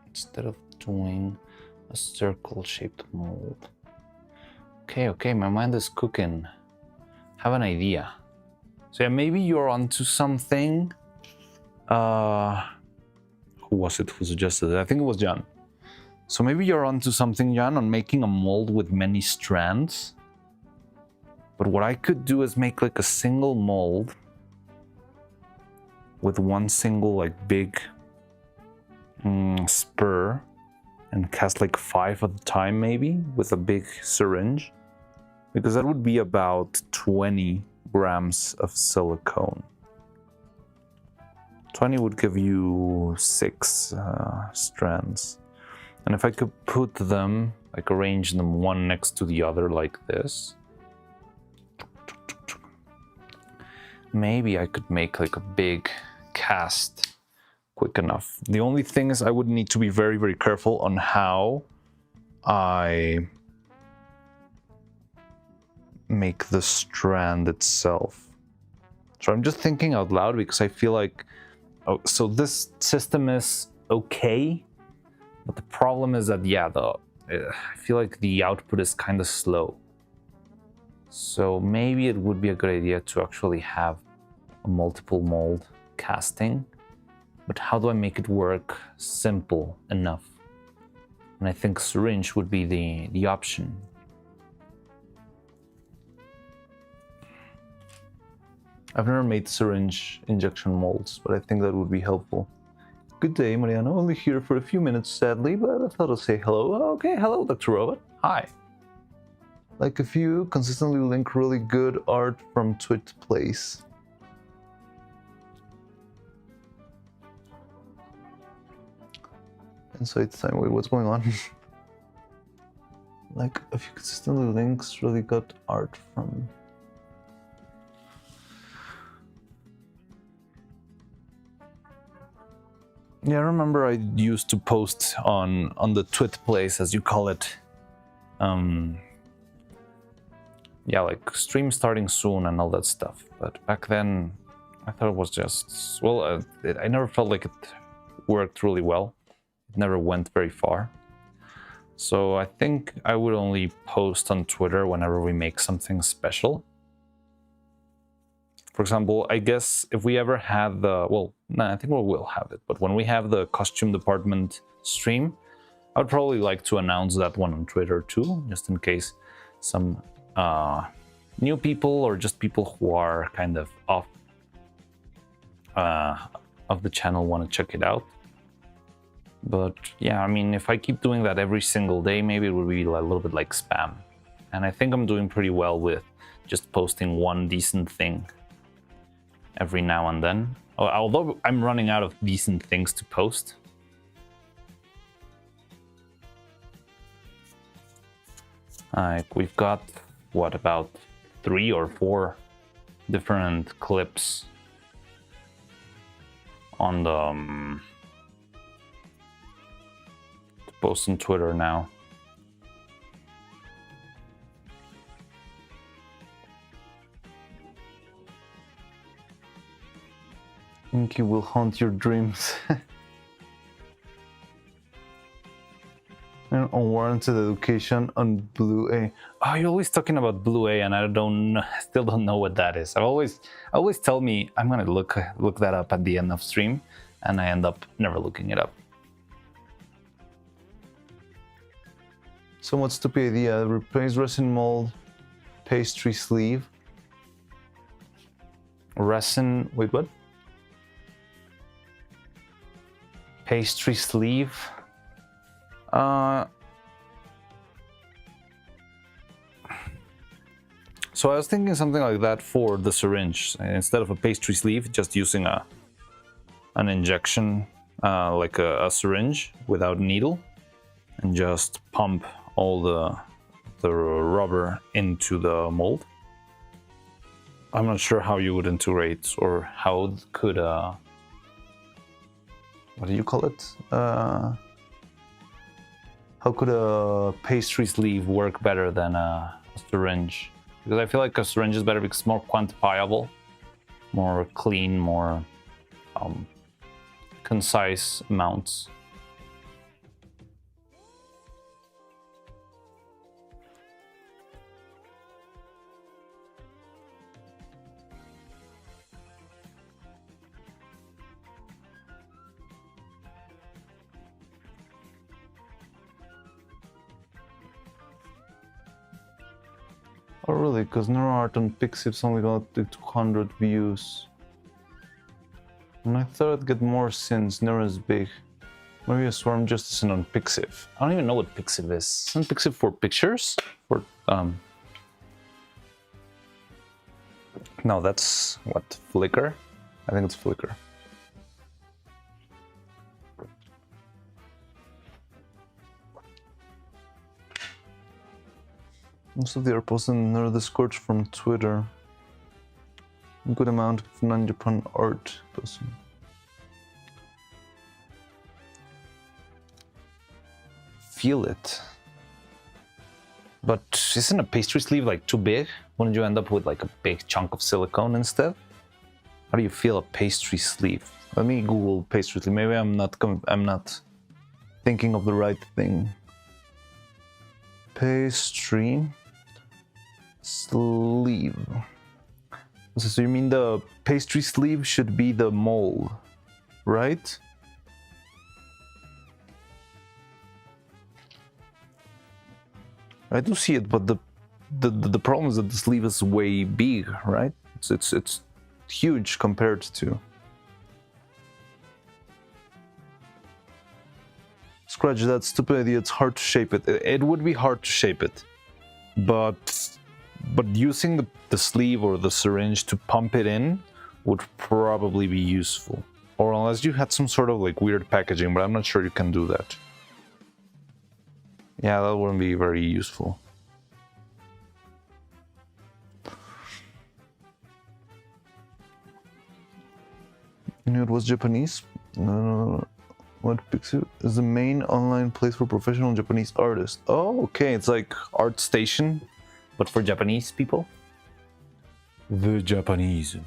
S1: instead of doing a circle-shaped mold... Okay, my mind is cooking. Have an idea. So yeah, maybe you're onto something. Who was it who suggested it? I think it was John. So maybe you're onto something, John, on making a mold with many strands. But what I could do is make like a single mold with one single like big spur and cast like 5 at a time, maybe with a big syringe, because that would be about 20 grams of silicone. 20 would give you 6 strands, and if I could put them, like arrange them one next to the other like this, maybe I could make like a big cast quick enough. The only thing is I would need to be very, very careful on how I make the strand itself. So I'm just thinking out loud because I feel like, oh, so this system is okay, but the problem is that, yeah, I feel like the output is kind of slow. So maybe it would be a good idea to actually have a multiple mold casting. But how do I make it work simple enough? And I think syringe would be the option. I've never made syringe injection molds, but I think that would be helpful. Good day, Mariano. Only here for a few minutes, sadly, but I thought I'd say hello. Okay, hello, Dr. Robot. Hi. Like a few, consistently link really good art from Twit Place. Insight time. Wait, what's going on? Like a few consistently links really got art from. Yeah, I remember I used to post on the Twit Place, as you call it. Yeah, like stream starting soon and all that stuff. But back then, I thought it was just, well, I never felt like it worked really well. It never went very far. So I think I would only post on Twitter whenever we make something special. For example, I guess if we ever had the, well, no, I think we will have it, but when we have the costume department stream, I would probably like to announce that one on Twitter too, just in case some new people or just people who are kind of off of the channel want to check it out. But yeah, I mean, if I keep doing that every single day, maybe it would be a little bit like spam. And I think I'm doing pretty well with just posting one decent thing every now and then. Although I'm running out of decent things to post. Like, we've got, what, about 3 or 4 different clips on the to post on Twitter now. Inky will haunt your dreams. And unwarranted education on Blue A. Oh, you're always talking about Blue A, and I still don't know what that is. I always tell me I'm gonna look that up at the end of stream, and I end up never looking it up. Somewhat stupid idea. Replace resin mold, pastry sleeve. Resin. Wait, what? Pastry sleeve. So I was thinking something like that for the syringe. Instead of a pastry sleeve, just using an injection, like a syringe without needle, and just pump all the rubber into the mold. I'm not sure how you would integrate, or how could what do you call it? How could a pastry sleeve work better than a syringe? Because I feel like a syringe is better because it's more quantifiable, more clean, more concise amounts. Oh really? Because Neuroart on Pixip's only got 200 views. And I thought I'd get more since Neuro is big. Maybe a Swarm Justice isn't on Pixip. I don't even know what Pixip is. Isn't Pixip for pictures? For no, that's what, Flickr? I think it's Flickr. Most of the are posted in Nerd Discord from Twitter. A good amount of non-Japan art posted. Feel it. But isn't a pastry sleeve like too big? Wouldn't you end up with like a big chunk of silicone instead? How do you feel a pastry sleeve? Let me Google pastry sleeve. Maybe I'm not thinking of the right thing. Pastry sleeve. So you mean the pastry sleeve should be the mold, right? I do see it, but the problem is that the sleeve is way big, right? It's huge compared to. Scratch that stupid idea. It's hard to shape it. It would be hard to shape it, but using the sleeve or the syringe to pump it in would probably be useful. Or unless you had some sort of like weird packaging, but I'm not sure you can do that. Yeah, that wouldn't be very useful. You knew it was Japanese? What Pixel is the main online place for professional Japanese artists. Oh, okay, it's like ArtStation, but for Japanese people. The Japanese.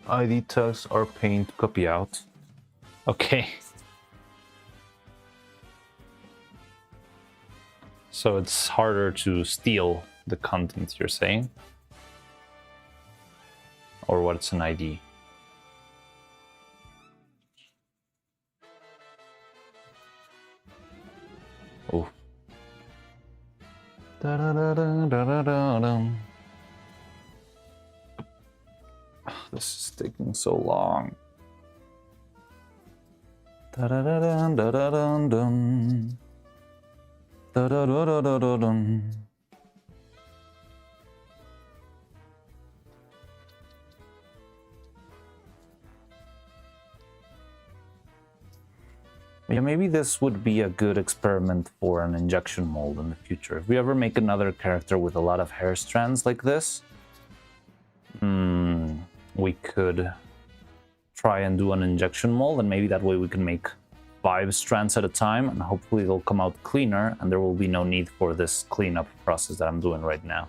S1: ID tags are paying to copy out. Okay. So it's harder to steal the content, you're saying? Or what's an ID? Oh. This is taking so long. Yeah, maybe this would be a good experiment for an injection mold in the future. If we ever make another character with a lot of hair strands like this, we could try and do an injection mold, and maybe that way we can make 5 strands at a time, and hopefully they'll come out cleaner, and there will be no need for this cleanup process that I'm doing right now.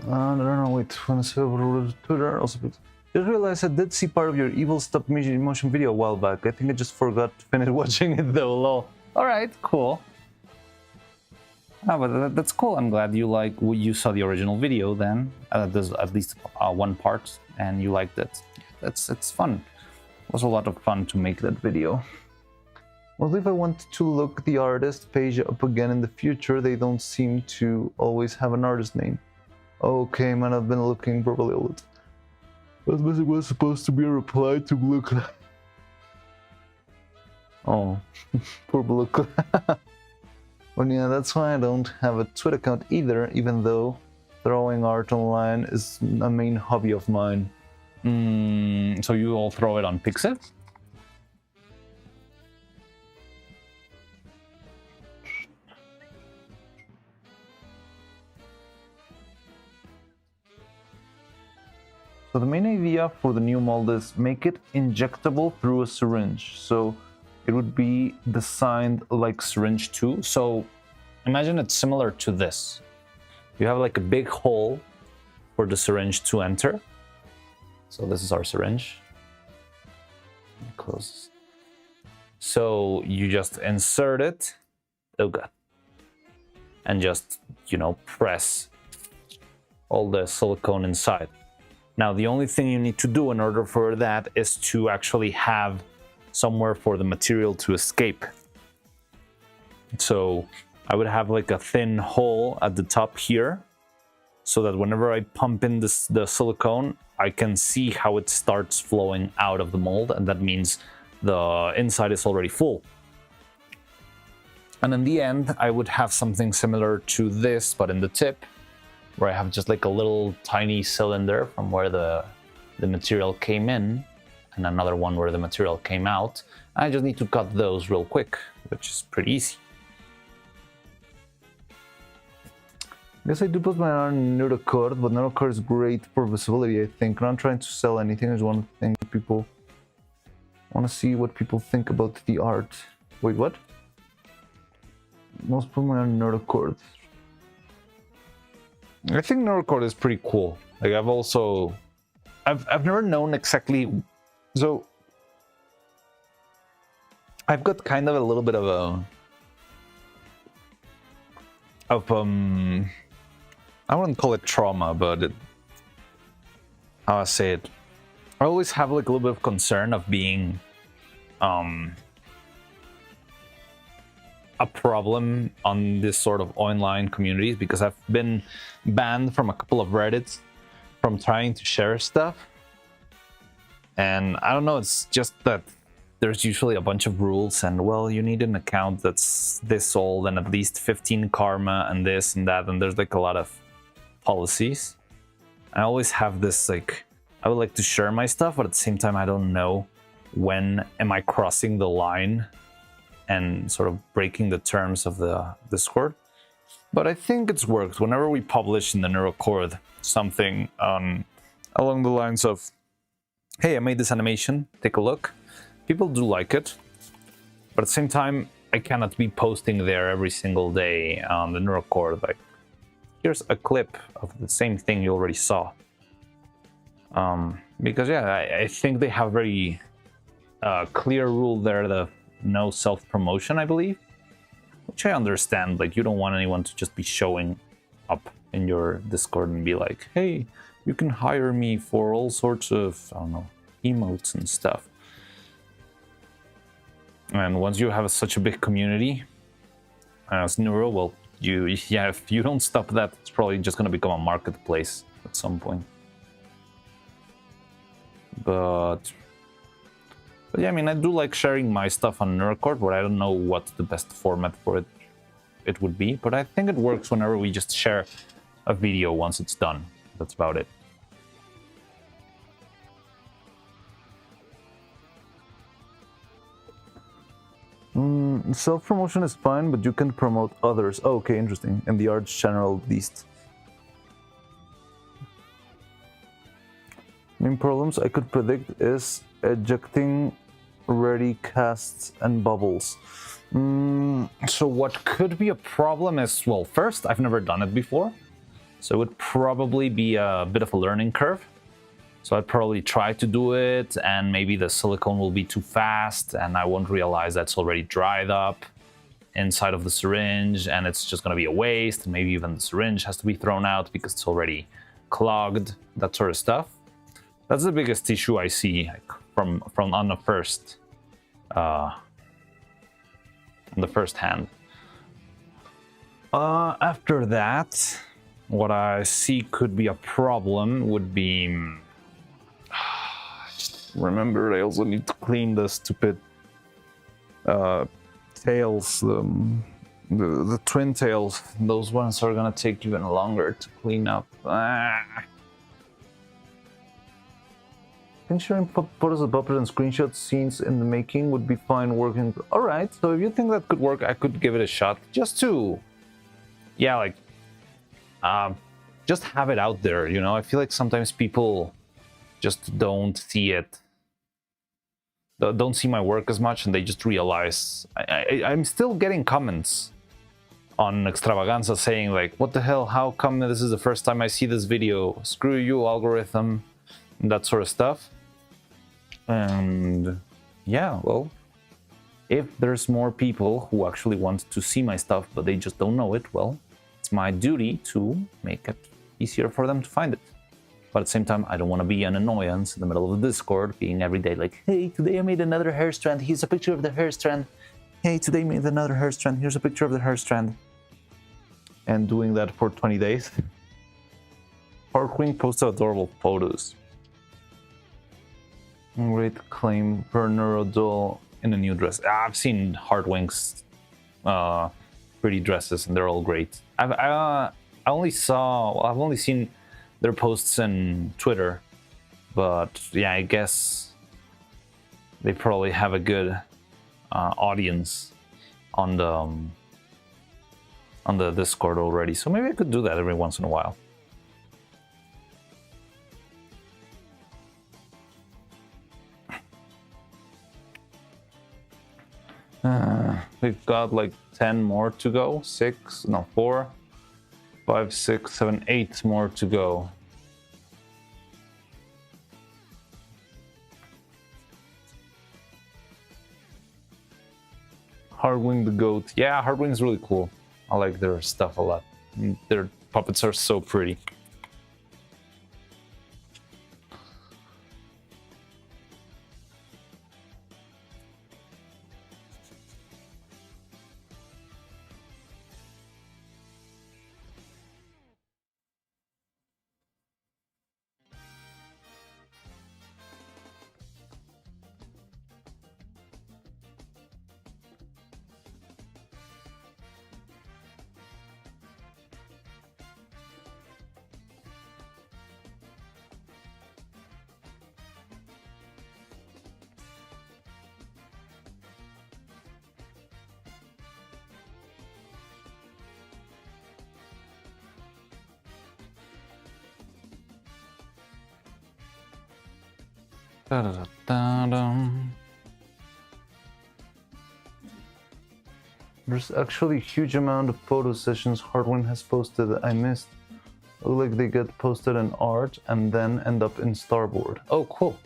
S1: I don't know, wait, when I said over Twitter, also, just realized I did see part of your evil stop motion video a while back. I think I just forgot to finish watching it though, lol. Alright, cool. Oh, but that's cool. I'm glad you you saw the original video then. There's at least one part, and you liked it. It's fun. It was a lot of fun to make that video. Well, if I want to look the artist page up again in the future, they don't seem to always have an artist name. Okay, man, I've been looking probably a lot. That message was supposed to be a reply to Blue Cloud. Oh, poor Blue Cloud. Well, yeah, that's why I don't have a Twitter account either, even though throwing art online is a main hobby of mine. So you all throw it on Pixel? So the main idea for the new mold is make it injectable through a syringe. So it would be designed like syringe 2. So imagine it's similar to this. You have like a big hole for the syringe to enter. So this is our syringe. Close. So you just insert it. Oh god. And just, you know, press all the silicone inside. Now, the only thing you need to do in order for that is to actually have somewhere for the material to escape. So I would have like a thin hole at the top here, so that whenever I pump in the silicone, I can see how it starts flowing out of the mold, and that means the inside is already full. And in the end, I would have something similar to this, but in the tip, where I have just like a little tiny cylinder from where the material came in, and another one where the material came out. I just need to cut those real quick, which is pretty easy. I guess I do put my art in Neuro-Sama, but Neuro-Sama is great for visibility, I think. Not trying to sell anything, I just want to think people... I want to see what people think about the art. Wait, what? Most put my art in Neuro-Sama. I think Neuro-Sama is pretty cool. Like I've never known exactly. So I've got kind of a little bit of I wouldn't call it trauma, but how I say it. I always have like a little bit of concern of being a problem on this sort of online communities, because I've been banned from a couple of Reddits from trying to share stuff. And I don't know, it's just that there's usually a bunch of rules, and well, you need an account that's this old and at least 15 karma and this and that, and there's like a lot of policies. I always have this like, I would like to share my stuff, but at the same time I don't know when am I crossing the line and sort of breaking the terms of the Discord. But I think it's worked. Whenever we publish in the Neuro-Sama something along the lines of, hey, I made this animation, take a look, people do like it. But at the same time, I cannot be posting there every single day on the Neuro-Sama. Like, here's a clip of the same thing you already saw. Because yeah, I think they have very clear rule there, the no self-promotion, I believe, which I understand. Like, you don't want anyone to just be showing up in your Discord and be like, hey, you can hire me for all sorts of, I don't know, emotes and stuff. And once you have such a big community as Neuro, well, yeah, if you don't stop that, it's probably just going to become a marketplace at some point. But yeah, I mean, I do like sharing my stuff on Neuro-Sama, but I don't know what the best format for it would be. But I think it works whenever we just share a video once it's done. That's about it. Self-promotion is fine, but you can promote others. Oh, okay, interesting. In the arts channel, at least. Main problems I could predict is ejecting ready casts and bubbles. So what could be a problem is, well, first, I've never done it before, so it would probably be a bit of a learning curve. So I'd probably try to do it, and maybe the silicone will be too fast, and I won't realize that's already dried up. inside of the syringe, and it's just going to be a waste. Maybe even the syringe has to be thrown out because it's already clogged, that sort of stuff. That's the biggest issue I see, like, from on the first hand. After that, what I see could be a problem would be, remember, I also need to clean the stupid tails, the twin tails. Those ones are gonna take even longer to clean up. I think sharing photos of Puppet and screenshot scenes in the making would be fine working. Alright, so if you think that could work, I could give it a shot. Just to, yeah, like, just have it out there, you know? I feel like sometimes people just don't see it. Don't see my work as much, and they just realize I'm still getting comments on Extravaganza saying like, what the hell, how come this is the first time I see this video? Screw you, algorithm, and that sort of stuff. And yeah, well, if there's more people who actually want to see my stuff but they just don't know it, well, it's my duty to make it easier for them to find it. But at the same time, I don't want to be an annoyance in the middle of the Discord, being every day like, hey, today I made another hair strand. Here's a picture of the hair strand. Hey, today I made another hair strand. Here's a picture of the hair strand. And doing that for 20 days. Parkwing posted adorable photos. Great claim per Neurodoll in a new dress. I've seen Heartwing's pretty dresses, and they're all great. I've only seen their posts in Twitter, but yeah, I guess they probably have a good audience on the Discord already. So maybe I could do that every once in a while. We've got like 10 more to go. 4, 5, 6, 7, 8 more to go. Hardwing the Goat. Yeah, Hardwing's really cool. I like their stuff a lot. Their puppets are so pretty. There's actually a huge amount of photo sessions Hardwin has posted that I missed. Look like they get posted in art and then end up in Starboard. Oh, cool.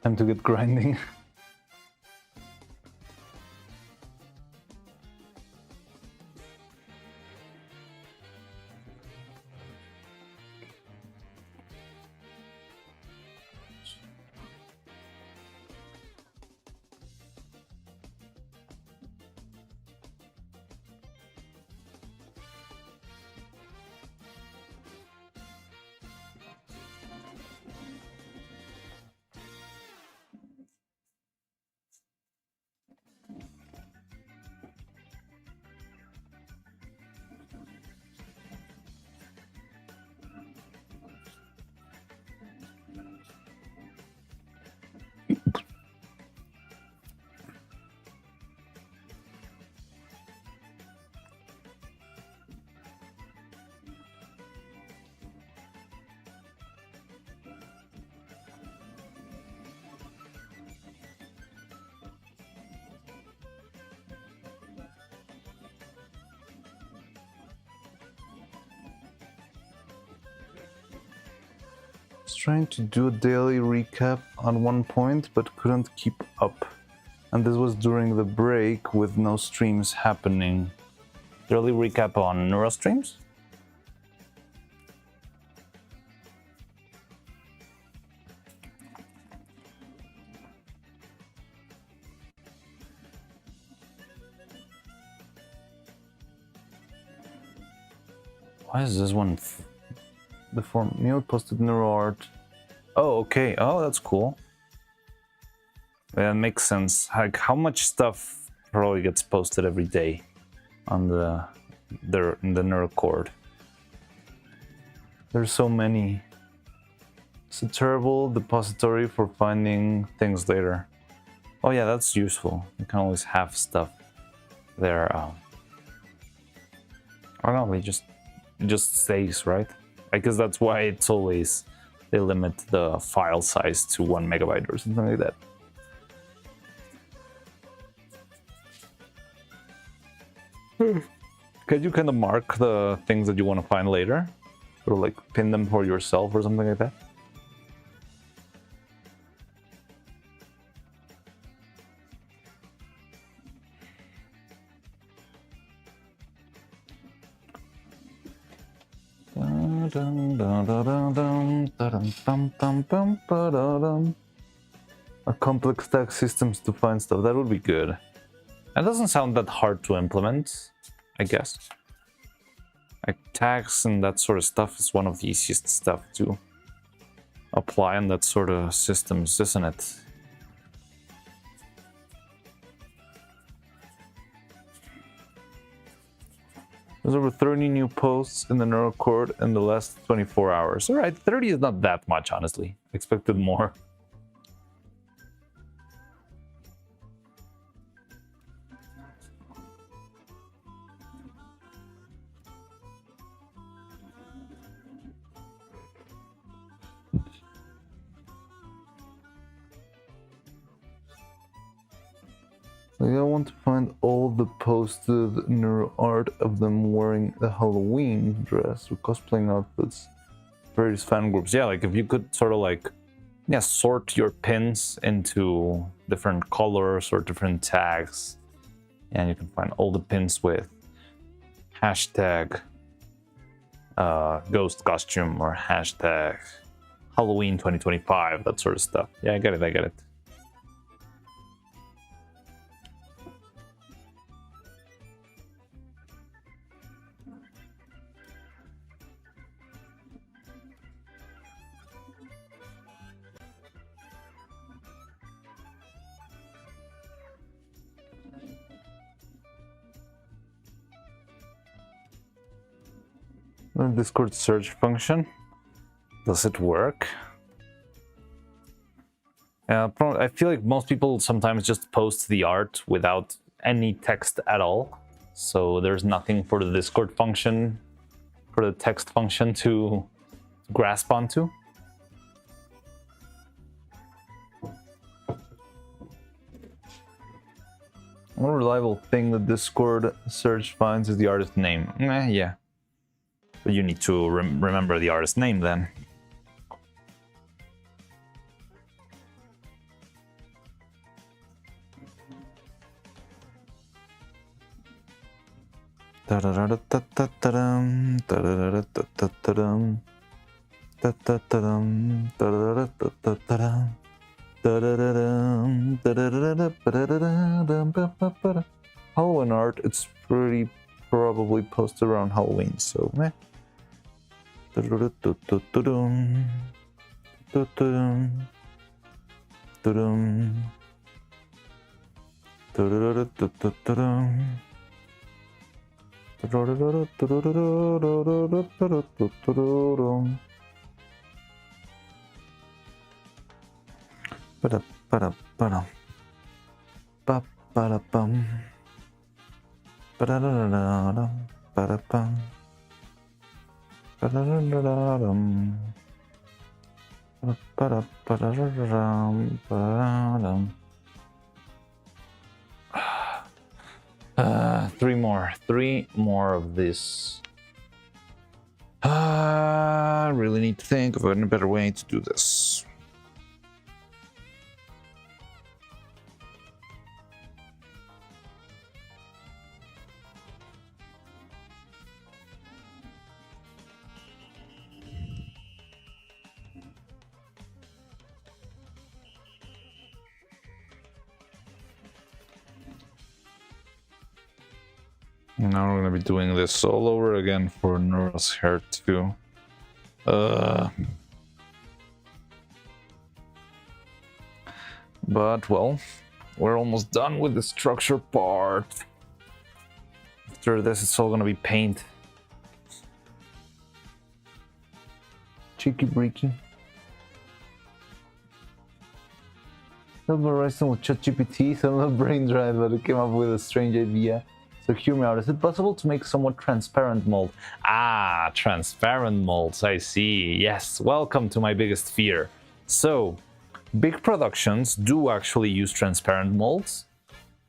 S1: Time to get grinding. was trying to do a daily recap on one point, but couldn't keep up. And this was during the break with no streams happening. Daily recap on Neuro streams? Why is this one before Neil posted Neuro art? Oh, okay. Oh, that's cool. Yeah, it makes sense. Like, how much stuff probably gets posted every day on the Neuro cord? There's so many. It's a terrible depository for finding things later. Oh yeah, that's useful. You can always have stuff there. I don't know. It just stays, right? I guess that's why it's always they limit the file size to 1 megabyte or something like that. Can you kind of mark the things that you want to find later? Or like pin them for yourself or something like that? A complex tag systems to find stuff, that would be good. That doesn't sound that hard to implement, I guess. Like tags and that sort of stuff is one of the easiest stuff to apply on that sort of systems, isn't it? There's over 30 new posts in the Neuro cord in the last 24 hours. All right, 30 is not that much, honestly. I expected more. Like, I want to find all the posted Neuro art of them wearing a Halloween dress or cosplaying outfits. Various fan groups. Yeah, like if you could sort of like, yeah, sort your pins into different colors or different tags. And you can find all the pins with hashtag ghost costume or hashtag Halloween 2025, that sort of stuff. Yeah, I get it, I get it. The Discord search function. Does it work? I feel like most people sometimes just post the art without any text at all. So there's nothing for the Discord function, for the text function to grasp onto. One reliable thing the Discord search finds is the artist name. Yeah. But you need to remember the artist name then. Halloween art, it's pretty probably posted around Halloween, so meh. Three more of this. I really need need to think of a better way to do this. Now we're going to be doing this all over again for Neuro-Sama hair too. But, well, we're almost done with the structure part. After this, it's all going to be paint. Cheeky breaky. Silver wrestling with ChatGPT, some of the brain drive, but it came up with a strange idea. So hear me out. Is it possible to make somewhat transparent mold? Ah, transparent molds, I see. Yes, welcome to my biggest fear. So, big productions do actually use transparent molds.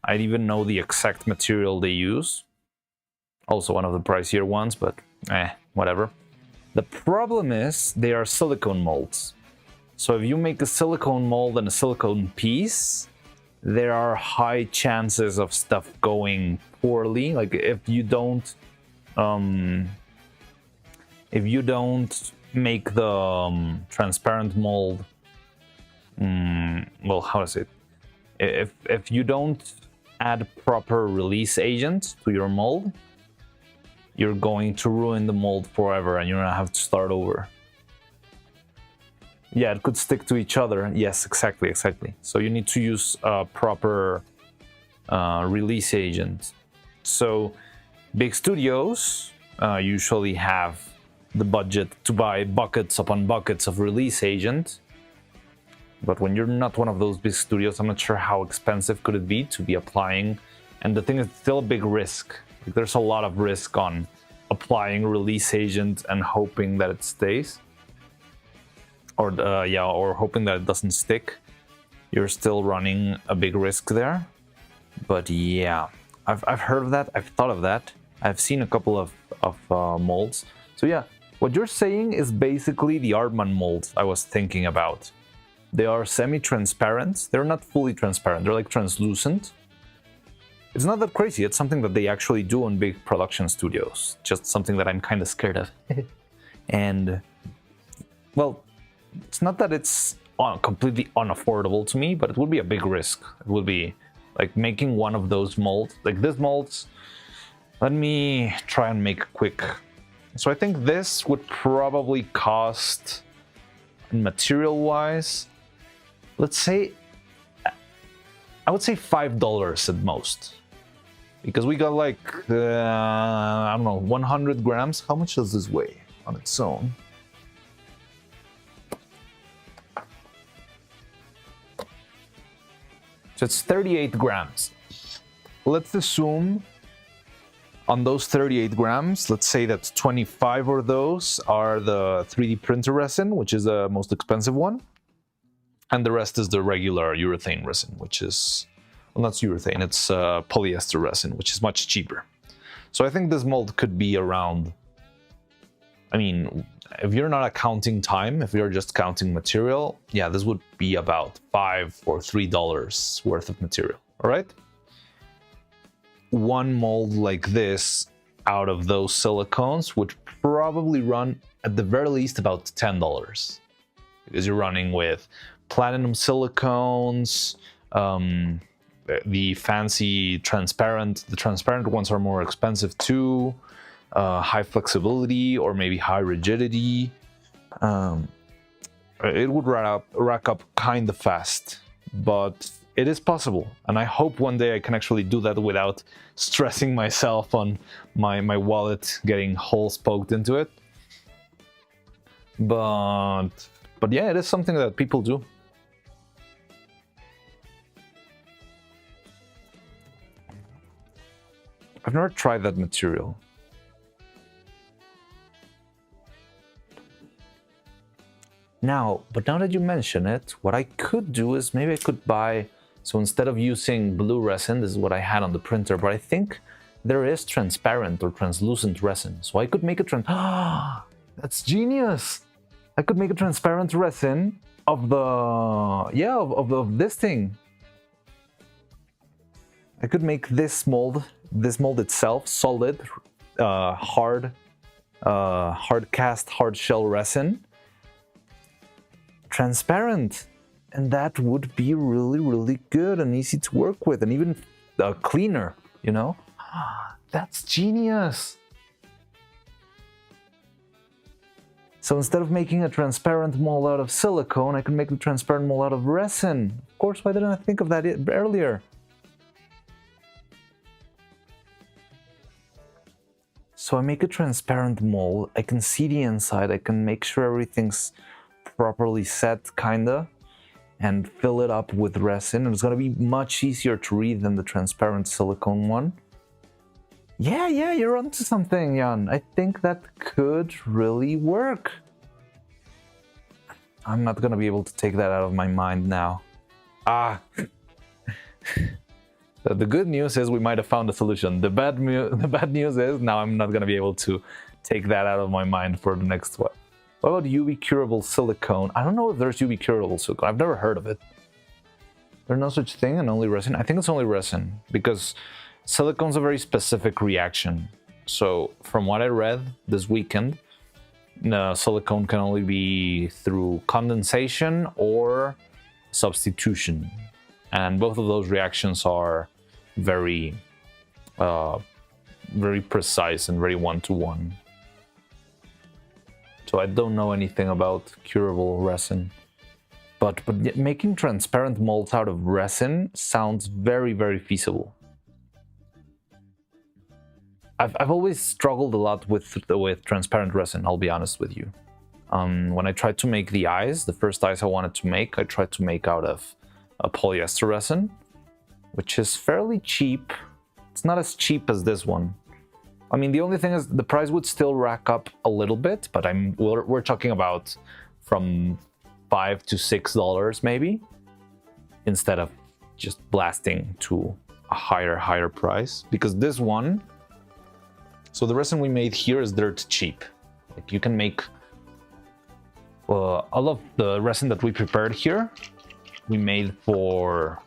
S1: I even know the exact material they use. Also one of the pricier ones, but whatever. The problem is they are silicone molds. So if you make a silicone mold and a silicone piece, there are high chances of stuff going poorly. Like if you don't make the transparent mold, well, how is it? If you don't add proper release agent to your mold, you're going to ruin the mold forever and you're gonna have to start over. Yeah, it could stick to each other. Yes, exactly. So you need to use a proper release agent. So big studios usually have the budget to buy buckets upon buckets of release agent. But when you're not one of those big studios, I'm not sure how expensive could it be to be applying. And the thing is, it's still a big risk. Like, there's a lot of risk on applying release agent and hoping that it stays. Or hoping that it doesn't stick. You're still running a big risk there. But yeah, I've heard of that. I've thought of that. I've seen a couple of molds. So yeah, what you're saying is basically the Artman molds I was thinking about. They are semi-transparent. They're not fully transparent. They're like translucent. It's not that crazy. It's something that they actually do in big production studios. Just something that I'm kind of scared of. And, well, it's not that it's completely unaffordable to me, but it would be a big risk. It would be like making one of those molds, like this molds. Let me try and make quick. So I think this would probably cost, material-wise, let's say, I would say $5 at most. Because we got like, I don't know, 100 grams. How much does this weigh on its own? So it's 38 grams. Let's assume on those 38 grams, let's say that 25 of those are the 3D printer resin, which is the most expensive one. And the rest is the regular urethane resin, which is, well, not urethane, it's polyester resin, which is much cheaper. So I think this mold could be around, I mean, if you're not counting time, if you're just counting material, yeah, this would be about $5 or $3 worth of material, all right? One mold like this out of those silicones would probably run at the very least about $10, because you're running with platinum silicones, the fancy transparent, the transparent ones are more expensive too, high flexibility or maybe high rigidity. It would rack up kind of fast, but it is possible, and I hope one day I can actually do that without stressing myself on my wallet getting holes poked into it. But yeah, it is something that people do. I've never tried that material. Now that you mention it, what I could do is maybe I could buy, so instead of using blue resin, this is what I had on the printer, but I think there is transparent or translucent resin. So I could make a that's genius! I could make a transparent resin of the, yeah, of this thing. I could make this mold itself, solid, hard cast, hard shell resin, transparent, and that would be really, really good and easy to work with, and even cleaner, you know? That's genius! So instead of making a transparent mold out of silicone, I could make the transparent mold out of resin. Of course, why didn't I think of that earlier? So I make a transparent mold, I can see the inside, I can make sure everything's properly set, kinda, and fill it up with resin. And it's gonna be much easier to read than the transparent silicone one. Yeah, you're onto something, Jan. I think that could really work. I'm not gonna be able to take that out of my mind now. The good news is we might have found a solution. The bad news is now I'm not gonna be able to take that out of my mind for the next one. What about UV curable silicone? I don't know if there's UV curable silicone. I've never heard of it. There's no such thing, and only resin? I think it's only resin, because silicone's a very specific reaction. So from what I read this weekend, silicone can only be through condensation or substitution. And both of those reactions are very precise and very one-to-one. So I don't know anything about curable resin. But making transparent molds out of resin sounds very, very feasible. I've always struggled a lot with transparent resin, I'll be honest with you. When I tried to make the eyes, the first eyes I wanted to make, I tried to make out of a polyester resin, which is fairly cheap. It's not as cheap as this one. I mean, the only thing is the price would still rack up a little bit, but we're talking about from $5 to $6 maybe, instead of just blasting to a higher price. Because this one, so the resin we made here is dirt cheap. Like you can make all of the resin that we prepared here, we made for,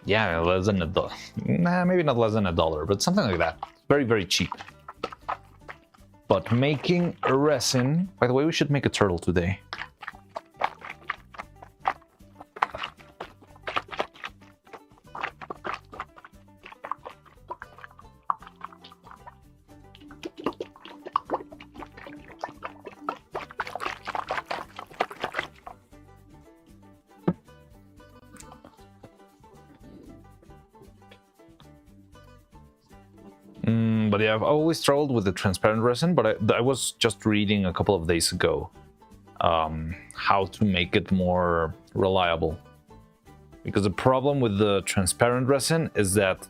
S1: yeah, less than $1. Nah, maybe not less than $1, but something like that. Very, very cheap. But making a resin, by the way, we should make a turtle today. But yeah, I've always struggled with the transparent resin, but I was just reading a couple of days ago how to make it more reliable. Because the problem with the transparent resin is that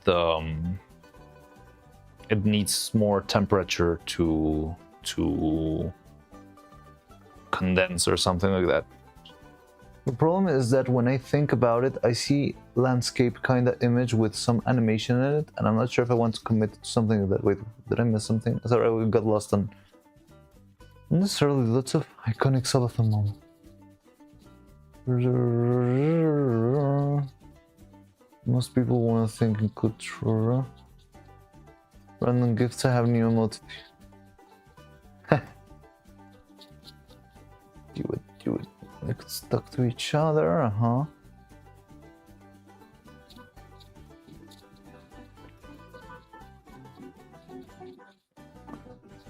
S1: it needs more temperature to condense or something like that. The problem is that when I think about it, I see landscape kind of image with some animation in it, and I'm not sure if I want to commit to something like that. Wait, did I miss something? Sorry, we got lost on not necessarily lots of iconic cellophane moments. Most people want to think in culture. Random gifts I have new motive. Do it. Like it's stuck to each other,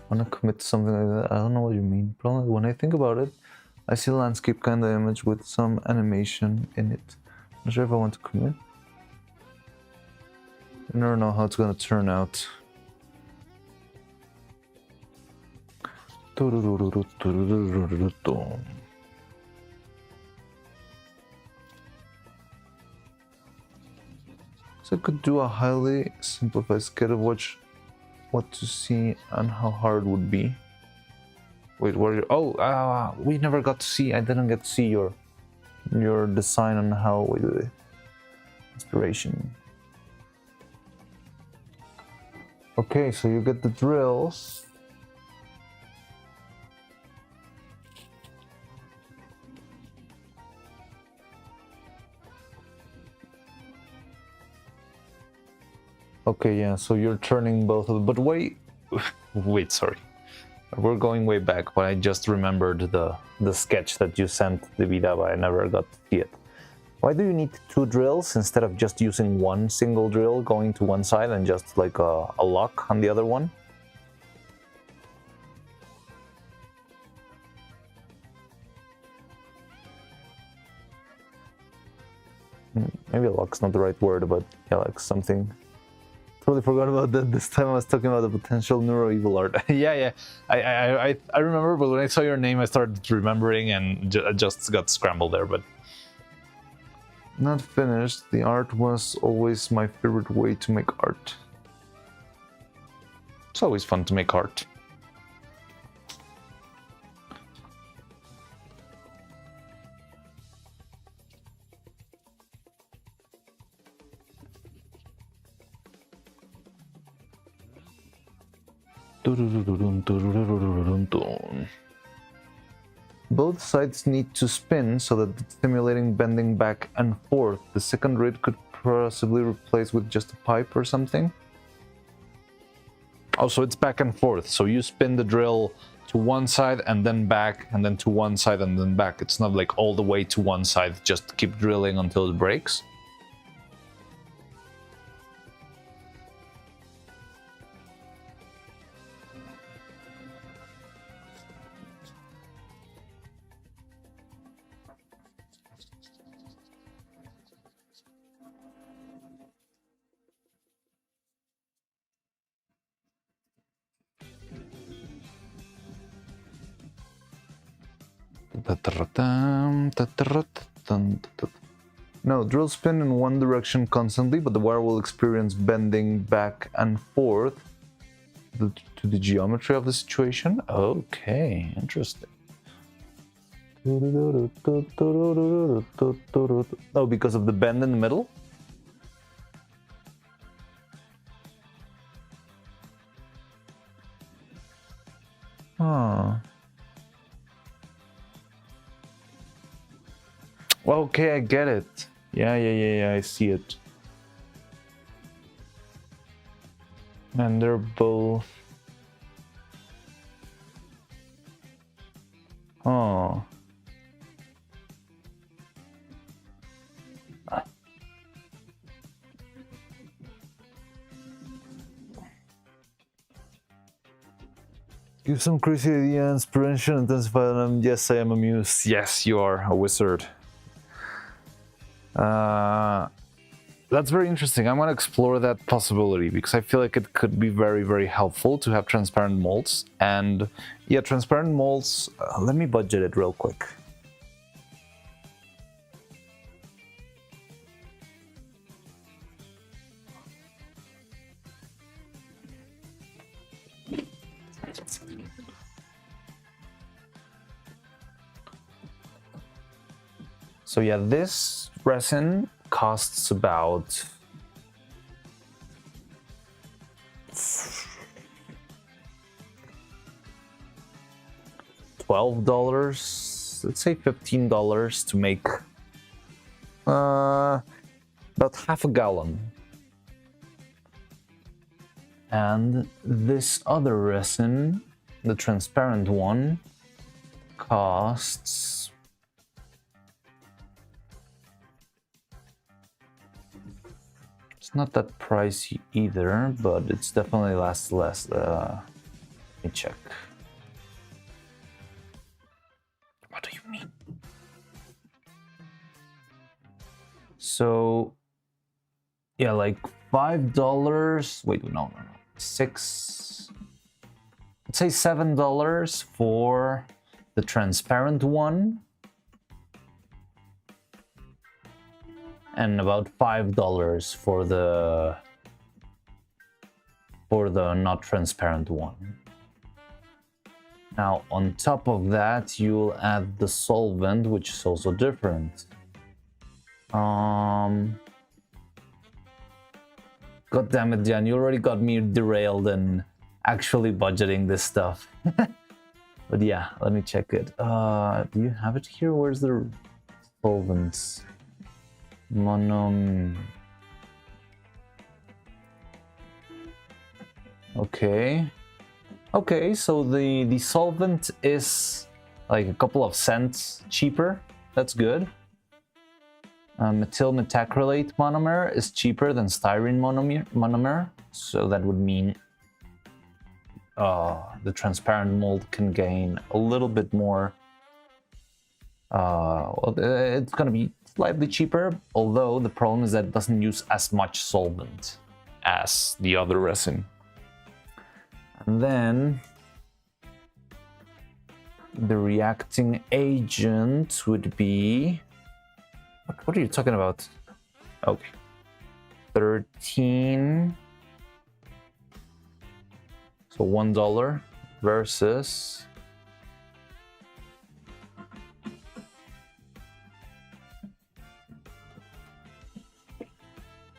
S1: Wanna commit to something like that? I don't know what you mean. Probably when I think about it, I see a landscape kind of image with some animation in it. Not sure if I want to commit. I never know how it's gonna turn out. So I could do a highly simplified sketch of what to see and how hard it would be. Wait, where are you? Oh, we never got to see. I didn't get to see your design on how we do it. Inspiration. Okay, so you get the drills. Okay, yeah, so you're turning both of them. But wait, wait, sorry. We're going way back, but I just remembered the sketch that you sent the Vida, but I never got to see it. Why do you need two drills instead of just using one single drill going to one side and just like a lock on the other one? Maybe lock's not the right word, but yeah, like something. Totally forgot about that. This time I was talking about the potential neuro-evil art. yeah. I remember, but when I saw your name, I started remembering and just got scrambled there. But not finished. The art was always my favorite way to make art. It's always fun to make art. Both sides need to spin so that it's simulating bending back and forth. The second grid could possibly replace with just a pipe or something. Oh, so it's back and forth. So you spin the drill to one side and then back, and then to one side and then back. It's not like all the way to one side, just keep drilling until it breaks. No, drill spin in one direction constantly, but the wire will experience bending back and forth to the geometry of the situation. Okay, interesting. Oh, because of the bend in the middle? Huh. Okay, I get it. Yeah, I see it. And they're both... Oh. Give some crazy idea, inspiration, intensify them. Yes, I am amused. Yes, you are a wizard. That's very interesting. I'm going to explore that possibility because I feel like it could be very, very helpful to have transparent molds. And yeah, transparent molds, let me budget it real quick. So yeah, this resin costs about $12, let's say $15 to make about half a gallon. And this other resin, the transparent one, costs not that pricey either, but it's definitely lasts less. Let me check. What do you mean? So, yeah, like $5. Wait, no. Let's say $7 for the transparent one. And about $5 for the not transparent one. Now, on top of that, you'll add the solvent, which is also different. God damn it, Jan, you already got me derailed in actually budgeting this stuff. But yeah, let me check it. Do you have it here? Where's the solvents? Okay. Okay, so the solvent is like a couple of cents cheaper. That's good. Methyl methacrylate monomer is cheaper than styrene monomer, so that would mean the transparent mold can gain a little bit more. Well, it's going to be slightly cheaper, although the problem is that it doesn't use as much solvent as the other resin. And then the reacting agent would be... What are you talking about? Okay. 13. So $1 versus...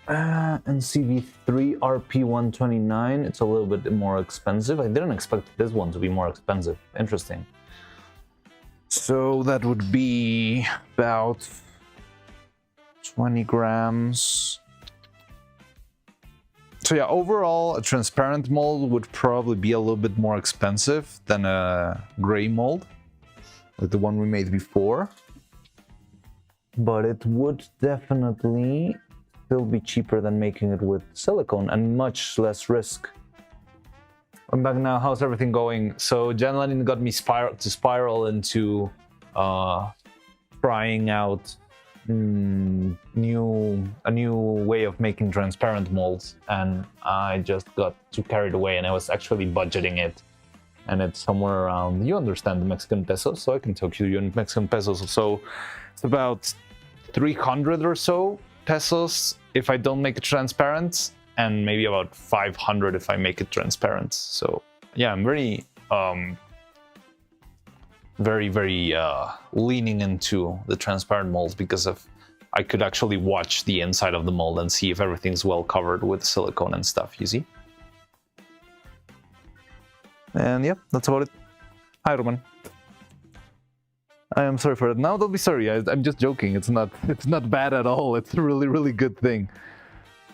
S1: NCV3 RP129, it's a little bit more expensive. I didn't expect this one to be more expensive. Interesting. So that would be about 20 grams. So yeah, overall, a transparent mold would probably be a little bit more expensive than a gray mold, like the one we made before. But it would definitely still be cheaper than making it with silicone and much less risk. I'm back now. How's everything going? So Jan Lennon got me spiral into trying out a new way of making transparent molds, and I just got too carried away, and I was actually budgeting it, and it's somewhere around, you understand the Mexican pesos, so I can talk to you in Mexican pesos. So it's about 300 or so pesos if I don't make it transparent, and maybe about 500 if I make it transparent. So yeah, I'm very leaning into the transparent molds because I could actually watch the inside of the mold and see if everything's well covered with silicone and stuff, you see? And yep, that's about it. Hi, Roman. I am sorry for that. No, don't be sorry. I'm just joking. It's not bad at all. It's a really good thing.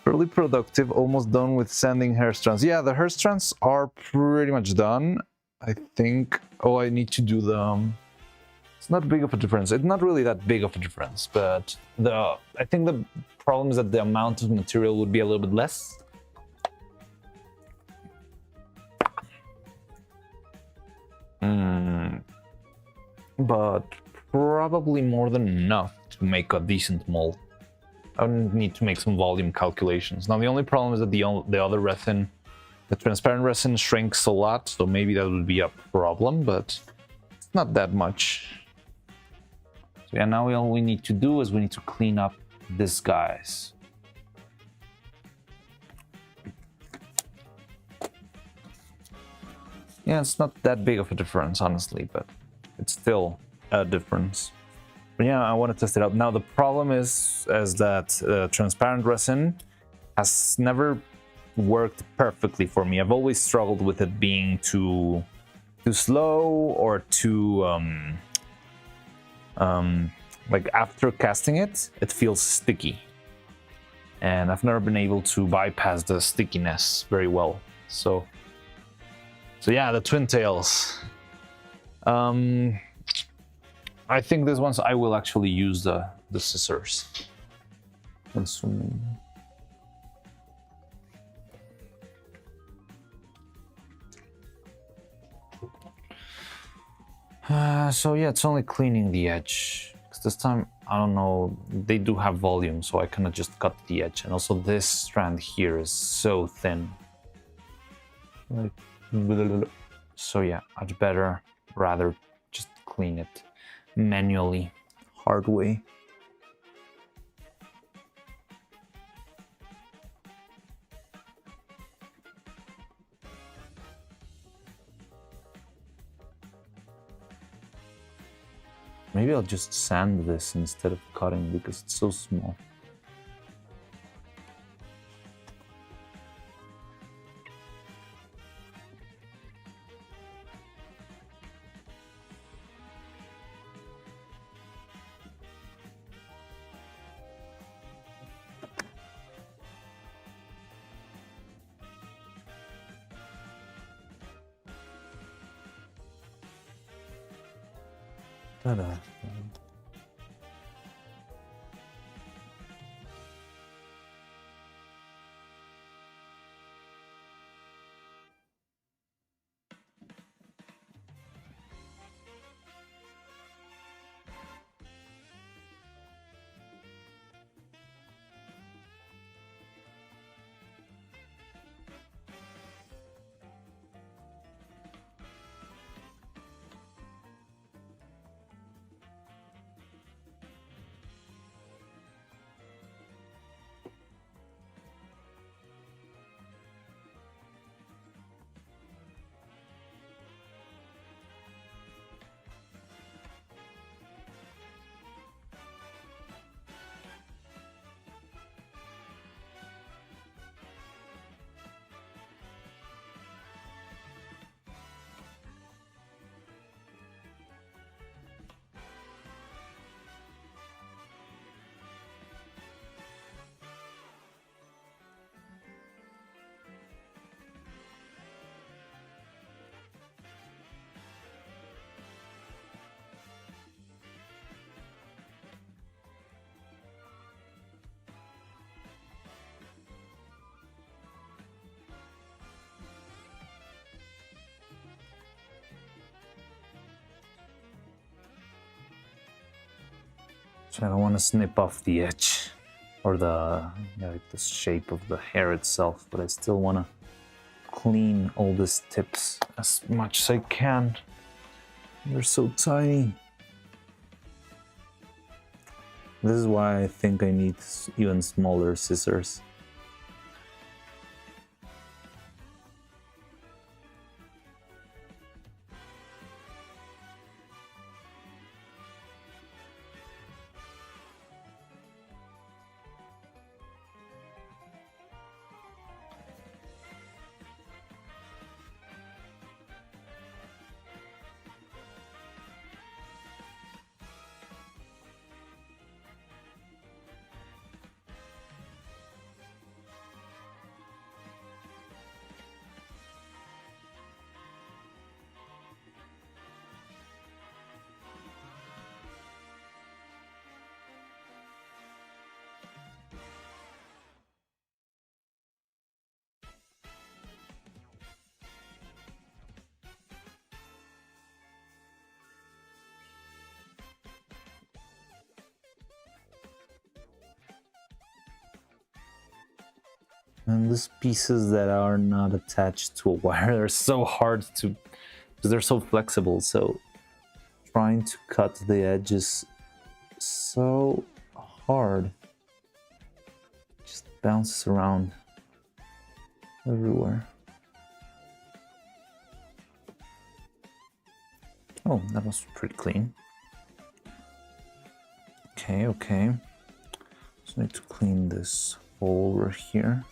S1: Early productive, almost done with sanding hair strands. Yeah, the hair strands are pretty much done. I think. Oh, I need to do the. It's not big of a difference. It's not really that big of a difference, but I think the problem is that the amount of material would be a little bit less. But probably more than enough to make a decent mold. I would need to make some volume calculations. Now the only problem is that the other resin, the transparent resin, shrinks a lot, so maybe that would be a problem, but it's not that much. So yeah, now all we need to do is we need to clean up these guys. Yeah, it's not that big of a difference, honestly, but it's still a difference. But yeah, I want to test it out. Now the problem is that transparent resin has never worked perfectly for me. I've always struggled with it being too slow or too like after casting it feels sticky, and I've never been able to bypass the stickiness very well. So yeah, the twin tails. I think this ones I will actually use the scissors. Consuming. So yeah, it's only cleaning the edge. Because this time, I don't know, they do have volume, so I cannot just cut the edge. And also this strand here is so thin. So yeah, I'd better rather just clean it manually, hard way. Maybe I'll just sand this instead of cutting because it's so small. Ta-da. So I don't want to snip off the edge or like the shape of the hair itself, but I still want to clean all these tips as much as I can. They're so tiny. This is why I think I need even smaller scissors. And these pieces that are not attached to a wire are so hard to, because they're so flexible. So trying to cut the edges so hard, just bounces around everywhere. Oh, that was pretty clean. Okay. So I need to clean this hole over here.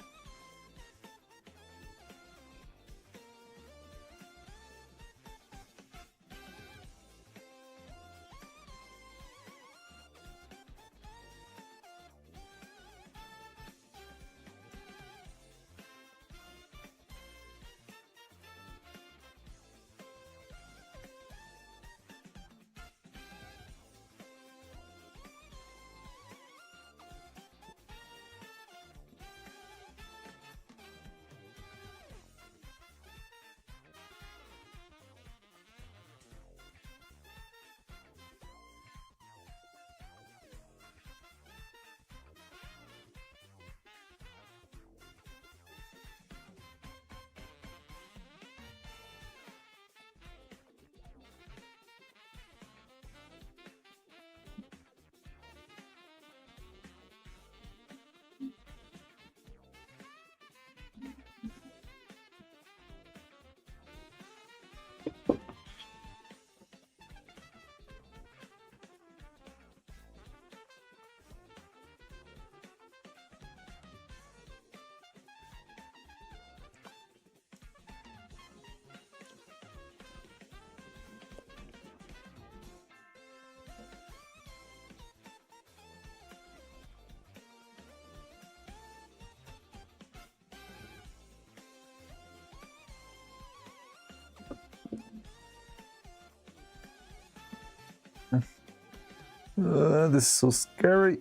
S1: This is so scary.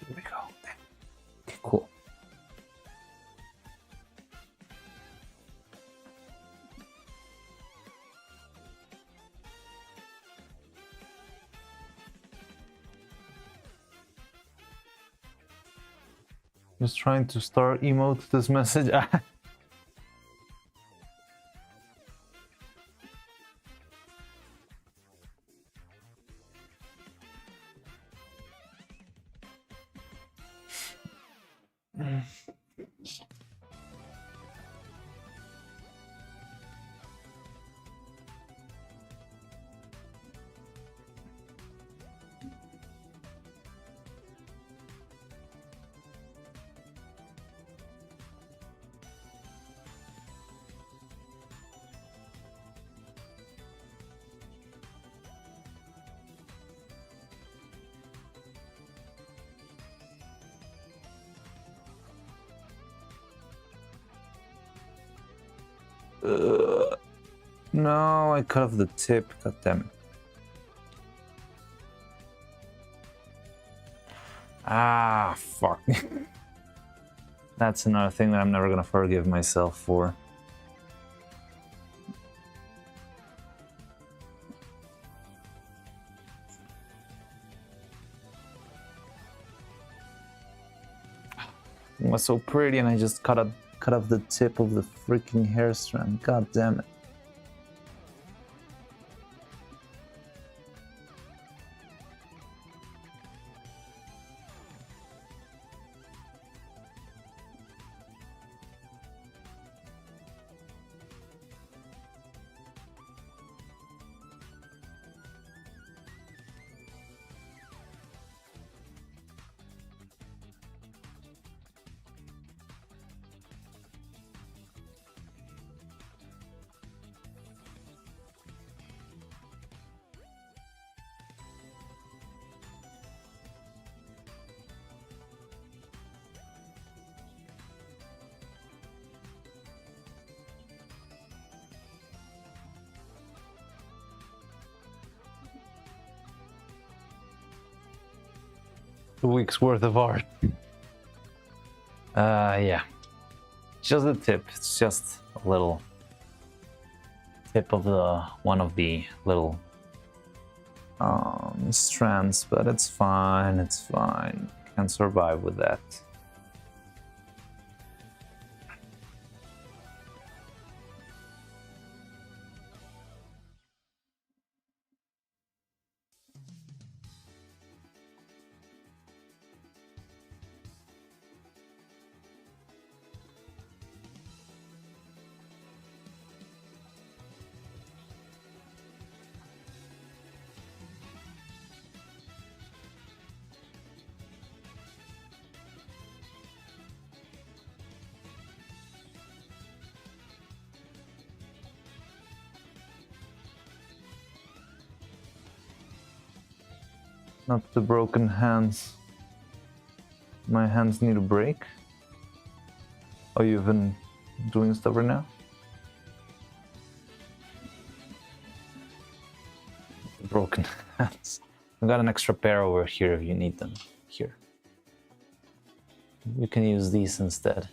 S1: Here we go. Okay, cool. Just trying to start emote this message. No, I cut off the tip. God damn it. Ah, fuck. That's another thing that I'm never gonna forgive myself for. It was so pretty and I just cut off the tip of the freaking hair strand. God damn it. Weeks worth of art. Yeah. Just the tip. It's just a little tip of one of the little strands, but it's fine. It's fine. Can survive with that. Not the broken hands. My hands need a break. Oh, you've been doing stuff right now? Broken hands. I got an extra pair over here if you need them. Here. You can use these instead.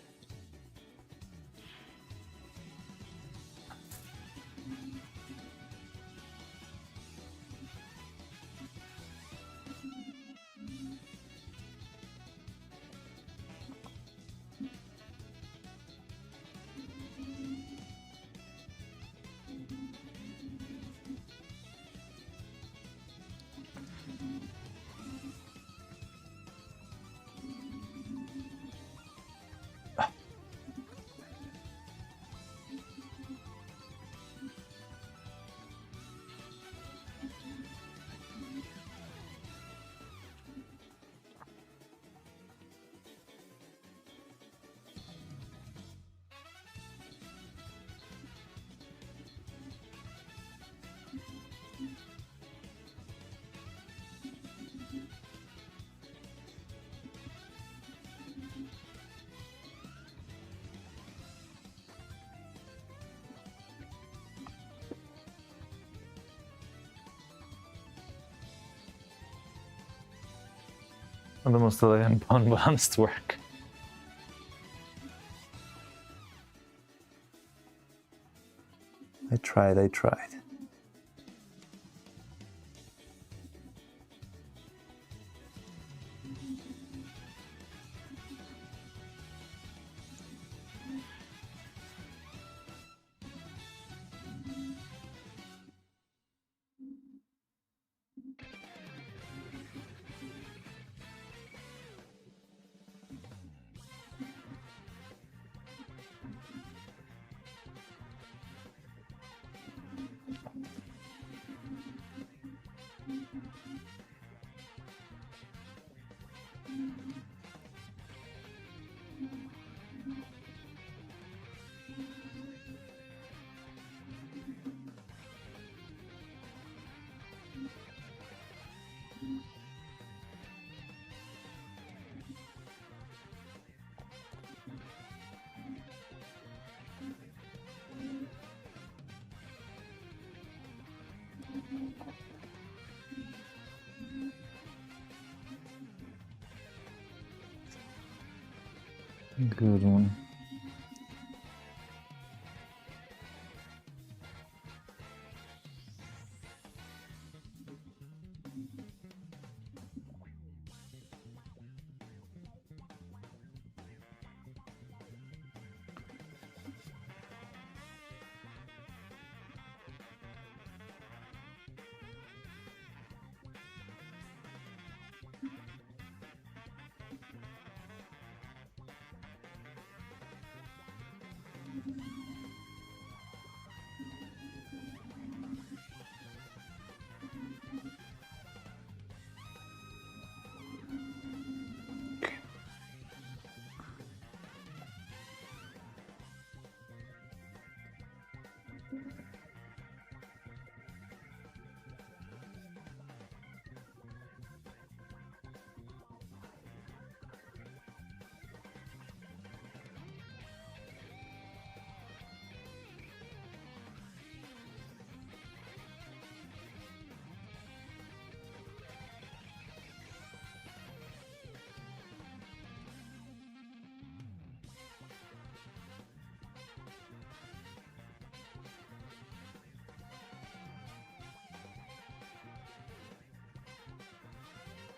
S1: The most elegant unbalanced work. I tried. Good one.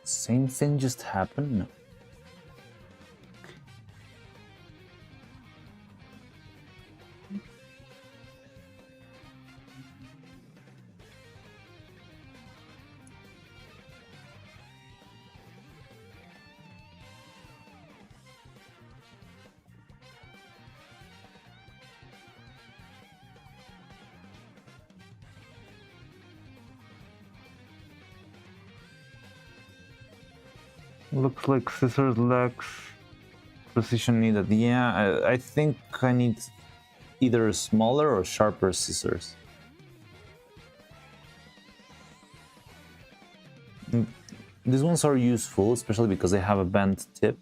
S1: Same thing just happened? No. Looks like scissors lacks precision needed. Yeah, I think I need either smaller or sharper scissors. These ones are useful, especially because they have a bent tip,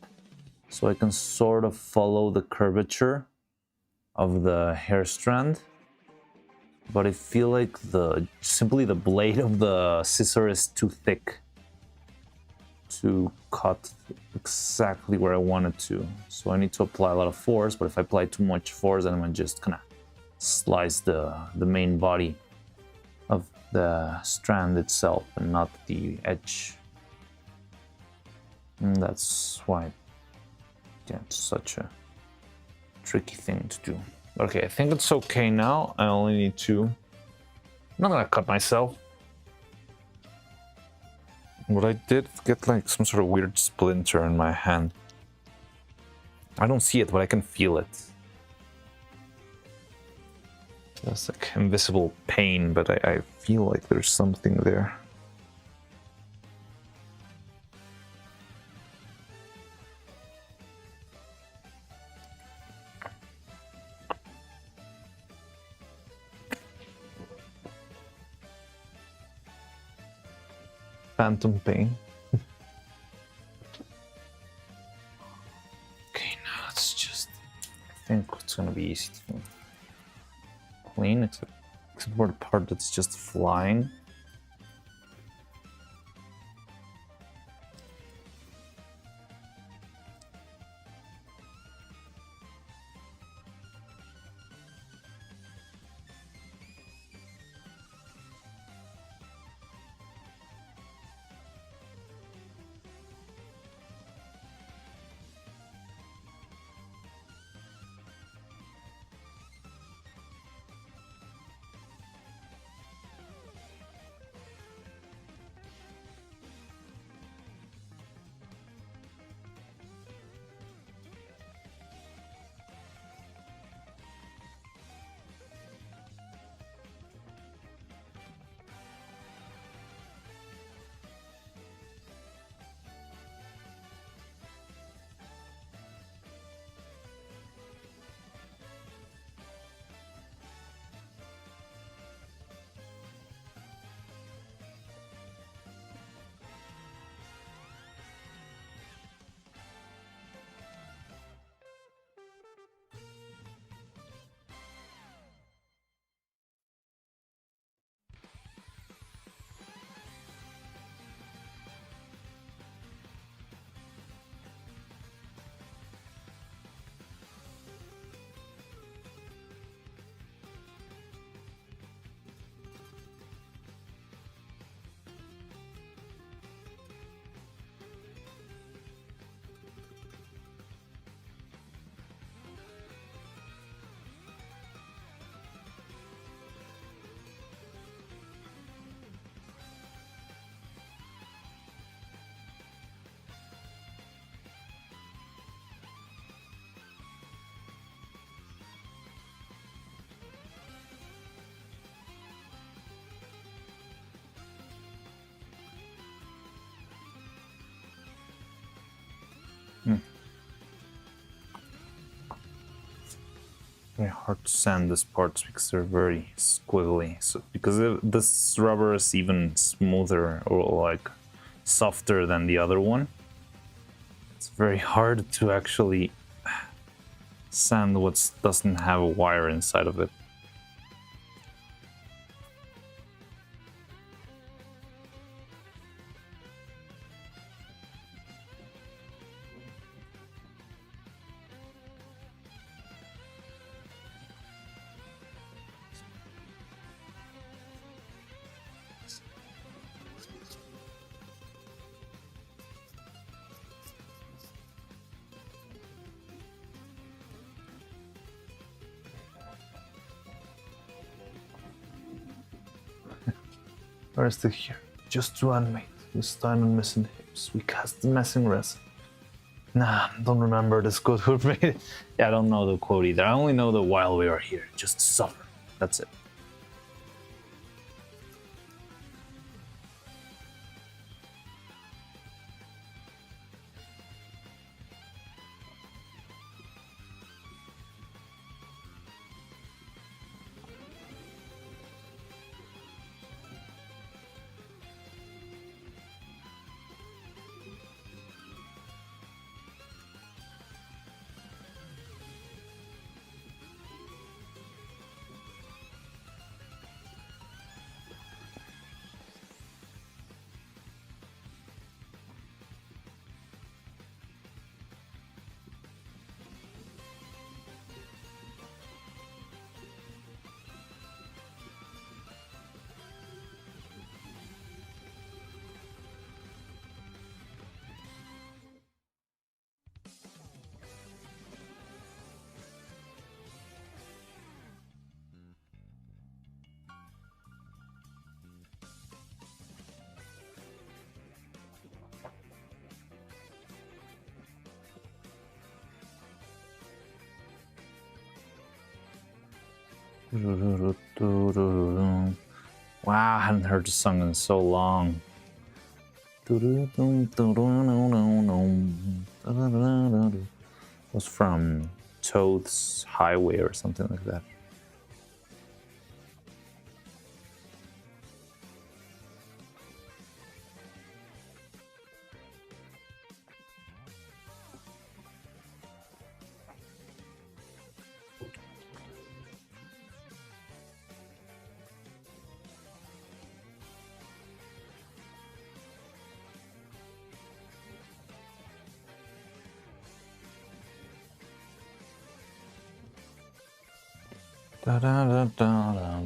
S1: so I can sort of follow the curvature of the hair strand. But I feel like simply the blade of the scissor is too thick to cut exactly where I want it to. So I need to apply a lot of force, but if I apply too much force, then I'm gonna just kind of slice the main body of the strand itself and not the edge. And that's why it's such a tricky thing to do. Okay, I think it's okay now. I only need to... I'm not gonna cut myself. But I did get like some sort of weird splinter in my hand. I don't see it, but I can feel it. That's like invisible pain, but I feel like there's something there. Phantom pain. Okay, now it's just... I think it's gonna be easy to clean, except for the part that's just flying. very hard to sand these parts because they're very squiggly. So because this rubber is even smoother or like softer than the other one, it's very hard to actually sand what doesn't have a wire inside of it. Where's the here? Just run, mate. This time and missing hips. We cast the messing resin. Nah, don't remember this quote we made. Yeah, I don't know the quote either. I only know that while we are here, just suffer. That's it. Wow, I hadn't heard the song in so long. It was from Toad's Highway or something like that. Da, da, da, da, da.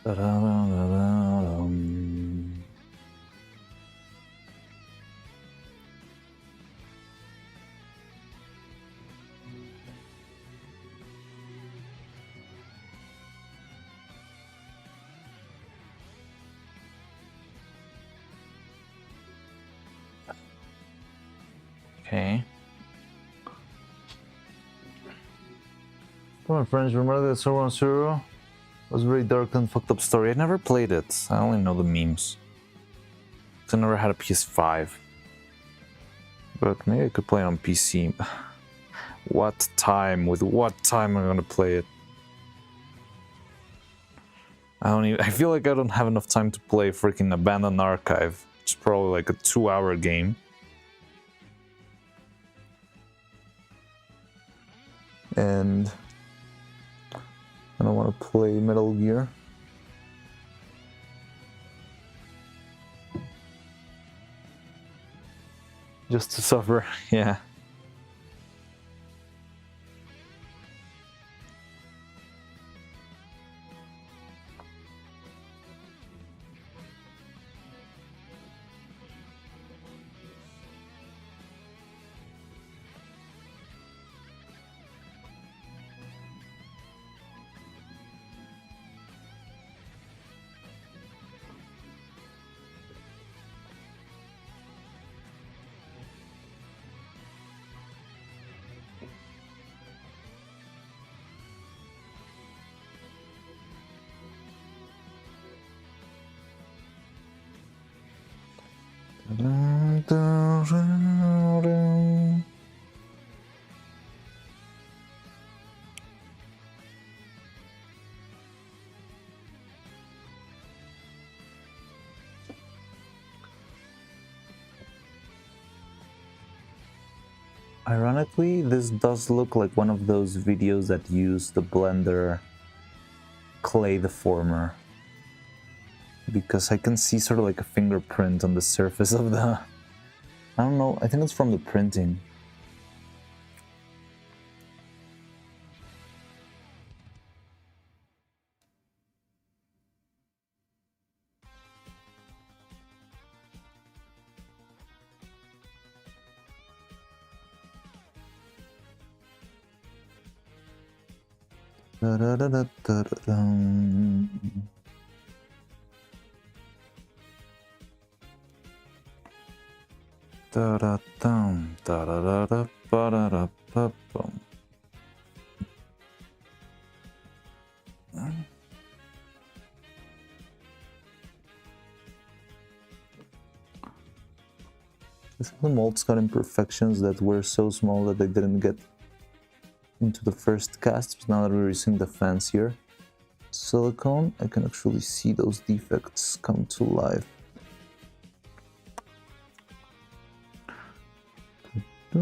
S1: Da-da-da-da-da-dum. Okay. Come on, friends, remember that Zero on Zero? It was a very dark and fucked up story. I never played it. I only know the memes. I never had a PS5. But maybe I could play it on PC. What time? With what time am I gonna play it? I feel like I don't have enough time to play freaking Abandoned Archive. It's probably like a 2-hour game. And I don't want to play Metal Gear. Just to suffer, yeah. Ironically, this does look like one of those videos that use the Blender clay deformer. Because I can see sort of like a fingerprint on the surface of the... I don't know, I think it's from the printing. Da-da-da-da-da-da-dum. Da-da-dum, da-da-da-da-ba-da-da-ba-bum. The molds got imperfections that were so small that they didn't get into the first cast. But now that we're using the fancier silicone, I can actually see those defects come to life. Ah,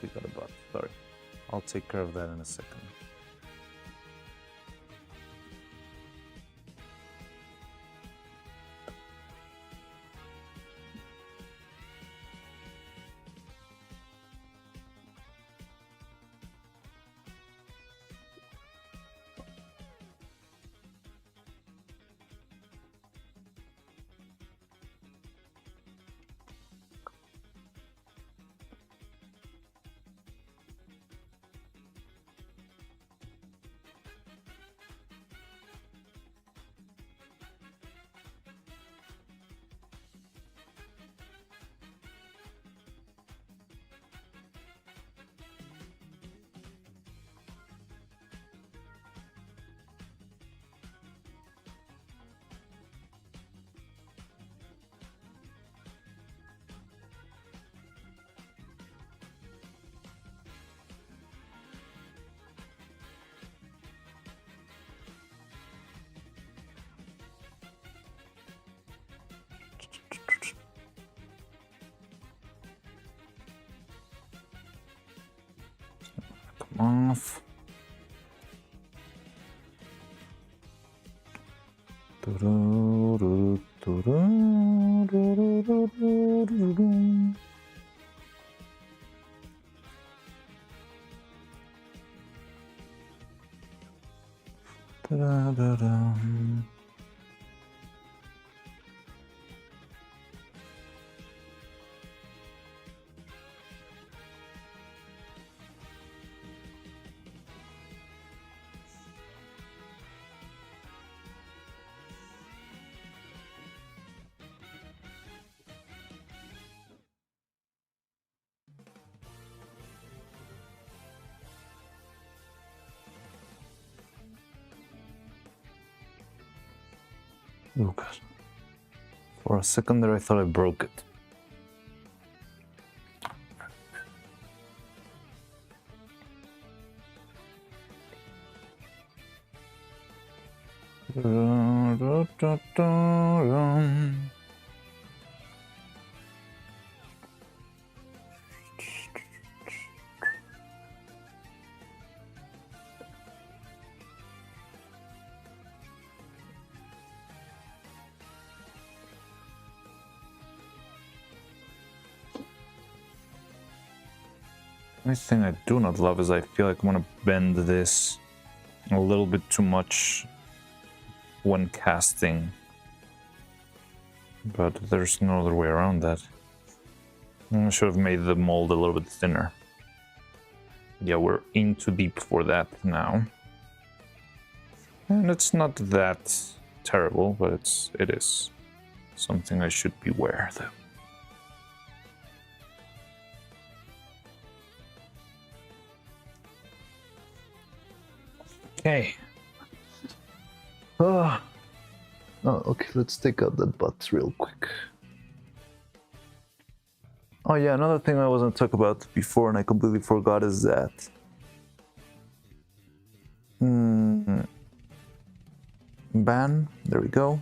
S1: we got a bug. Sorry. I'll take care of that in a second. Come off. Oh god. For a second there I thought I broke it. The thing I do not love is I feel like I want to bend this a little bit too much when casting. But there's no other way around that. I should have made the mold a little bit thinner. Yeah, we're in too deep for that now. And it's not that terrible, but it is something I should beware though. Okay. Oh, okay, let's take out that butt real quick. Oh yeah, another thing I wasn't talk about before and I completely forgot is that ban, there we go.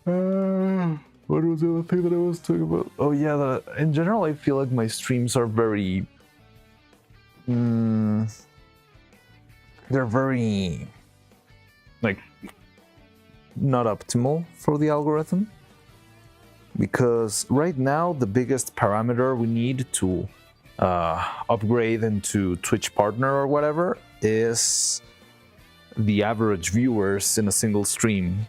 S1: What was the other thing that I was talking about? Oh yeah, in general I feel like my streams are very they're very like not optimal for the algorithm, because right now the biggest parameter we need to upgrade into Twitch partner or whatever is the average viewers in a single stream.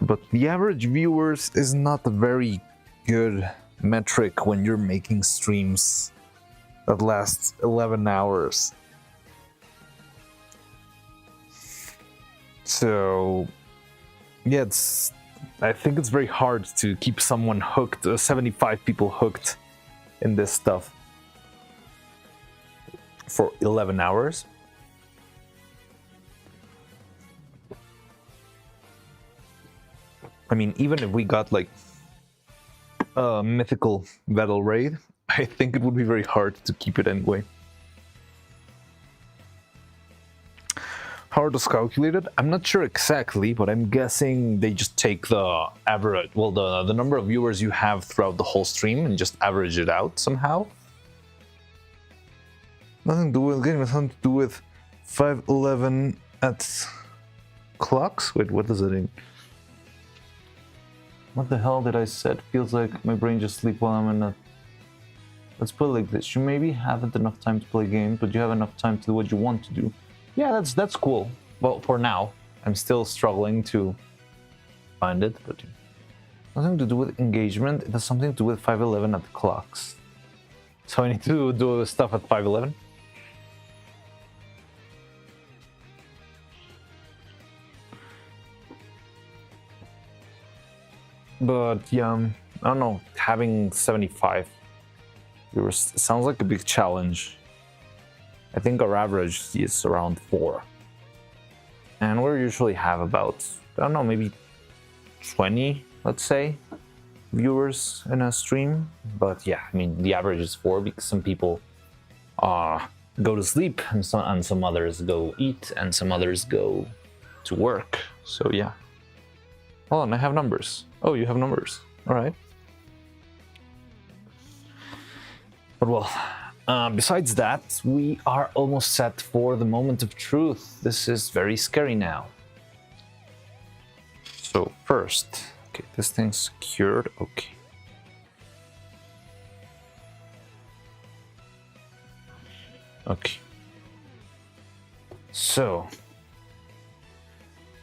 S1: But the average viewers is not a very good metric when you're making streams that last 11 hours. So yeah, I think it's very hard to keep someone hooked, 75 people hooked in this stuff for 11 hours. I mean, even if we got like a mythical battle raid, I think it would be very hard to keep it anyway. How are those calculated? I'm not sure exactly, but I'm guessing they just take the average, well, the number of viewers you have throughout the whole stream and just average it out somehow. Nothing to do with getting something to do with 511 at clocks? Wait, what does that mean? What the hell did I said? Feels like my brain just sleep while I'm in a... Let's put it like this. You maybe haven't enough time to play games, but you have enough time to do what you want to do. Yeah, that's cool. Well, for now. I'm still struggling to find it, but nothing to do with engagement. It has something to do with 511 at the clocks. So I need to do stuff at 511. But yeah, I don't know, having 75 viewers sounds like a big challenge. I think our average is around 4. And we usually have about, I don't know, maybe 20, let's say, viewers in a stream. But yeah, I mean, the average is 4 because some people go to sleep and some others go eat and some others go to work. So yeah. Hold on, I have numbers. Oh, you have numbers. All right. But well, Besides that, we are almost set for the moment of truth. This is very scary now. So first, okay, this thing's secured. Okay. Okay. So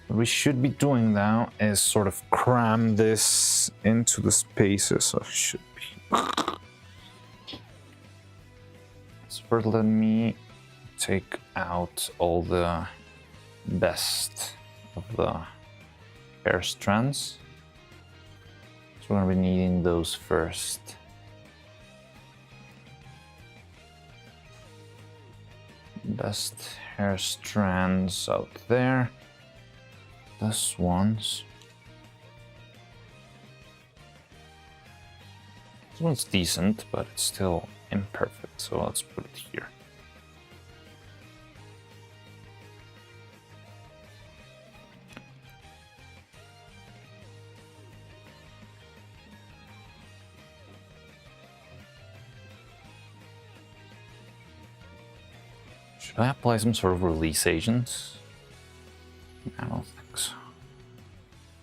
S1: what we should be doing now is sort of cram this into the spaces. So it should be. So first, let me take out all the best of the hair strands. So we're gonna be needing those first. Best hair strands out there. This one's. This one's decent, but it's still imperfect, so let's put it here. Should I apply some sort of release agent? I don't think so.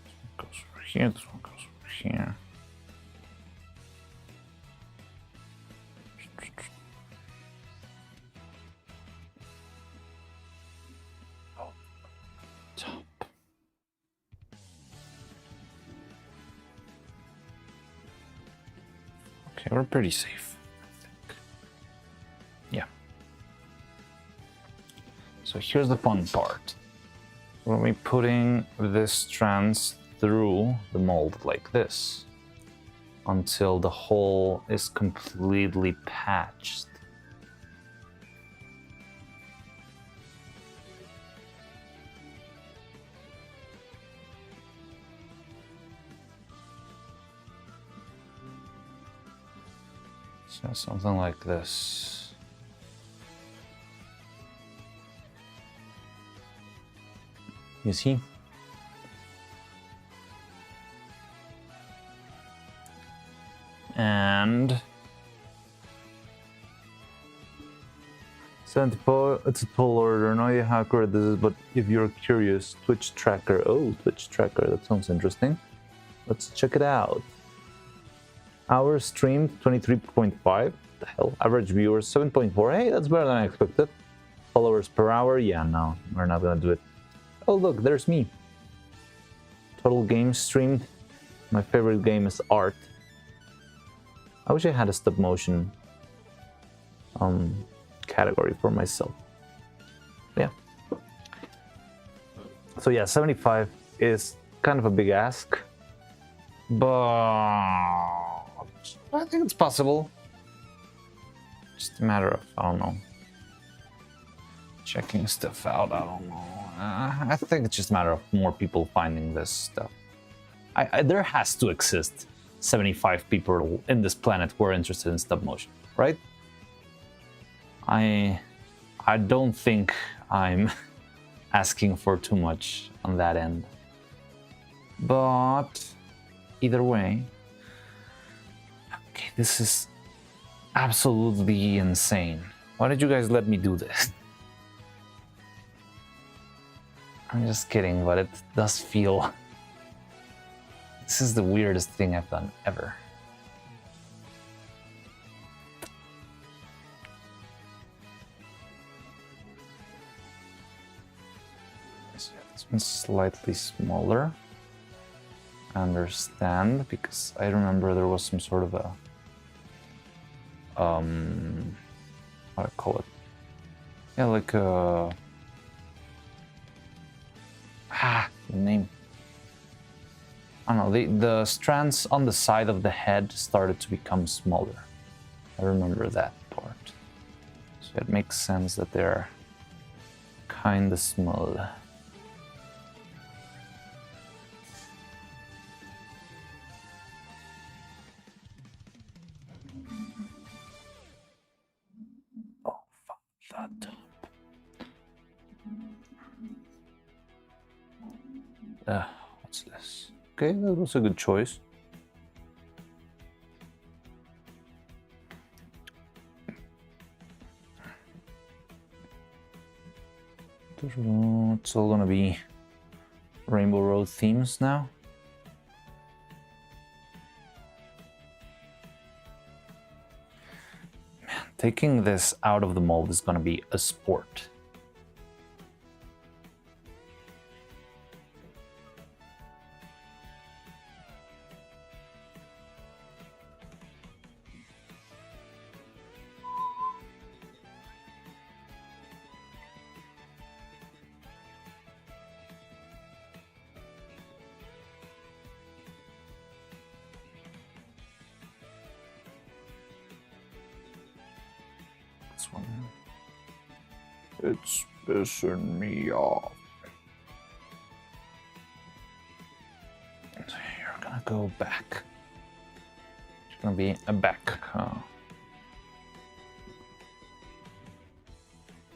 S1: This one goes over here, this one goes over here. Oh, top. Okay, we're pretty safe, I think. Yeah. So here's the fun part. We're going to be putting this strands through the mold like this until the hole is completely patched. So something like this. You see? And 74, it's a tall order. No idea how accurate this is, but if you're curious, Twitch tracker. Oh, Twitch tracker, that sounds interesting. Let's check it out. Hours streamed 23.5. The hell? Average viewers 7.4. Hey, that's better than I expected. Followers per hour. Yeah, no, we're not gonna do it. Oh, look, there's me. Total games streamed. My favorite game is art. I wish I had a stop motion category for myself. Yeah. So yeah, 75 is kind of a big ask, but I think it's possible. Just a matter of, I don't know, checking stuff out. I don't know. I think it's just a matter of more people finding this stuff. There has to exist 75 people in this planet who are interested in stop motion, right? I don't think I'm asking for too much on that end. But either way, okay, this is absolutely insane. Why did you guys let me do this? I'm just kidding, but it does feel... This is the weirdest thing I've done ever. So yeah, this one's slightly smaller. I understand, because I remember there was some sort of a... how do I call it? Yeah, like a... the name. I don't know, the strands on the side of the head started to become smaller. I remember that part. So it makes sense that they're kinda small. Oh, fuck that. What's this? Okay, that was a good choice. It's all gonna be Rainbow Road themes now. Man, taking this out of the mold is gonna be a sport. It's pissing me off. So you're gonna go back. It's gonna be a back. Yeah,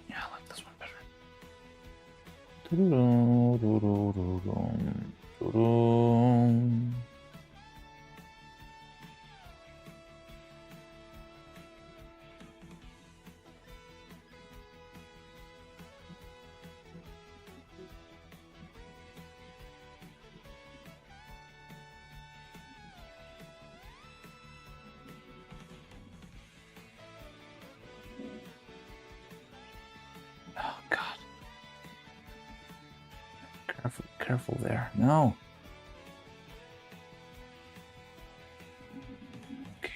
S1: I like this one better. Oh God. Careful there. No. Okay.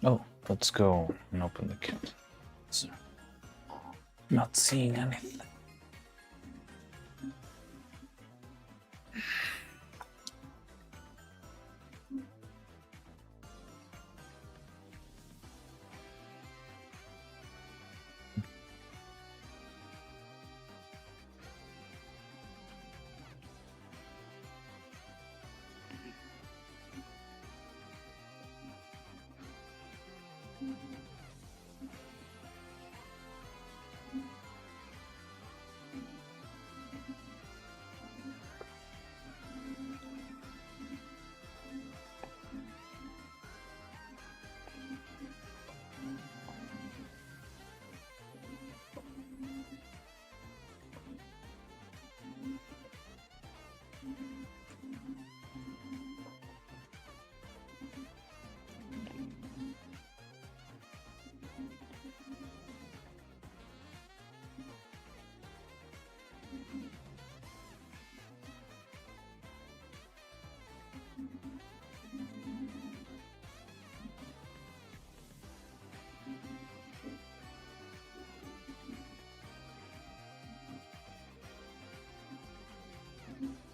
S1: Oh, let's go and open the kit. So, not seeing anything.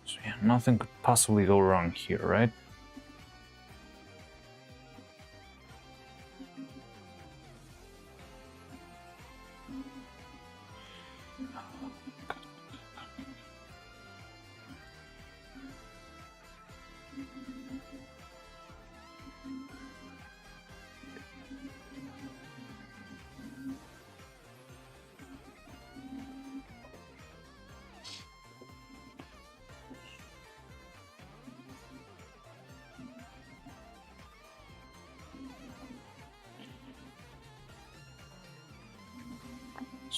S1: So yeah, nothing could possibly go wrong here, right?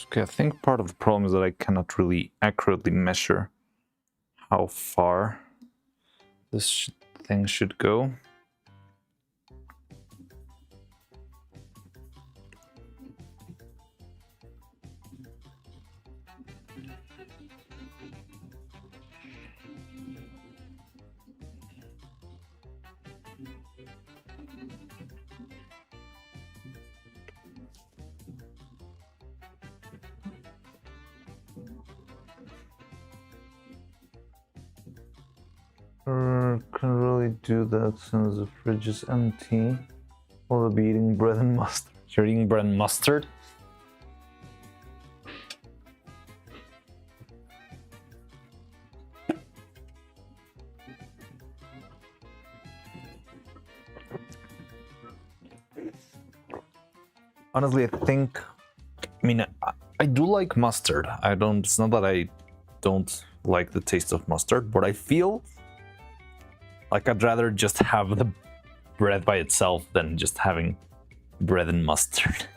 S1: Okay, I think part of the problem is that I cannot really accurately measure how far this thing should go. Can't really do that since the fridge is empty. Will I be eating bread and mustard? You're eating bread and mustard? Honestly, I mean, I do like mustard. It's not that I don't like the taste of mustard, but I feel like I'd rather just have the bread by itself than just having bread and mustard.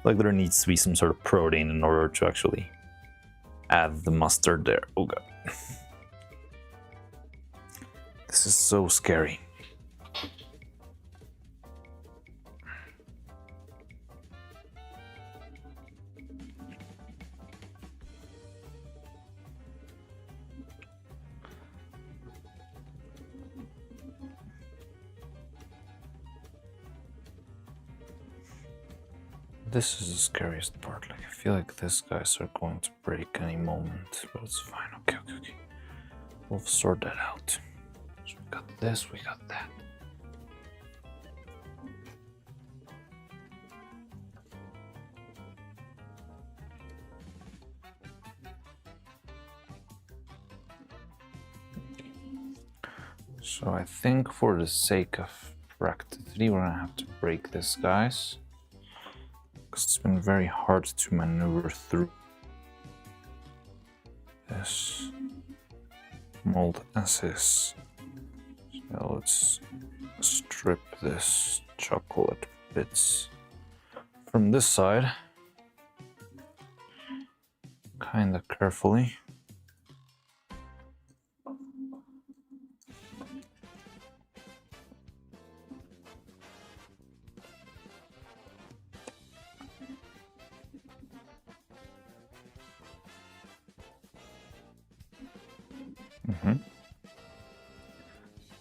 S1: Like there needs to be some sort of protein in order to actually add the mustard there. Oh god. This is so scary. This is the scariest part. Like I feel like these guys are going to break any moment, but it's fine. Okay. We'll sort that out. So we got this, we got that. So I think for the sake of practicity, we're gonna have to break this, guys. Because it's been very hard to maneuver through this mold as is. So let's strip this chocolate bits from this side, kinda carefully.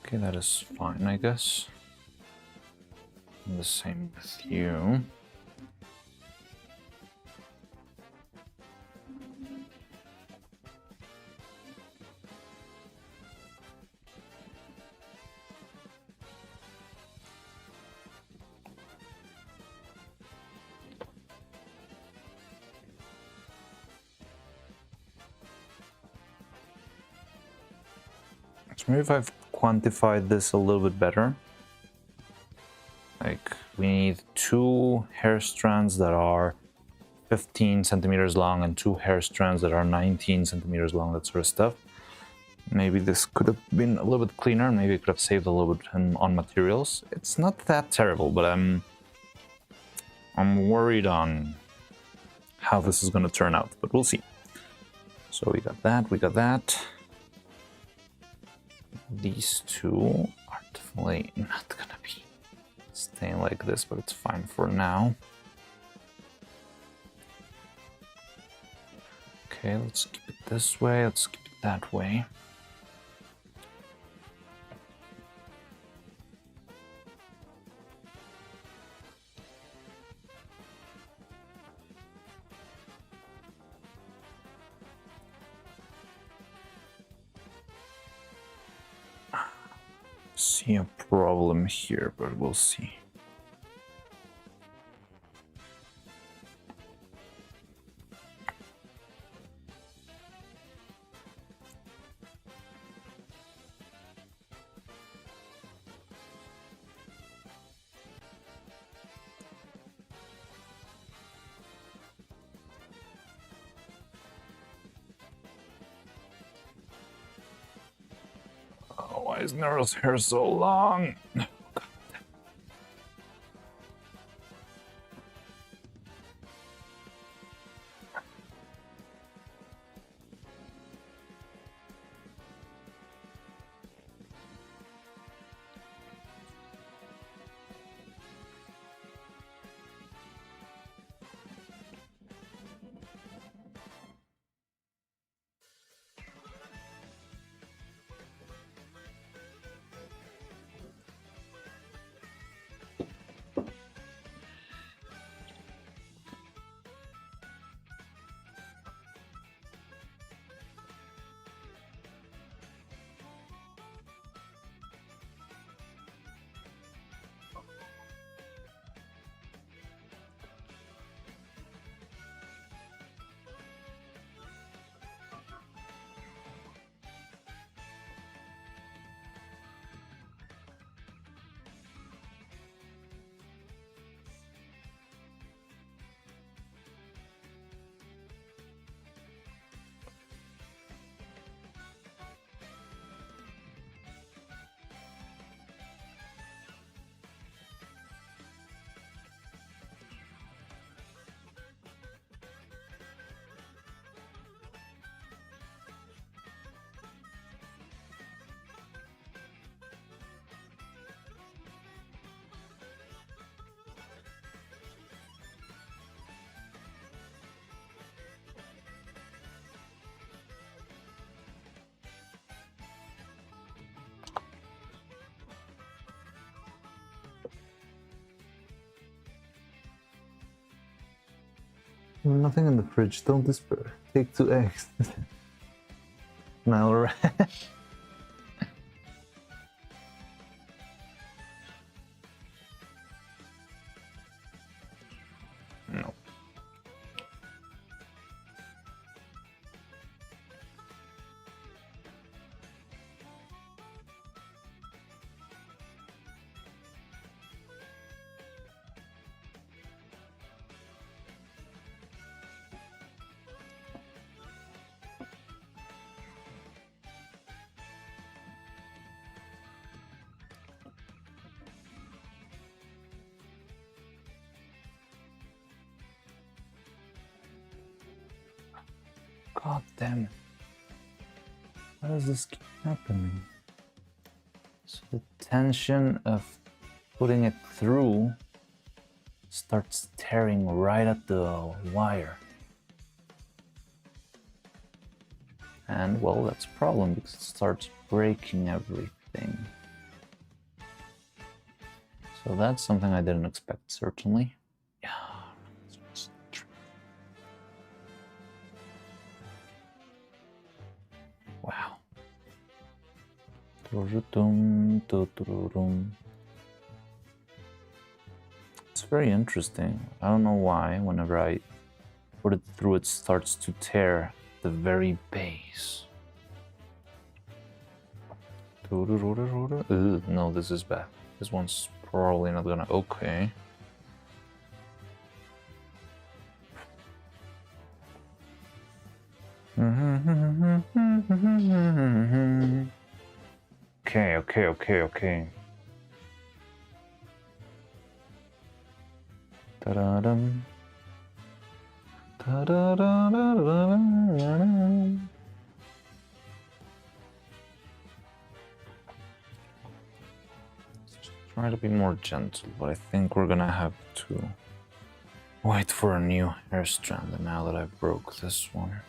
S1: Okay, that is fine, I guess. And the same with you. So maybe if I've quantified this a little bit better. Like we need 2 hair strands that are 15 centimeters long and 2 hair strands that are 19 centimeters long, that sort of stuff. Maybe this could have been a little bit cleaner. Maybe it could have saved a little bit on materials. It's not that terrible, but I'm worried on how this is going to turn out, but we'll see. So we got that. These 2 are definitely not going to be staying like this, but it's fine for now. Okay, let's keep it this way. Let's keep it that way. See a problem here, but we'll see. Oh, why is Neuro's hair so long? Nothing in the fridge. Don't despair. Take 2 eggs. Nile rat. No. God damn it. Why does this keep happening? So the tension of putting it through starts tearing right at the wire. And well, that's a problem because it starts breaking everything. So that's something I didn't expect, certainly. Yeah. Wow. It's very interesting. I don't know why, whenever I put it through, it starts to tear the very base. Ugh, no, this is bad. This one's probably not gonna... Okay. Okay. Ta-da-dum. Ta-da-da-da-da-da-da-da. Try to be more gentle, but I think we're gonna have to wait for a new hair strand now that I broke this one.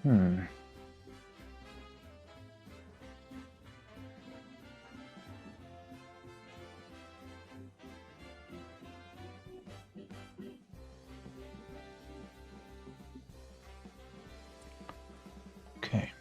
S1: Hmm. Okay.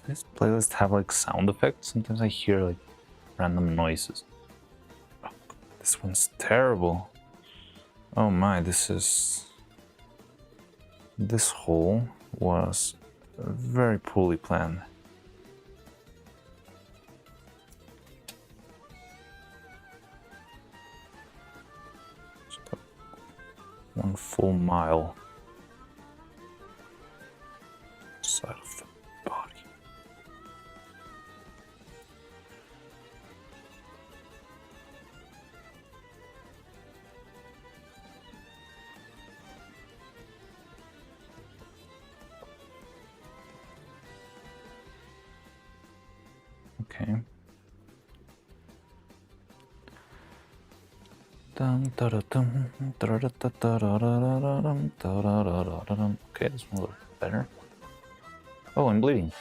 S1: This playlist have like sound effects? Sometimes I hear like random noises. Oh, this one's terrible. Oh my, this hole was very poorly planned. One full mile side of the body. Okay. Okay, this one a little better. Oh, I'm bleeding.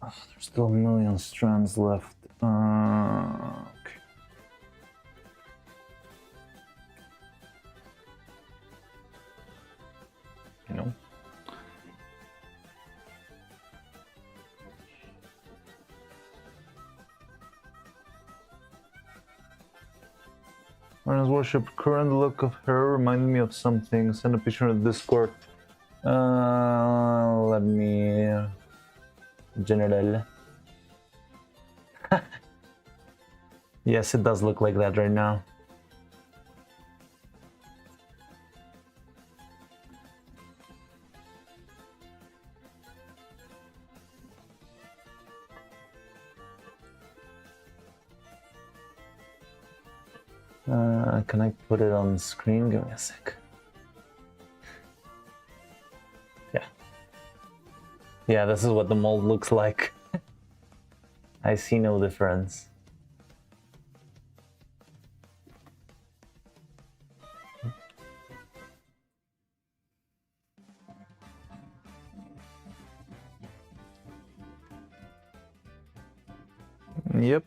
S1: Oh, there's still a million strands left. Okay. You know? Marin's worship, current look of her reminded me of something. Send a picture in the Discord. Let me... General. Yes, it does look like that right now. Can I put it on the screen? Give me a sec. Yeah. Yeah, this is what the mold looks like. I see no difference. Yep.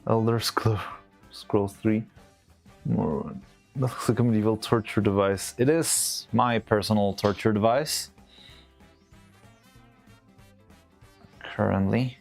S1: Elder Scrolls 3. More. That looks like a medieval torture device. It is my personal torture device. Currently.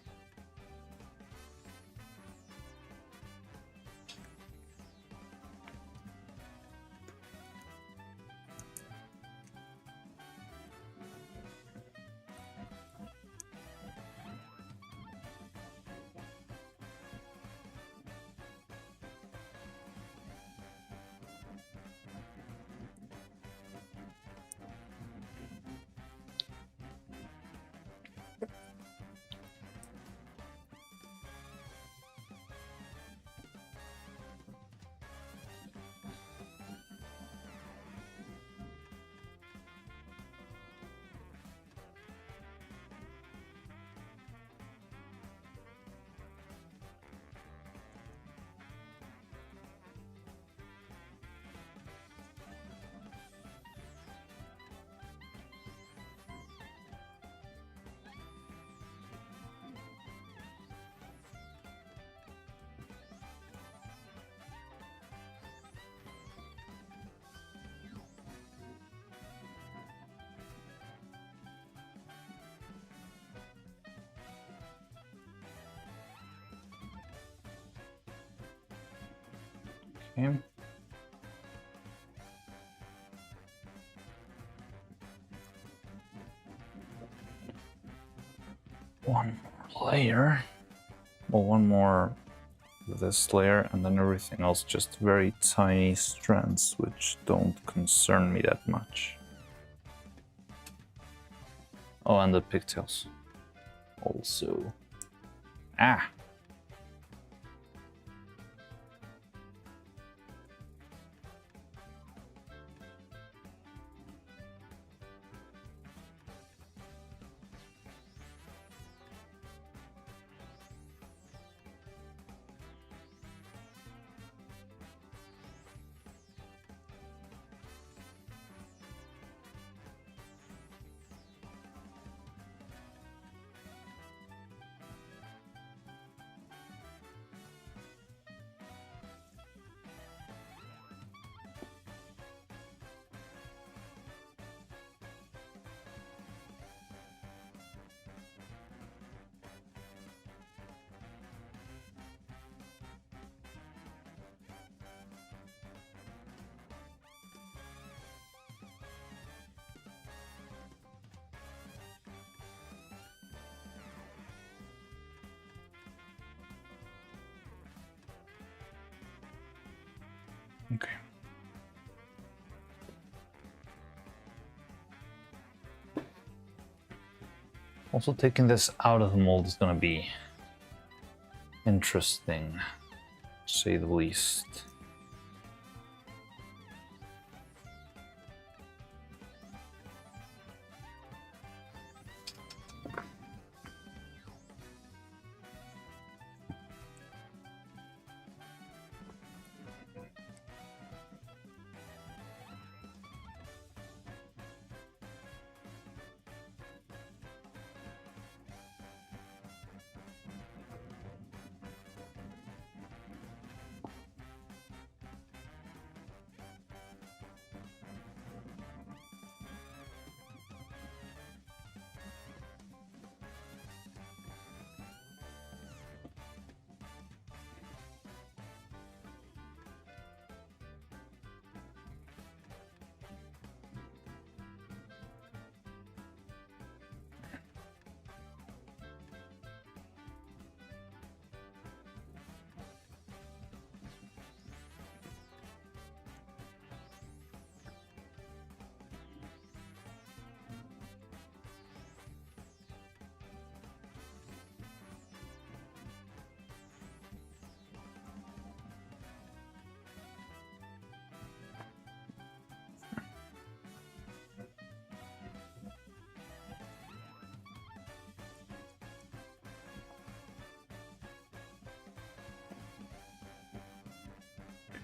S1: Okay. One more layer. Well, one more of this layer, and then everything else just very tiny strands, which don't concern me that much. Oh, and the pigtails. Also. Ah! Okay. Also, taking this out of the mold is gonna be interesting, to say the least.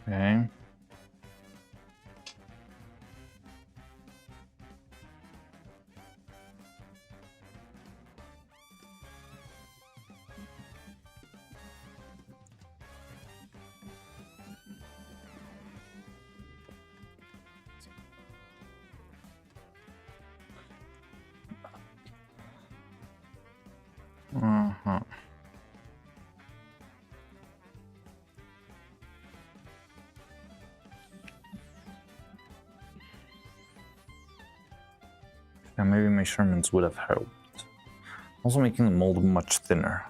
S1: Okay. Uh-huh. Yeah, maybe measurements would have helped. Also making the mold much thinner.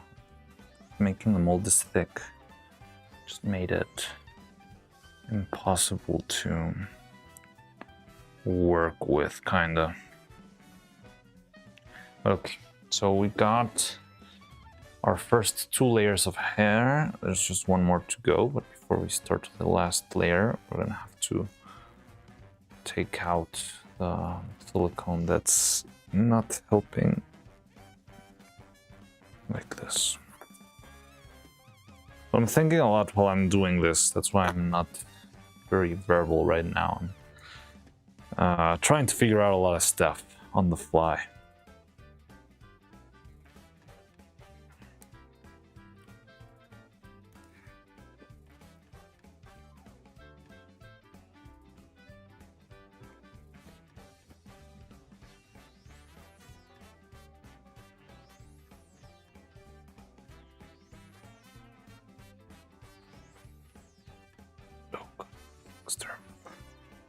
S1: Making the mold this thick just made it impossible to work with, kinda. Okay, so we got our first 2 layers of hair. There's just one more to go, but before we start the last layer, we're gonna have to take out the silicone that's not helping, like this. So I'm thinking a lot while I'm doing this. That's why I'm not very verbal right now. I'm trying to figure out a lot of stuff on the fly.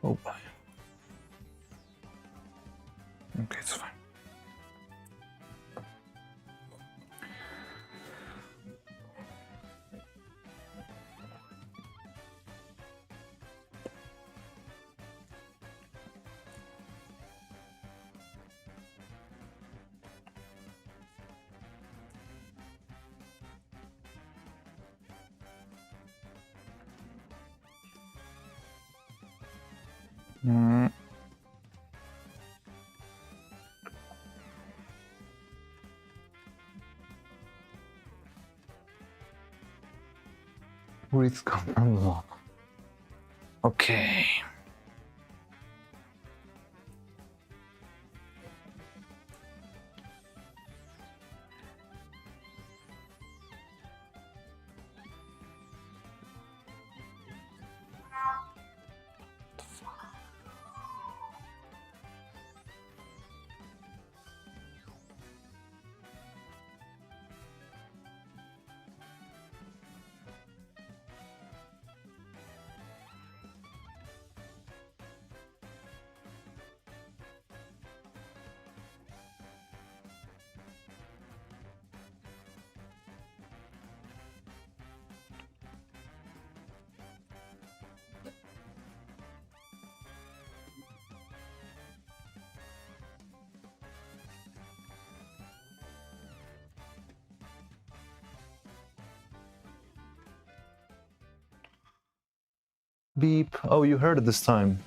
S1: Oh boy. Okay, it's fine. Wreaths come from the wall. Okay. Beep. Oh, you heard it this time.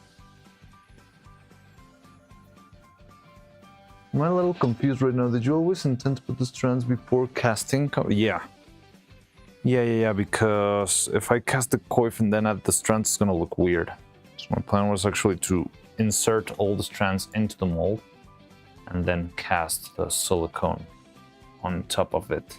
S1: I'm a little confused right now. Did you always intend to put the strands before casting? Yeah. Yeah, because if I cast the coif and then add the strands, it's gonna look weird. So my plan was actually to insert all the strands into the mold and then cast the silicone on top of it.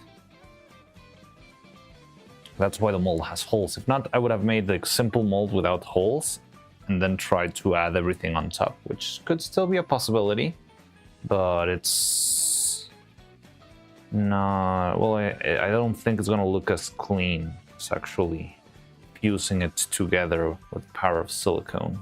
S1: That's why the mold has holes. If not, I would have made the simple mold without holes and then tried to add everything on top, which could still be a possibility, but it's not, well, I don't think it's gonna look as clean as actually fusing it together with the power of silicone.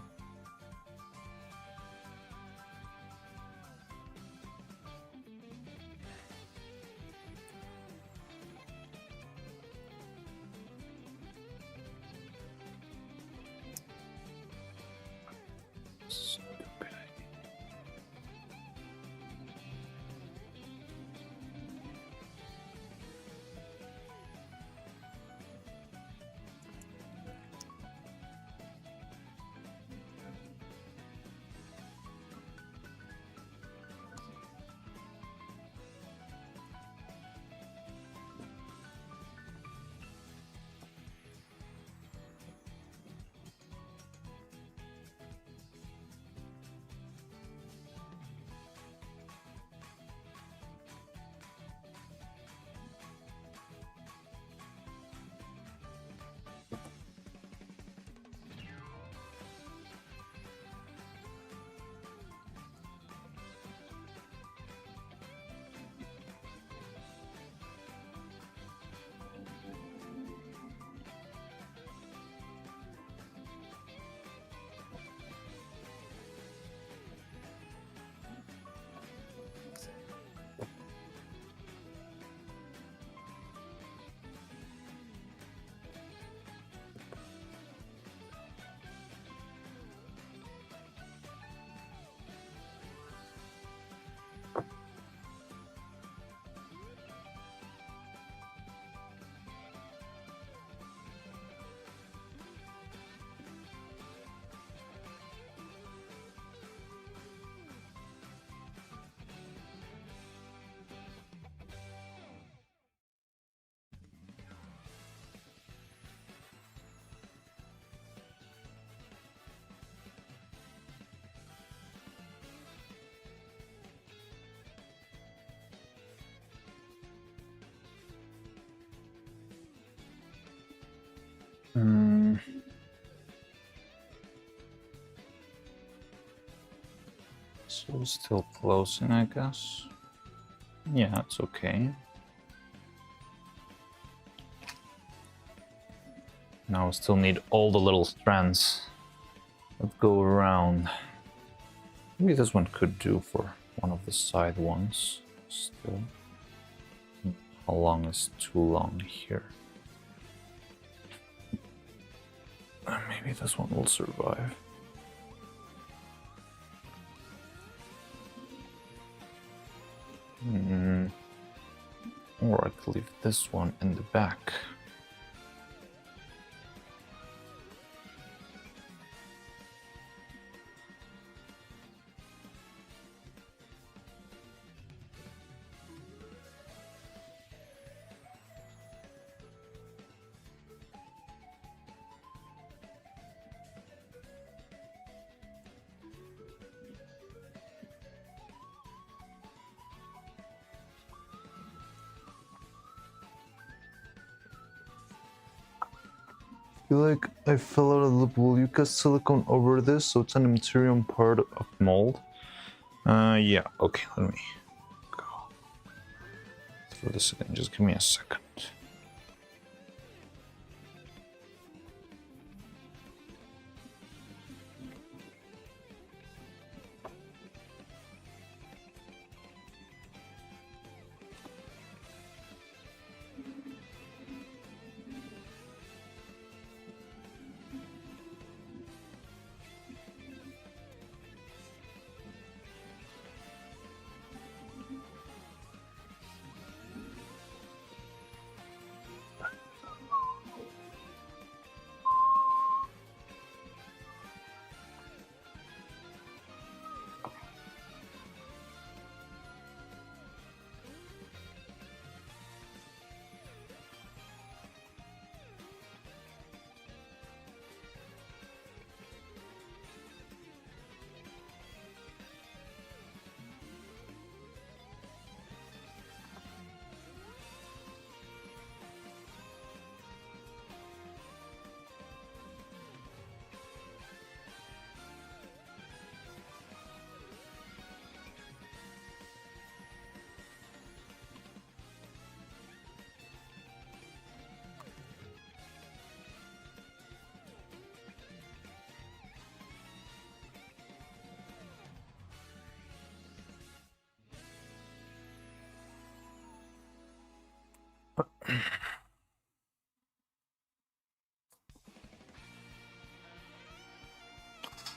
S1: So still closing, I guess. Yeah, it's okay. Now we still need all the little strands that go around. Maybe this one could do for one of the side ones. Still. How long is too long here? Maybe this one will survive. Or I could leave this one in the back. I feel like I fell out of the loop. Will you cast silicone over this so it's an interior part of mold? Yeah, okay, let me go through this again. Just give me a second.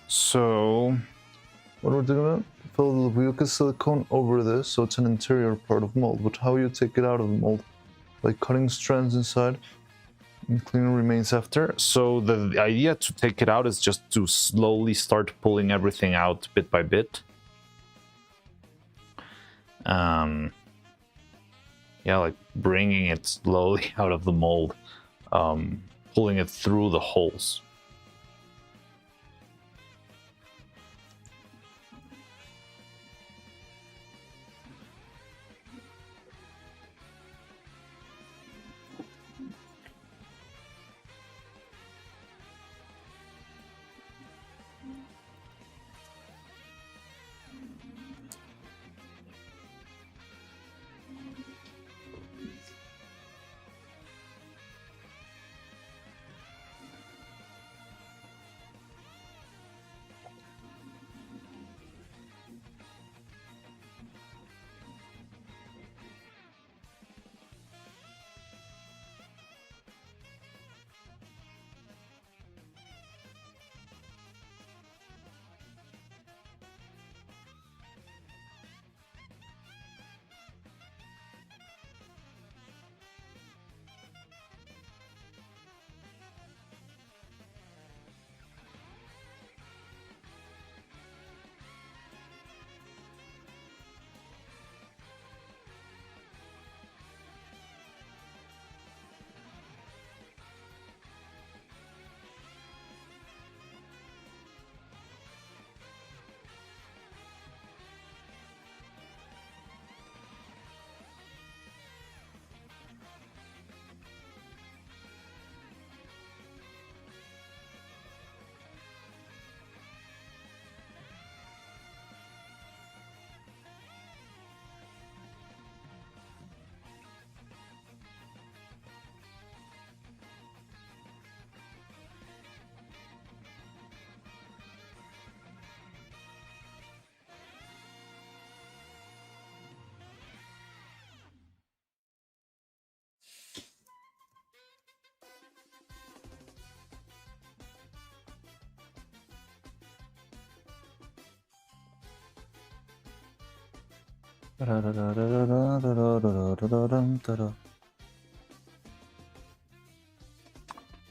S1: So, what we're doing about? Fill the Ryuka silicone over this so it's an interior part of mold. But how you take it out of the mold? By cutting strands inside and cleaning remains after. So the idea to take it out is just to slowly start pulling everything out bit by bit. Yeah, like bringing it slowly out of the mold, pulling it through the holes.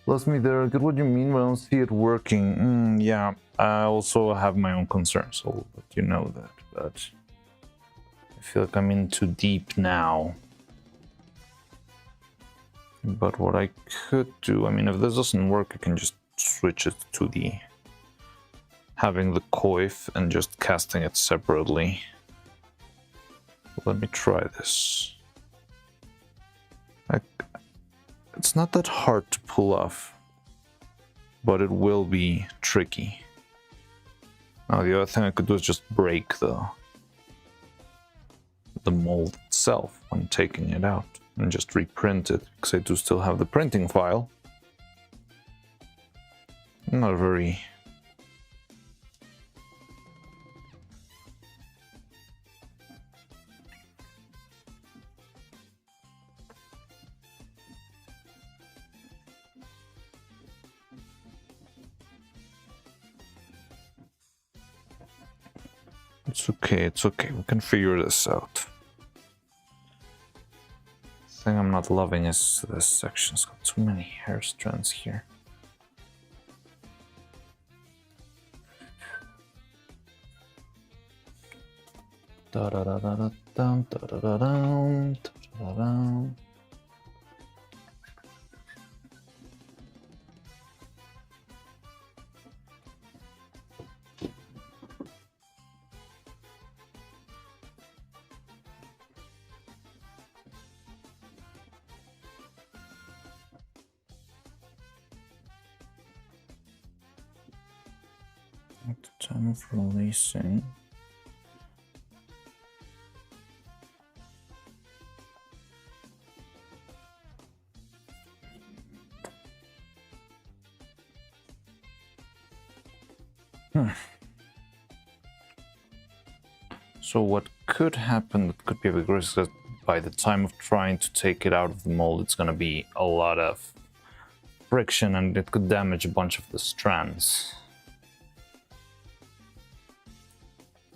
S1: Lost me there. Get what you mean, but I don't see it working. Yeah, I also have my own concerns, so I'll let you know that. But I feel like I'm in too deep now. But what I could do, I mean, if this doesn't work, I can just switch it to the having the coif and just casting it separately. Let me try this. It's not that hard to pull off, but it will be tricky. Now the other thing I could do is just break the mold itself when taking it out and just reprint it, because I do still have the printing file. Not very... It's okay, we can figure this out. The thing I'm not loving is this section. It's got too many hair strands here. Da da da da da da da da da da da da. At the time of releasing. So what could happen, that could be a big risk, that by the time of trying to take it out of the mold, it's going to be a lot of friction and it could damage a bunch of the strands.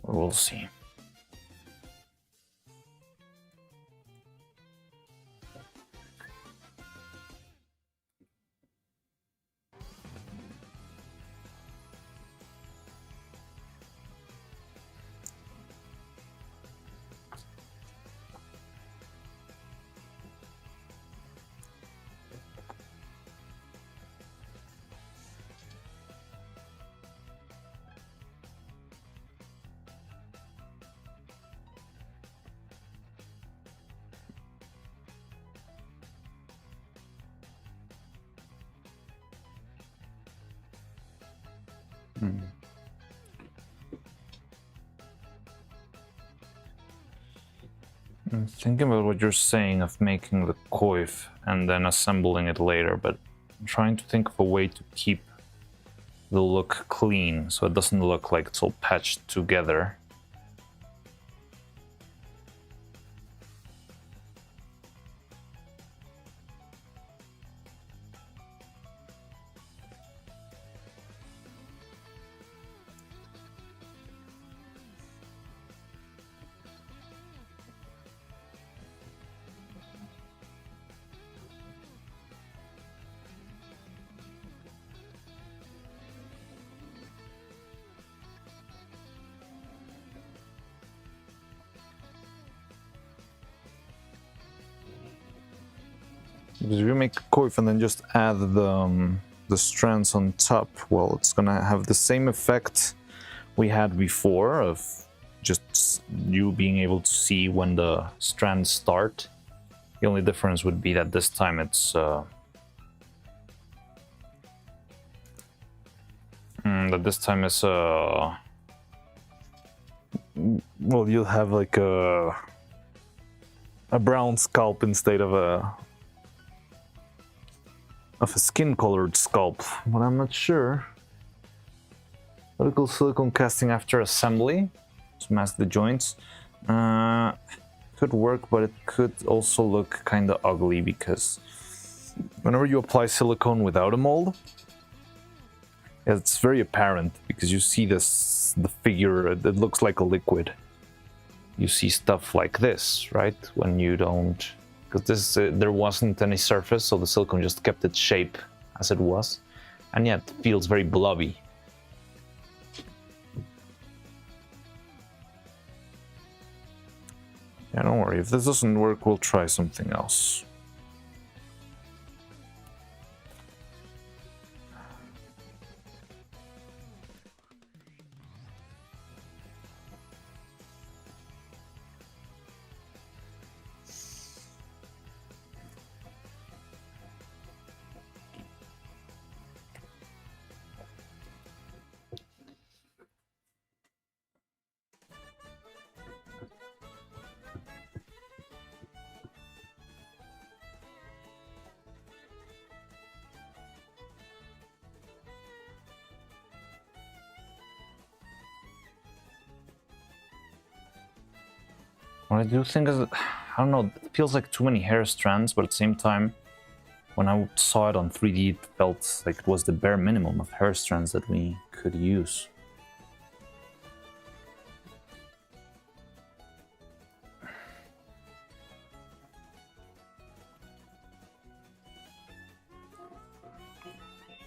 S1: We'll see. I'm thinking about what you're saying of making the coif and then assembling it later, but I'm trying to think of a way to keep the look clean so it doesn't look like it's all patched together. Because if you make a coif and then just add the strands on top, well, it's gonna have the same effect we had before of just you being able to see when the strands start. The only difference would be that this time it's well, you'll have like a brown scalp instead of a skin-colored scalp, but I'm not sure. Vertical silicone casting after assembly to mask the joints could work, but it could also look kind of ugly because whenever you apply silicone without a mold, it's very apparent because you see the figure. It looks like a liquid. you see stuff like this, right? When you don't, because this there wasn't any surface, so the silicone just kept its shape as it was, and yet it feels very blobby. Yeah, don't worry. If this doesn't work, we'll try something else. What I do think is, I don't know, it feels like too many hair strands, but at the same time, when I saw it on 3D, it felt like it was the bare minimum of hair strands that we could use.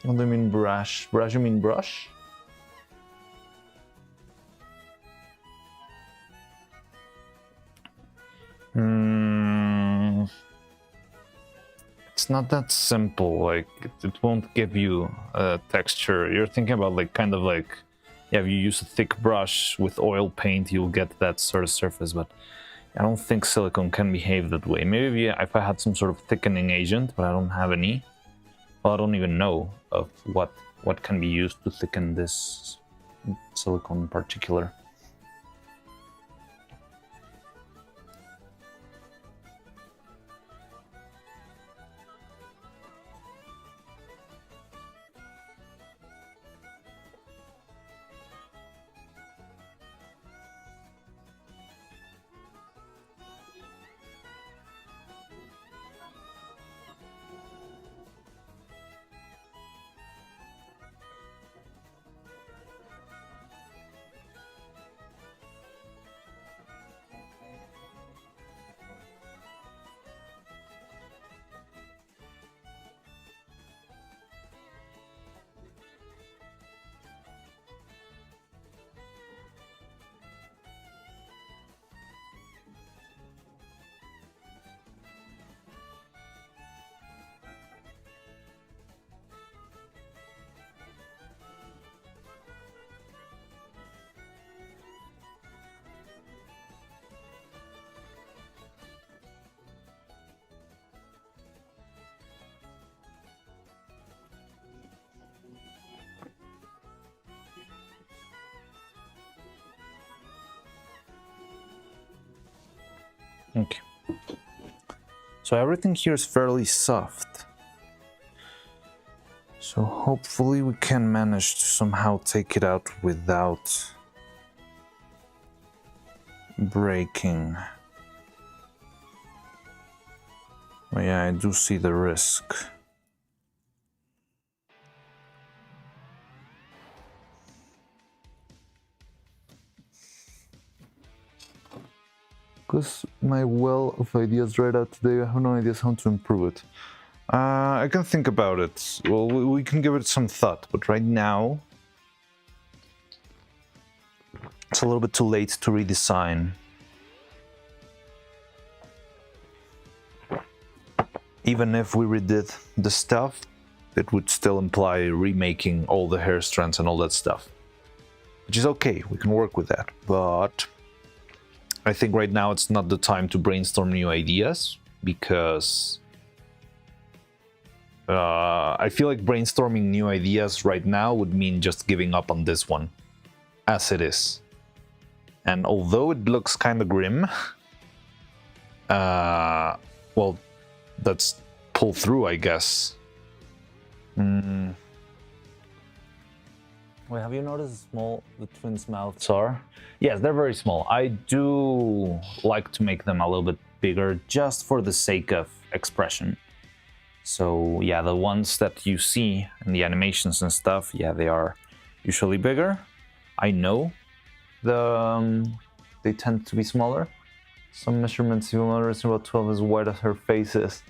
S1: What do you mean brush? Brush, you mean brush? It's not that simple. Like it won't give you a texture. You're thinking about like kind of like, yeah, if you use a thick brush with oil paint, you'll get that sort of surface. But I don't think silicone can behave that way. Maybe if I had some sort of thickening agent, but I don't have any. Well, I don't even know of what can be used to thicken this silicone in particular. Okay. So everything here is fairly soft. So hopefully we can manage to somehow take it out without breaking. But yeah, I do see the risk. Because my well of ideas right out today, I have no ideas how to improve it. I can think about it. Well, we can give it some thought, but right now it's a little bit too late to redesign. Even if we redid the stuff, it would still imply remaking all the hair strands and all that stuff. Which is okay, we can work with that, but I think right now it's not the time to brainstorm new ideas, because I feel like brainstorming new ideas right now would mean just giving up on this one, as it is. And although it looks kind of grim, well, that's pull through, I guess. Wait, have you noticed how small the twins' mouths are? Yes, they're very small. I do like to make them a little bit bigger just for the sake of expression. So yeah, the ones that you see in the animations and stuff, yeah, they are usually bigger. I know the they tend to be smaller. Some measurements you will notice about 12 as wide as her face is.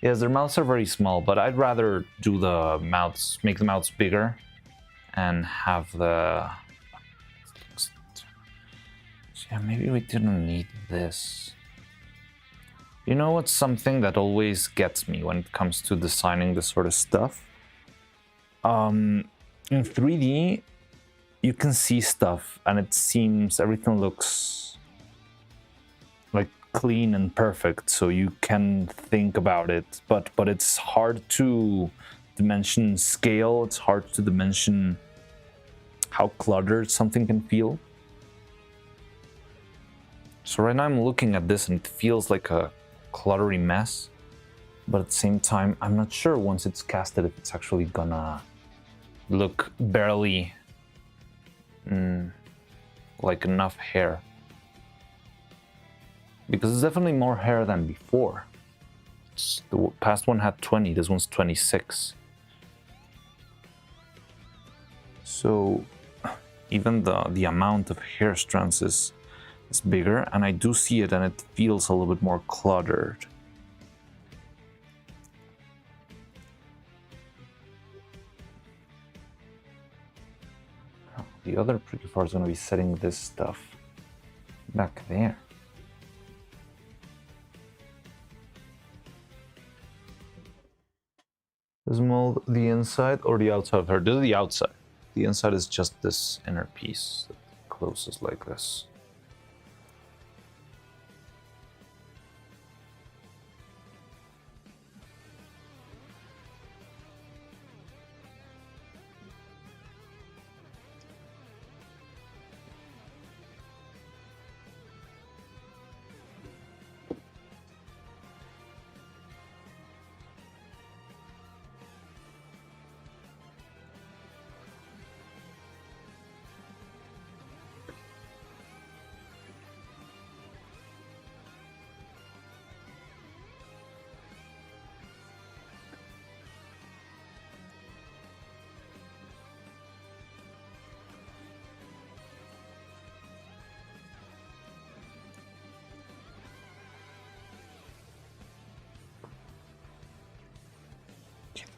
S1: Yes, their mouths are very small, but I'd rather do the mouths, make the mouths bigger and have the... Yeah, maybe we didn't need this. You know what's something that always gets me when it comes to designing this sort of stuff? In 3D, you can see stuff and it seems everything looks like clean and perfect, so you can think about it, but it's hard to dimension scale, it's hard to dimension how cluttered something can feel. So right now I'm looking at this and it feels like a cluttery mess, but at the same time I'm not sure once it's casted if it's actually gonna look barely like enough hair, because it's definitely more hair than before. The past one had 20, this one's 26. So even the amount of hair strands is bigger, and I do see it and it feels a little bit more cluttered. The other Precursor is going to be setting this stuff back there. Is mold the inside or the outside of her? This is the outside. The inside is just this inner piece that closes like this.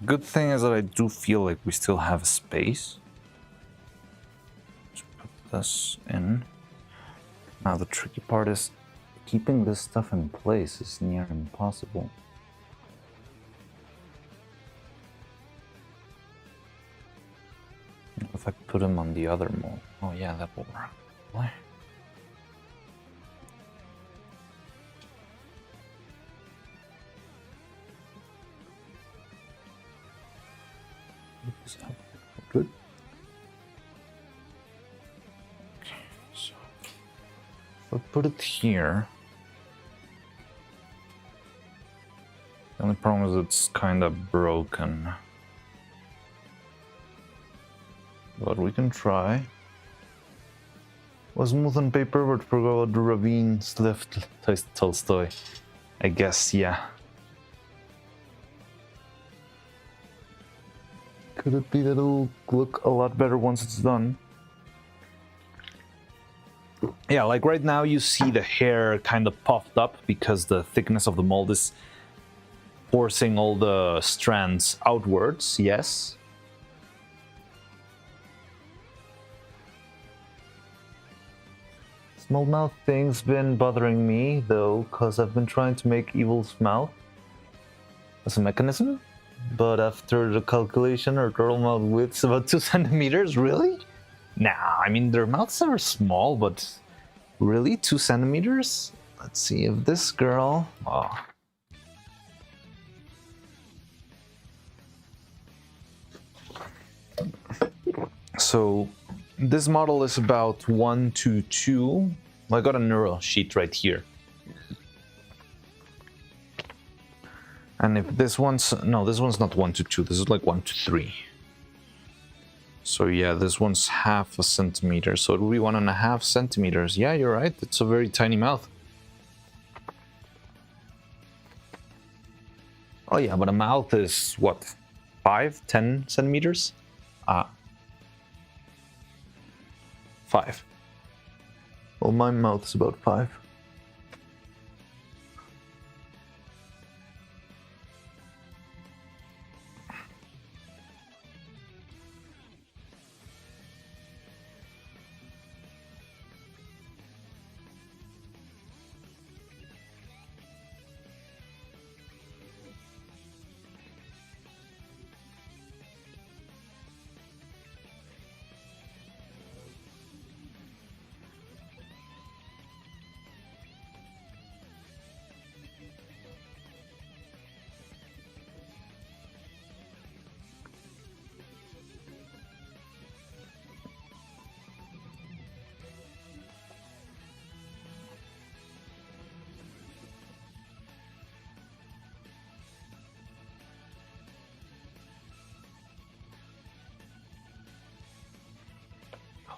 S1: Good thing is that I do feel like we still have a space. Let's put this in. Now the tricky part is keeping this stuff in place is near impossible. If I put him on the other mold. Oh yeah, that will work. Why? Good. Okay, so I'll put it here. The only problem is it's kind of broken, but we can try. Was smooth on paper, but forgot the ravines left Tolstoy. I guess, yeah. Could it be that it'll look a lot better once it's done? Yeah, like right now you see the hair kind of puffed up because the thickness of the mold is forcing all the strands outwards, yes. Small mouth thing's been bothering me though, because I've been trying to make Evil's mouth as a mechanism. But after the calculation, our total mouth width's about 2 centimeters. Really? Nah, I mean, their mouths are small, but really? 2 centimeters? Let's see if this girl... Oh. So, this model is about 1 to 2. I got a neural sheet right here. And if this one's, no, this one's not 1 to 2, this is like 1 to 3. So yeah, this one's 0.5 centimeter, so it would be 1.5 centimeters. Yeah, you're right, it's a very tiny mouth. Oh yeah, but a mouth is what, 5, 10 centimeters? 5. Well, my mouth is about 5.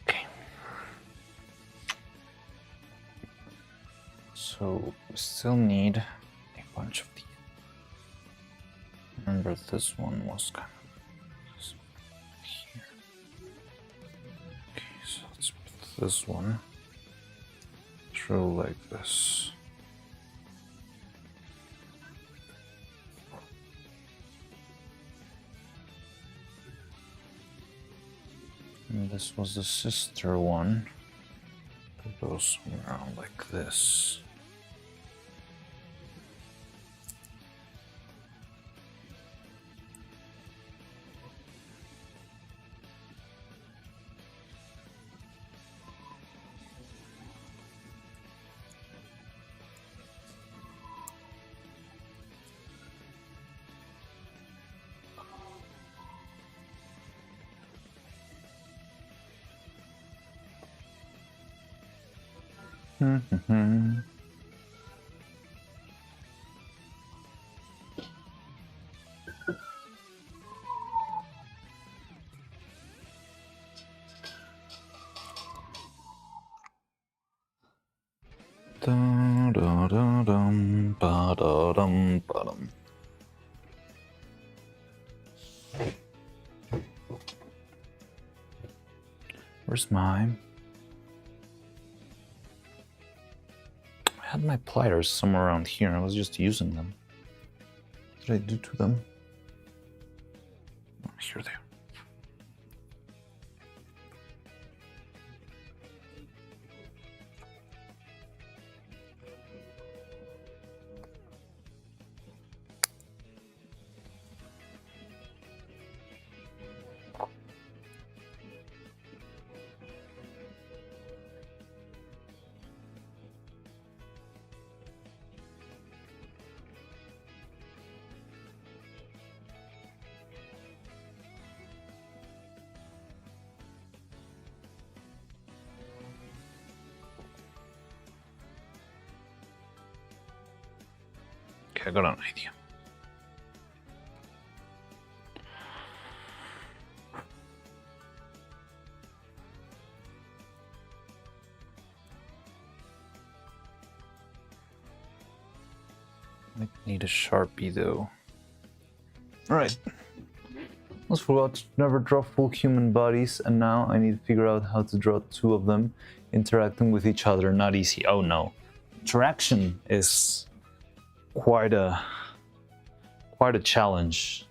S1: Okay. So we still need a bunch of these. Remember, this one was kind of here. Okay, so let's put this one through like this. And this was the sister one. It goes around like this. Mm-hmm. Da da da dum ba da dum ba dum. Where's my? I had my pliers somewhere around here. I was just using them. What did I do to them? Oh, here they are. Okay, I got an idea. Might need a Sharpie though. Alright. Almost forgot to never draw full human bodies, and now I need to figure out how to draw 2 of them interacting with each other. Not easy. Oh no. Interaction is quite a challenge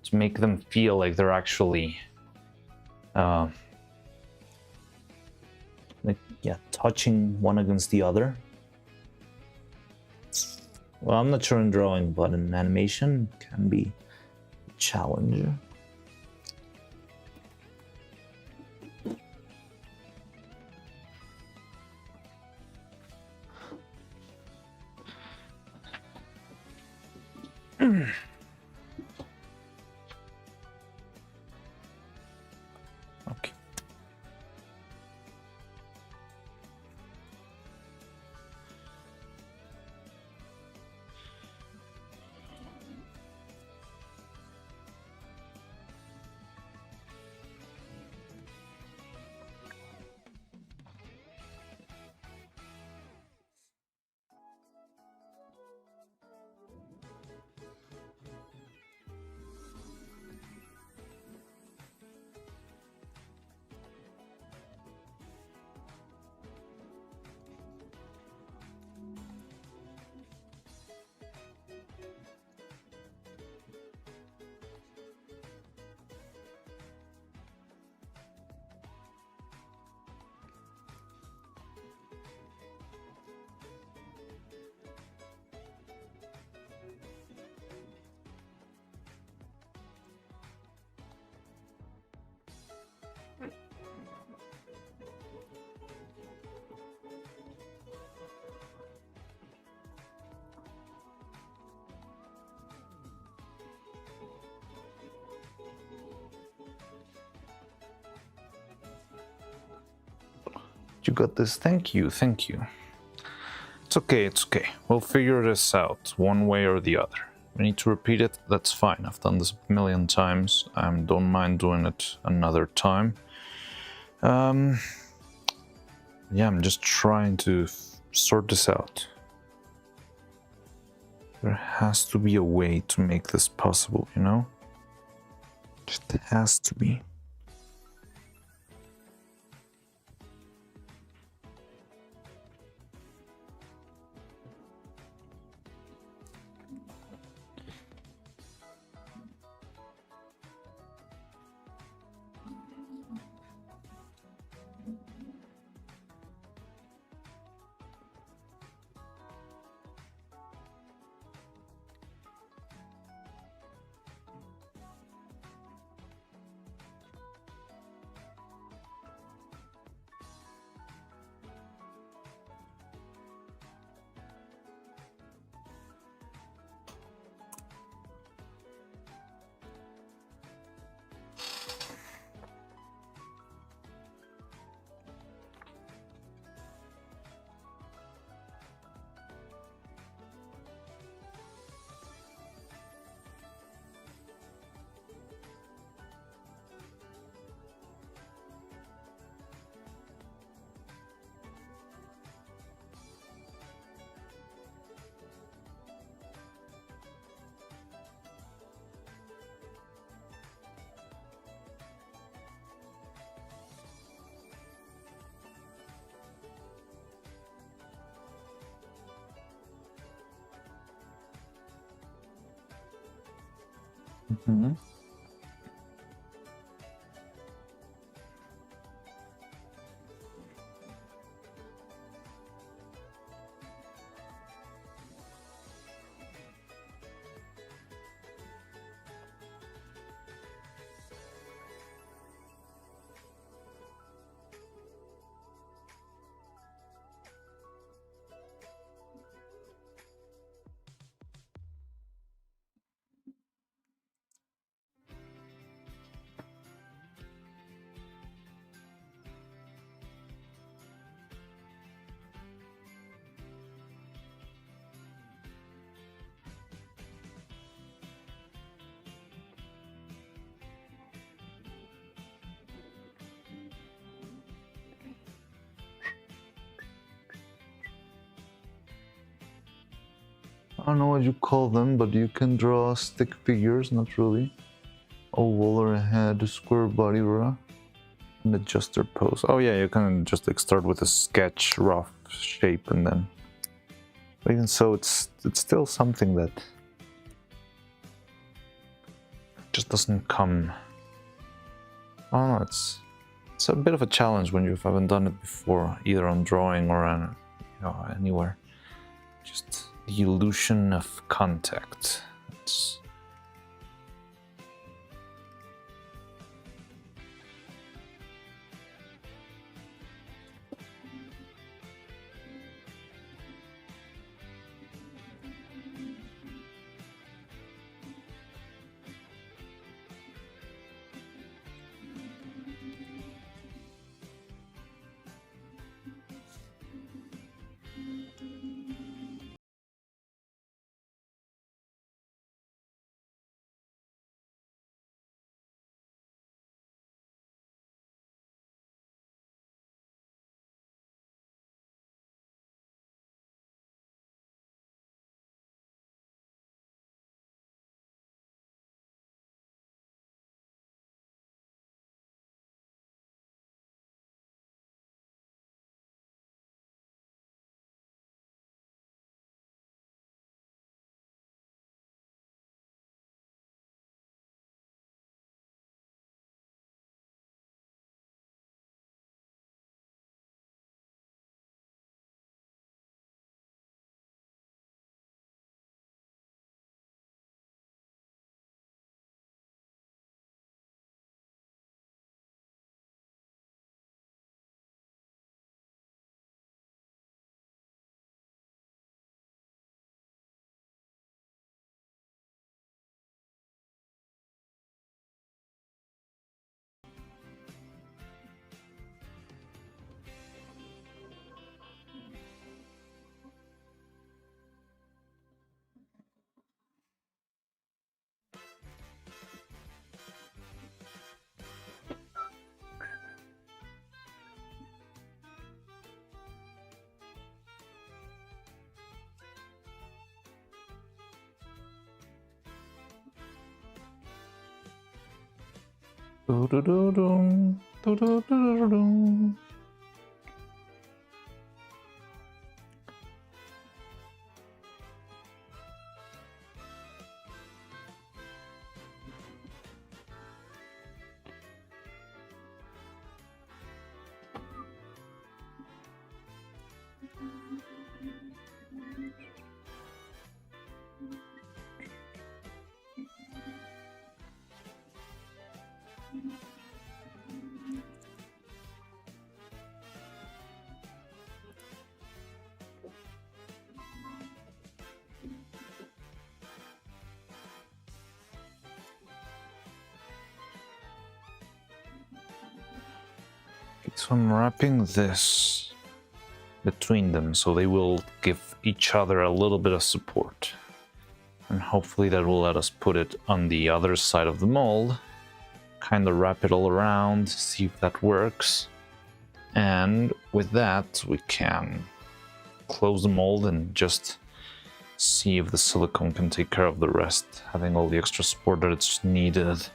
S1: to make them feel like they're actually touching one against the other. Well, I'm not sure in drawing, but in animation can be a challenge. Okay. You got this. Thank you, thank you. It's okay, it's okay. We'll figure this out one way or the other. We need to repeat it, that's fine. I've done this a million times. I don't mind doing it another time. Yeah, I'm just trying to sort this out. There has to be a way to make this possible, you know? Just has to be. Mm-hmm. I don't know what you call them, but you can draw stick figures, not really. Oval or a head, square body, and adjust their pose. Oh yeah, you can just like start with a sketch, rough shape, and then. But even so, it's still something that just doesn't come. I don't know. It's a bit of a challenge when you haven't done it before, either on drawing or on, anywhere. Just the illusion of contact. It's Do-do-do-dum, do-do-do-do-dum. So I'm wrapping this between them so they will give each other a little bit of support. And hopefully that will let us put it on the other side of the mold. Kind of wrap it all around, see if that works. And with that we can close the mold and just see if the silicone can take care of the rest, having all the extra support that it's needed.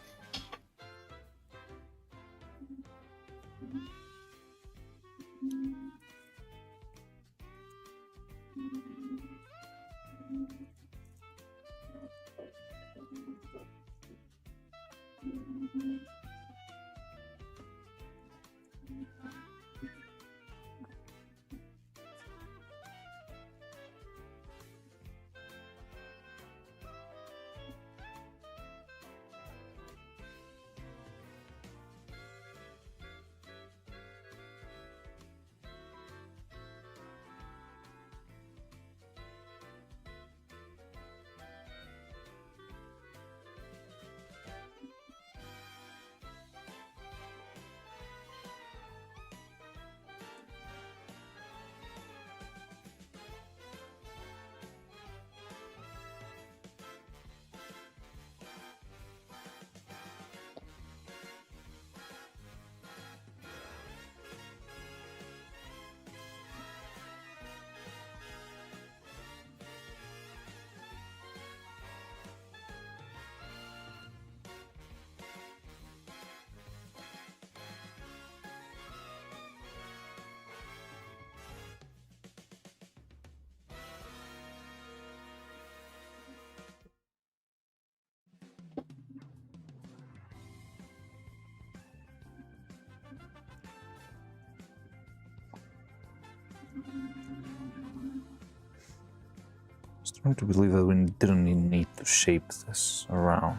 S1: I'm starting to believe that we didn't even need to shape this around.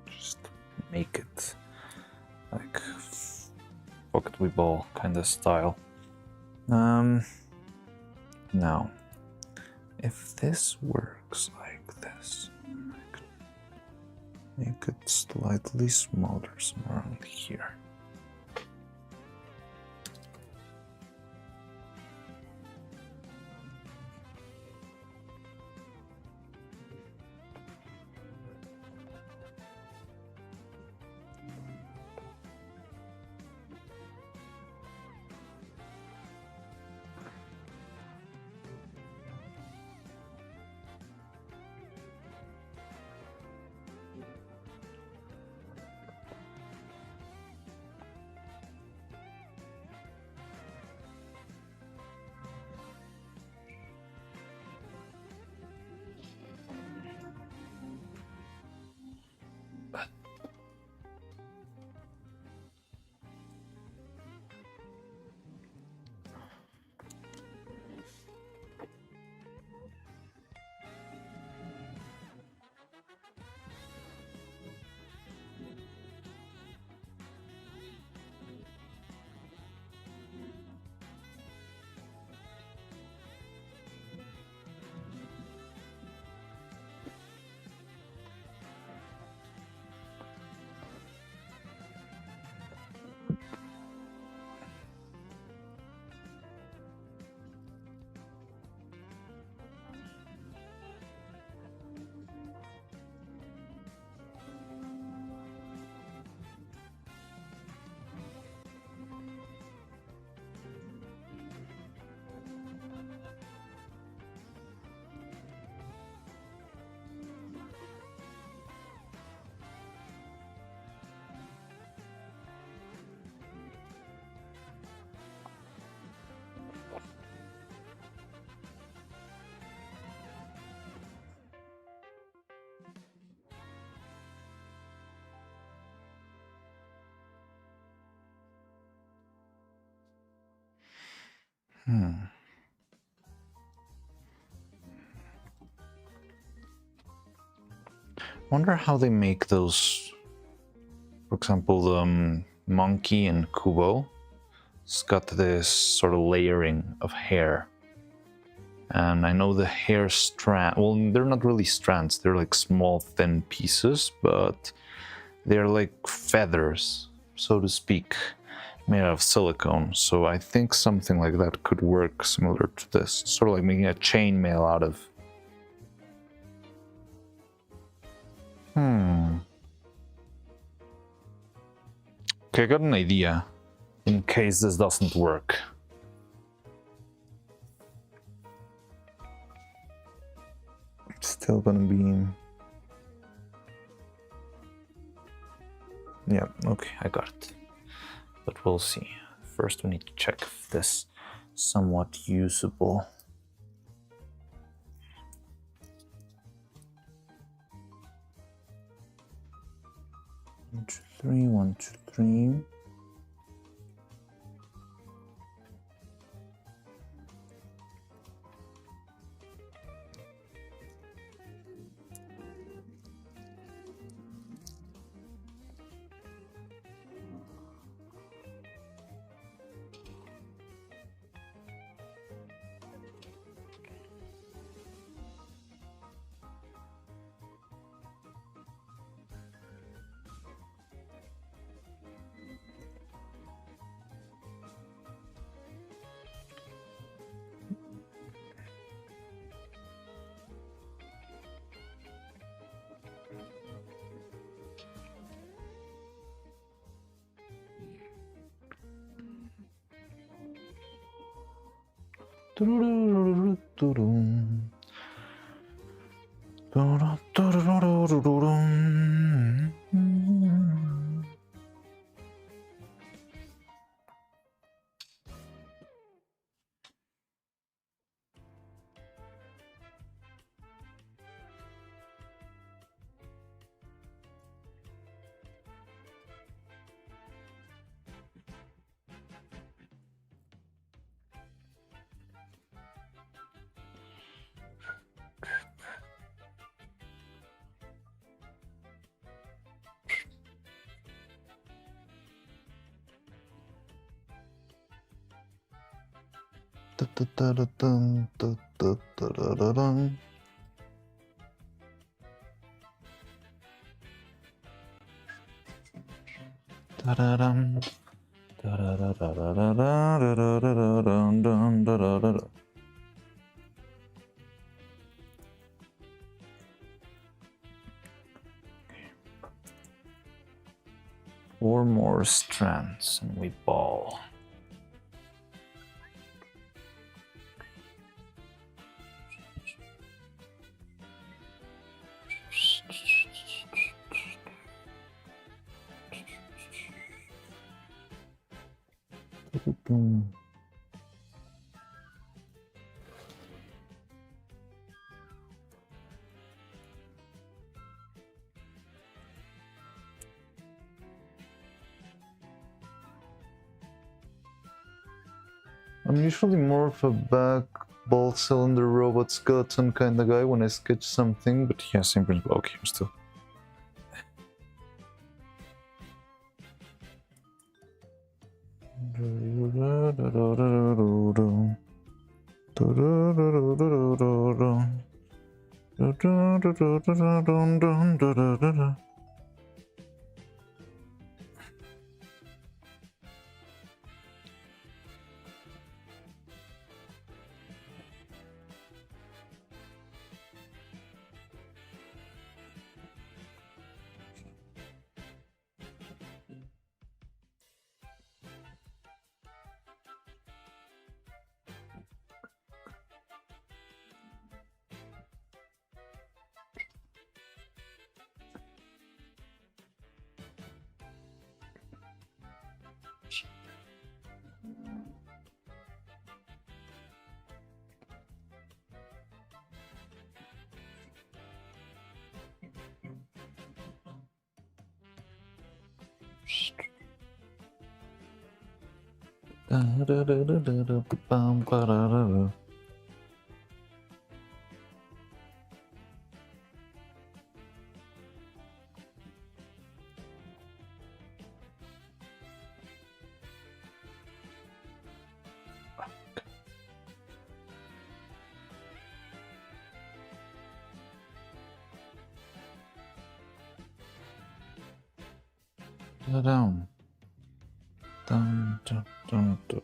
S1: Just make it like pocket ball kind of style. Now, if this works like this, I could make it slightly smaller somewhere around here. Wonder how they make those. For example, the monkey in Kubo, it's got this sort of layering of hair. And I know the hair strand, well, they're not really strands, they're like small thin pieces, but they're like feathers, so to speak, made out of silicone. So I think something like that could work similar to this, sort of like making a chainmail out of. Okay, I got an idea in case this doesn't work. Still gonna be. Yeah, okay, I got it. But we'll see. First, we need to check if this is somewhat usable. One, two, three, 1, 2, 3. Four more strands and we ball. I'm usually more of a back ball cylinder robot skeleton kind of guy when I sketch something, but yeah, same principle. Okay, I'm still. Down. Dun, dun, dun, dun.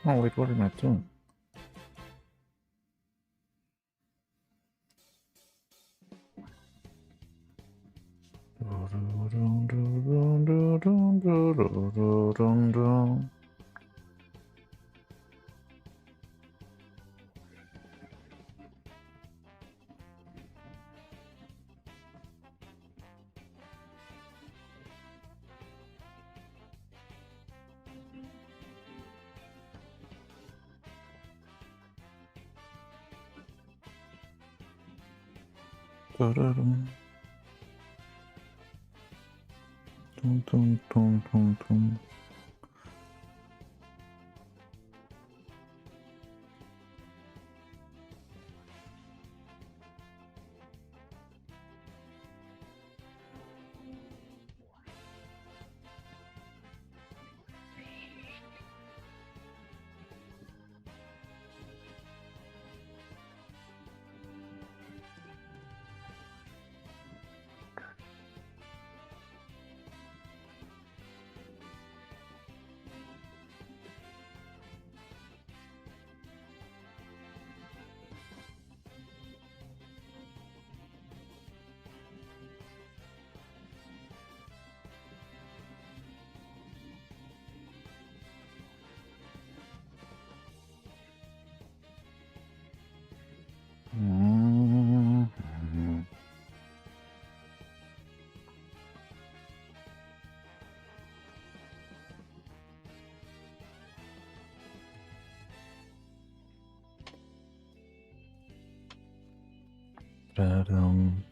S1: Oh wait, what am I doing? Dun, dun, dun, dun, dun. Da-dum.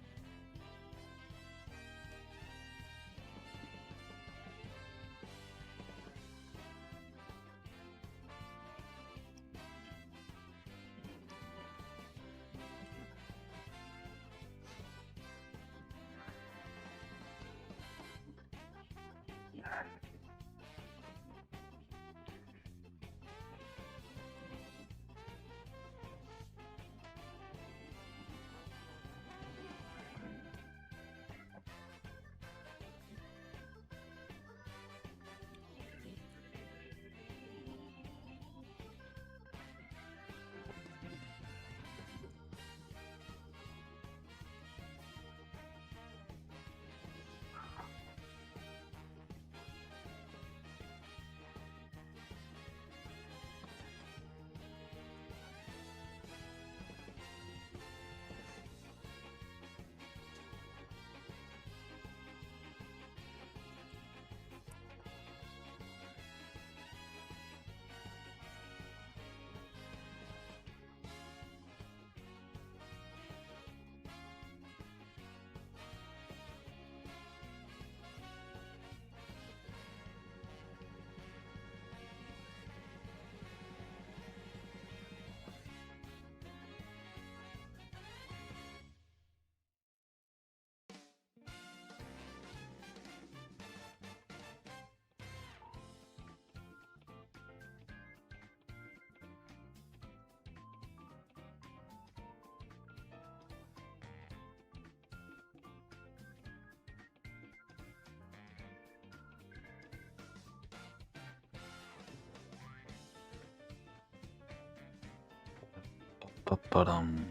S1: Ba-ba-dum.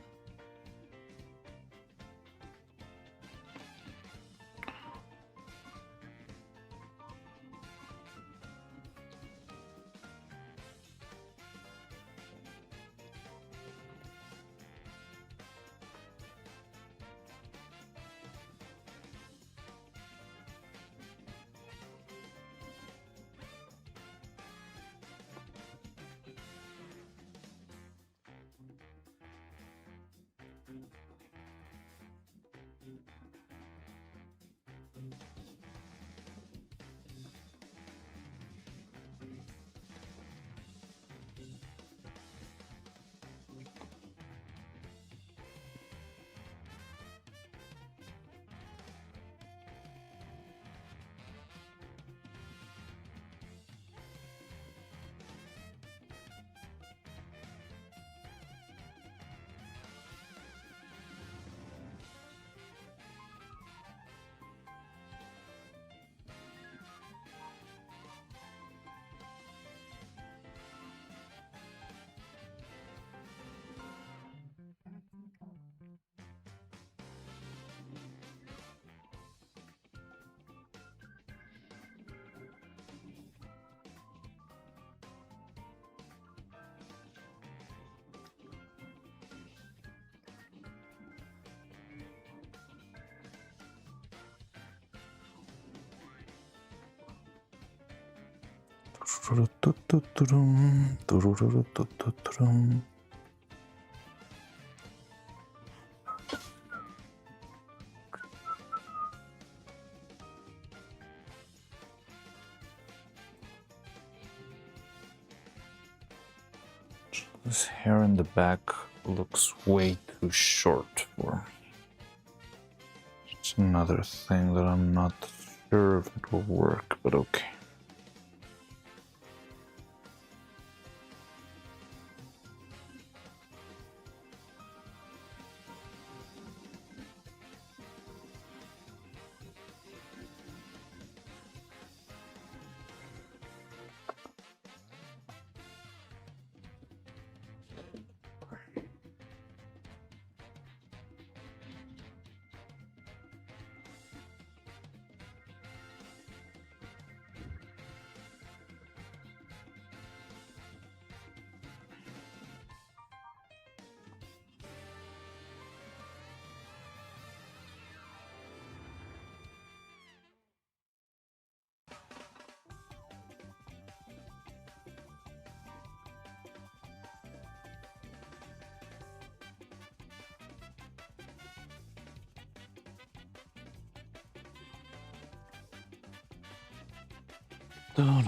S1: This hair in the back looks way too short for me. It's another thing that I'm not sure if it will work, but okay. Boom.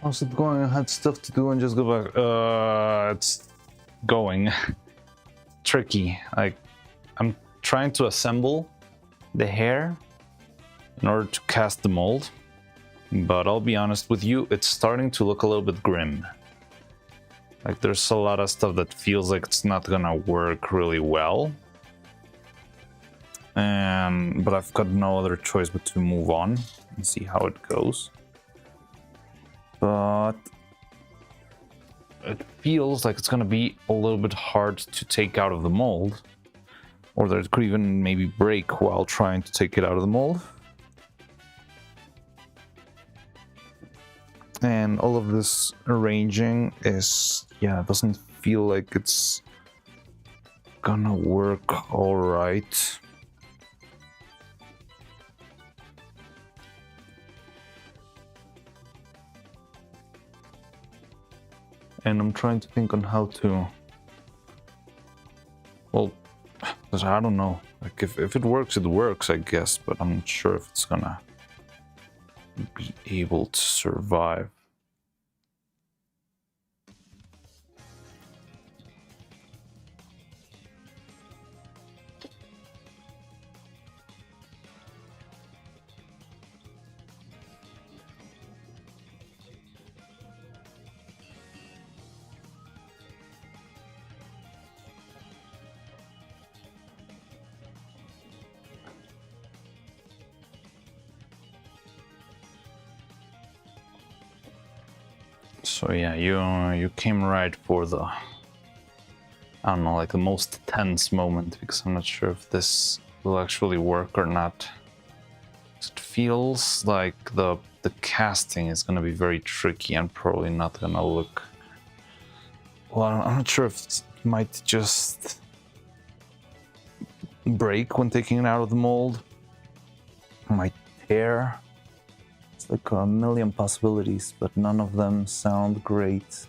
S1: How's it going? I had stuff to do and just go back. It's going tricky. Like, I'm trying to assemble the hair in order to cast the mold, but I'll be honest with you, it's starting to look a little bit grim. Like, there's a lot of stuff that feels like it's not gonna work really well. But I've got no other choice but to move on and see how it goes. But it feels like it's gonna be a little bit hard to take out of the mold, or that it could even maybe break while trying to take it out of the mold. And all of this arranging is, yeah, it doesn't feel like it's gonna work all right. And I'm trying to think on how to, well, because I don't know, like if it works, it works, I guess, but I'm not sure if it's gonna be able to survive. So yeah, you came right for the, I don't know, like the most tense moment, because I'm not sure if this will actually work or not. It feels like the casting is gonna be very tricky and probably not gonna look well. I'm not sure if it might just break when taking it out of the mold. It might tear. It's like a million possibilities, but none of them sound great.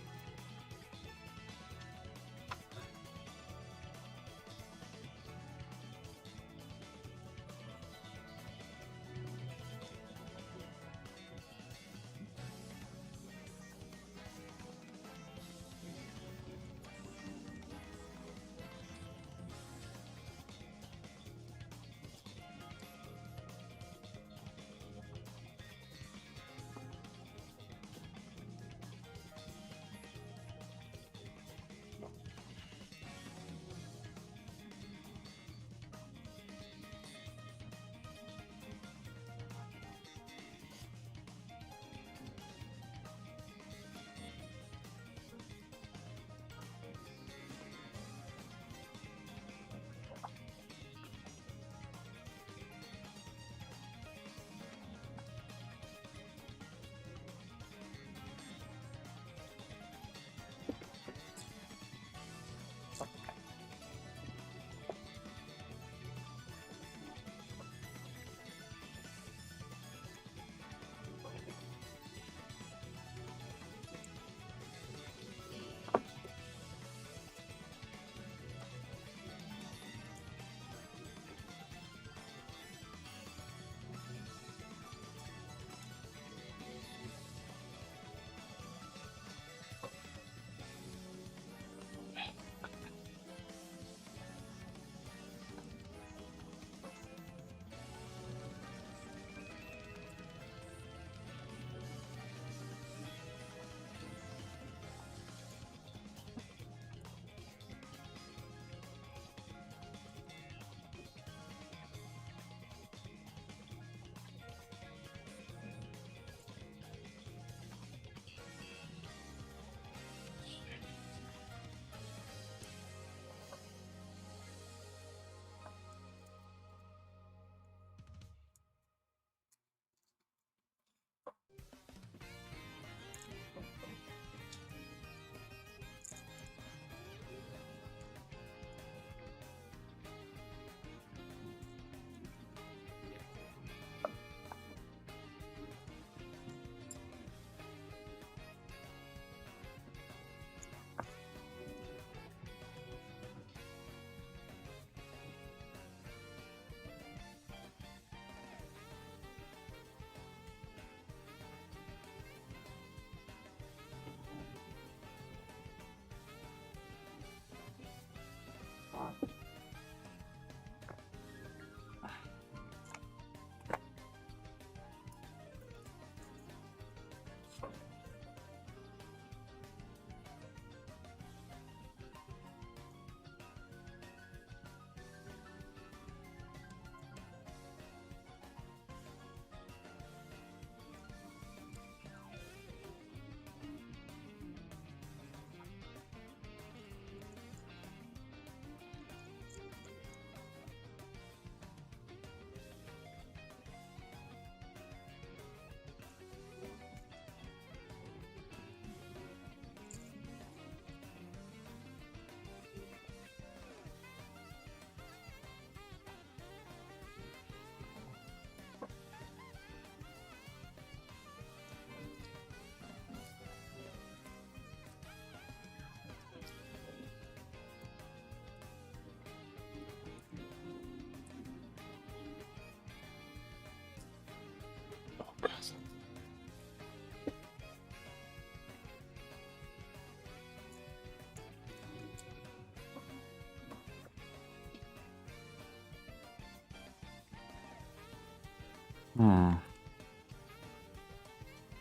S1: Well,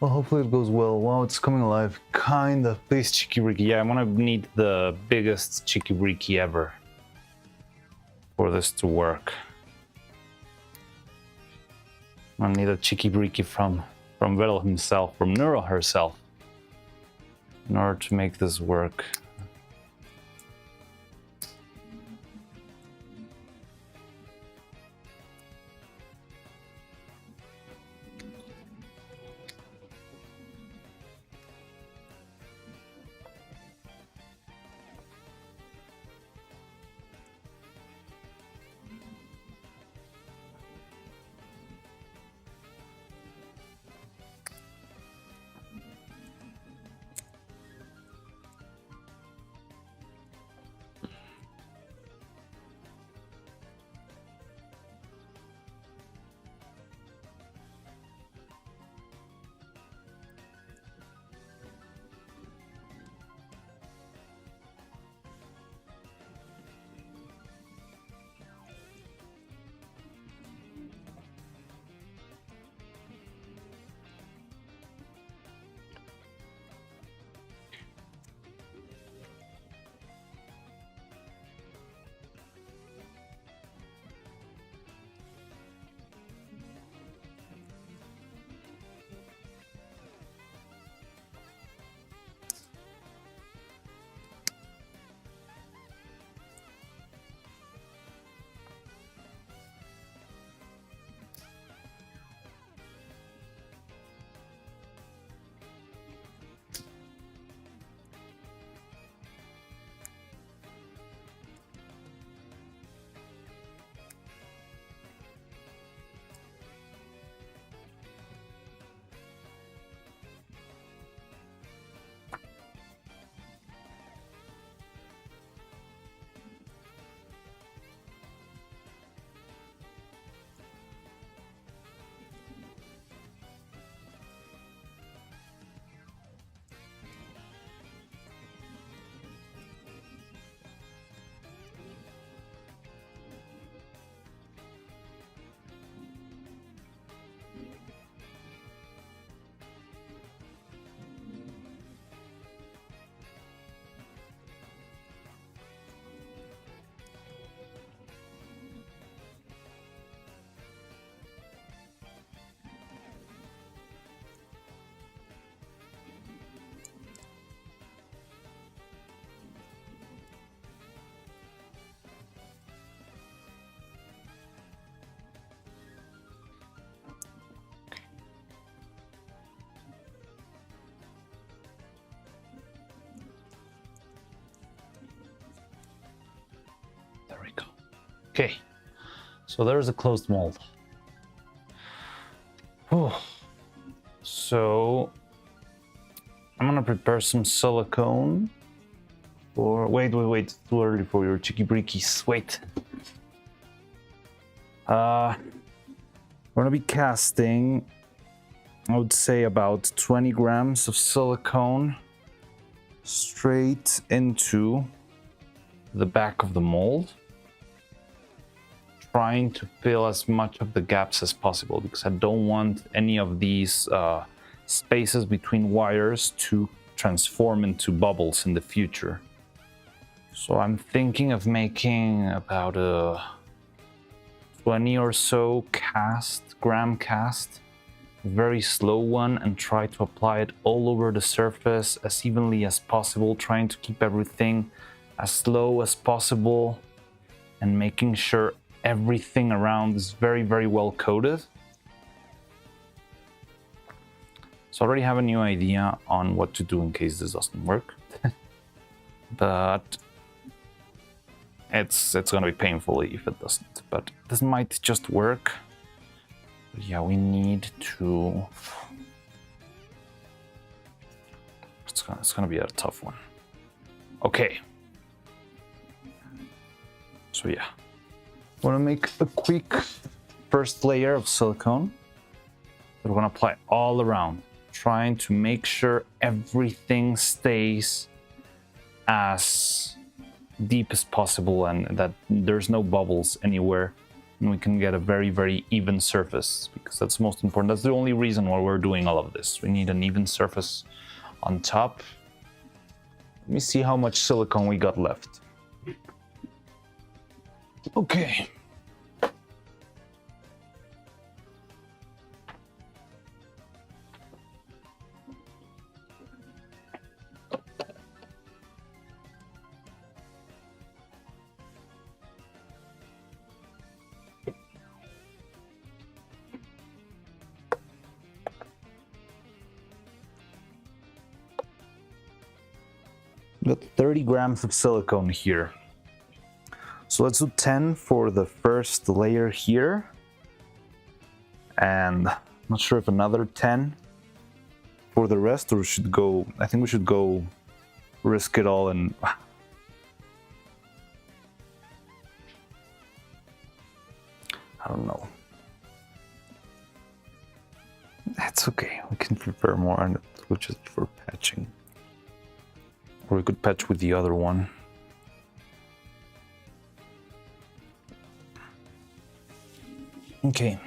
S1: hopefully it goes well. Wow, it's coming alive. Kinda. Please, Chikibriki. Yeah, I'm gonna need the biggest Chikibriki ever for this to work. I need a Chikibriki from Vettel himself, from Neuro herself, in order to make this work. There we go. Okay, so there's a closed mold. Whew. So I'm gonna prepare some silicone. Or wait, it's too early for your Chikibrikis. Wait. We're gonna be casting, I would say, about 20 grams of silicone straight into the back of the mold, trying to fill as much of the gaps as possible because I don't want any of these spaces between wires to transform into bubbles in the future. So I'm thinking of making about a 20 or so gram cast, very slow one, and try to apply it all over the surface as evenly as possible, trying to keep everything as slow as possible and making sure everything around is very, very well coated. So I already have a new idea on what to do in case this doesn't work. But it's gonna be painful if it doesn't. But this might just work. But yeah, we need to... It's gonna be a tough one. Okay. So yeah. I wanna make a quick first layer of silicone that we're gonna apply all around, trying to make sure everything stays as deep as possible and that there's no bubbles anywhere and we can get a very, very even surface, because that's most important. That's the only reason why we're doing all of this. We need an even surface on top. Let me see how much silicone we got left. Okay. Got 30 grams of silicone here. So let's do 10 for the first layer here. And I'm not sure if another 10 for the rest, or should go, I think we should go risk it all and I don't know. That's okay. We can prepare more on it, which is for patching. Or we could patch with the other one. Okay.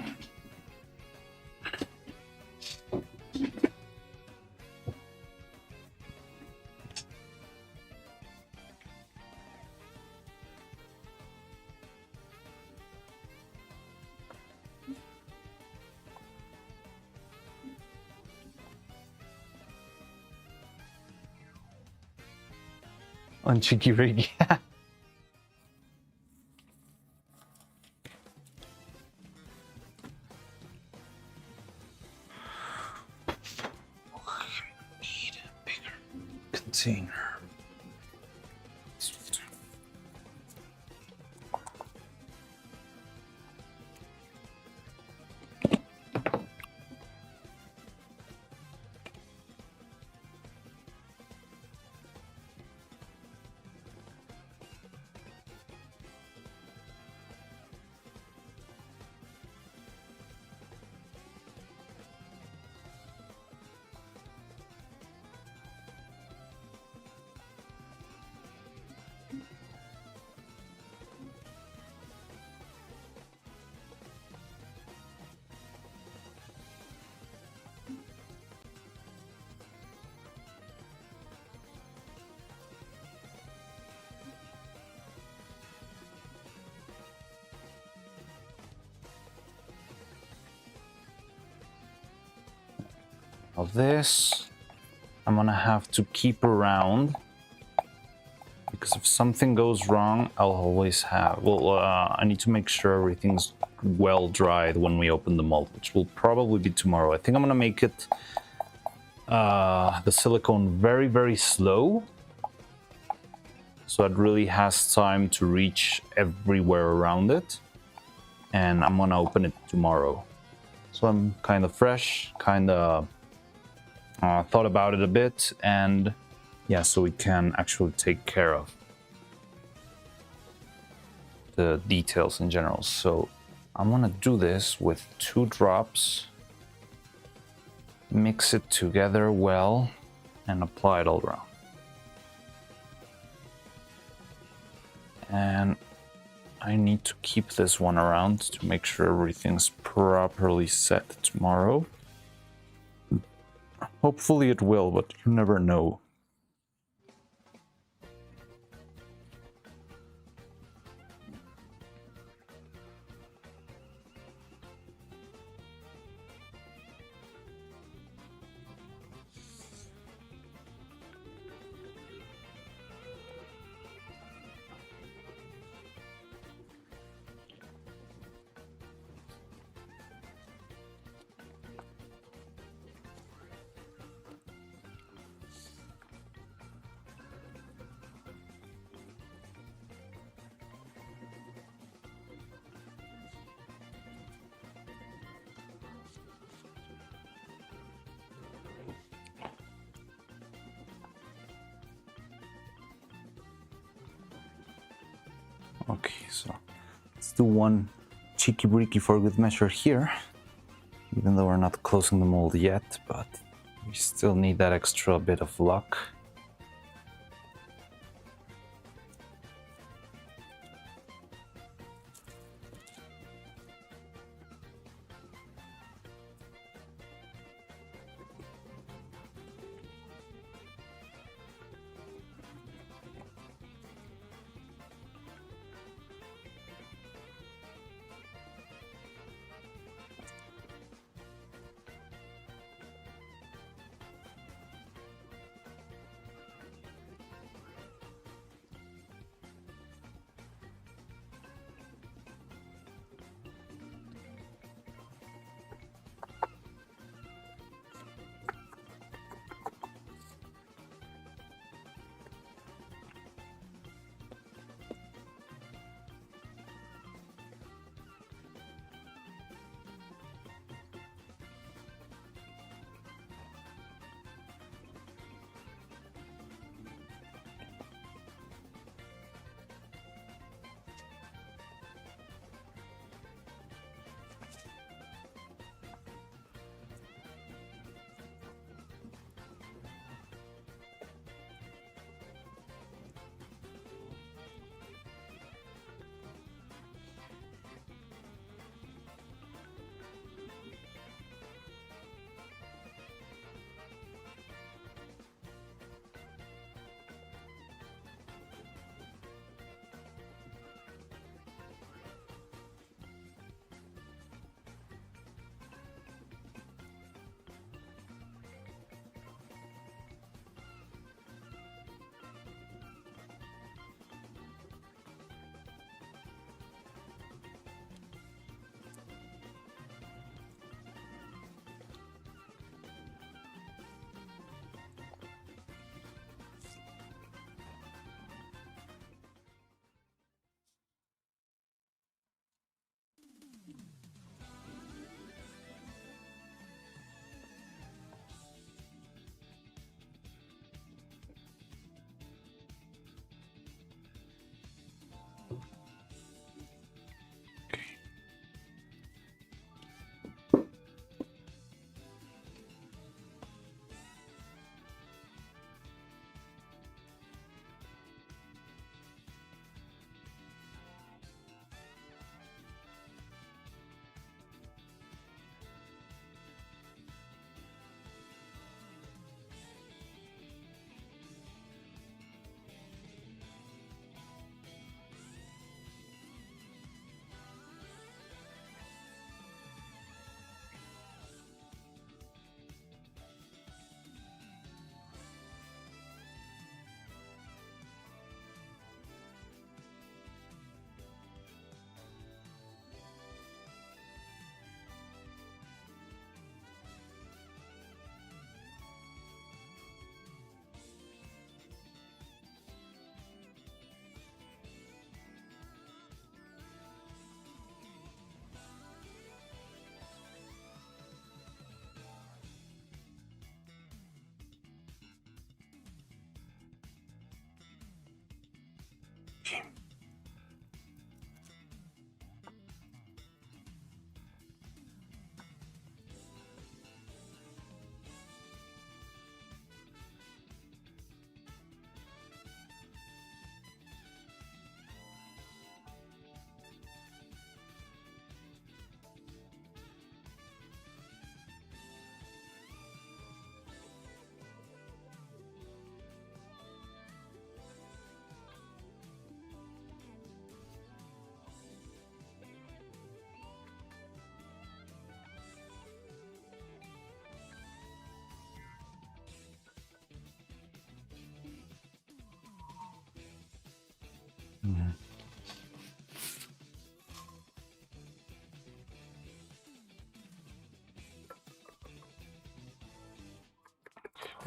S1: On Cheeky Riggy. Need a bigger container. Of this, I'm gonna have to keep around, because if something goes wrong, I'll always have, I need to make sure everything's well dried when we open the mold, which will probably be tomorrow. I think I'm gonna make it the silicone very, very slow, so it really has time to reach everywhere around it, and I'm gonna open it tomorrow. So I'm kind of fresh, kind of thought about it a bit, and yeah, so we can actually take care of the details in general. So I'm gonna do this with 2 drops, mix it together well, and apply it all around. And I need to keep this one around to make sure everything's properly set tomorrow. Hopefully it will, but you never know. Okay, so let's do one cheeky breaky for good measure here, even though we're not closing the mold yet, but we still need that extra bit of luck.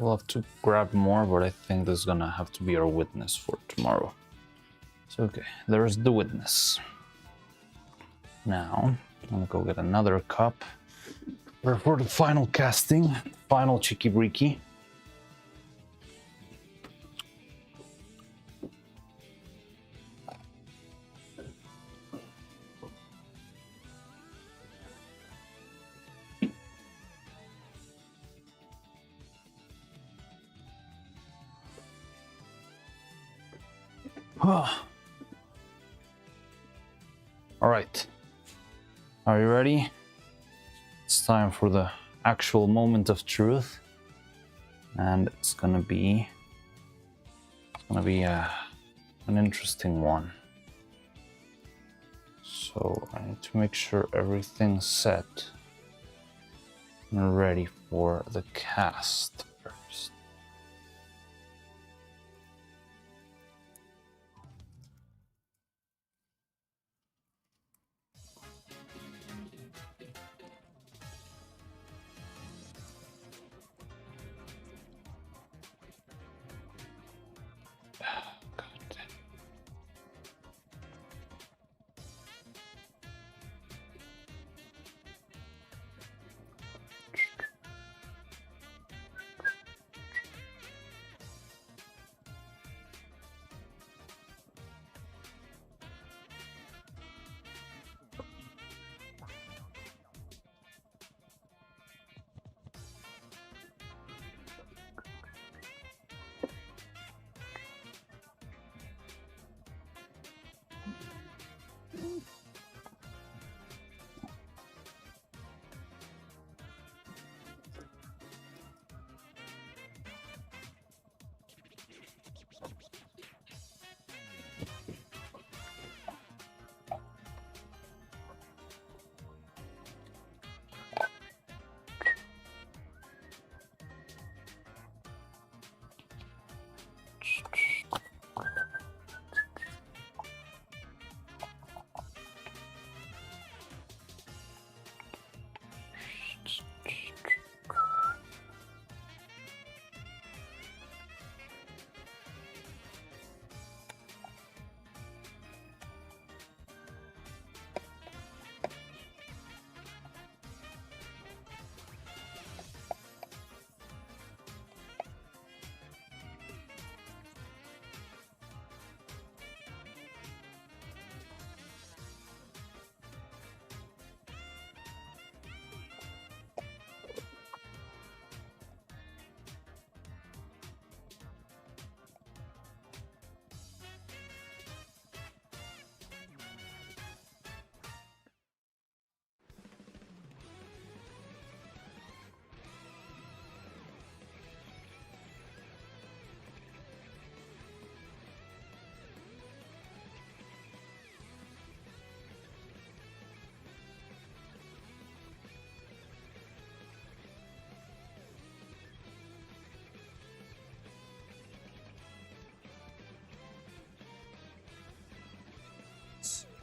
S1: We'll have to grab more, but I think this is gonna have to be our witness for tomorrow. So, okay, there's the witness. Now, I'm gonna go get another cup. We're for the final casting, final cheeky breaky. All right, are you ready? It's time for the actual moment of truth, and it's gonna be an interesting one. So I need to make sure everything's set and ready for the cast first.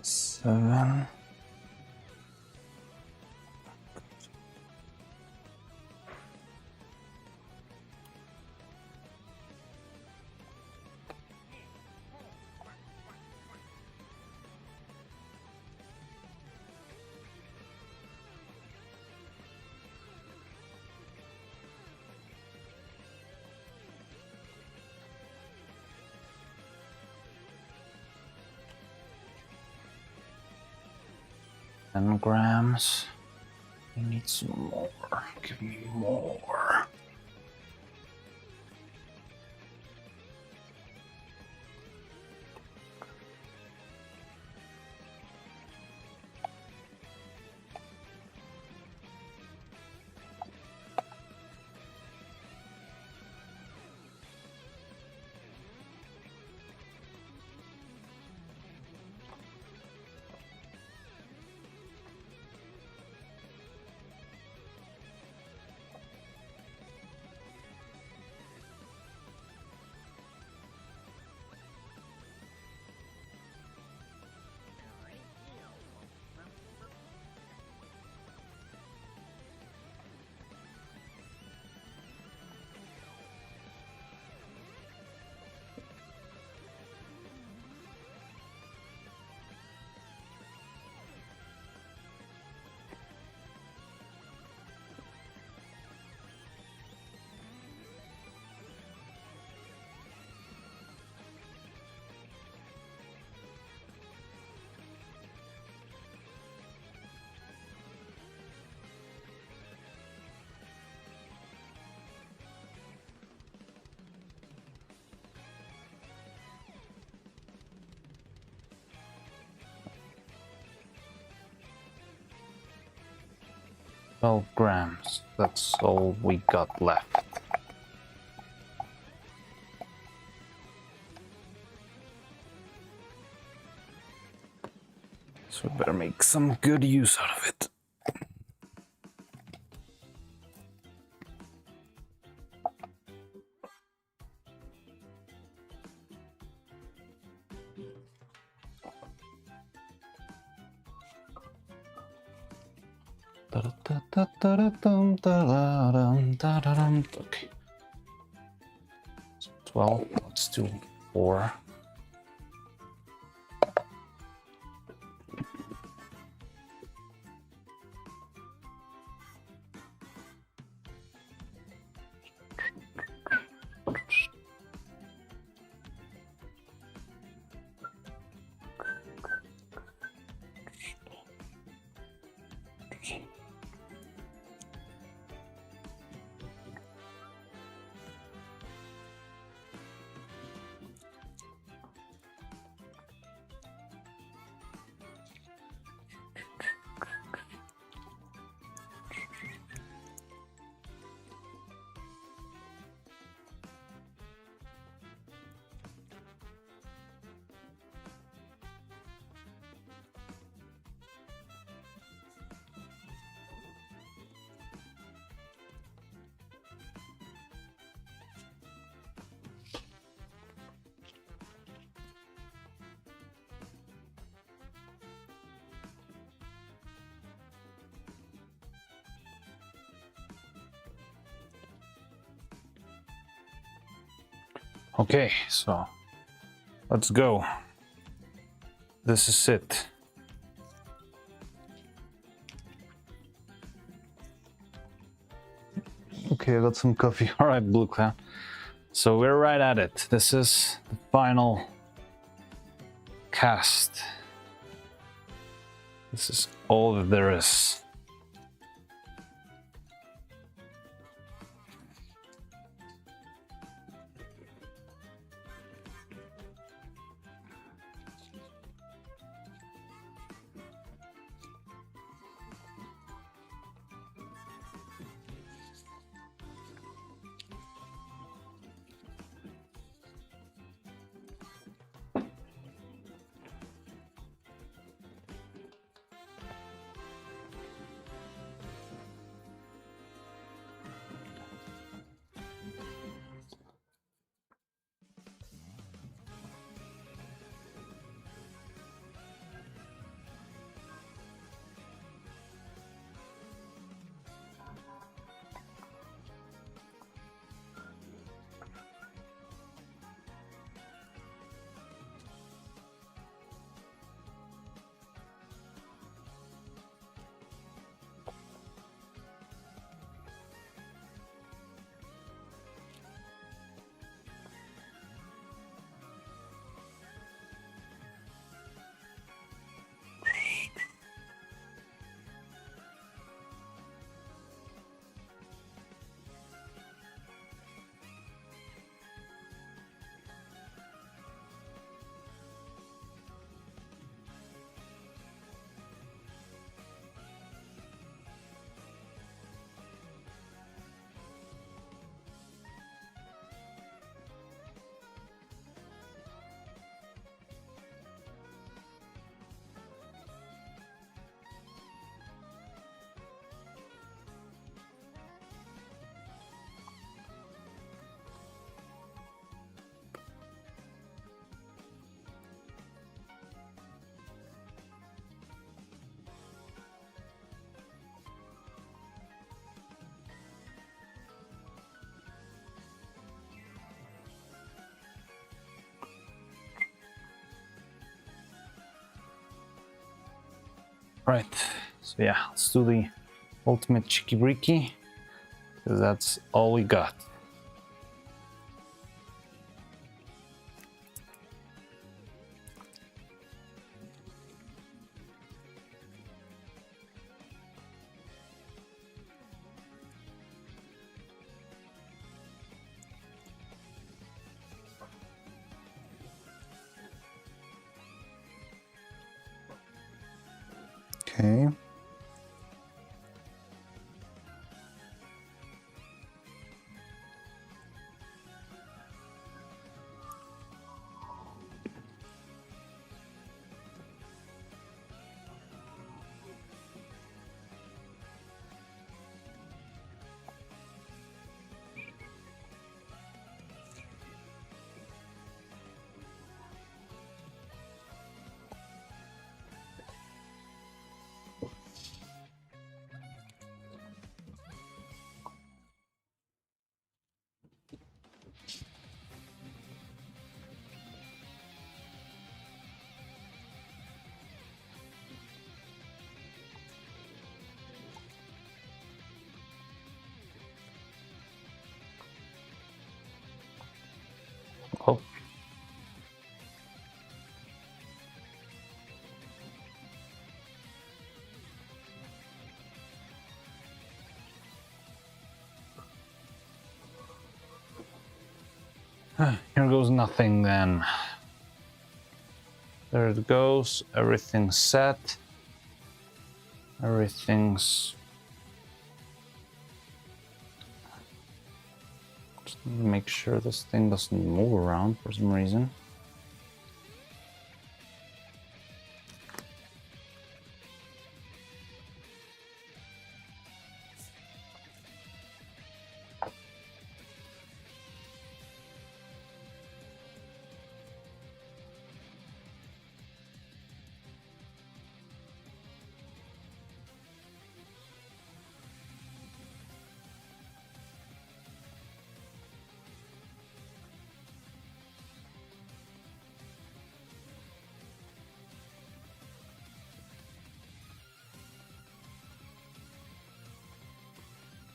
S1: Seven. Grams. I need some more. Give me more. 12 grams. That's all we got left. So we better make some good use out of it. Okay. 12, let's do 4. Okay, so let's go. This is it. Okay, I got some coffee. All right, Blue Cloud. So we're right at it. This is the final cast. This is all that there is. Right, so yeah, let's do the ultimate cheeky breaky, because that's all we got. Okay. Oh. Here goes nothing then. There it goes. Everything's set. Everything's... Just need to make sure this thing doesn't move around for some reason.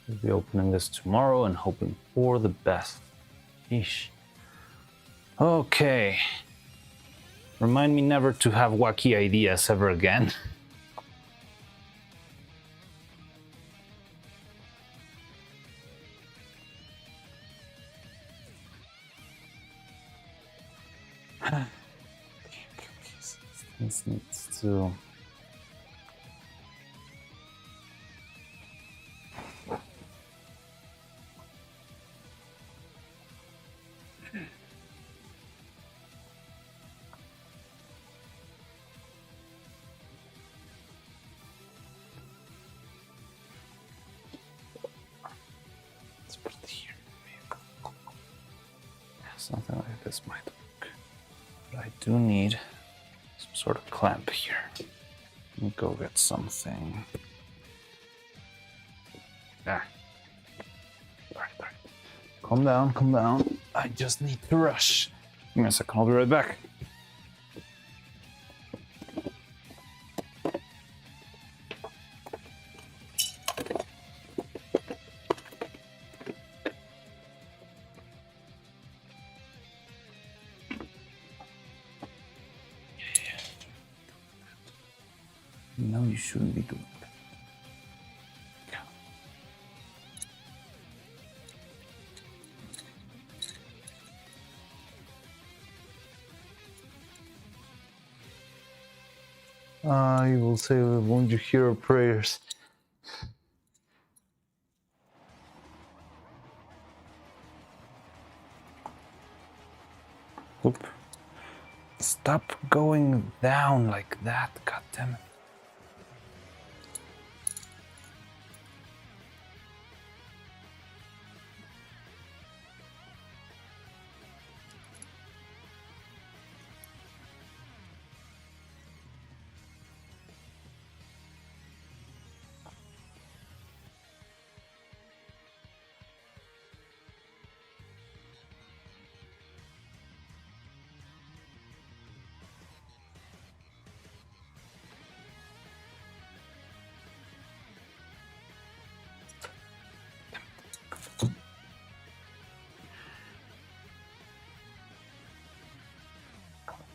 S1: We'll be opening this tomorrow and hoping for the best. Yeesh. Okay. Remind me never to have wacky ideas ever again. This needs to... Let's put it here. Something like this might work. But I do need some sort of clamp here. Let me go get something. Ah. Alright. Calm down. I just need to rush. Give me a second, I'll be right back. No, you shouldn't be doing that. You will say, won't you hear our prayers? Oop. Stop going down like that, goddammit.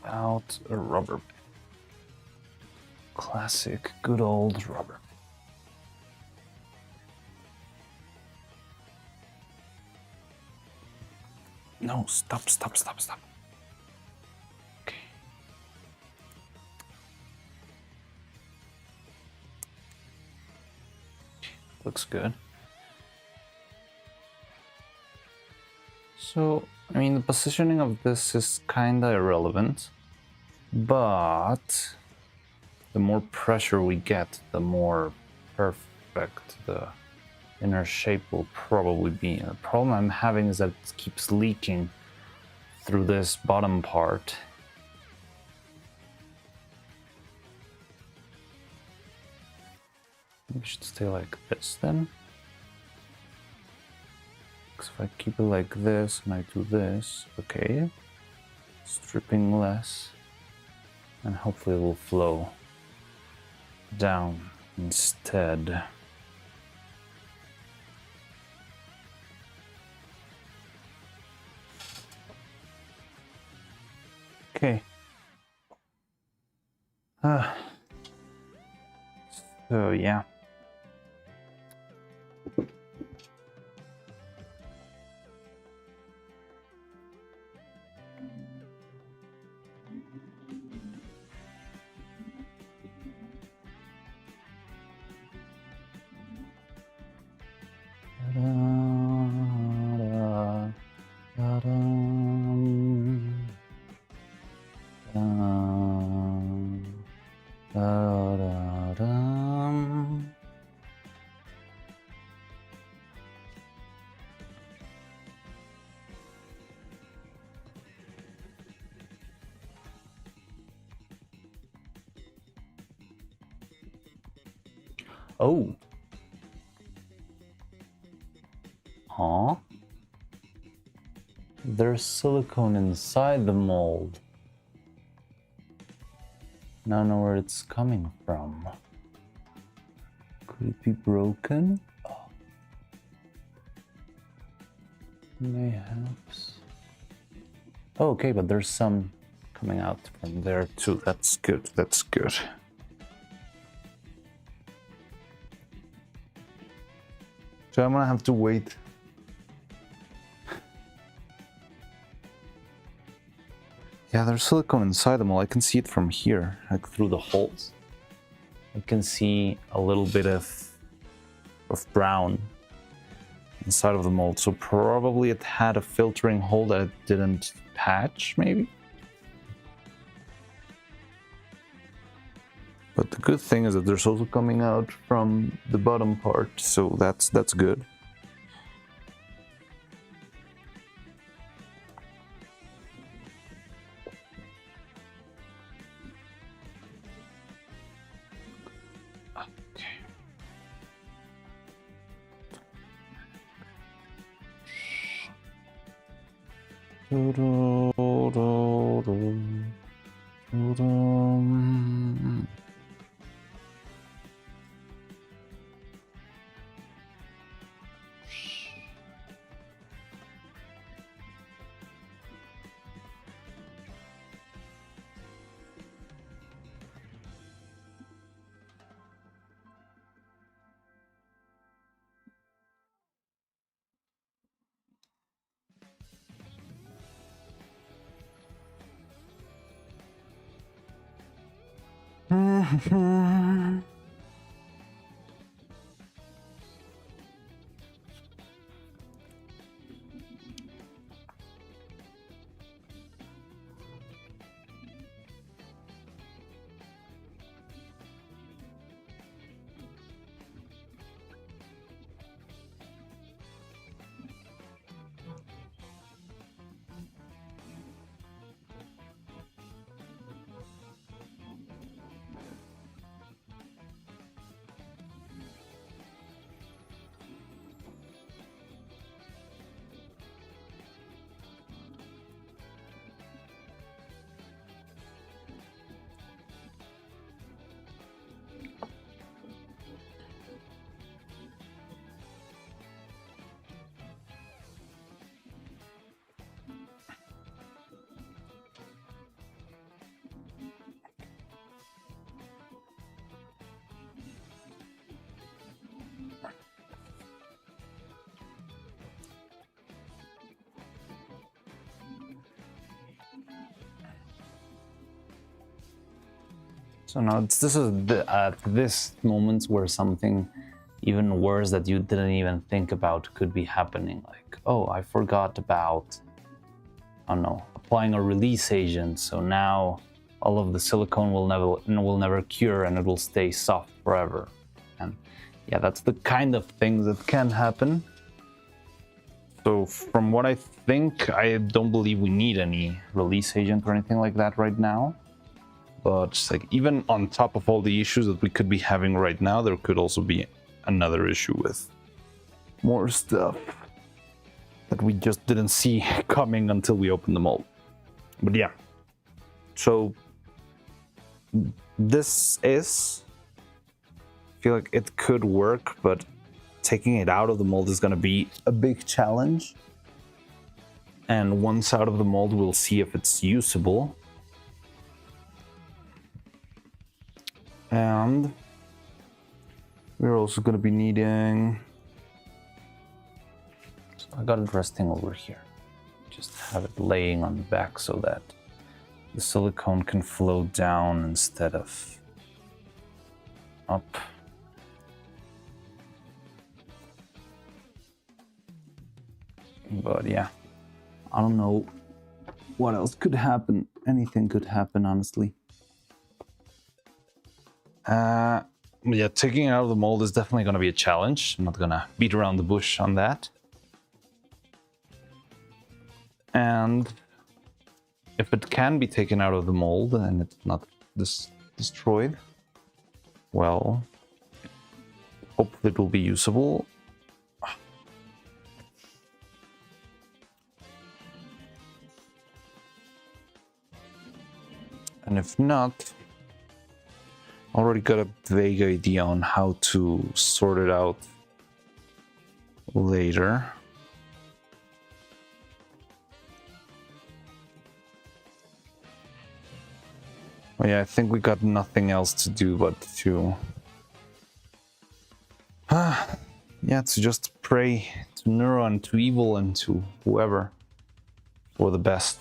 S1: Out a rubber band. Classic, good old rubber. No, stop. Okay. Looks good. So, I mean, the positioning of this is kinda irrelevant, but the more pressure we get, the more perfect the inner shape will probably be. The problem I'm having is that it keeps leaking through this bottom part. We should stay like this then. Because if I keep it like this and I do this, okay, stripping less, and hopefully it will flow down instead. Okay. So yeah. Oh. Huh? There's silicone inside the mold. Now I know where it's coming from. Could it be broken? Oh. Mayhaps. Oh, okay, but there's some coming out from there too. That's good. That's good. So I'm gonna have to wait. Yeah, there's silicone inside them. Well, I can see it from here, like through the holes. I can see a little bit of brown inside of the mold. So probably it had a filtering hole that it didn't patch, maybe. But the good thing is that there's also coming out from the bottom part, so that's good. So now this is at this moment where something even worse that you didn't even think about could be happening. Like, oh, I forgot about, I don't know, applying a release agent. So now all of the silicone will never cure and it will stay soft forever. And yeah, that's the kind of things that can happen. So from what I think, I don't believe we need any release agent or anything like that right now. But just like even on top of all the issues that we could be having right now, there could also be another issue with more stuff that we just didn't see coming until we opened the mold. But yeah, so this is, I feel like it could work, but taking it out of the mold is going to be a big challenge. And once out of the mold, we'll see if it's usable. And we're also going to be needing... So I got it resting over here. Just have it laying on the back so that the silicone can flow down instead of up. But yeah, I don't know what else could happen. Anything could happen, honestly. Yeah, taking it out of the mold is definitely going to be a challenge. I'm not going to beat around the bush on that. And if it can be taken out of the mold and it's not destroyed, well, hopefully it will be usable. And if not, I already got a vague idea on how to sort it out later. Well, yeah, I think we got nothing else to do but to... yeah, to just pray to Neuro and to Evil and to whoever for the best.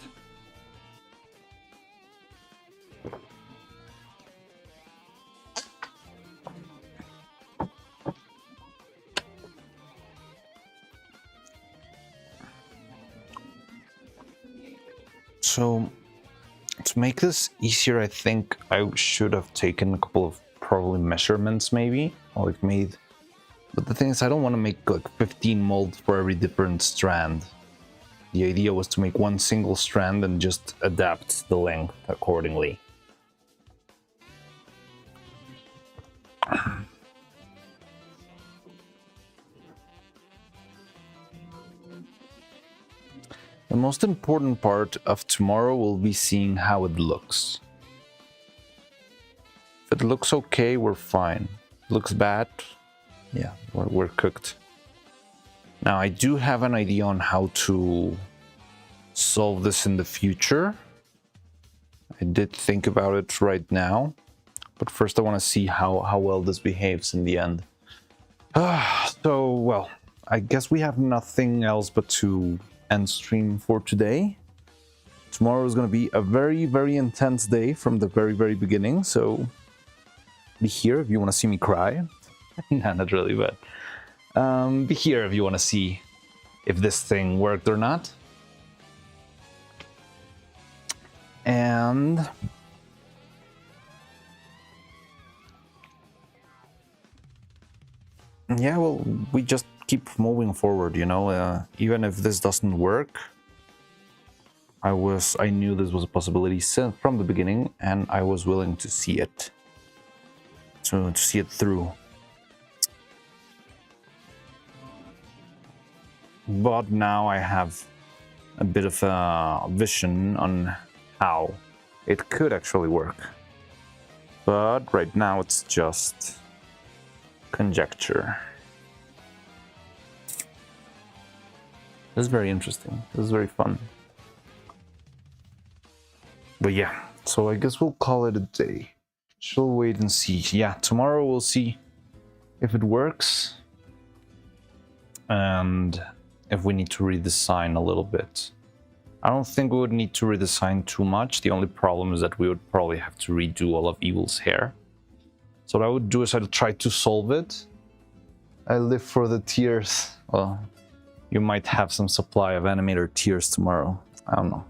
S1: So, to make this easier, I think I should have taken a couple of probably measurements maybe, or like made... But the thing is, I don't want to make like 15 molds for every different strand. The idea was to make one single strand and just adapt the length accordingly. The most important part of tomorrow will be seeing how it looks. If it looks okay, we're fine. If it looks bad, yeah, we're cooked. Now, I do have an idea on how to solve this in the future. I did think about it right now, but first I want to see how well this behaves in the end. So, well, I guess we have nothing else but to end stream for today. Tomorrow is going to be a very, very intense day from the very, very beginning, so be here if you want to see me cry. Nah, not really, but be here if you want to see if this thing worked or not. And yeah, well, we just keep moving forward, you know, even if this doesn't work. I knew this was a possibility from the beginning, and I was willing to see it, to see it through. But now I have a bit of a vision on how it could actually work. But right now it's just conjecture. This is very interesting. This is very fun. But yeah, so I guess we'll call it a day. She'll wait and see. Yeah, tomorrow we'll see if it works. And if we need to redesign a little bit. I don't think we would need to redesign too much. The only problem is that we would probably have to redo all of Evil's hair. So what I would do is I'd try to solve it. I live for the tears. Well, you might have some supply of animator tears tomorrow. I don't know.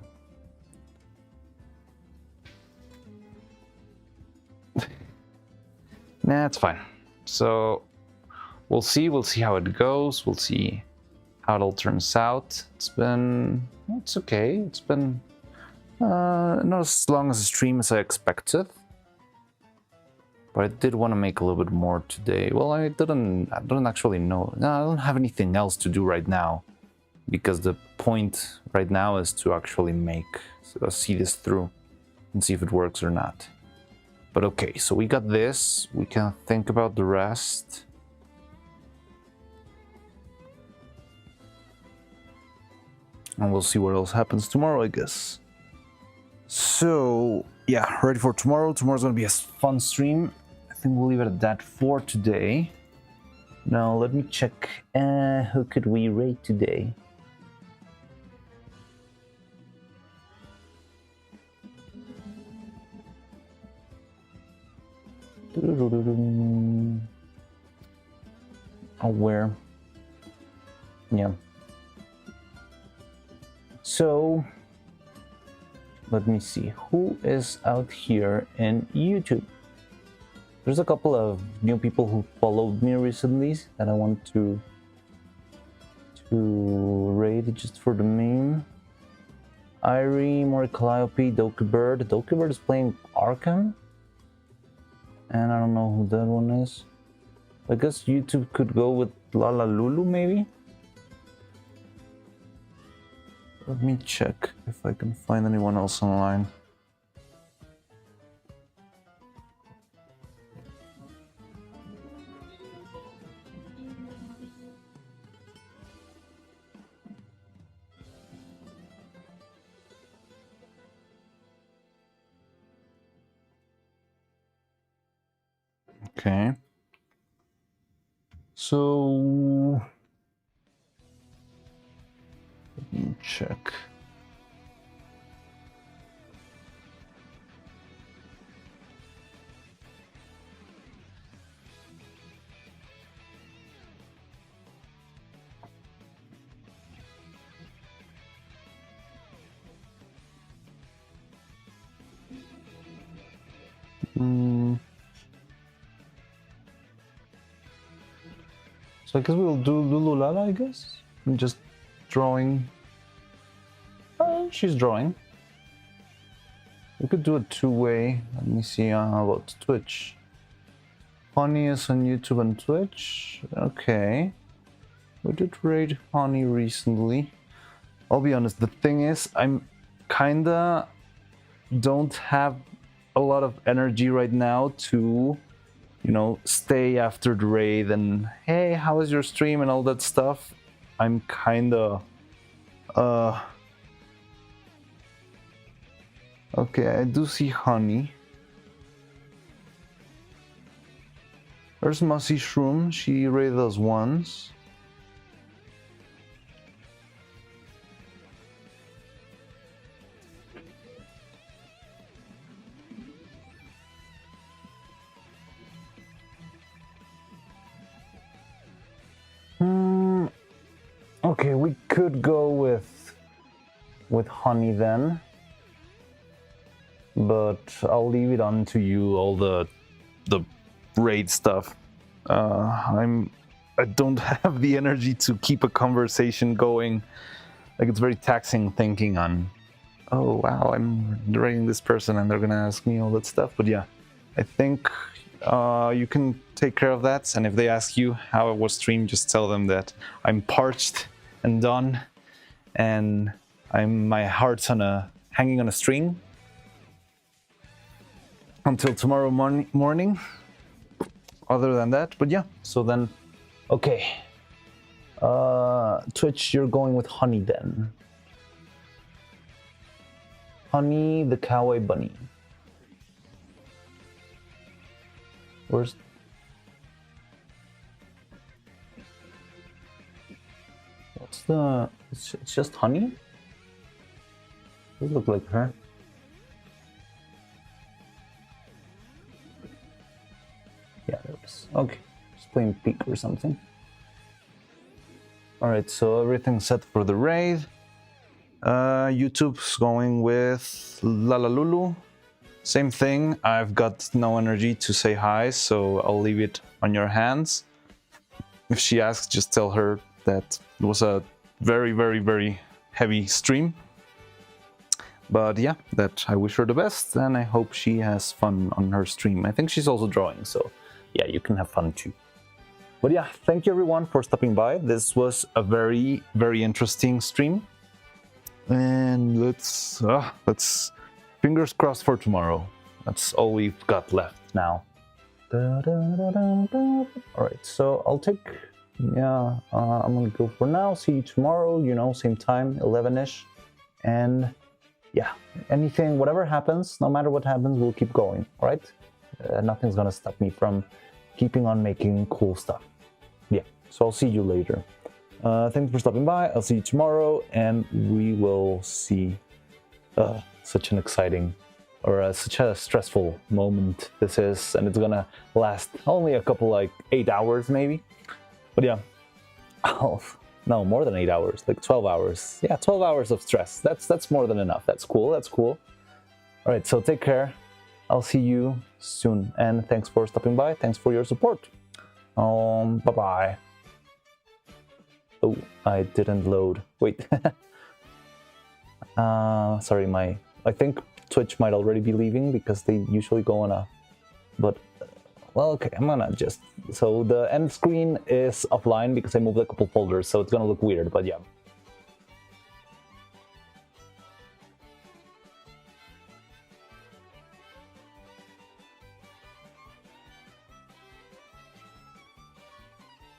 S1: Nah, it's fine. So we'll see how it goes. We'll see how it all turns out. It's okay. It's been not as long as a stream as I expected. But I did want to make a little bit more today. Well, I don't actually know. No, I don't have anything else to do right now, because the point right now is to actually see this through and see if it works or not. But okay, so we got this. We can think about the rest. And we'll see what else happens tomorrow, I guess. So, yeah, ready for tomorrow. Tomorrow's gonna be a fun stream. I think we'll leave it at that for today. Now let me check. Who could we rate today? Where? Yeah. So let me see who is out here in YouTube. There's a couple of new people who followed me recently that I want to raid just for the meme. Irie, Moricalliope, Dokibird. Dokibird is playing Arkham. And I don't know who that one is. I guess YouTube could go with Lala Lulu, maybe? Let me check if I can find anyone else online. Okay. So let me check. So I guess we'll do Lululala, I guess. I'm just drawing. She's drawing. We could do a two-way. Let me see about Twitch. Honey is on YouTube and Twitch. Okay. We did raid Honey recently. I'll be honest, the thing is, I'm kinda don't have a lot of energy right now to, you know, stay after the raid and hey, how was your stream and all that stuff. I'm kinda okay, I do see Honey. There's Mossy Shroom, she raided us once. Okay, we could go with Honey then, but I'll leave it on to you, all the raid stuff. I don't have the energy to keep a conversation going. Like, it's very taxing thinking on, oh wow, I'm raiding this person and they're gonna ask me all that stuff. But yeah, I think you can take care of that, and if they ask you how it was streamed, just tell them that I'm parched and done, and my heart's hanging on a string until tomorrow morning. Other than that, but yeah. So then, okay. Twitch, you're going with Honey then. Honey the Kawaii Bunny. Where's... What's the... It's just Honey? Does look like her. Yeah, there it is. Okay. Just playing Peek or something. Alright, so everything's set for the raid. YouTube's going with Lala Lulu. Same thing, I've got no energy to say hi, so I'll leave it on your hands. If she asks, just tell her that it was a very, very, very heavy stream. But yeah, that I wish her the best, and I hope she has fun on her stream. I think she's also drawing, so yeah, you can have fun too. But yeah, thank you everyone for stopping by. This was a very, very interesting stream. And let's fingers crossed for tomorrow. That's all we've got left now. Alright, so I'll take, yeah, I'm gonna go for now. See you tomorrow, you know, same time, 11-ish. And yeah, anything, whatever happens, no matter what happens, we'll keep going, alright? nothing's gonna stop me from keeping on making cool stuff. Yeah, so I'll see you later. Thanks for stopping by. I'll see you tomorrow, and we will see such an exciting or such a stressful moment this is, and it's gonna last only a couple, like 8 hours maybe. But yeah, no, more than 8 hours, like 12 hours. Yeah, 12 hours of stress. That's more than enough. That's cool. That's cool. All right, so take care. I'll see you soon, and thanks for stopping by. Thanks for your support. Bye bye. Oh, I didn't load. Wait. Sorry, I think Twitch might already be leaving because they usually go on a, but well, okay, I'm gonna just, so the end screen is offline because I moved a couple folders, so it's gonna look weird, but yeah.